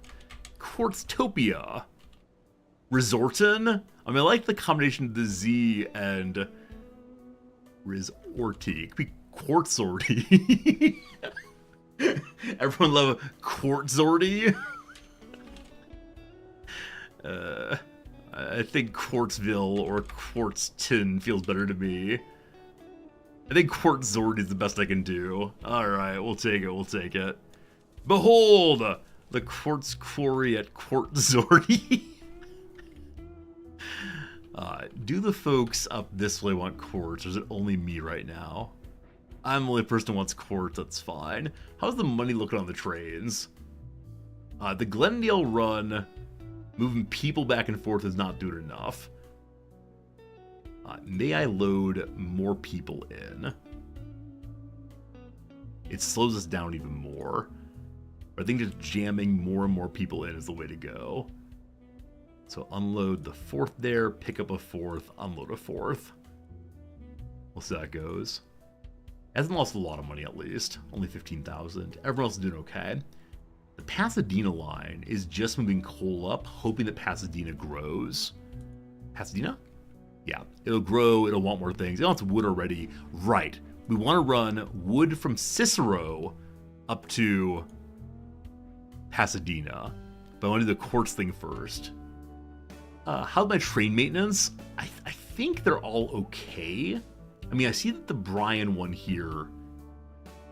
Quartztopia. Resortin? I mean, I like the combination of the Z and Resorti. It could be Quartzorti. Everyone love Quartzorti. I think Quartzville or Quartzton feels better to me. I think Quartzorti is the best I can do. Alright, we'll take it, we'll take it. Behold! The Quartz Quarry at Quartzorti. Do the folks up this way want quartz, or is it only me right now? I'm the only person who wants quartz, that's fine. How's the money looking on the trains? The Glendale run, moving people back and forth is not doing enough. May I load more people in? It slows us down even more. But I think just jamming more and more people in is the way to go. So unload the 4th there, pick up a 4th, unload a 4th. We'll see how that goes. Hasn't lost a lot of money at least. Only 15,000. Everyone else is doing okay. The Pasadena line is just moving coal up, hoping that Pasadena grows. Pasadena? Yeah, it'll grow, it'll want more things. It wants wood already. Right. We want to run wood from Cicero up to Pasadena. But I want to do the quartz thing first. How's my train maintenance? I think they're all okay. I mean, I see that the Bryan one here,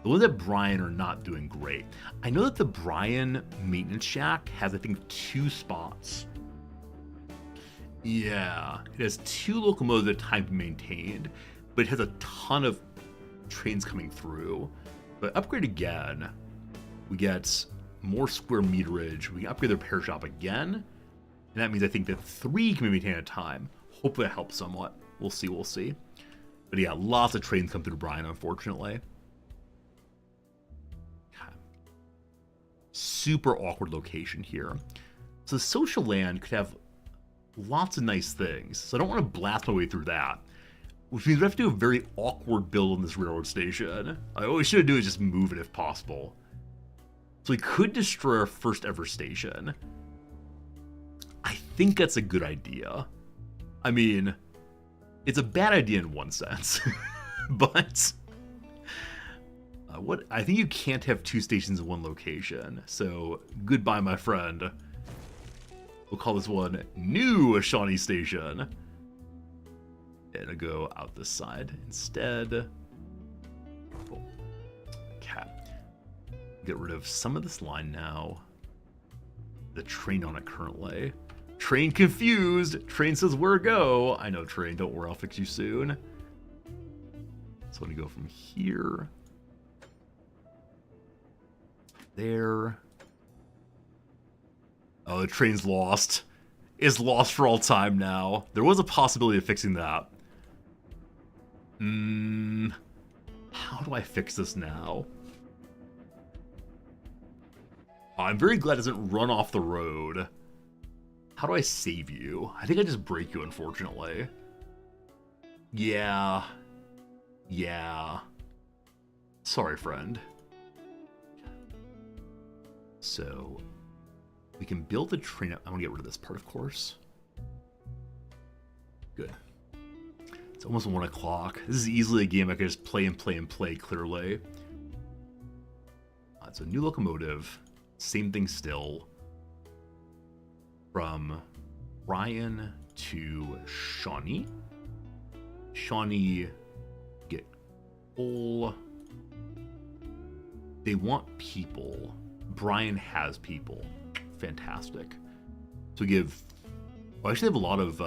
the ones at Bryan are not doing great. I know that the Bryan maintenance shack has, I think, 2 spots. Yeah, it has 2 locomotives at a time to be maintained, but it has a ton of trains coming through. But upgrade again, we get more square meterage. We can upgrade the repair shop again, and that means I think that 3 can be maintained at a time. Hopefully that helps somewhat. We'll see, we'll see. But yeah, lots of trains come through Bryan, unfortunately. Super awkward location here. So the social land could have lots of nice things, so I don't want to blast my way through that. Which means we have to do a very awkward build on this railroad station. What we should do is just move it if possible. So we could destroy our first ever station. I think that's a good idea. I mean, it's a bad idea in one sense, but what I think you can't have 2 stations in one location. So goodbye, my friend. We'll call this one New Shawnee Station. And I'll go out this side instead. Cool. Okay. Get rid of some of this line now. The train on it currently. Train confused. Train says where go. I know, train. Don't worry, I'll fix you soon. So I'm gonna go from here. There. Oh, the train's lost. It's lost for all time now. There was a possibility of fixing that. How do I fix this now? Oh, I'm very glad it doesn't run off the road. How do I save you? I think I just break you, unfortunately. Yeah. Yeah. Sorry, friend. So, we can build a train up. I want to get rid of this part, of course. Good. It's almost 1 o'clock. This is easily a game I could just play and play and play, clearly. It's a new locomotive. Same thing still. From Bryan to Shawnee. Shawnee get coal. They want people. Bryan has people. Fantastic. So we give... Well, I actually have a lot of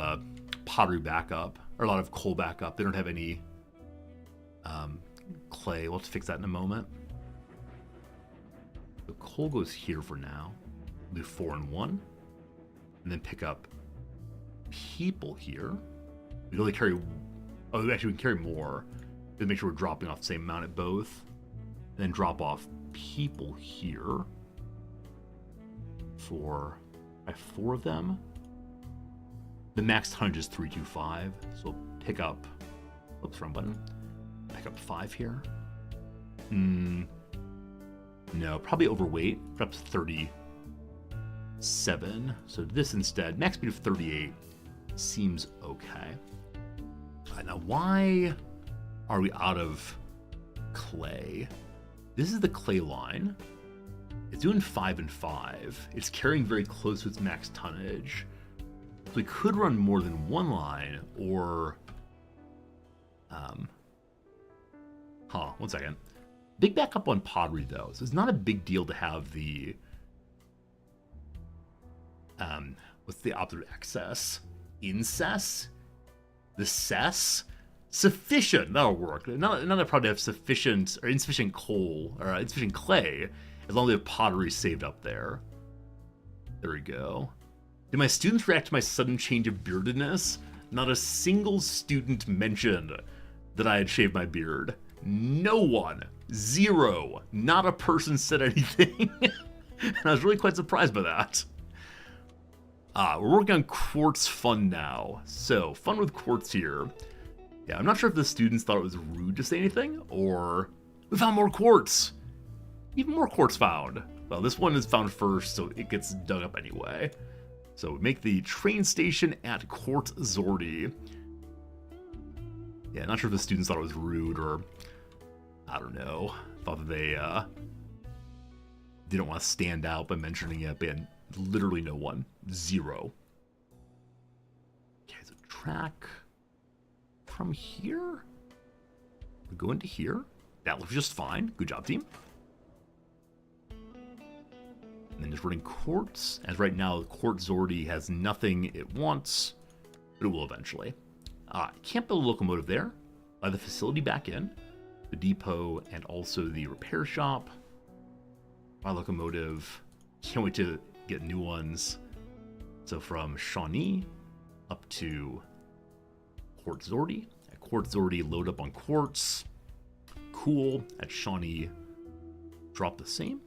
pottery backup. Or a lot of coal backup. They don't have any clay. We'll have to fix that in a moment. The coal goes here for now. We'll do 4 and 1. And then pick up people here. We can only carry... Oh, actually, we can carry more. Just make sure we're dropping off the same amount at both. And then drop off people here. I have 4 of them. The max tonnage is 325. So pick up... Oops, wrong button. Pick up 5 here. No, probably overweight. Perhaps 37. So this instead, max speed of 38 seems okay. Now, why are we out of clay? This is the clay line. It's doing 5 and 5. It's carrying very close to its max tonnage. So we could run more than one line, or... one second. Big backup on pottery, though. So it's not a big deal to have the... what's the opposite of excess? Incess? The cess? Sufficient. That'll work. Not that probably have sufficient or insufficient coal or insufficient clay, as long as we have pottery saved up there. There we go. Did my students react to my sudden change of beardedness? Not a single student mentioned that I had shaved my beard. No one. Zero. Not a person said anything. And I was really quite surprised by that. We're working on quartz fun now. So, fun with quartz here. Yeah, I'm not sure if the students thought it was rude to say anything, or we found more quartz. Even more quartz found. Well, this one is found first, so it gets dug up anyway. So we make the train station at Quartz Zordi. Yeah, not sure if the students thought it was rude, or I don't know, thought that they didn't want to stand out by mentioning it, but literally no one. Zero. Okay, so track from here. We go into here. That looks just fine. Good job, team. And then just running quartz. As right now, Quartz Zordi has nothing it wants, but it will eventually. Can't build a locomotive there. The facility back in. The depot and also the repair shop. My locomotive. Can't wait to get new ones. So from Shawnee up to Quartz Zordi. At Quartz Zordi, load up on quartz. Cool. At Shawnee, drop the same.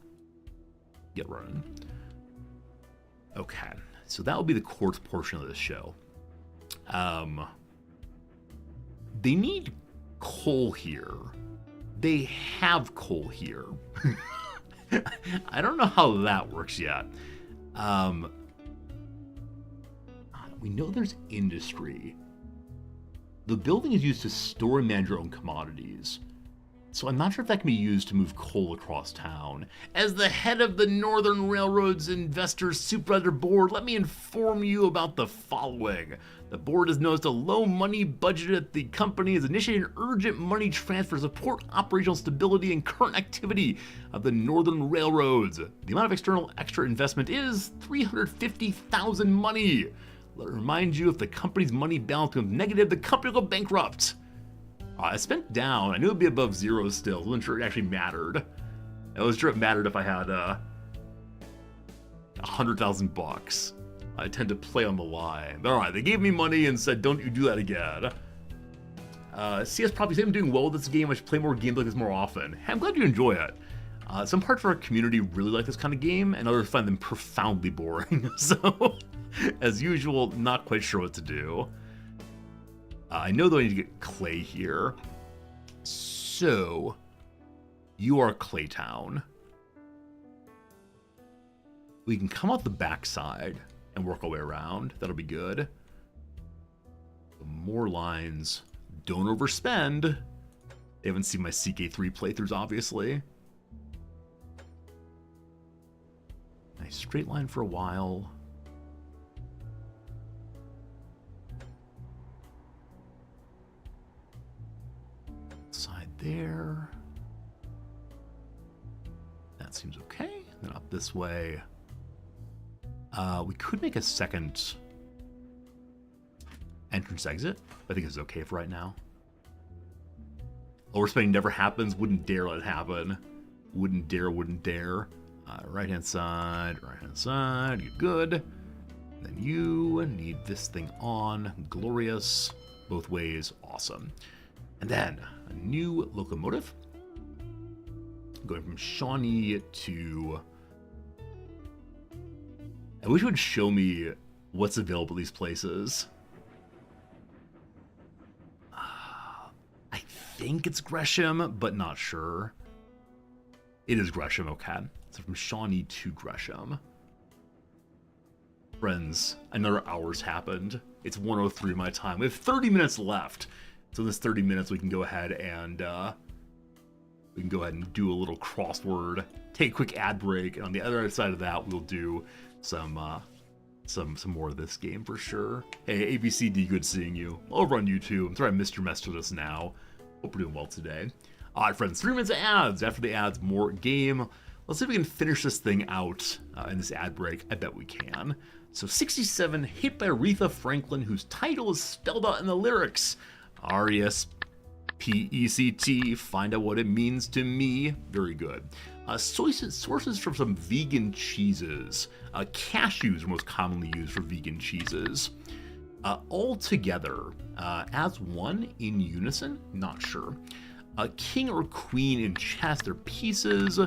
Get running. Okay, so that will be the quartz portion of this show. They need coal here. They have coal here. I don't know how that works yet. We know there's industry. The building is used to store and manage your own commodities. So I'm not sure if that can be used to move coal across town. As the head of the Northern Railroad's Investors Supervisor Board, let me inform you about the following. The board has noticed a low money budget at the company has initiated an urgent money transfer to support operational stability and current activity of the Northern Railroads. The amount of extra investment is $350,000 money. Let me remind you, if the company's money balance becomes negative, the company will go bankrupt. I spent down. I knew it'd be above zero still. I wasn't sure it actually mattered. I was sure it mattered if I had $100,000. I tend to play on the line. All right, they gave me money and said, "Don't you do that again." CS probably said I'm doing well with this game. I should play more games like this more often. Hey, I'm glad you enjoy it. Some parts of our community really like this kind of game, and others find them profoundly boring. So, as usual, not quite sure what to do. I know though I need to get clay here. So, you are Claytown. We can come out the backside and work our way around. That'll be good. More lines. Don't overspend. They haven't seen my CK3 playthroughs, obviously. Nice straight line for a while. Side there. That seems okay. Then up this way. We could make a second entrance exit. I think it's okay for right now. Overspending never happens. Wouldn't dare let it happen. Wouldn't dare, wouldn't dare. Right hand side, you're good. And then you need this thing on. Glorious. Both ways, awesome. And then a new locomotive. Going from Shawnee to... I wish it would show me what's available at these places. I think it's Gresham, but not sure. It is Gresham, okay. So from Shawnee to Gresham. Friends, another hour's happened. It's 1:03 my time. We have 30 minutes left. So in this 30 minutes, we can go ahead and do a little crossword, take a quick ad break, and on the other side of that, we'll do some more of this game for sure. Hey, ABCD, good seeing you. Over on YouTube. I'm sorry I missed your message with us now. Hope we're doing well today. All right, friends, 3 minutes of ads. After the ads, more game. Let's see if we can finish this thing out in this ad break. I bet we can. So 67, hit by Aretha Franklin, whose title is spelled out in the lyrics. R-E-S-P-E-C-T, find out what it means to me. Very good. Sources from some vegan cheeses. Cashews are most commonly used for vegan cheeses. All together, as one, in unison, not sure. King or queen in chess, they're pieces.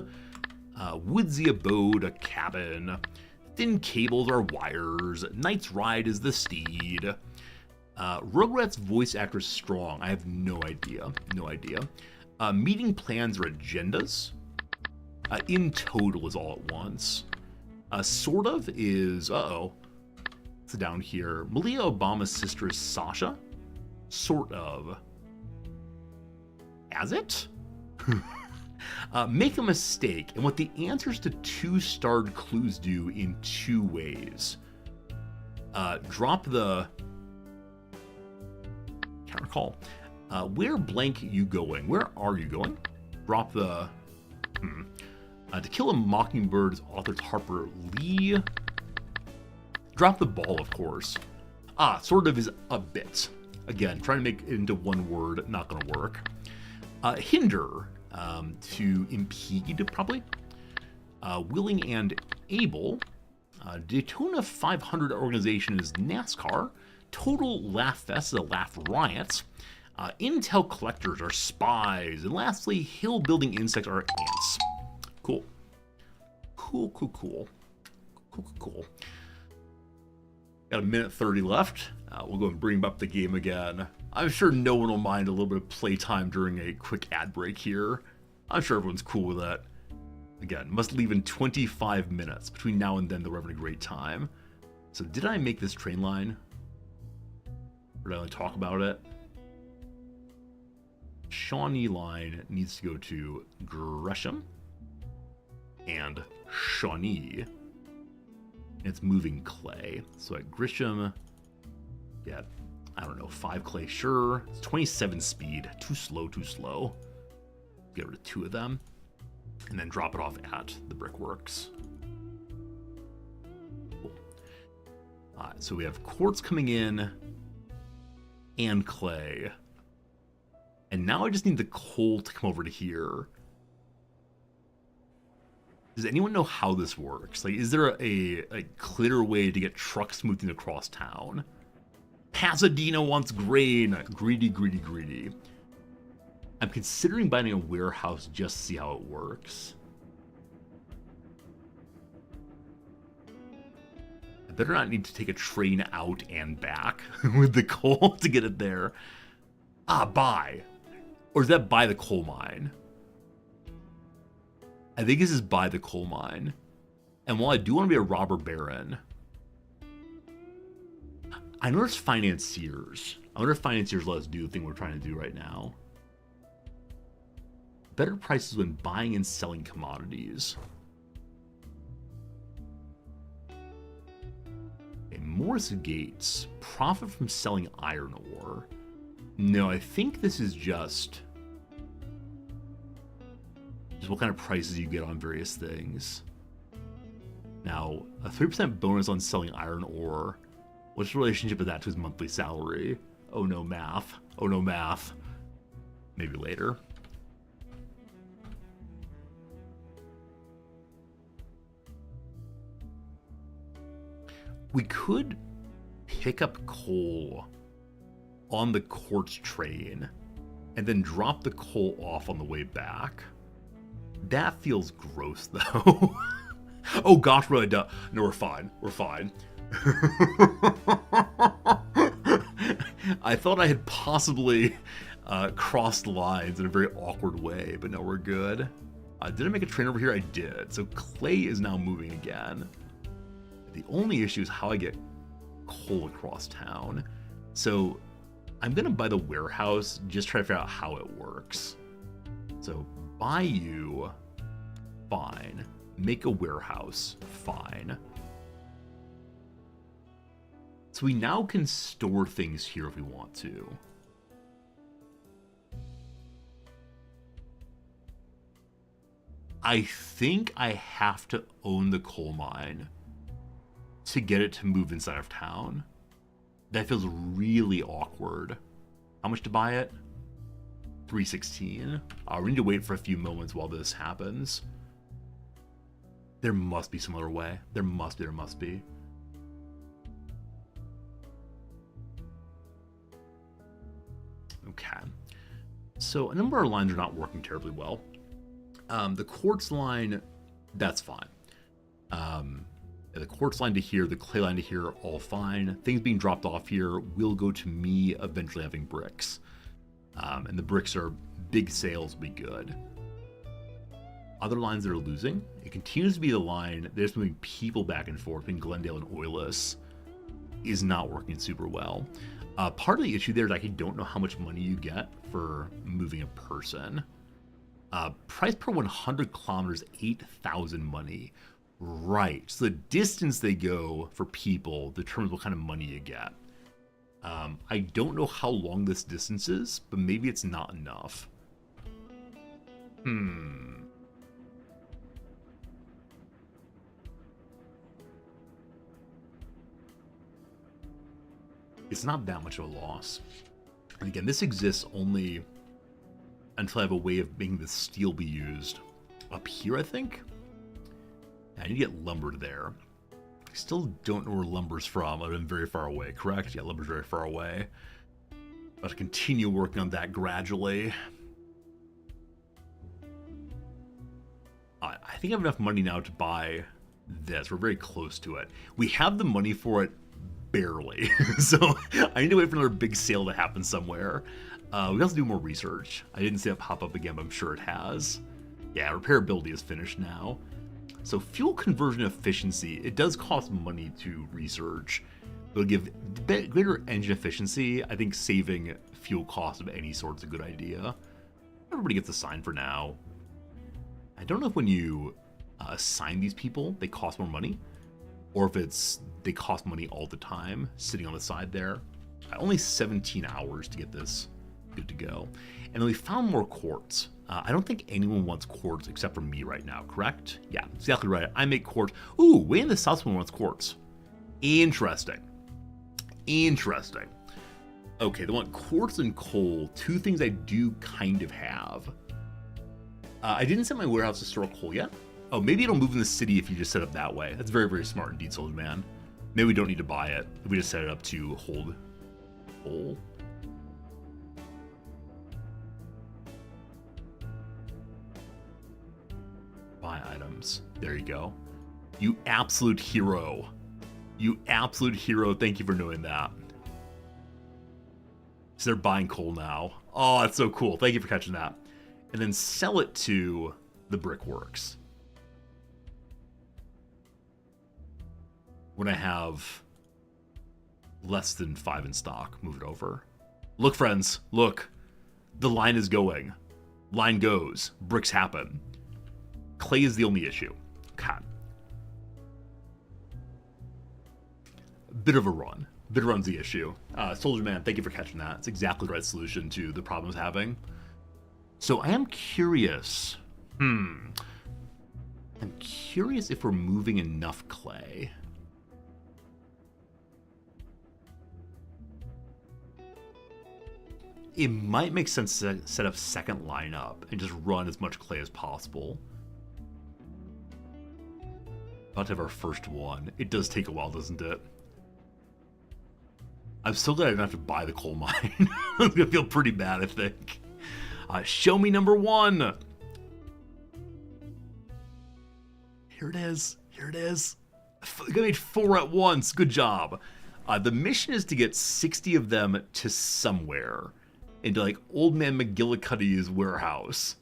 Woodsy abode, a cabin. Thin cables are wires. Knight's ride is the steed. Rugrats voice actress strong. I have no idea. No idea. Meeting plans or agendas. In total is all at once. Sort of is, it's down here. Malia Obama's sister is Sasha. Sort of. As it? Make a mistake, and what the answers to 2-starred clues do in 2 ways. Drop the... Can't recall. Where blank you going? Where are you going? Drop the... To Kill a Mockingbird is author Harper Lee. Drop the ball, of course. Sort of is a bit. Again, trying to make it into one word, not going to work. Hinder, to impede, probably. Willing and able. Daytona 500 organization is NASCAR. Total Laugh Fest is a laugh riot. Intel collectors are spies. And lastly, hill building insects are ants. Cool. Cool. Got a minute 30 left. We'll go and bring up the game again. I'm sure no one will mind a little bit of playtime during a quick ad break here. I'm sure everyone's cool with that. Again, must leave in 25 minutes. Between now and then, they're having a great time. So did I make this train line? Or did I only talk about it? Shawnee line needs to go to Gresham and Shawnee. And it's moving clay. So at Gresham, yeah, I don't know, 5 clay, sure. It's 27 speed. Too slow. Get rid of 2 of them. And then drop it off at the brickworks. Cool. So we have quartz coming in and clay. And now I just need the coal to come over to here. Does anyone know how this works? Like, is there a clear way to get trucks moving across town? Pasadena wants grain. Greedy. I'm considering buying a warehouse just to see how it works. I better not need to take a train out and back with the coal to get it there. Buy. Or is that buy the coal mine? I think this is buy the coal mine. And while I do want to be a robber baron, I know there's financiers. I wonder if financiers let us do the thing we're trying to do right now. Better prices when buying and selling commodities. Okay, Morris Gates. Profit from selling iron ore. No, I think this is just what kind of prices you get on various things. Now, a 3% bonus on selling iron ore. What's the relationship of that to his monthly salary? Oh no, math. Maybe later. We could pick up coal on the quartz train and then drop the coal off on the way back. That feels gross, though. Oh gosh, really? No, we're fine. I thought I had possibly crossed lines in a very awkward way, but no, we're good. Did I make a train over here? I did. So clay is now moving again. The only issue is how I get coal across town. So I'm going to buy the warehouse, just try to figure out how it works. So buy you, fine. Make a warehouse, fine. So we now can store things here if we want to. I think I have to own the coal mine to get it to move inside of town. That feels really awkward. How much to buy it? 316. We need to wait for a few moments while this happens. There must be some other way. There must be. Okay. So a number of our lines are not working terribly well. The quartz line, that's fine. The quartz line to here, the clay line to here, all fine. Things being dropped off here will go to me eventually having bricks. And the bricks are big sales, will be good. Other lines that are losing, it continues to be the line that's moving people back and forth between Glendale and Oilus, is not working super well. Part of the issue there is I don't know how much money you get for moving a person. Price per 100 kilometers, 8,000 money. Right, so the distance they go for people determines what kind of money you get. I don't know how long this distance is, but maybe it's not enough. It's not that much of a loss. And again, this exists only until I have a way of making the steel be used. Up here, I think? I need to get lumber there. I still don't know where lumber's from. I've been very far away, correct? Yeah, lumber's very far away. I'll continue working on that gradually. I think I have enough money now to buy this. We're very close to it. We have the money for it barely. So I need to wait for another big sale to happen somewhere. We also do more research. I didn't see it pop up again, but I'm sure it has. Yeah, repairability is finished now. So fuel conversion efficiency, it does cost money to research. It'll give greater engine efficiency. I think saving fuel cost of any sort is a good idea. Everybody gets assigned for now. I don't know if when you assign these people, they cost more money, or if they cost money all the time, sitting on the side there. Only 17 hours to get this good to go. And then we found more quartz. I don't think anyone wants quartz except for me right now, correct? Yeah, exactly right. I make quartz. Ooh, way in the south someone wants quartz. Interesting. Okay, they want quartz and coal, two things I do kind of have. I didn't set my warehouse to store coal yet. Oh, maybe it'll move in the city if you just set it up that way. That's very, very smart indeed, Soldier Man. Maybe we don't need to buy it if we just set it up to hold coal. Buy items. There you go. You absolute hero. You absolute hero. Thank you for knowing that. So they're buying coal now. Oh, that's so cool. Thank you for catching that. And then sell it to the brickworks. When I have less than 5 in stock, move it over. Look, friends, look. The line is going. Line goes. Bricks happen. Clay is the only issue. Okay. Bit of a run. Bit of a run's the issue. Soldier Man, thank you for catching that. It's exactly the right solution to the problems having. So I am curious. I'm curious if we're moving enough clay. It might make sense to set up second lineup and just run as much clay as possible. About to have our first one. It does take a while, doesn't it? I'm so glad I don't have to buy the coal mine. I'm gonna feel pretty bad, I think. Show me number 1. Here it is. Here it is. I made 4 at once. Good job. The mission is to get 60 of them to somewhere. Into like Old Man McGillicuddy's warehouse.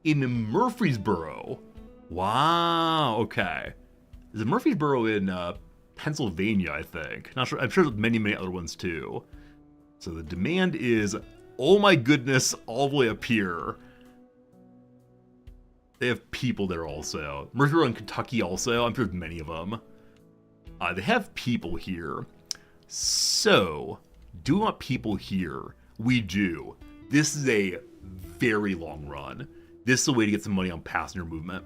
in Murfreesboro. Wow, okay. There's a Murfreesboro in Pennsylvania, I think. Not sure. I'm sure there's many, many other ones too. So the demand is, oh my goodness, all the way up here. They have people there also. Murfreesboro in Kentucky also. I'm sure there's many of them. They have people here. So, do we want people here? We do. This is a very long run. This is a way to get some money on passenger movement.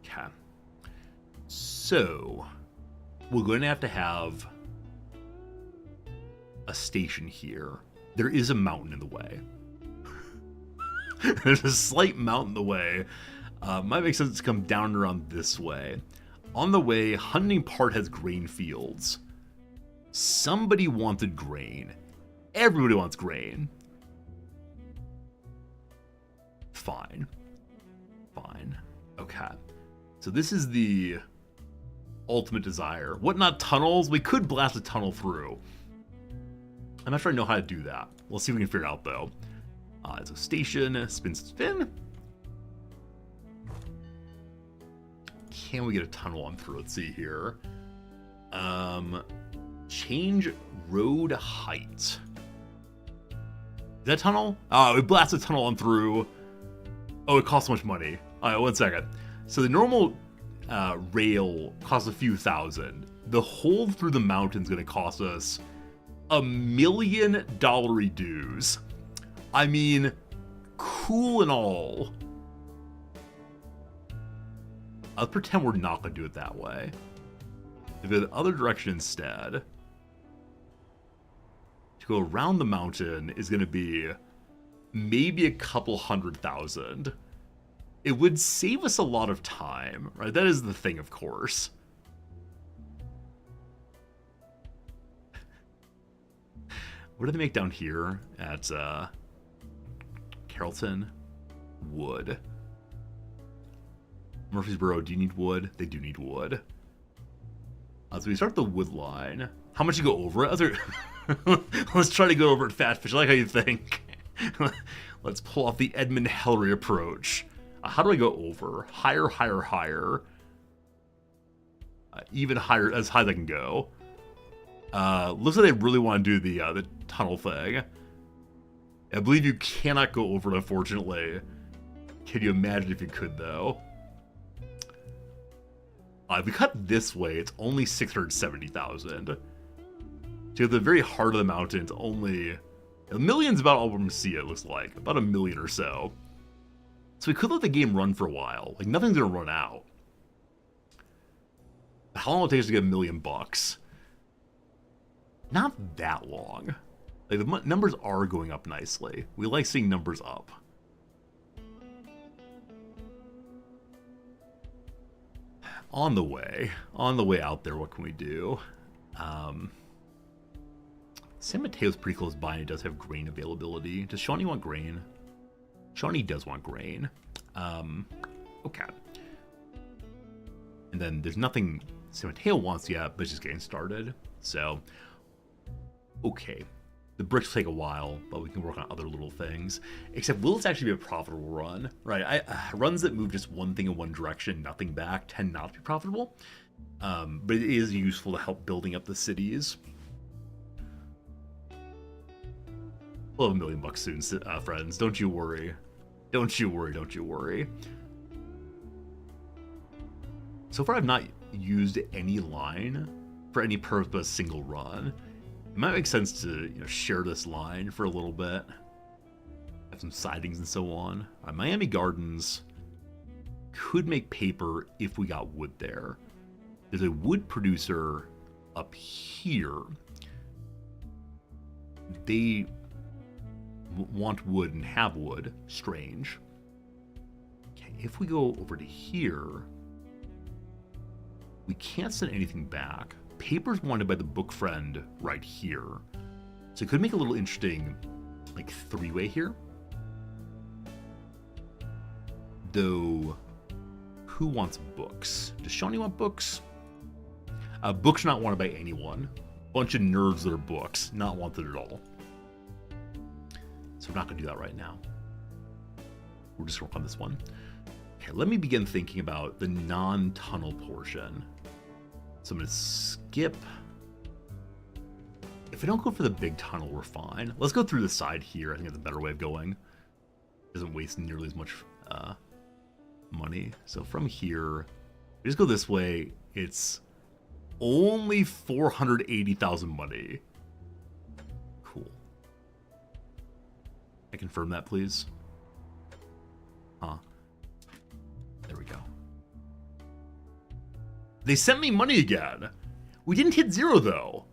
Okay. So, we're going to have a station here. There is a mountain in the way. There's a slight mountain in the way. Might make sense to come down and around this way. On the way, Hunting Part has grain fields. Somebody wanted grain. Everybody wants grain. Fine. Fine. Okay. So this is the ultimate desire. Whatnot tunnels? We could blast a tunnel through. I'm not sure I know how to do that. We'll see if we can figure it out, though. It's a station. Spin, spin. Can we get a tunnel on through? Let's see here. Change road height. Is that a tunnel? Oh, we blast a tunnel on through. Oh, it costs so much money. All right, 1 second. So the normal rail costs a few thousand. The hole through the mountain's going to cost us $1 million dues. I mean, cool and all. I'll pretend we're not going to do it that way. If we go the other direction instead, to go around the mountain is going to be maybe a couple 100,000. It would save us a lot of time, right? That is the thing, of course. What do they make down here at Carrollton? Wood. Murfreesboro, do you need wood? They do need wood. So we start the wood line. How much you go over it? Let's try to go over it fast, fish. I like how you think. Let's pull off the Edmund Hillary approach. How do I go over? Higher, higher, higher. Even higher, as high as I can go. Looks like they really want to do the tunnel thing. I believe you cannot go over it, unfortunately. Can you imagine if you could, though? If we cut this way, it's only 670,000. To the very heart of the mountain, it's only... A million's about all we're going to see, it looks like. About 1 million or so. So we could let the game run for a while. Like, nothing's going to run out. How long will it take us to get $1 million? Not that long. Like, the numbers are going up nicely. We like seeing numbers up. On the way out there, what can we do? San Mateo's pretty close by and it does have grain availability. Does Shawnee want grain? Shawnee does want grain. Okay. And then there's nothing San Mateo wants yet, but it's just getting started. So, okay. The bricks take a while, but we can work on other little things. Except, will this actually be a profitable run? Right, runs that move just one thing in one direction, nothing back, tend not to be profitable. But it is useful to help building up the cities. We'll have $1 million soon, friends. Don't you worry. Don't you worry, don't you worry. So far, I've not used any line for any purpose but a single run. It might make sense to share this line for a little bit. Have some sidings and so on. Miami Gardens could make paper if we got wood there. There's a wood producer up here. They want wood and have wood. Strange. Okay, if we go over to here, we can't send anything back. Paper's wanted by the book friend right here. So it could make a little interesting, like, three-way here. Though, who wants books? Does Shawnee want books? Books are not wanted by anyone. Bunch of nerds that are books, not wanted at all. So we're not going to do that right now. We're just going to work on this one. Okay, let me begin thinking about the non-tunnel portion. So I'm going to skip. If we don't go for the big tunnel, we're fine. Let's go through the side here. I think that's a better way of going. Doesn't waste nearly as much money. So from here, we just go this way. It's only 480,000 money. Cool. I confirm that, please. Huh. There we go. They sent me money again. We didn't hit 0 though.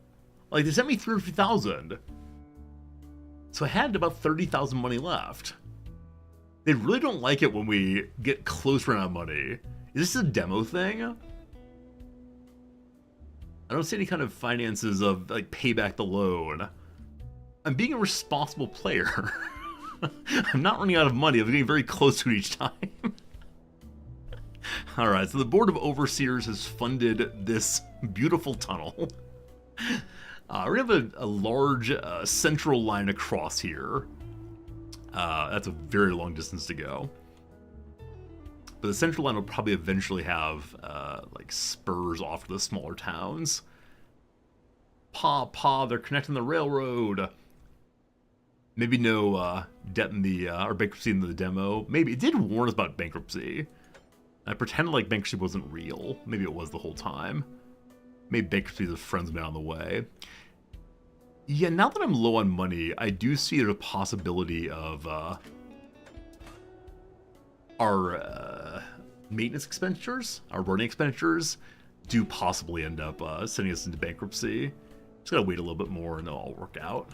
Like, they sent me 350,000. So I had about 30,000 money left. They really don't like it when we get close run out of money. Is this a demo thing? I don't see any kind of finances of, like, pay back the loan. I'm being a responsible player. I'm not running out of money. I'm getting very close to it each time. Alright, so the Board of Overseers has funded this beautiful tunnel. We're going to have a large central line across here. That's a very long distance to go. But the central line will probably eventually have like spurs off to the smaller towns. They're connecting the railroad. Maybe no debt in the, or bankruptcy in the demo. Maybe it did warn us about bankruptcy. I pretended like bankruptcy wasn't real. Maybe it was the whole time. Maybe bankruptcy is a friend's man on the way. Yeah, now that I'm low on money, I do see a possibility of our maintenance expenditures, our running expenditures, do possibly end up sending us into bankruptcy. Just gotta wait a little bit more and it'll all work out.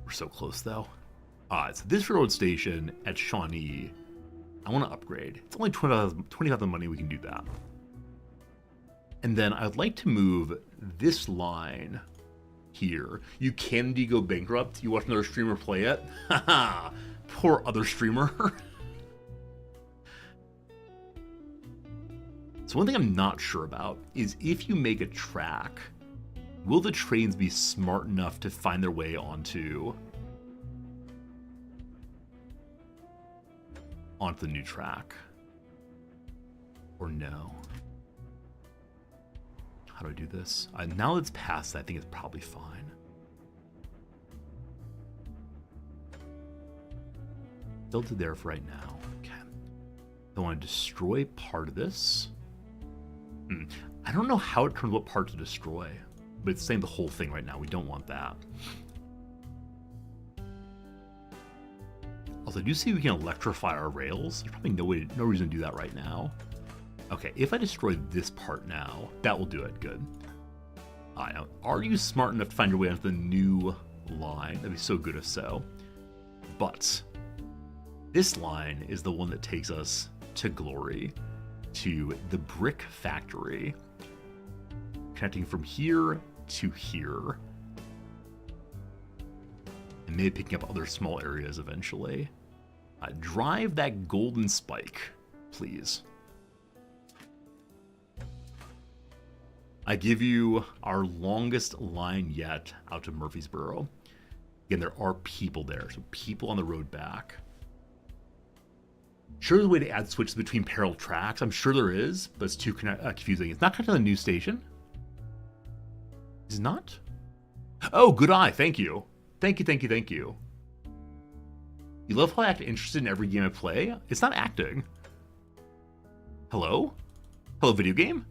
We're so close though. So this railroad station at Shawnee, I want to upgrade. It's only 20,000 money, we can do that. And then I'd like to move this line here. You can indeed go bankrupt. You watch another streamer play it. Haha, poor other streamer. So one thing I'm not sure about is if you make a track, will the trains be smart enough to find their way onto the new track? Or no? How do I do this? Now that it's passed, I think it's probably fine. Built it there for right now. Okay. I want to destroy part of this. I don't know how it turns what part to destroy, but it's saying the whole thing right now. We don't want that. Also, I do see we can electrify our rails. There's probably no reason to do that right now. Okay, if I destroy this part now, that will do it. Good. Now, are you smart enough to find your way onto the new line? That'd be so good if so. But this line is the one that takes us to glory, to the brick factory, connecting from here to here, and maybe picking up other small areas eventually. Drive that golden spike, please. I give you our longest line yet out to Murfreesboro. Again, there are people there, so people on the road back. Sure, there's a way to add switches between parallel tracks. I'm sure there is, but it's too confusing. It's not connected to the new station. Is it not? Oh, good eye. Thank you. Thank you, thank you, thank you. You love how I act interested in every game I play? It's not acting. Hello? Hello, video game?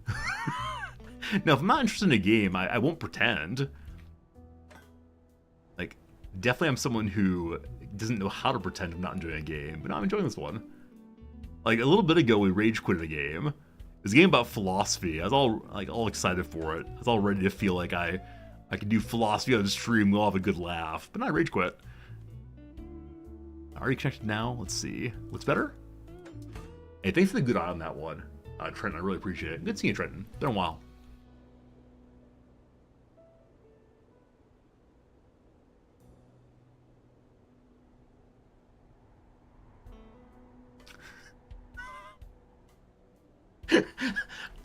No, if I'm not interested in a game, I won't pretend. Like, definitely I'm someone who doesn't know how to pretend I'm not enjoying a game, but no, I'm enjoying this one. Like, a little bit ago, we rage quitted a game. It was a game about philosophy. I was all excited for it. I was all ready to feel like I could do philosophy on the stream. We'll have a good laugh. But no, I rage quit. Are you connected now? Let's see. Looks better? Hey, thanks for the good eye on that one. Trenton, I really appreciate it. Good seeing you, Trenton. Been a while.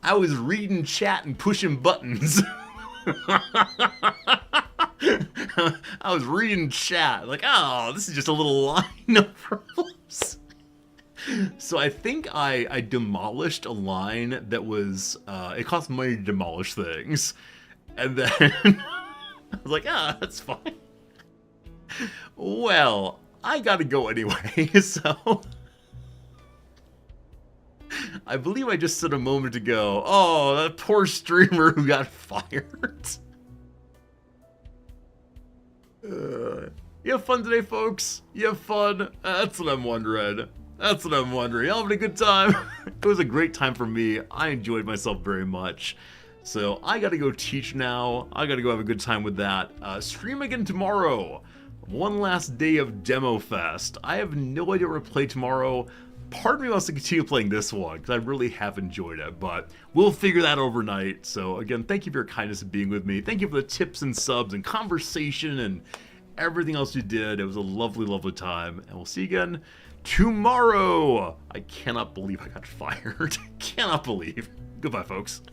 I was reading chat and pushing buttons. I was reading chat, like, oh, this is just a little line of problems. So I think I demolished a line that was, it cost money to demolish things. And then I was like, that's fine. Well, I gotta go anyway, so... I believe I just said a moment ago, oh, that poor streamer who got fired. You have fun today, folks? You have fun? That's what I'm wondering. That's what I'm wondering. Y'all having a good time? It was a great time for me. I enjoyed myself very much. So I gotta go teach now. I gotta go have a good time with that. Stream again tomorrow. One last day of Demo Fest. I have no idea where to play tomorrow. Part of me wants to continue playing this one, because I really have enjoyed it, but we'll figure that overnight. So again, thank you for your kindness of being with me. Thank you for the tips and subs and conversation and everything else you did. It was a lovely, lovely time, and we'll see you again tomorrow. I cannot believe I got fired. Cannot believe. Goodbye, folks.